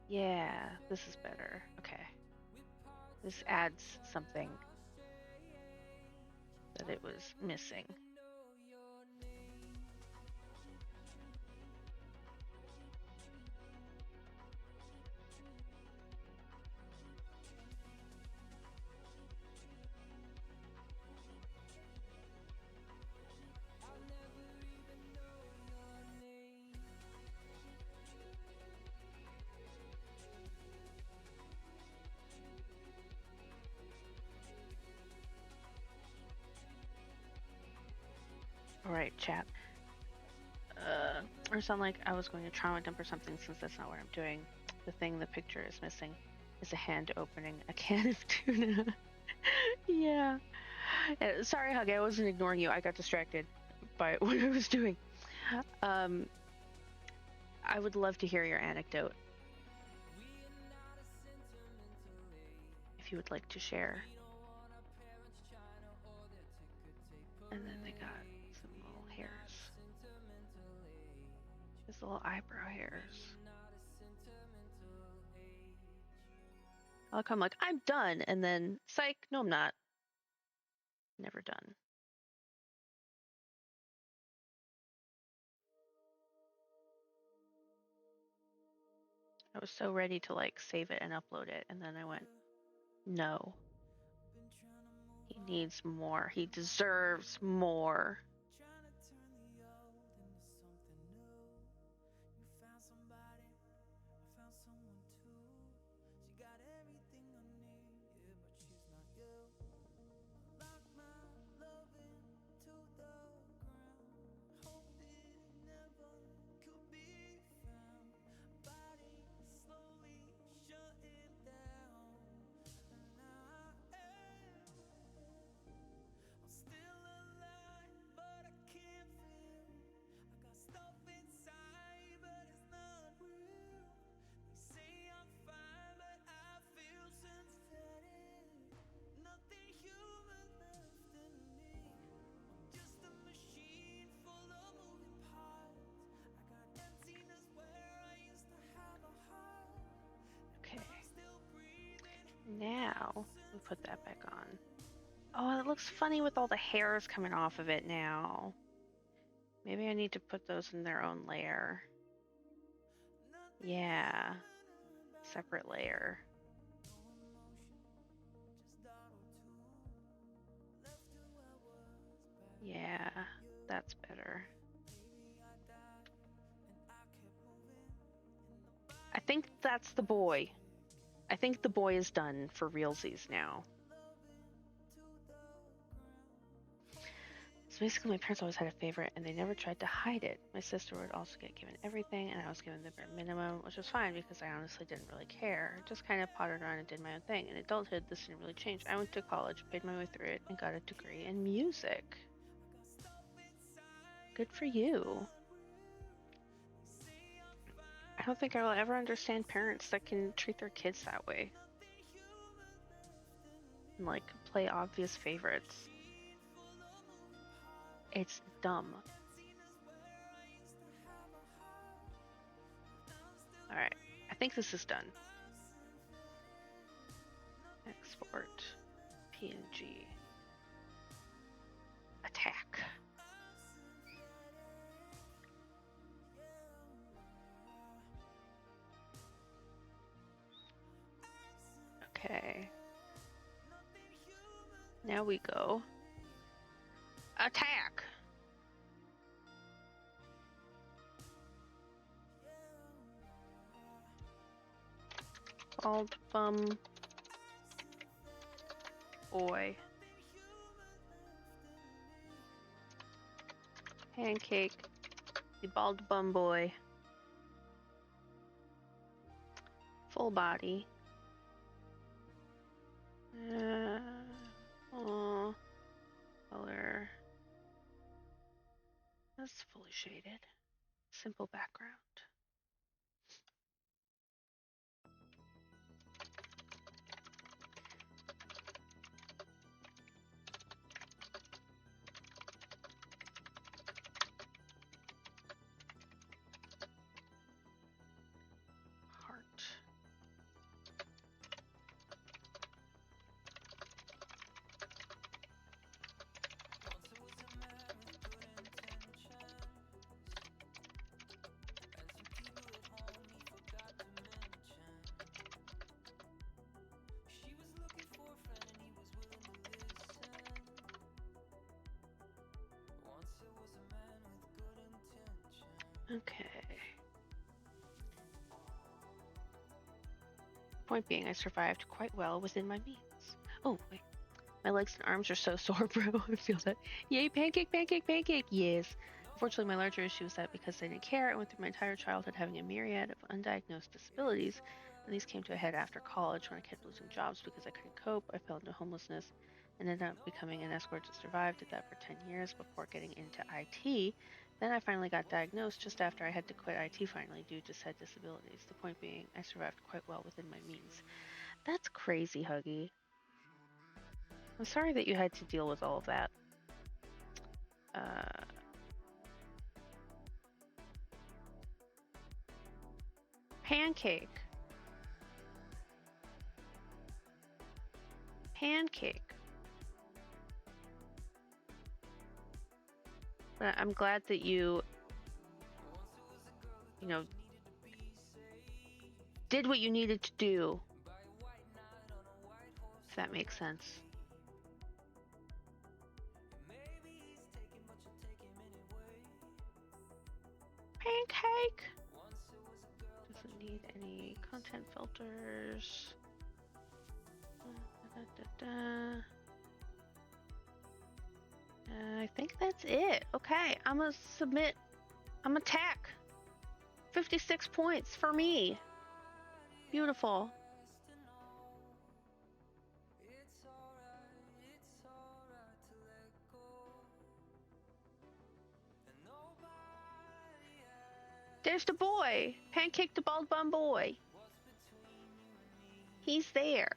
Yeah, this is better. Okay. This adds something that it was missing. Alright, chat. Or sound like I was going to trauma dump or something, since that's not what I'm doing. The thing the picture is missing is a hand opening a can of tuna. Yeah. Sorry, Hug, I wasn't ignoring you. I got distracted by what I was doing. I would love to hear your anecdote. If you would like to share. And then they got some little hairs. His little eyebrow hairs. I'll come like, I'm done, and then, psych, no I'm not. Never done. I was so ready to like save it and upload it, and then I went, no. He needs more. He deserves more. Okay. Now we put that back on. Oh, it looks funny with all the hairs coming off of it now. Maybe I need to put those in their own layer. Yeah. Separate layer. Yeah, that's better. I think that's the boy. I think the boy is done for realsies now. So basically, my parents always had a favorite, and they never tried to hide it. My sister would also get given everything, and I was given the bare minimum, which was fine because I honestly didn't really care. Just kind of pottered around and did my own thing. In adulthood, this didn't really change. I went to college, paid my way through it, and got a degree in music. Good for you. I don't think I will ever understand parents that can treat their kids that way. And like play obvious favorites. It's dumb. Alright, I think this is done. Export. PNG. Attack. Okay. Now we go. Attack! Bald bum boy. Pancake. The bald bum boy. Full body. Color. That's fully shaded. Simple background. Heart. Okay. Point being, I survived quite well within my means. Oh, wait. My legs and arms are so sore, bro. I feel that. Yay, pancake, pancake, pancake. Yes. Unfortunately, my larger issue is that because I didn't care, I went through my entire childhood having a myriad of undiagnosed disabilities, and these came to a head after college when I kept losing jobs because I couldn't cope. I fell into homelessness and ended up becoming an escort to survive. Did that for 10 years before getting into IT. Then I finally got diagnosed just after I had to quit IT finally due to said disabilities. The point being, I survived quite well within my means. That's crazy, Huggy. I'm sorry that you had to deal with all of that. Pancake. Pancake. But I'm glad that you know, did what you needed to do. If that makes sense. Pancake! Doesn't need any content filters. I think that's it. Okay, I'm gonna submit. I'm attack. 56 points for me. Beautiful. There's the boy. Pancake the bald bum boy. He's there.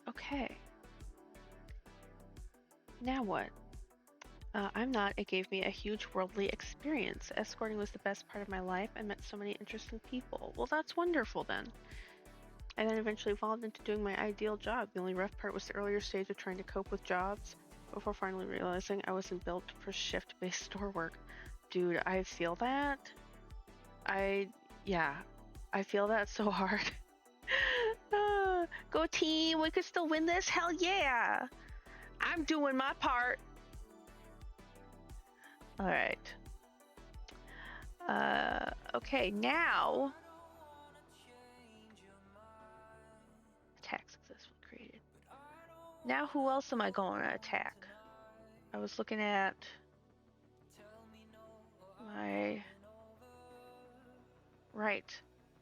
Okay. Now what? I'm not. It gave me a huge worldly experience. Escorting was the best part of my life. I met so many interesting people. Well, that's wonderful then. I then eventually evolved into doing my ideal job. The only rough part was the earlier stage of trying to cope with jobs before finally realizing I wasn't built for shift-based store work. Dude, I feel that. I feel that so hard. Go team, we could still win this? Hell yeah! I'm doing my part. All right. Okay, now attack successfully created. Now who else am I going to attack? I was looking at my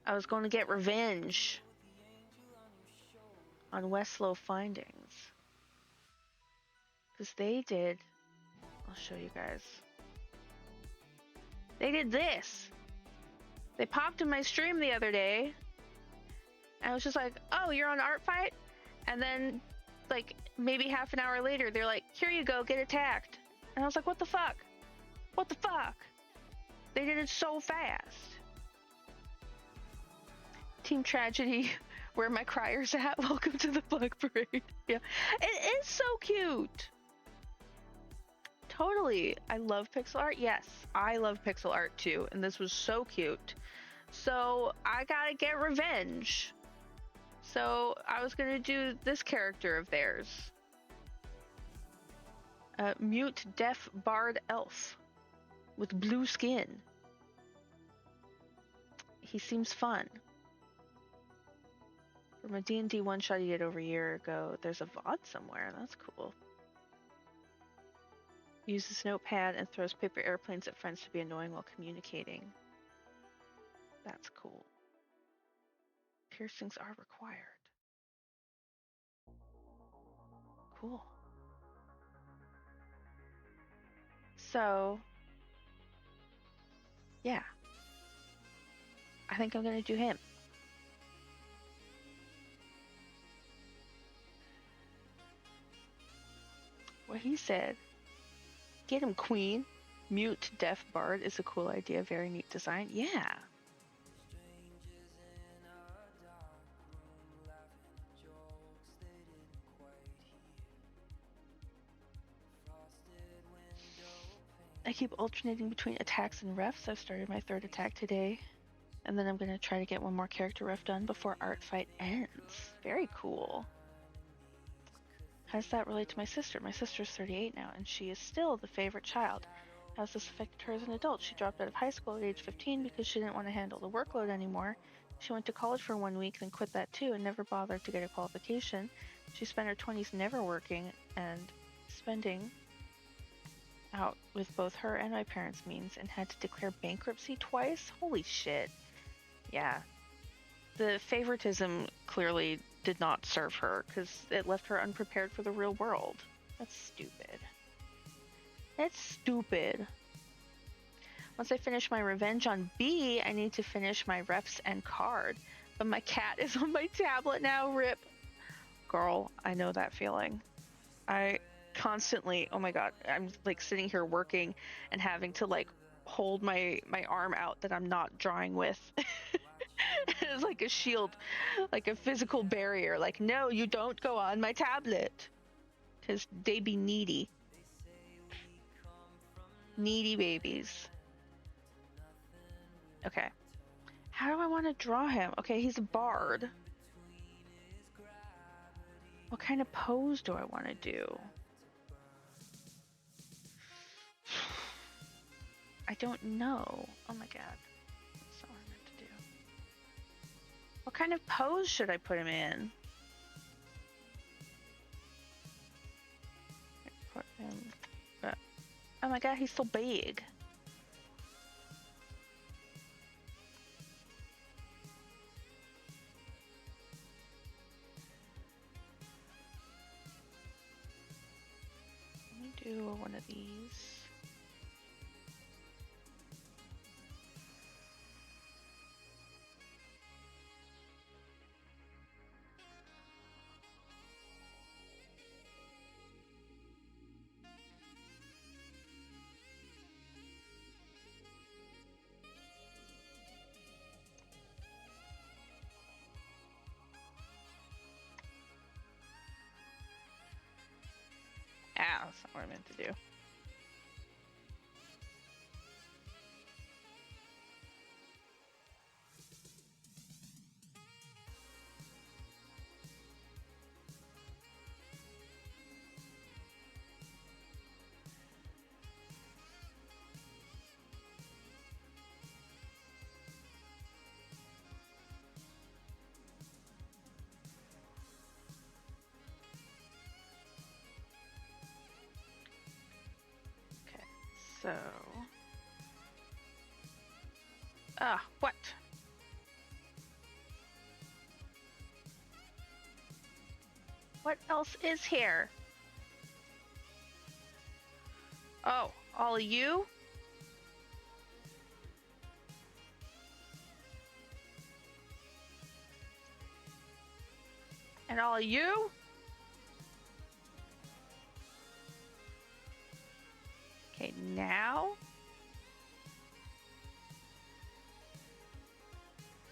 I was going to get revenge on Westlow Findings. Because they did, I'll show you guys. They did this. They popped in my stream the other day. And I was just like, oh, you're on Art Fight? And then, like, maybe half an hour later, they're like, here you go, get attacked. And I was like, what the fuck? What the fuck? They did it so fast. Team Tragedy, where my crier's at. Welcome to the Black Parade. Yeah, it is so cute. Totally. I love pixel art. Yes, I love pixel art too. And this was so cute. So I gotta get revenge. So I was gonna do this character of theirs. Mute deaf bard elf with blue skin. He seems fun. From a D&D one-shot he did over a year ago, there's a VOD somewhere. That's cool. Uses notepad and throws paper airplanes at friends to be annoying while communicating. That's cool. Piercings are required. Cool. So, yeah. I think I'm gonna do him. What he said. Get him, queen. Mute deaf bard is a cool idea. Very neat design. Yeah. I keep alternating between attacks and refs. I've started my third attack today. And then I'm going to try to get one more character ref done before Art Fight ends. Very cool. How does that relate to my sister? My sister's 38 now, and she is still the favorite child. How has this affected her as an adult? She dropped out of high school at age 15 because she didn't want to handle the workload anymore. She went to college for 1 week, then quit that too, and never bothered to get a qualification. She spent her 20s never working and spending out with both her and my parents' means, and had to declare bankruptcy twice? Holy shit. Yeah. The favoritism clearly did not serve her, because it left her unprepared for the real world. That's stupid. That's stupid. Once I finish my revenge on B, I need to finish my refs and card. But my cat is on my tablet now, rip. Girl, I know that feeling. I constantly, oh my god, I'm like sitting here working and having to like hold my arm out that I'm not drawing with. It's like a shield, like a physical barrier. Like, no, you don't go on my tablet. Because they be needy. Needy babies. Okay. How do I want to draw him? Okay, he's a bard. What kind of pose do I want to do? I don't know. Oh my god. That's not what I meant to do. What kind of pose should I put him in? Put him... Oh my god, he's so big. Let me do one of these. Ah, that's not what I meant to do. Okay, so... what? What else is here? Oh, all of you? And all of you? Okay, now?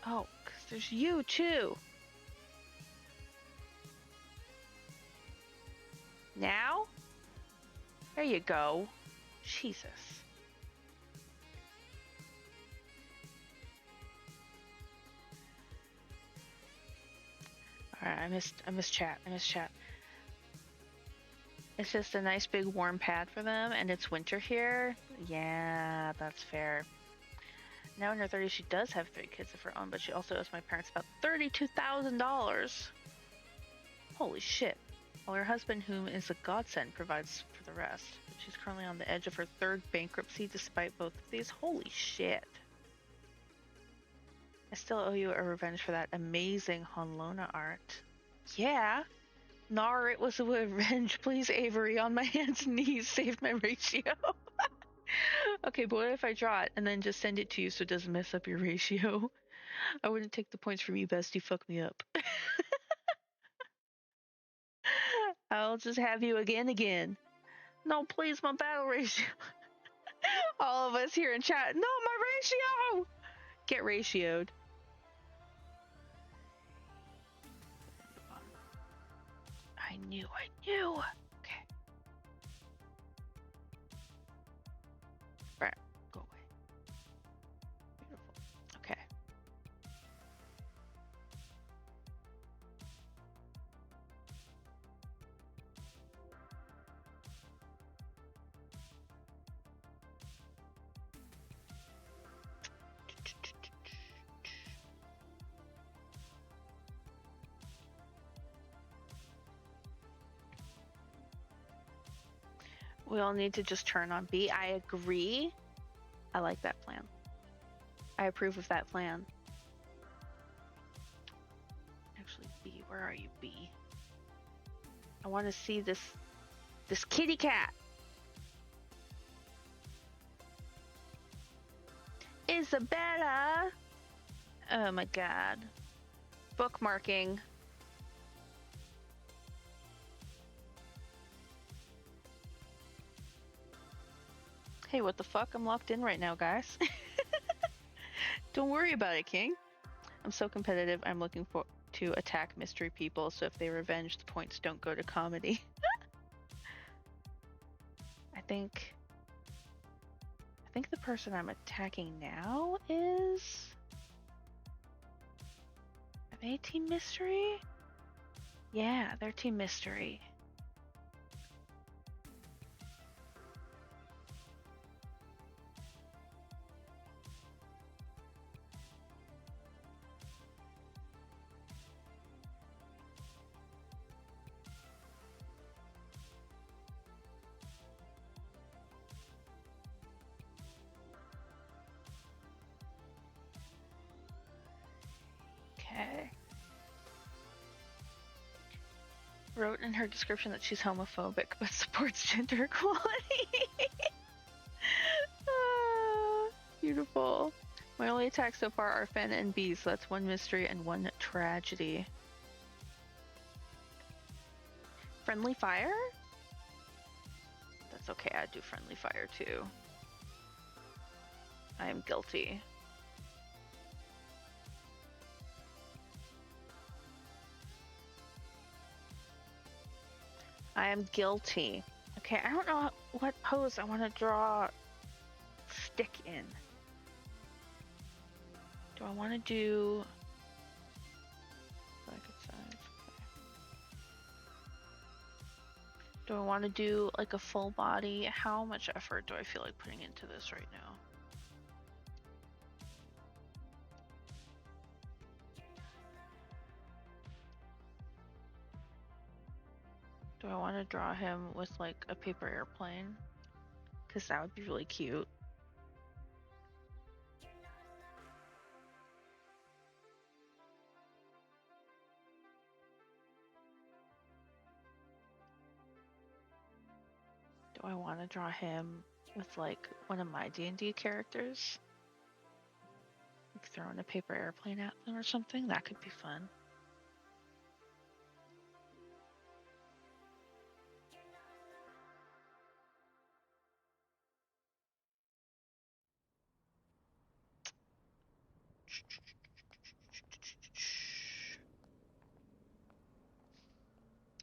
Oh, because there's you too. Now? There you go. Jesus. Alright, I missed chat. It's just a nice big warm pad for them, and it's winter here. Yeah, that's fair. Now in her 30s, she does have 3 kids of her own, but she also owes my parents about $32,000. Holy shit. While her husband, whom is a godsend, provides for the rest. She's currently on the edge of her 3rd bankruptcy despite both of these. Holy shit. I still owe you a revenge for that amazing Honlona art. Yeah. Nar, it was a revenge. Please, Avery, on my hands and knees, save my ratio. Okay, but what if I draw it and then just send it to you so it doesn't mess up your ratio? I wouldn't take the points from you, bestie. Fuck me up. I'll just have you again. No, please, my battle ratio. All of us here in chat. No, my ratio! Get ratioed. I knew. Okay. Right, go away. Beautiful. Okay. We all need to just turn on B. I agree. I like that plan. I approve of that plan. Actually, B, where are you, B? I want to see this kitty cat. Isabella. Oh my god. Bookmarking. Hey, what the fuck? I'm locked in right now, guys. Don't worry about it, King. I'm so competitive, I'm looking to attack mystery people, so if they revenge, the points don't go to comedy. think the person I'm attacking now is. Are they Team Mystery? Yeah, they're Team Mystery. Okay. Wrote in her description that she's homophobic but supports gender equality. Ah, beautiful. My only attacks so far are Fen and Bee, so that's one mystery and one tragedy. Friendly fire? That's okay, I'd do friendly fire too. I am guilty. I am guilty. Okay, I don't know what pose I want to draw Stick in. Do I want to do... Do I want to do like a full body? How much effort do I feel like putting into this right now? Do I want to draw him with like a paper airplane? Because that would be really cute. Do I want to draw him with like one of my D&D characters? Like throwing a paper airplane at them or something? That could be fun.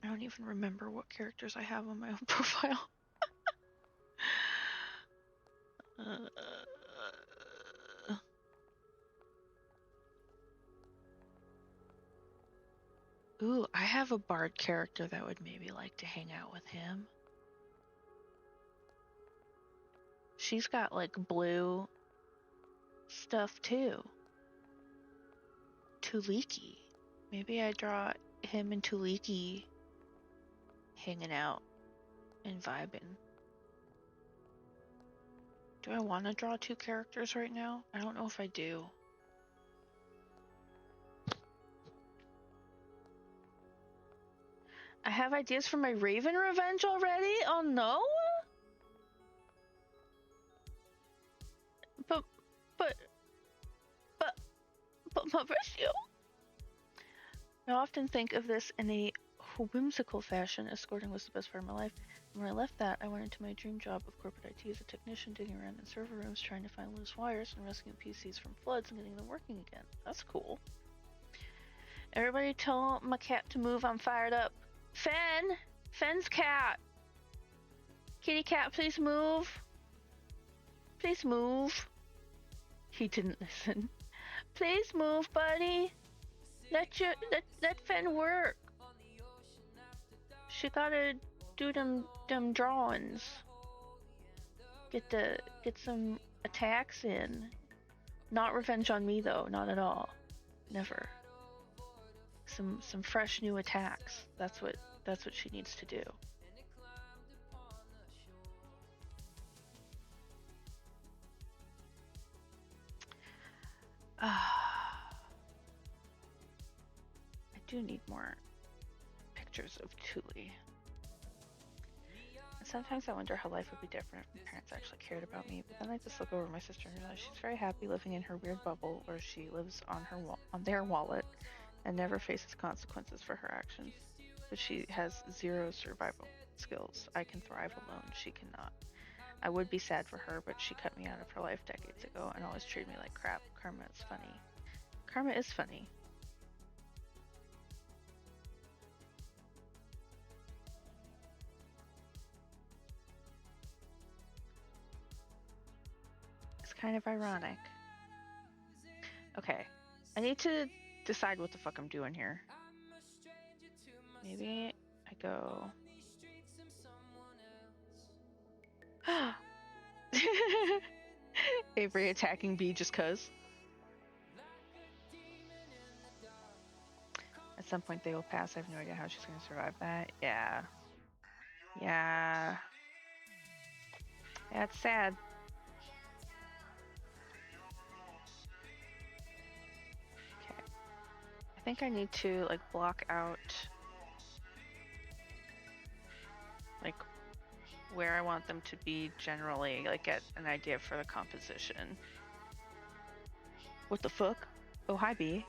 I don't even remember what characters I have on my own profile. Ooh, I have a bard character that would maybe like to hang out with him. She's got like blue stuff too. Tuliki. Maybe I draw him and Tuliki hanging out and vibing. Do I want to draw two characters right now? I don't know if I do. I have ideas for my Raven Revenge already? Oh no? But Mauricio? I often think of this in a whimsical fashion. Escorting was the best part of my life. And when I left that, I went into my dream job of corporate IT as a technician, digging around in server rooms, trying to find loose wires and rescuing PCs from floods and getting them working again. That's cool. Everybody tell my cat to move. I'm fired up. Fen! Fen's cat! Kitty cat, please move. Please move. He didn't listen. Please move, buddy. Let Fen work. She gotta do them drawings. Get some attacks in. Not revenge on me though, not at all. Never. Some fresh new attacks. That's what she needs to do. I do need more pictures of Tuli. And sometimes I wonder how life would be different if my parents actually cared about me, but then I just look over my sister and realize she's very happy living in her weird bubble where she lives on their wallet and never faces consequences for her actions. But she has zero survival skills. I can thrive alone, she cannot. I would be sad for her, but she cut me out of her life decades ago and always treated me like crap. Karma is funny. Karma is funny. Kind of ironic. Okay. I need to decide what the fuck I'm doing here. Maybe I go. Avery attacking B just cuz. At some point they will pass. I have no idea how she's gonna survive that. Yeah. Yeah. That's sad. Okay. I think I need to like block out like where I want them to be generally, like get an idea for the composition. What the fuck? Oh, hi B.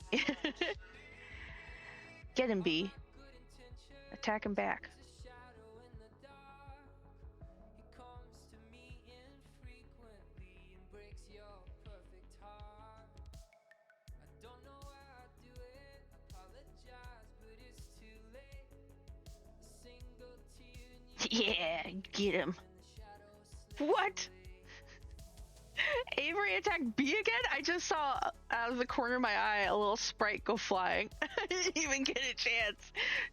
Get him B. Attack him back. Yeah, get him. What? Avery attacked B again? I just saw out of the corner of my eye a little sprite go flying. I didn't even get a chance.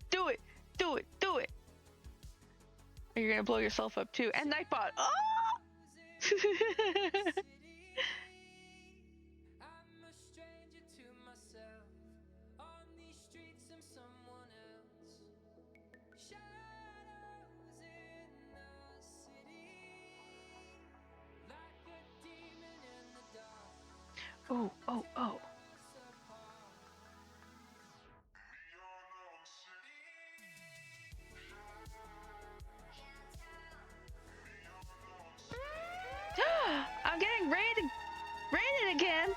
Do it. Do it. Do it. You're gonna blow yourself up too. And Nightbot. Oh! Oh, oh, oh. I'm getting raided again.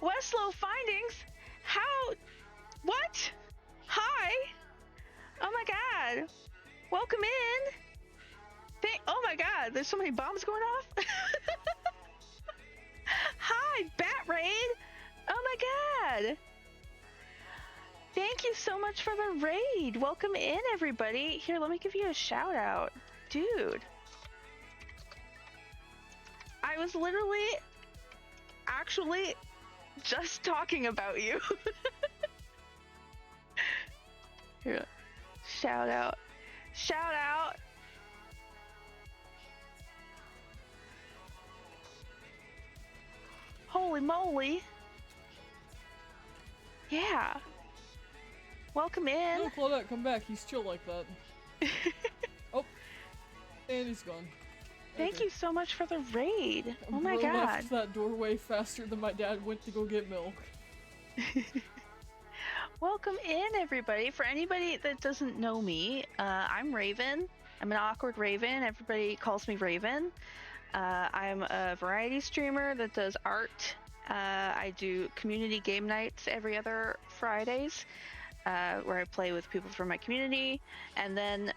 Westlow findings? How? What? Hi? Oh my god. Welcome in. Oh my god, there's so many bombs going off. Hi, Bat Raid. Oh my god. Thank you so much for the raid. Welcome in, everybody. Here, let me give you a shout out. Dude. I was literally actually just talking about you. Here, shout out. Shout out. Holy moly. Yeah. Welcome in. No, Claudette, come back. He's chill like that. Oh. And he's gone. Thank you so much for the raid. Oh my Bro god. left that doorway faster than my dad went to go get milk. Welcome in, everybody. For anybody that doesn't know me, I'm Raven. I'm an awkward Raven. Everybody calls me Raven. I'm a variety streamer that does art. I do community game nights every other Fridays, where I play with people from my community. And then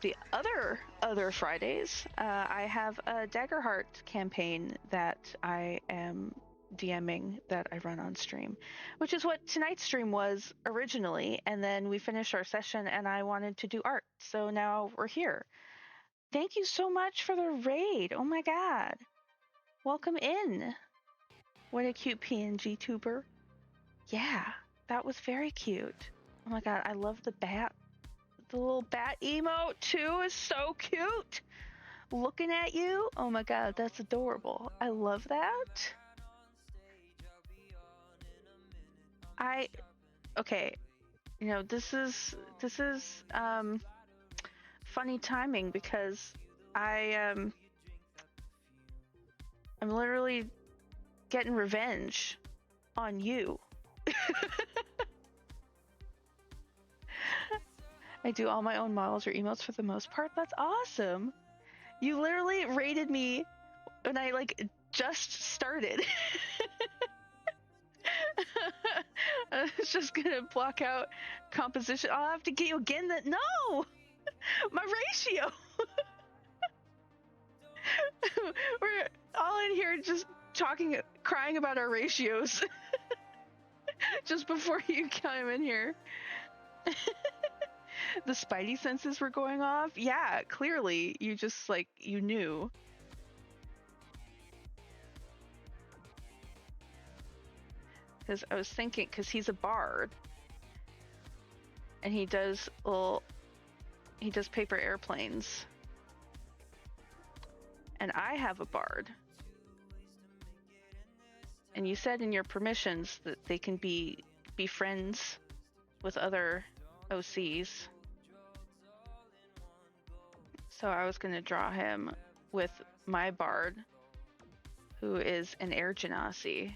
the other Fridays, I have a Daggerheart campaign that I am DMing that I run on stream, which is what tonight's stream was originally. And then we finished our session and I wanted to do art. So now we're here. Thank you so much for the raid. Oh my god. Welcome in. What a cute PNG tuber. Yeah, that was very cute. Oh my god, I love the bat. The little bat emote too is so cute. Looking at you. Oh my god, that's adorable. I love that. Okay, you know, this is funny timing because I'm literally getting revenge on you. I do all my own models or emotes for the most part. That's awesome. You literally rated me when I like just started. I was just gonna block out composition. I'll have to get you again. That no, my ratio. We're all in here just talking, crying about our ratios. Just before you came in here. The spidey senses were going off. Yeah, clearly you just like you knew. because I was thinking, because he's a bard, and he does paper airplanes, and I have a bard, and you said in your permissions that they can be friends with other OCs. So I was going to draw him with my bard, who is an air genasi,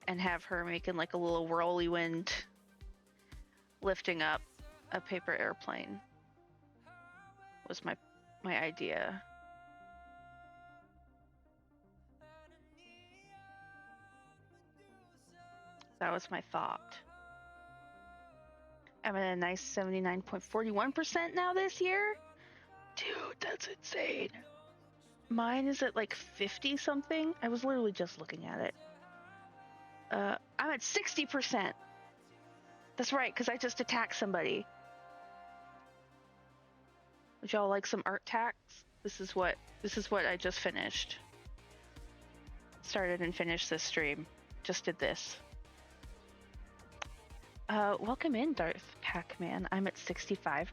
and have her making like a little whirlwind lifting up a paper airplane. Was my idea. That was my thought. I'm at a nice 79.41% now this year. Dude, that's insane. Mine is at like 50 something. I was literally just looking at it. I'm at 60%. That's right, because I just attacked somebody. Would y'all like some art tax? This is what I just finished. Started and finished this stream. Just did this. Welcome in, Darth Pac-Man. I'm at 65%.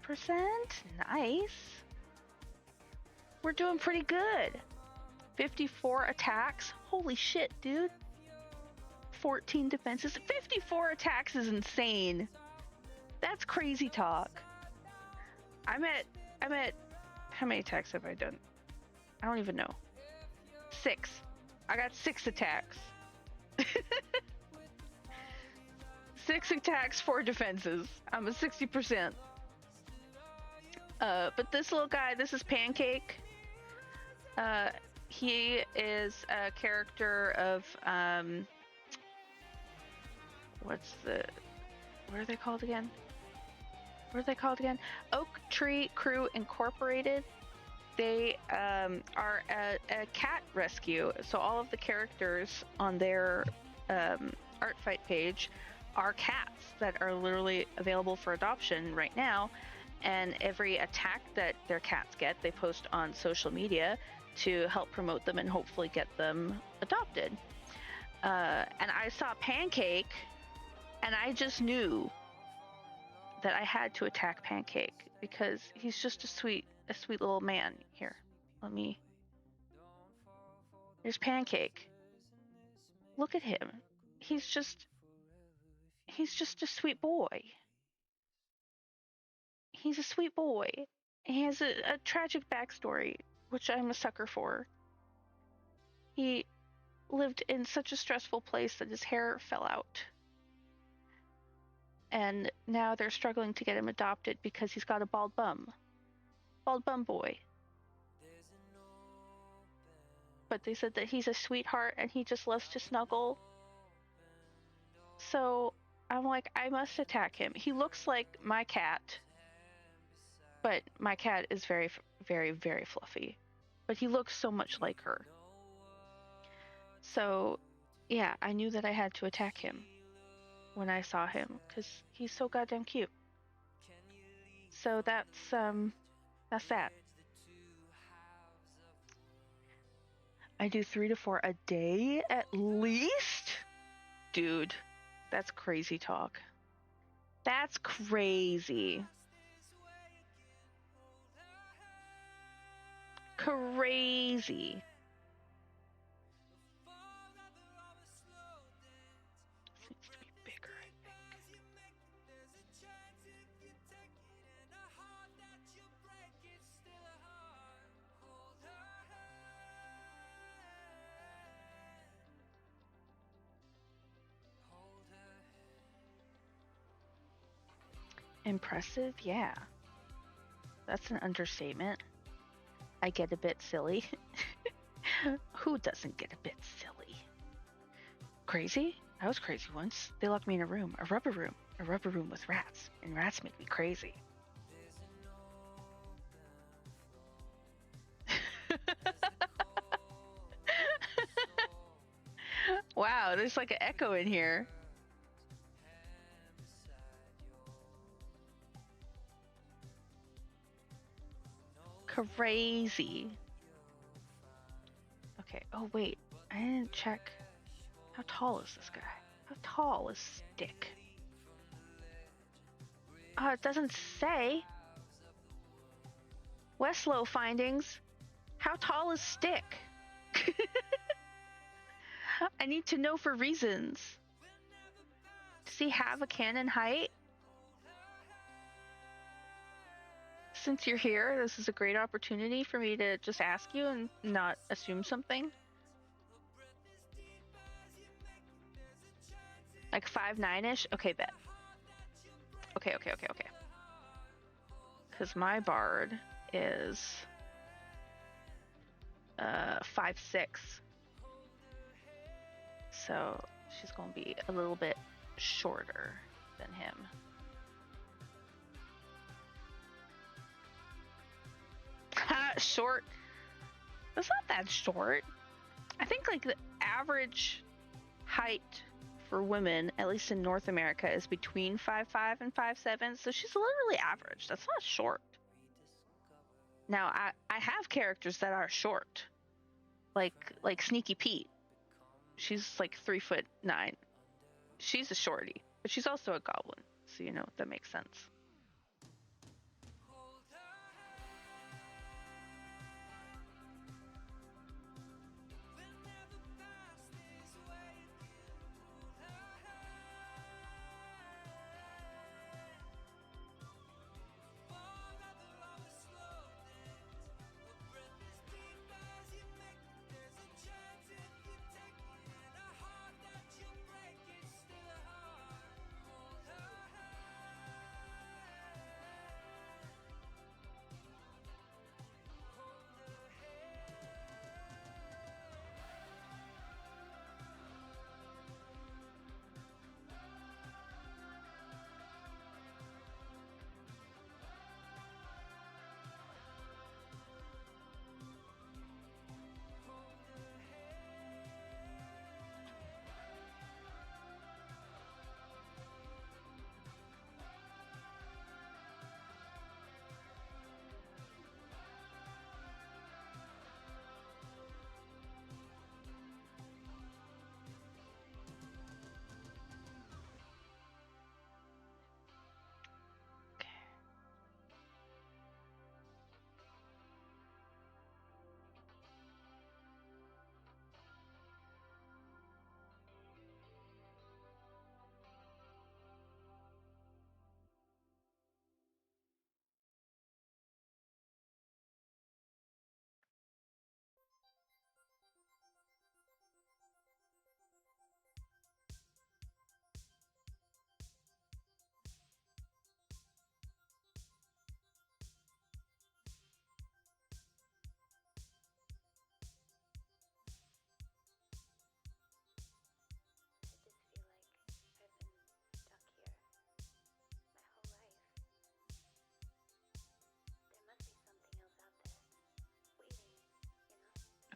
Nice. We're doing pretty good. 54 attacks. Holy shit, dude. 14 defenses. 54 attacks is insane. That's crazy talk. I'm at how many attacks have I done? I don't even know. 6. I got 6 attacks. 6 attacks, 4 defenses. I'm at 60%. But this little guy, this is Pancake. He is a character of what are they called again? Oak Tree Crew Incorporated. They are a cat rescue. So all of the characters on their art fight page are cats that are literally available for adoption right now. And every attack that their cats get, they post on social media to help promote them and hopefully get them adopted. And I saw Pancake, and I just knew that I had to attack Pancake because he's just a sweet little man. Here, Here's Pancake. Look at him. He's just a sweet boy. He's a sweet boy. He has a tragic backstory, which I'm a sucker for. He lived in such a stressful place that his hair fell out. And now they're struggling to get him adopted because he's got a bald bum. Bald bum boy. But they said that he's a sweetheart and he just loves to snuggle. So I'm like, I must attack him. He looks like my cat. But my cat is very, very, very fluffy. But he looks so much like her. So, yeah, I knew that I had to attack him when I saw him because he's so goddamn cute. So that's that. I do 3 to 4 a day at least? Dude, that's crazy talk. That's crazy. Crazy. This needs to be bigger, I think. Impressive? Yeah. That's an understatement. I get a bit silly. Who doesn't get a bit silly? Crazy? I was crazy once. They locked me in a room, a rubber room with rats, and rats make me crazy. Wow, there's like an echo in here. Crazy. Okay, oh wait, I didn't check. How tall is this guy? How tall is Stick? It doesn't say. Westlow findings. How tall is Stick? I need to know for reasons. Does he have a canon height? Since you're here, this is a great opportunity for me to just ask you and not assume something. Like 5'9"-ish? Okay, bet. Okay. Because my bard is 5'6". So she's going to be a little bit shorter than him. Short. That's not that short. I think like the average height for women, at least in North America, is between 5'5" and 5'7". So she's literally average. That's not short. Now I have characters that are short, like Sneaky Pete. She's like 3'9". She's a shorty, but she's also a goblin, so you know that makes sense.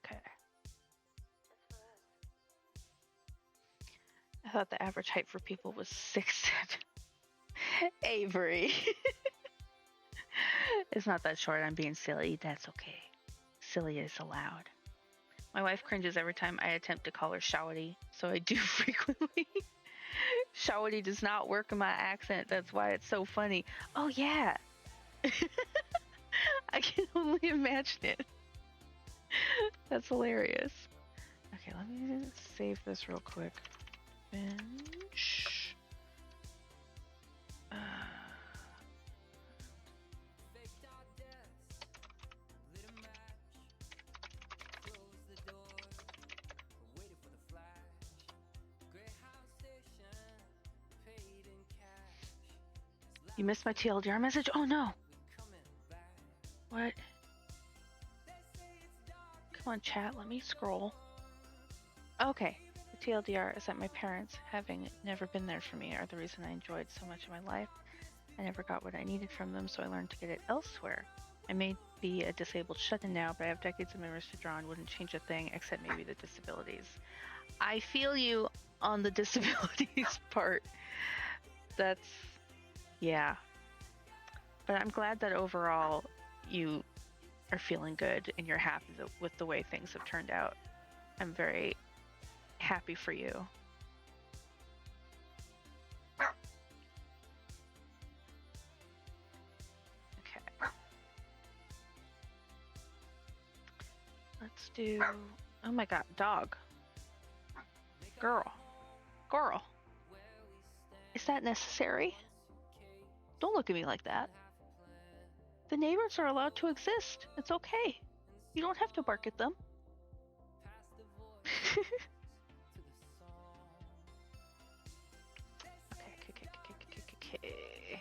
Okay. I thought the average height for people was 6'7". Avery. It's not that short. I'm being silly. That's okay. Silly is allowed. My wife cringes every time I attempt to call her Shawty, so I do frequently. Shawty does not work in my accent. That's why it's so funny. Oh, yeah. I can only imagine it. That's hilarious. Okay, let me save this real quick. Bench. You missed my TLDR message? Oh no. What? Come on, chat. Let me scroll. Okay. The TLDR is that my parents, having never been there for me, are the reason I enjoyed so much of my life. I never got what I needed from them, so I learned to get it elsewhere. I may be a disabled shut-in now, but I have decades of memories to draw and wouldn't change a thing except maybe the disabilities. I feel you on the disabilities part. That's... yeah. But I'm glad that overall you are feeling good and you're happy with the way things have turned out. I'm very happy for you. Okay. Let's do. Oh my god, dog. Girl. Girl. Is that necessary? Don't look at me like that. The neighbors are allowed to exist. It's okay. You don't have to bark at them. Okay.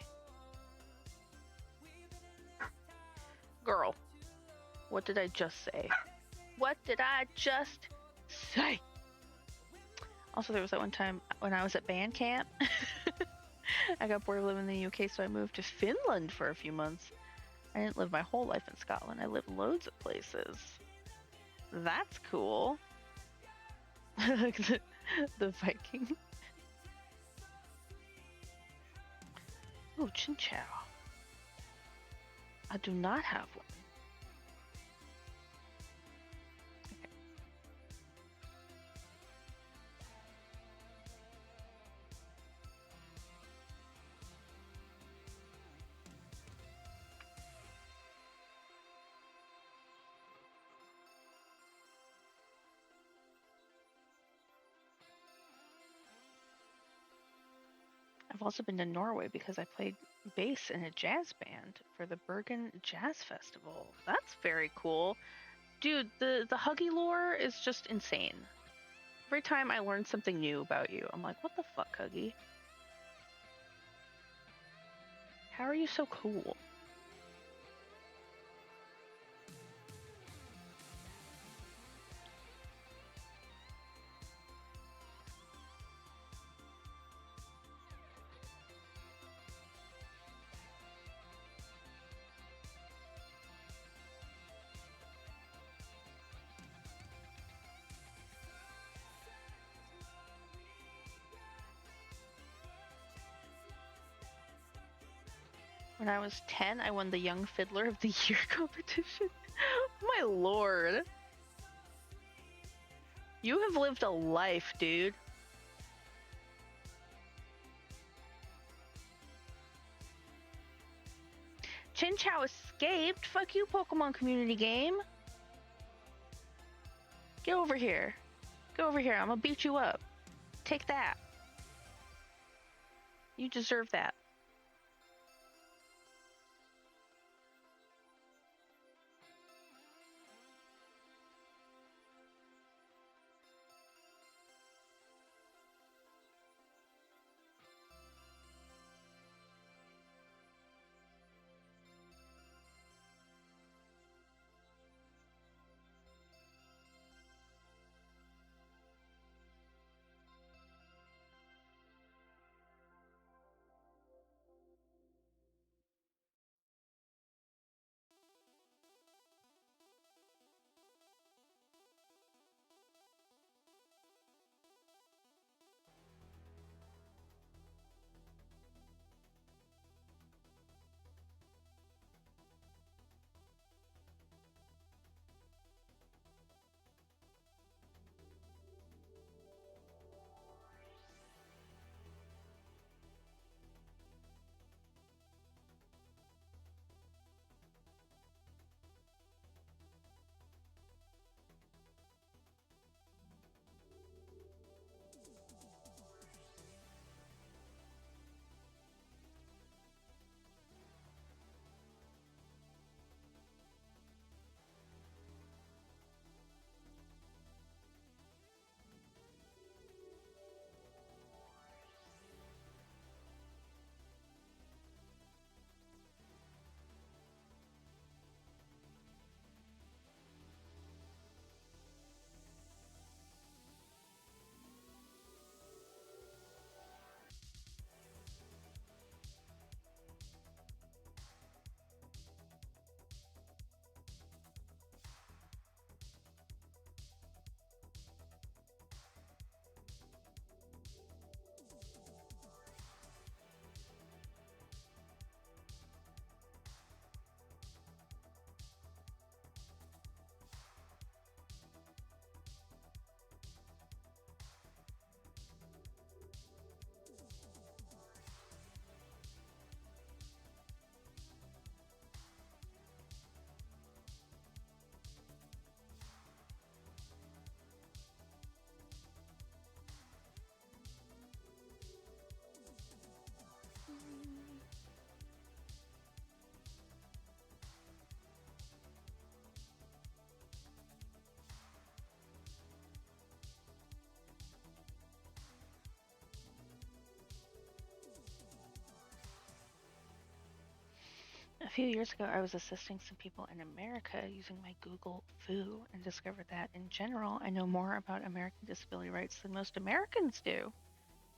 Girl, what did I just say? What did I just say? Also, there was that one time when I was at band camp. I got bored of living in the UK, so I moved to Finland for a few months. I didn't live my whole life in Scotland. I lived loads of places. That's cool. Like the Viking. Oh, chin chow. I do not have one. Okay. I've also been to Norway because I played bass in a jazz band for the Bergen Jazz Festival. That's very cool. Dude, the Huggy lore is just insane. Every time I learn something new about you, I'm like, what the fuck, Huggy? How are you so cool? When I was 10, I won the Young Fiddler of the Year competition. My lord. You have lived a life, dude. Chin Chow escaped? Fuck you, Pokemon community game. Get over here. Get over here. I'm gonna beat you up. Take that. You deserve that. few years ago, I was assisting some people in America using my Google Foo and discovered that, in general, I know more about American disability rights than most Americans do.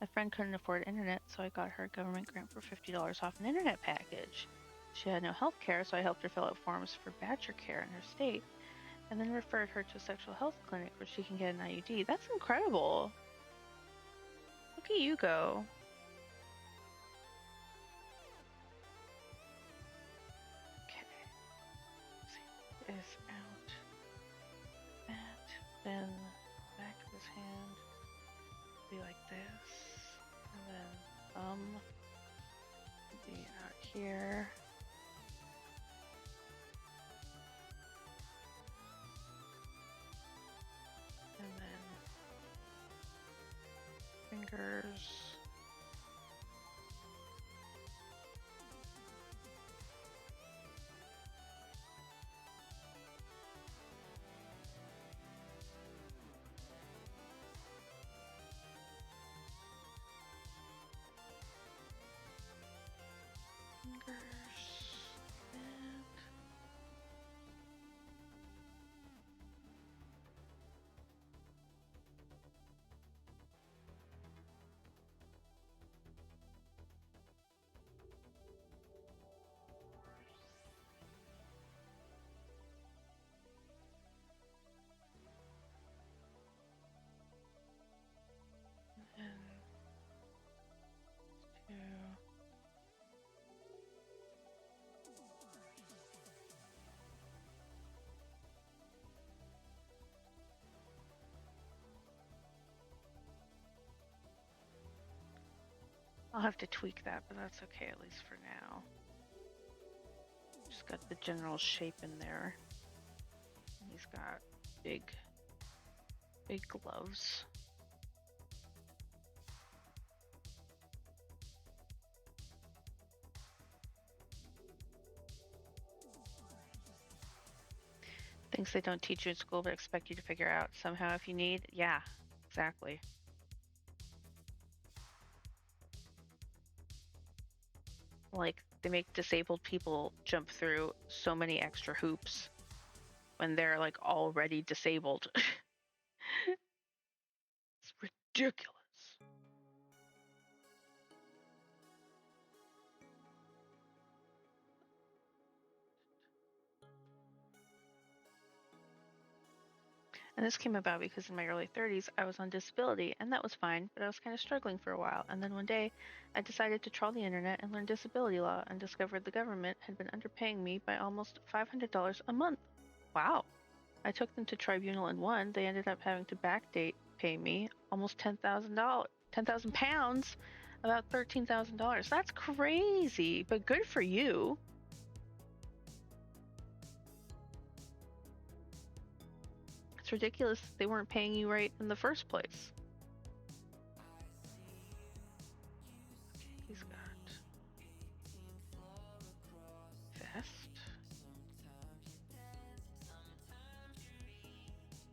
My friend couldn't afford internet, so I got her a government grant for $50 off an internet package. She had no health care, so I helped her fill out forms for Badger Care in her state, and then referred her to a sexual health clinic where she can get an IUD. That's incredible. Look at you go. Okay. Is out. That, then back of his hand be like this, and then thumb be out here. And then fingers. And two. I'll have to tweak that, but that's okay at least for now. Just got the general shape in there. He's got big gloves. Things they don't teach you in school but expect you to figure out somehow if you need. Yeah, exactly. Like, they make disabled people jump through so many extra hoops when they're like already disabled. It's ridiculous. And this came about because in my early 30s, I was on disability, and that was fine, but I was kind of struggling for a while. And then one day, I decided to trawl the internet and learn disability law and discovered the government had been underpaying me by almost $500 a month. Wow. I took them to tribunal and won. They ended up having to backdate pay me almost £10,000, about $13,000. That's crazy, but good for you. It's ridiculous they weren't paying you right in the first place. Okay, he's got vest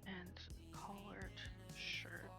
and collared shirt.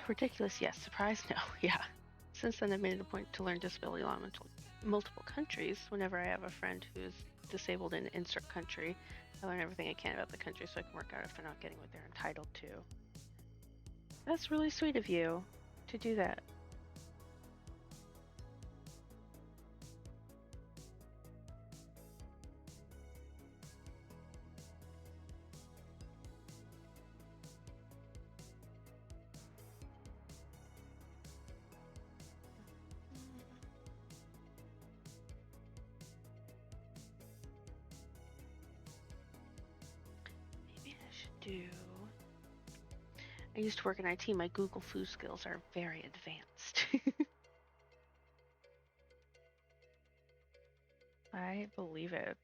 Ridiculous, yes. Surprise, no. Yeah. Since then, I've made it a point to learn disability law in multiple countries. Whenever I have a friend who's disabled in an insert country, I learn everything I can about the country so I can work out if they're not getting what they're entitled to. That's really sweet of you to do that. do. I used to work in IT. My Google flu skills are very advanced. I believe it.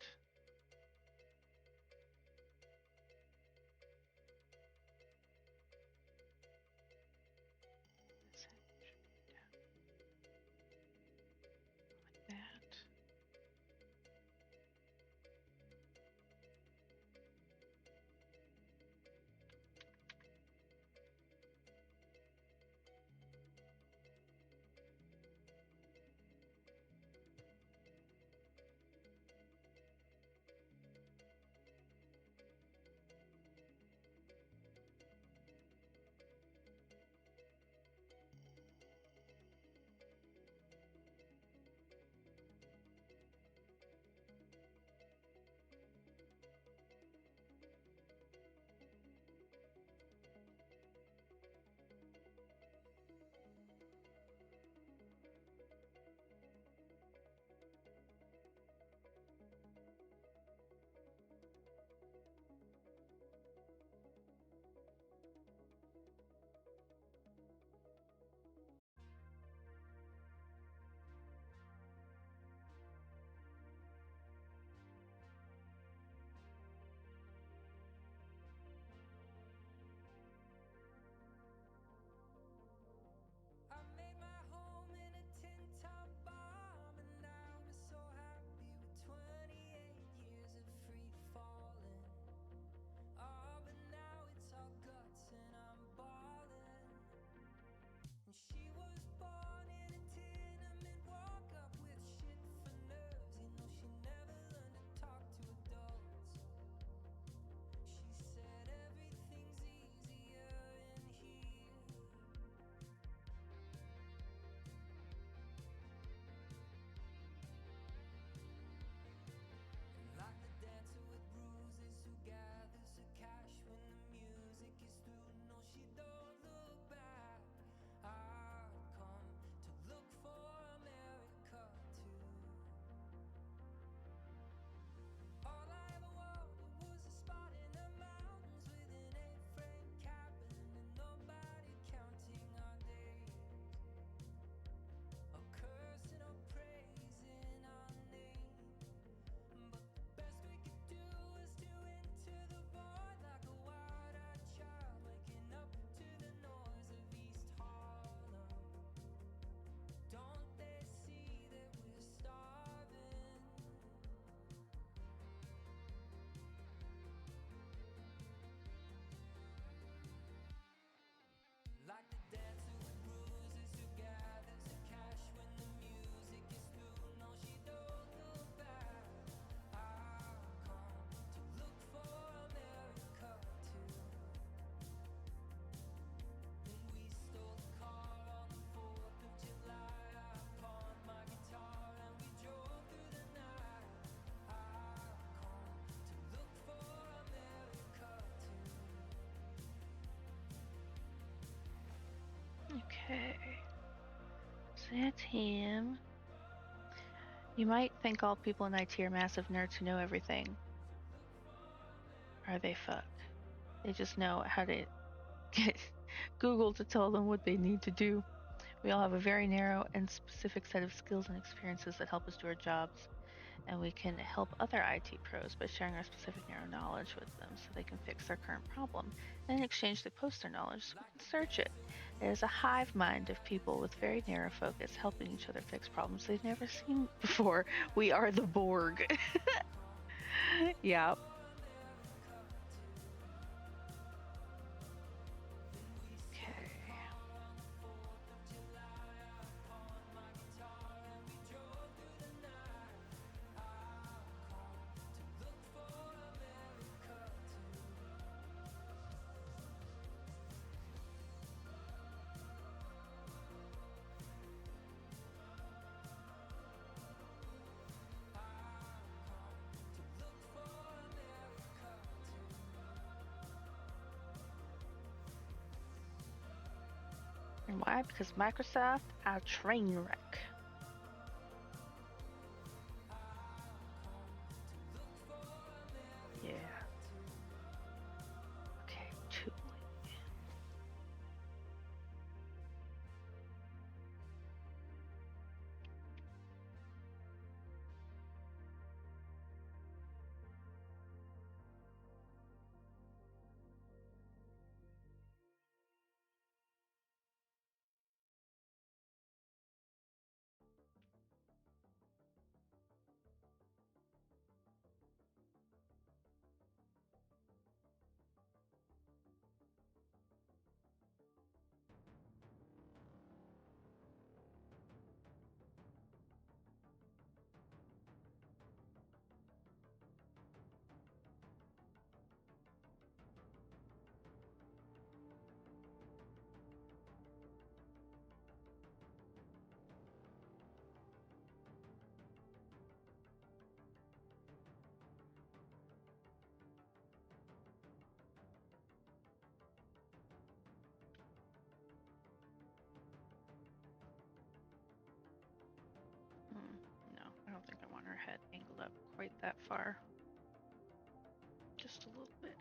Like that. I made my home in a tin top bar, and I was so happy with 28 years of free falling. Oh, but now it's all guts and I'm balling. And she was born in a tenement, walk up with shit for nerves. You know she never learned to talk to adults. She said everything's easier in here. Like the dancer with bruises who gathers the cash when the music is through. No, she don't look back. I've come to look for America too. All I ever wanted was a spot in the mountains with an 8-frame cabin and nobody counting our days, or cursing or praising our name. But the best we could do was to enter the void like a wide-eyed child waking up to the noise of East Harlem. Don't they see that we're starving? Like the dancer with bruises who gathers the cash when the music is through. No, she don't look back. I've come to look for America too. And we stole the car on the 4th of July. I pawned my guitar and we drove through the night. I've come to look for America too. Okay. So that's him. You might think all people in IT are massive nerds who know everything. Are they fuck? They just know how to get Google to tell them what they need to do. We all have a very narrow and specific set of skills and experiences that help us do our jobs, and we can help other IT pros by sharing our specific narrow knowledge with them so they can fix their current problem. And in exchange, they post their knowledge so we can search it. It is a hive mind of people with very narrow focus, helping each other fix problems they've never seen before. We are the Borg. Yeah. Okay. And why? Because Microsoft, a train wreck. Yeah. Okay. angled up quite that far. Just a little bit.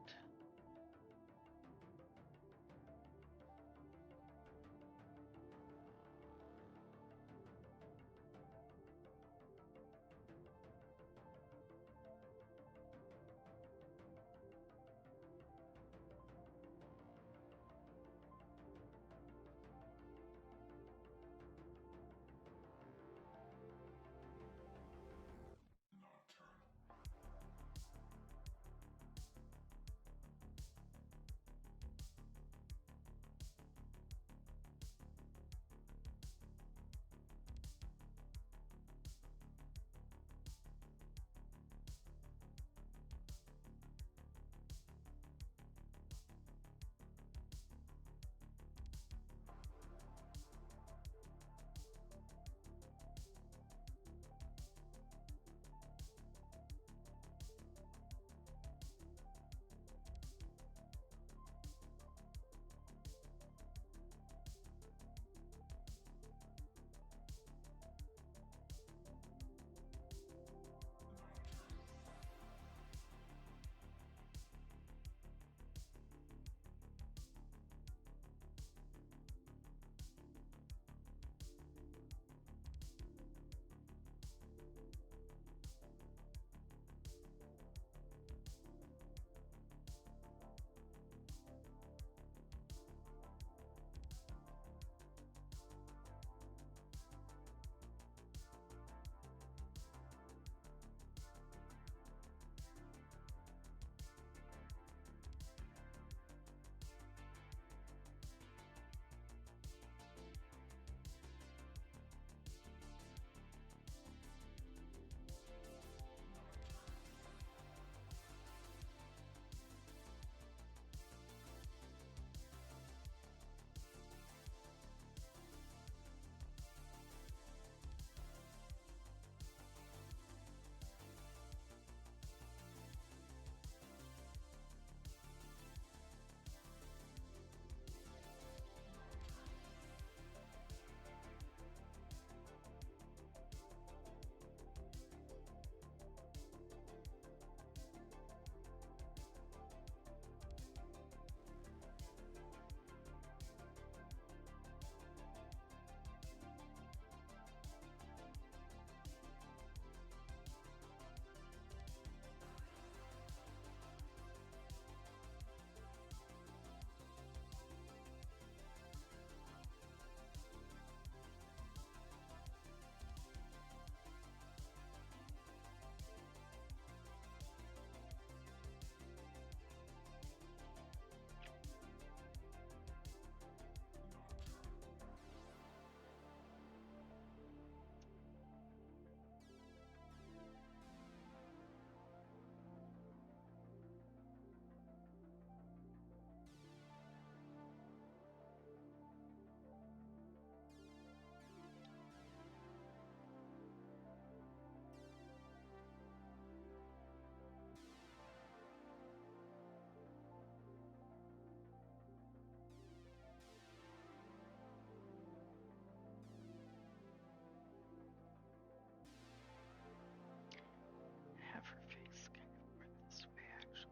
Have her face kind of more this way, actually.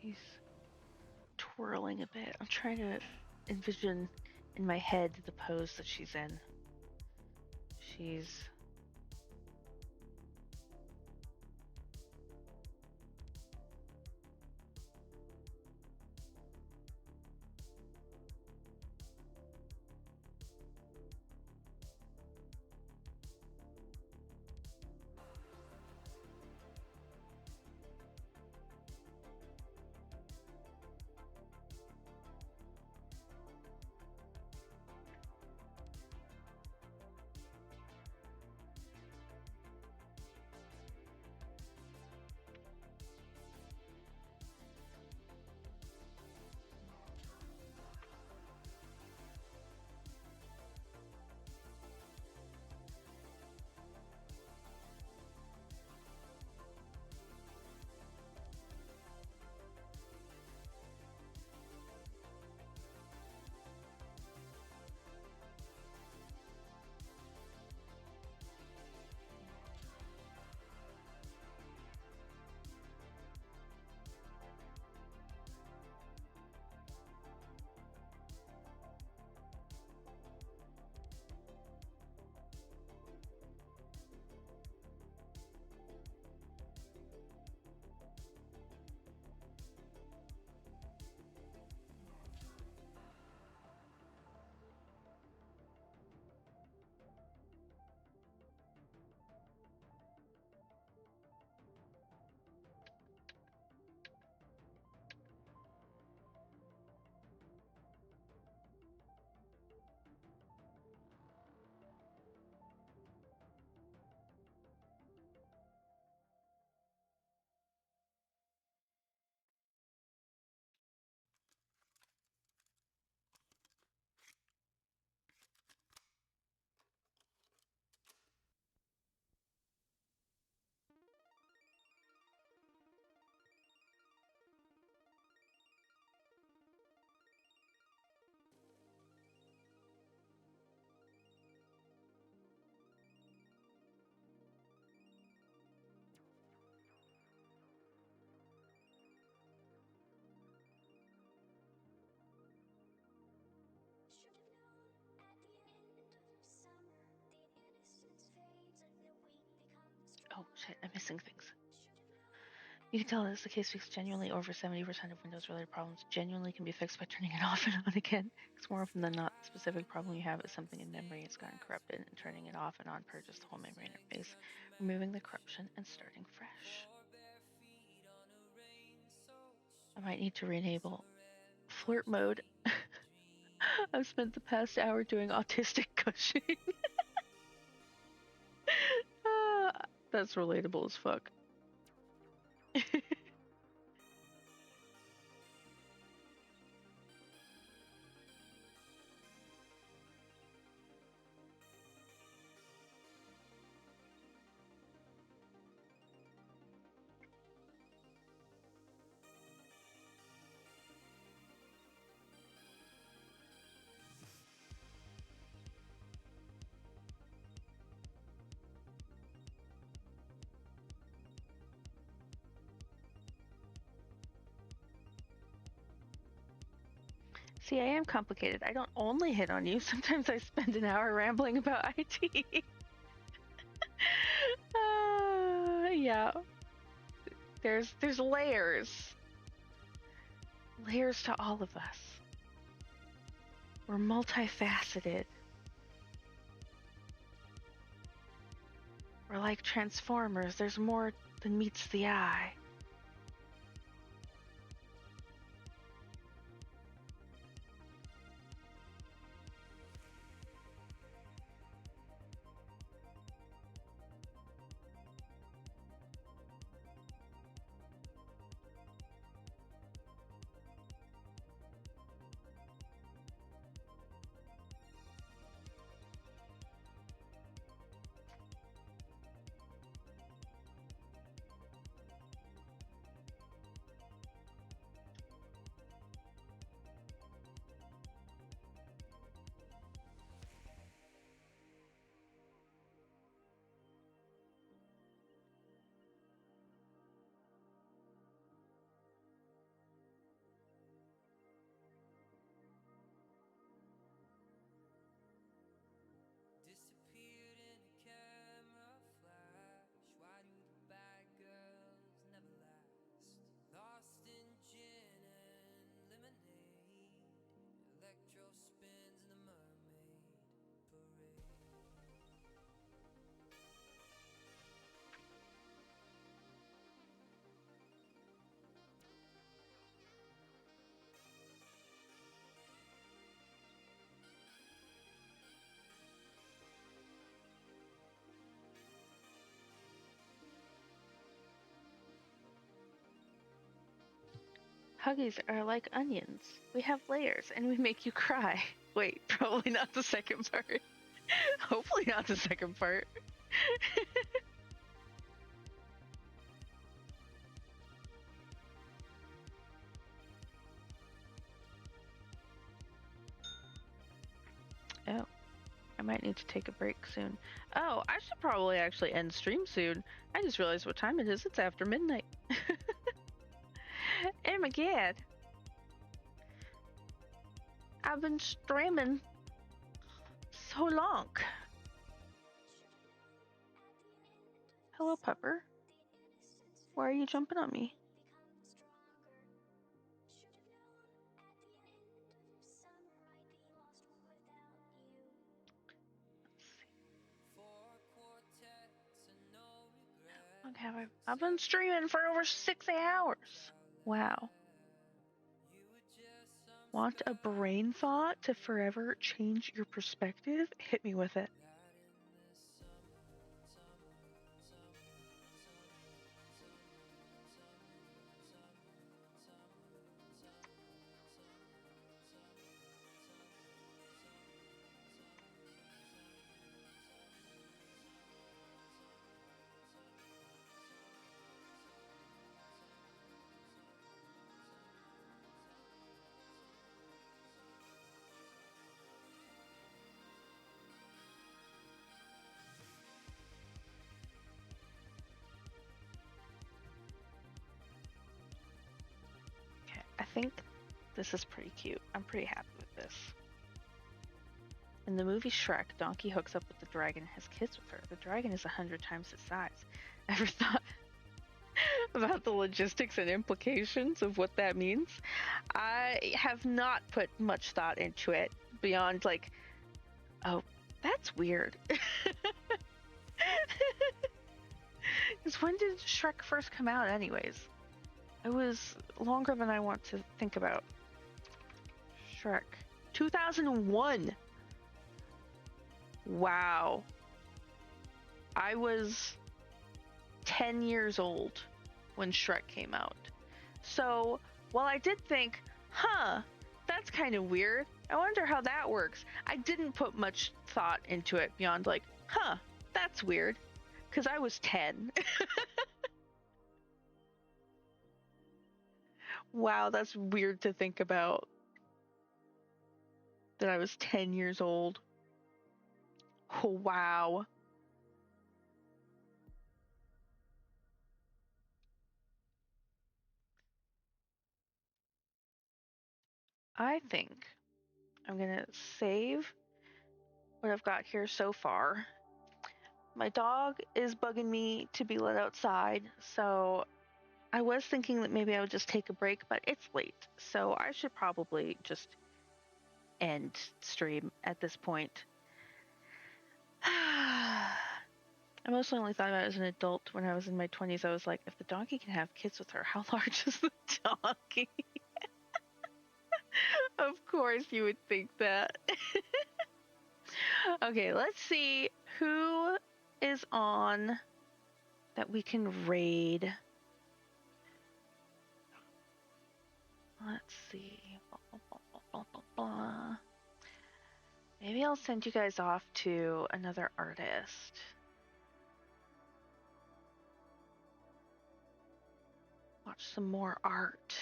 She's twirling a bit. I'm trying to envision in my head the pose that she's in. She's Oh shit, I'm missing things. You can tell this is the case because genuinely over 70% of Windows-related problems genuinely can be fixed by turning it off and on again. Because more often than not, the specific problem you have is something in memory has gotten corrupted, and turning it off and on purges the whole memory interface, removing the corruption and starting fresh. I might need to re-enable flirt mode. I've spent the past hour doing autistic cushioning. That's relatable as fuck. See, I am complicated. I don't only hit on you. Sometimes I spend an hour rambling about IT. Yeah. There's layers. Layers to all of us. We're multifaceted. We're like Transformers. There's more than meets the eye. Disappeared in a camera flash. Why do the bad girls never last? Lost in gin and lemonade. Electro spins in the mermaid parade. Huggies are like onions. We have layers and we make you cry. Wait, probably not the second part. Hopefully not the second part. Oh, I might need to take a break soon. Oh, I should probably actually end stream soon. I just realized what time it is. It's after midnight. Oh my god. I've been streaming so long. Hello, Pepper. Why are you jumping on me? Okay, I've been streaming for over 6 hours. Wow. Want a brain thought to forever change your perspective? Hit me with it. I think this is pretty cute. I'm pretty happy with this. In the movie Shrek, Donkey hooks up with the dragon and has kids with her. The dragon is 100 times his size. ever thought about the logistics and implications of what that means. I have not put much thought into it beyond like, oh, that's weird. Because when did Shrek first come out anyways? It was longer than I want to think about. Shrek. 2001. Wow. I was 10 years old when Shrek came out. So, while I did think, that's kind of weird. I wonder how that works. I didn't put much thought into it beyond like, that's weird. Because I was 10. Wow, that's weird to think about. That I was 10 years old. Oh, wow. I think I'm gonna save what I've got here so far. My dog is bugging me to be let outside, so I was thinking that maybe I would just take a break, but it's late, so I should probably just end stream at this point. I mostly only thought about it as an adult. When I was in my 20s, I was like, if the donkey can have kids with her, how large is the donkey? Of course you would think that. Okay, let's see who is on that we can raid. Let's see. Maybe I'll send you guys off to another artist. Watch some more art.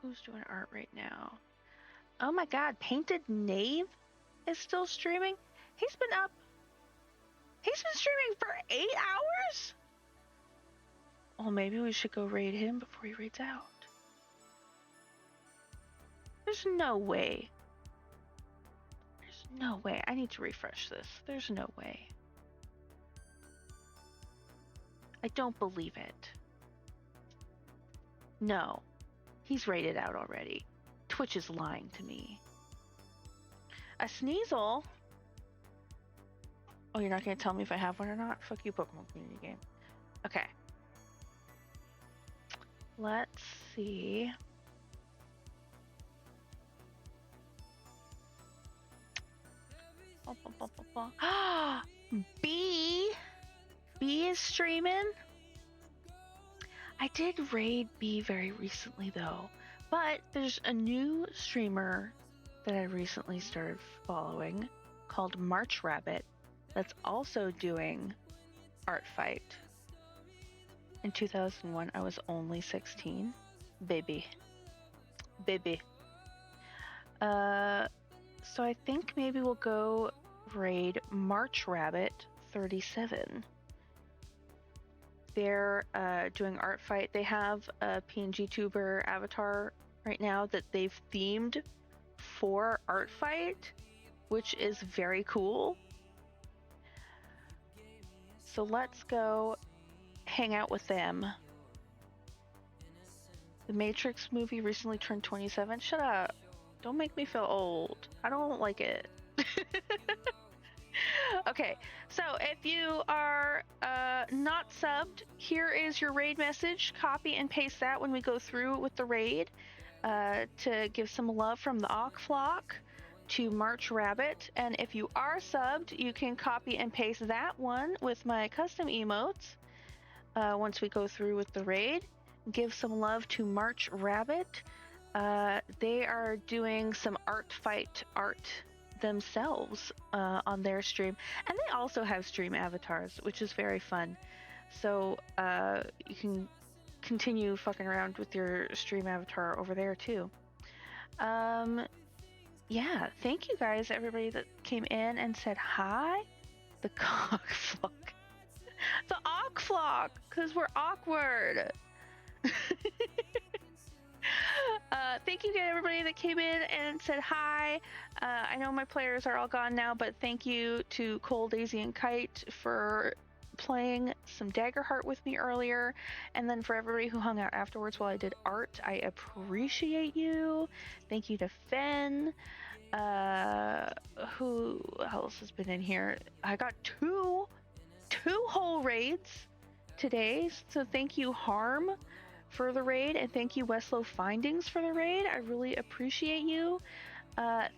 Who's doing art right now? Oh my god, Painted Knave is still streaming? He's been streaming for 8 hours? Well, maybe we should go raid him before he raids out. There's no way. There's no way. I need to refresh this. There's no way. I don't believe it. No. He's raided out already. Twitch is lying to me. A Sneasel? Oh, you're not going to tell me if I have one or not? Fuck you, Pokemon Community Game. Okay. Let's see. B is streaming. I did raid B very recently though, but there's a new streamer that I recently started following called March Rabbit that's also doing Art Fight. In 2001, I was only 16. Baby. So I think maybe we'll go raid March Rabbit 37. They're doing Art Fight. They have a PNG tuber avatar right now that they've themed for Art Fight, which is very cool. So let's go hang out with them. The Matrix movie recently turned 27. Shut up. Don't make me feel old. I don't like it. Okay, so if you are not subbed, here is your raid message. Copy and paste that when we go through with the raid to give some love from the Auk Flock to March Rabbit. And if you are subbed, you can copy and paste that one with my custom emotes once we go through with the raid. Give some love to March Rabbit. They are doing some Art Fight art themselves on their stream, and they also have stream avatars, which is very fun. So you can continue fucking around with your stream avatar over there too. Yeah, thank you guys, everybody that came in and said hi. The cock flock. The Auk Flock, because we're awkward. Thank you to everybody that came in and said hi. I know my players are all gone now, but thank you to Cole, Daisy, and Kite for playing some Daggerheart with me earlier, and then for everybody who hung out afterwards while I did art. I appreciate you. Thank you to Fen. Who else has been in here? I got two whole raids today, so thank you, Harm, for the raid, and thank you, Westlow Findings, for the raid. I really appreciate you.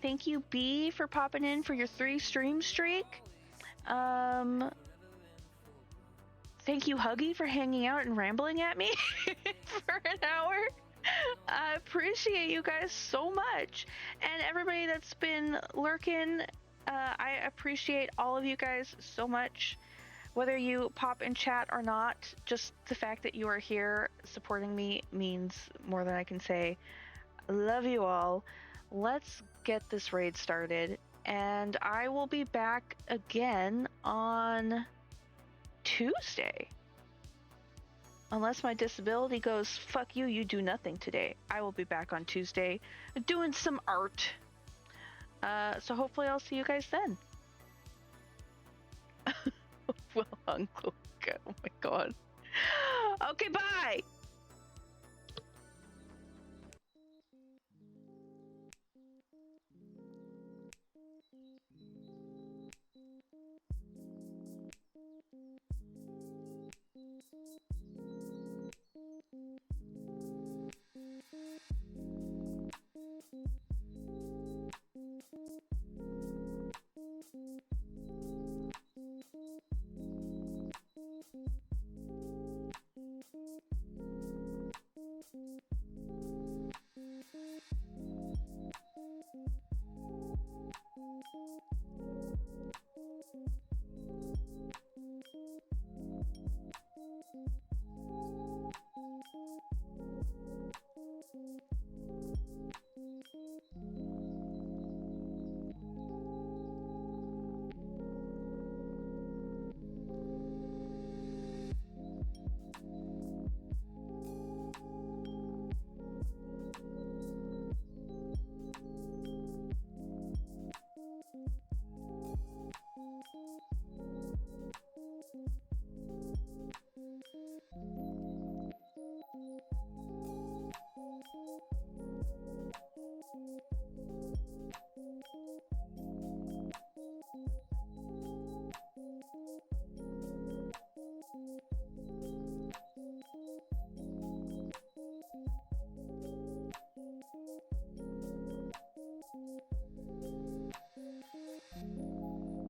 Thank you, B, for popping in for your 3 stream streak. Thank you, Huggy, for hanging out and rambling at me for an hour. I appreciate you guys so much. And everybody that's been lurking, I appreciate all of you guys so much. Whether you pop in chat or not, just the fact that you are here supporting me means more than I can say. I love you all. Let's get this raid started. And I will be back again on Tuesday. Unless my disability goes, fuck you, you do nothing today. I will be back on Tuesday doing some art. So hopefully I'll see you guys then. Well, Uncle, oh my god. Okay, bye!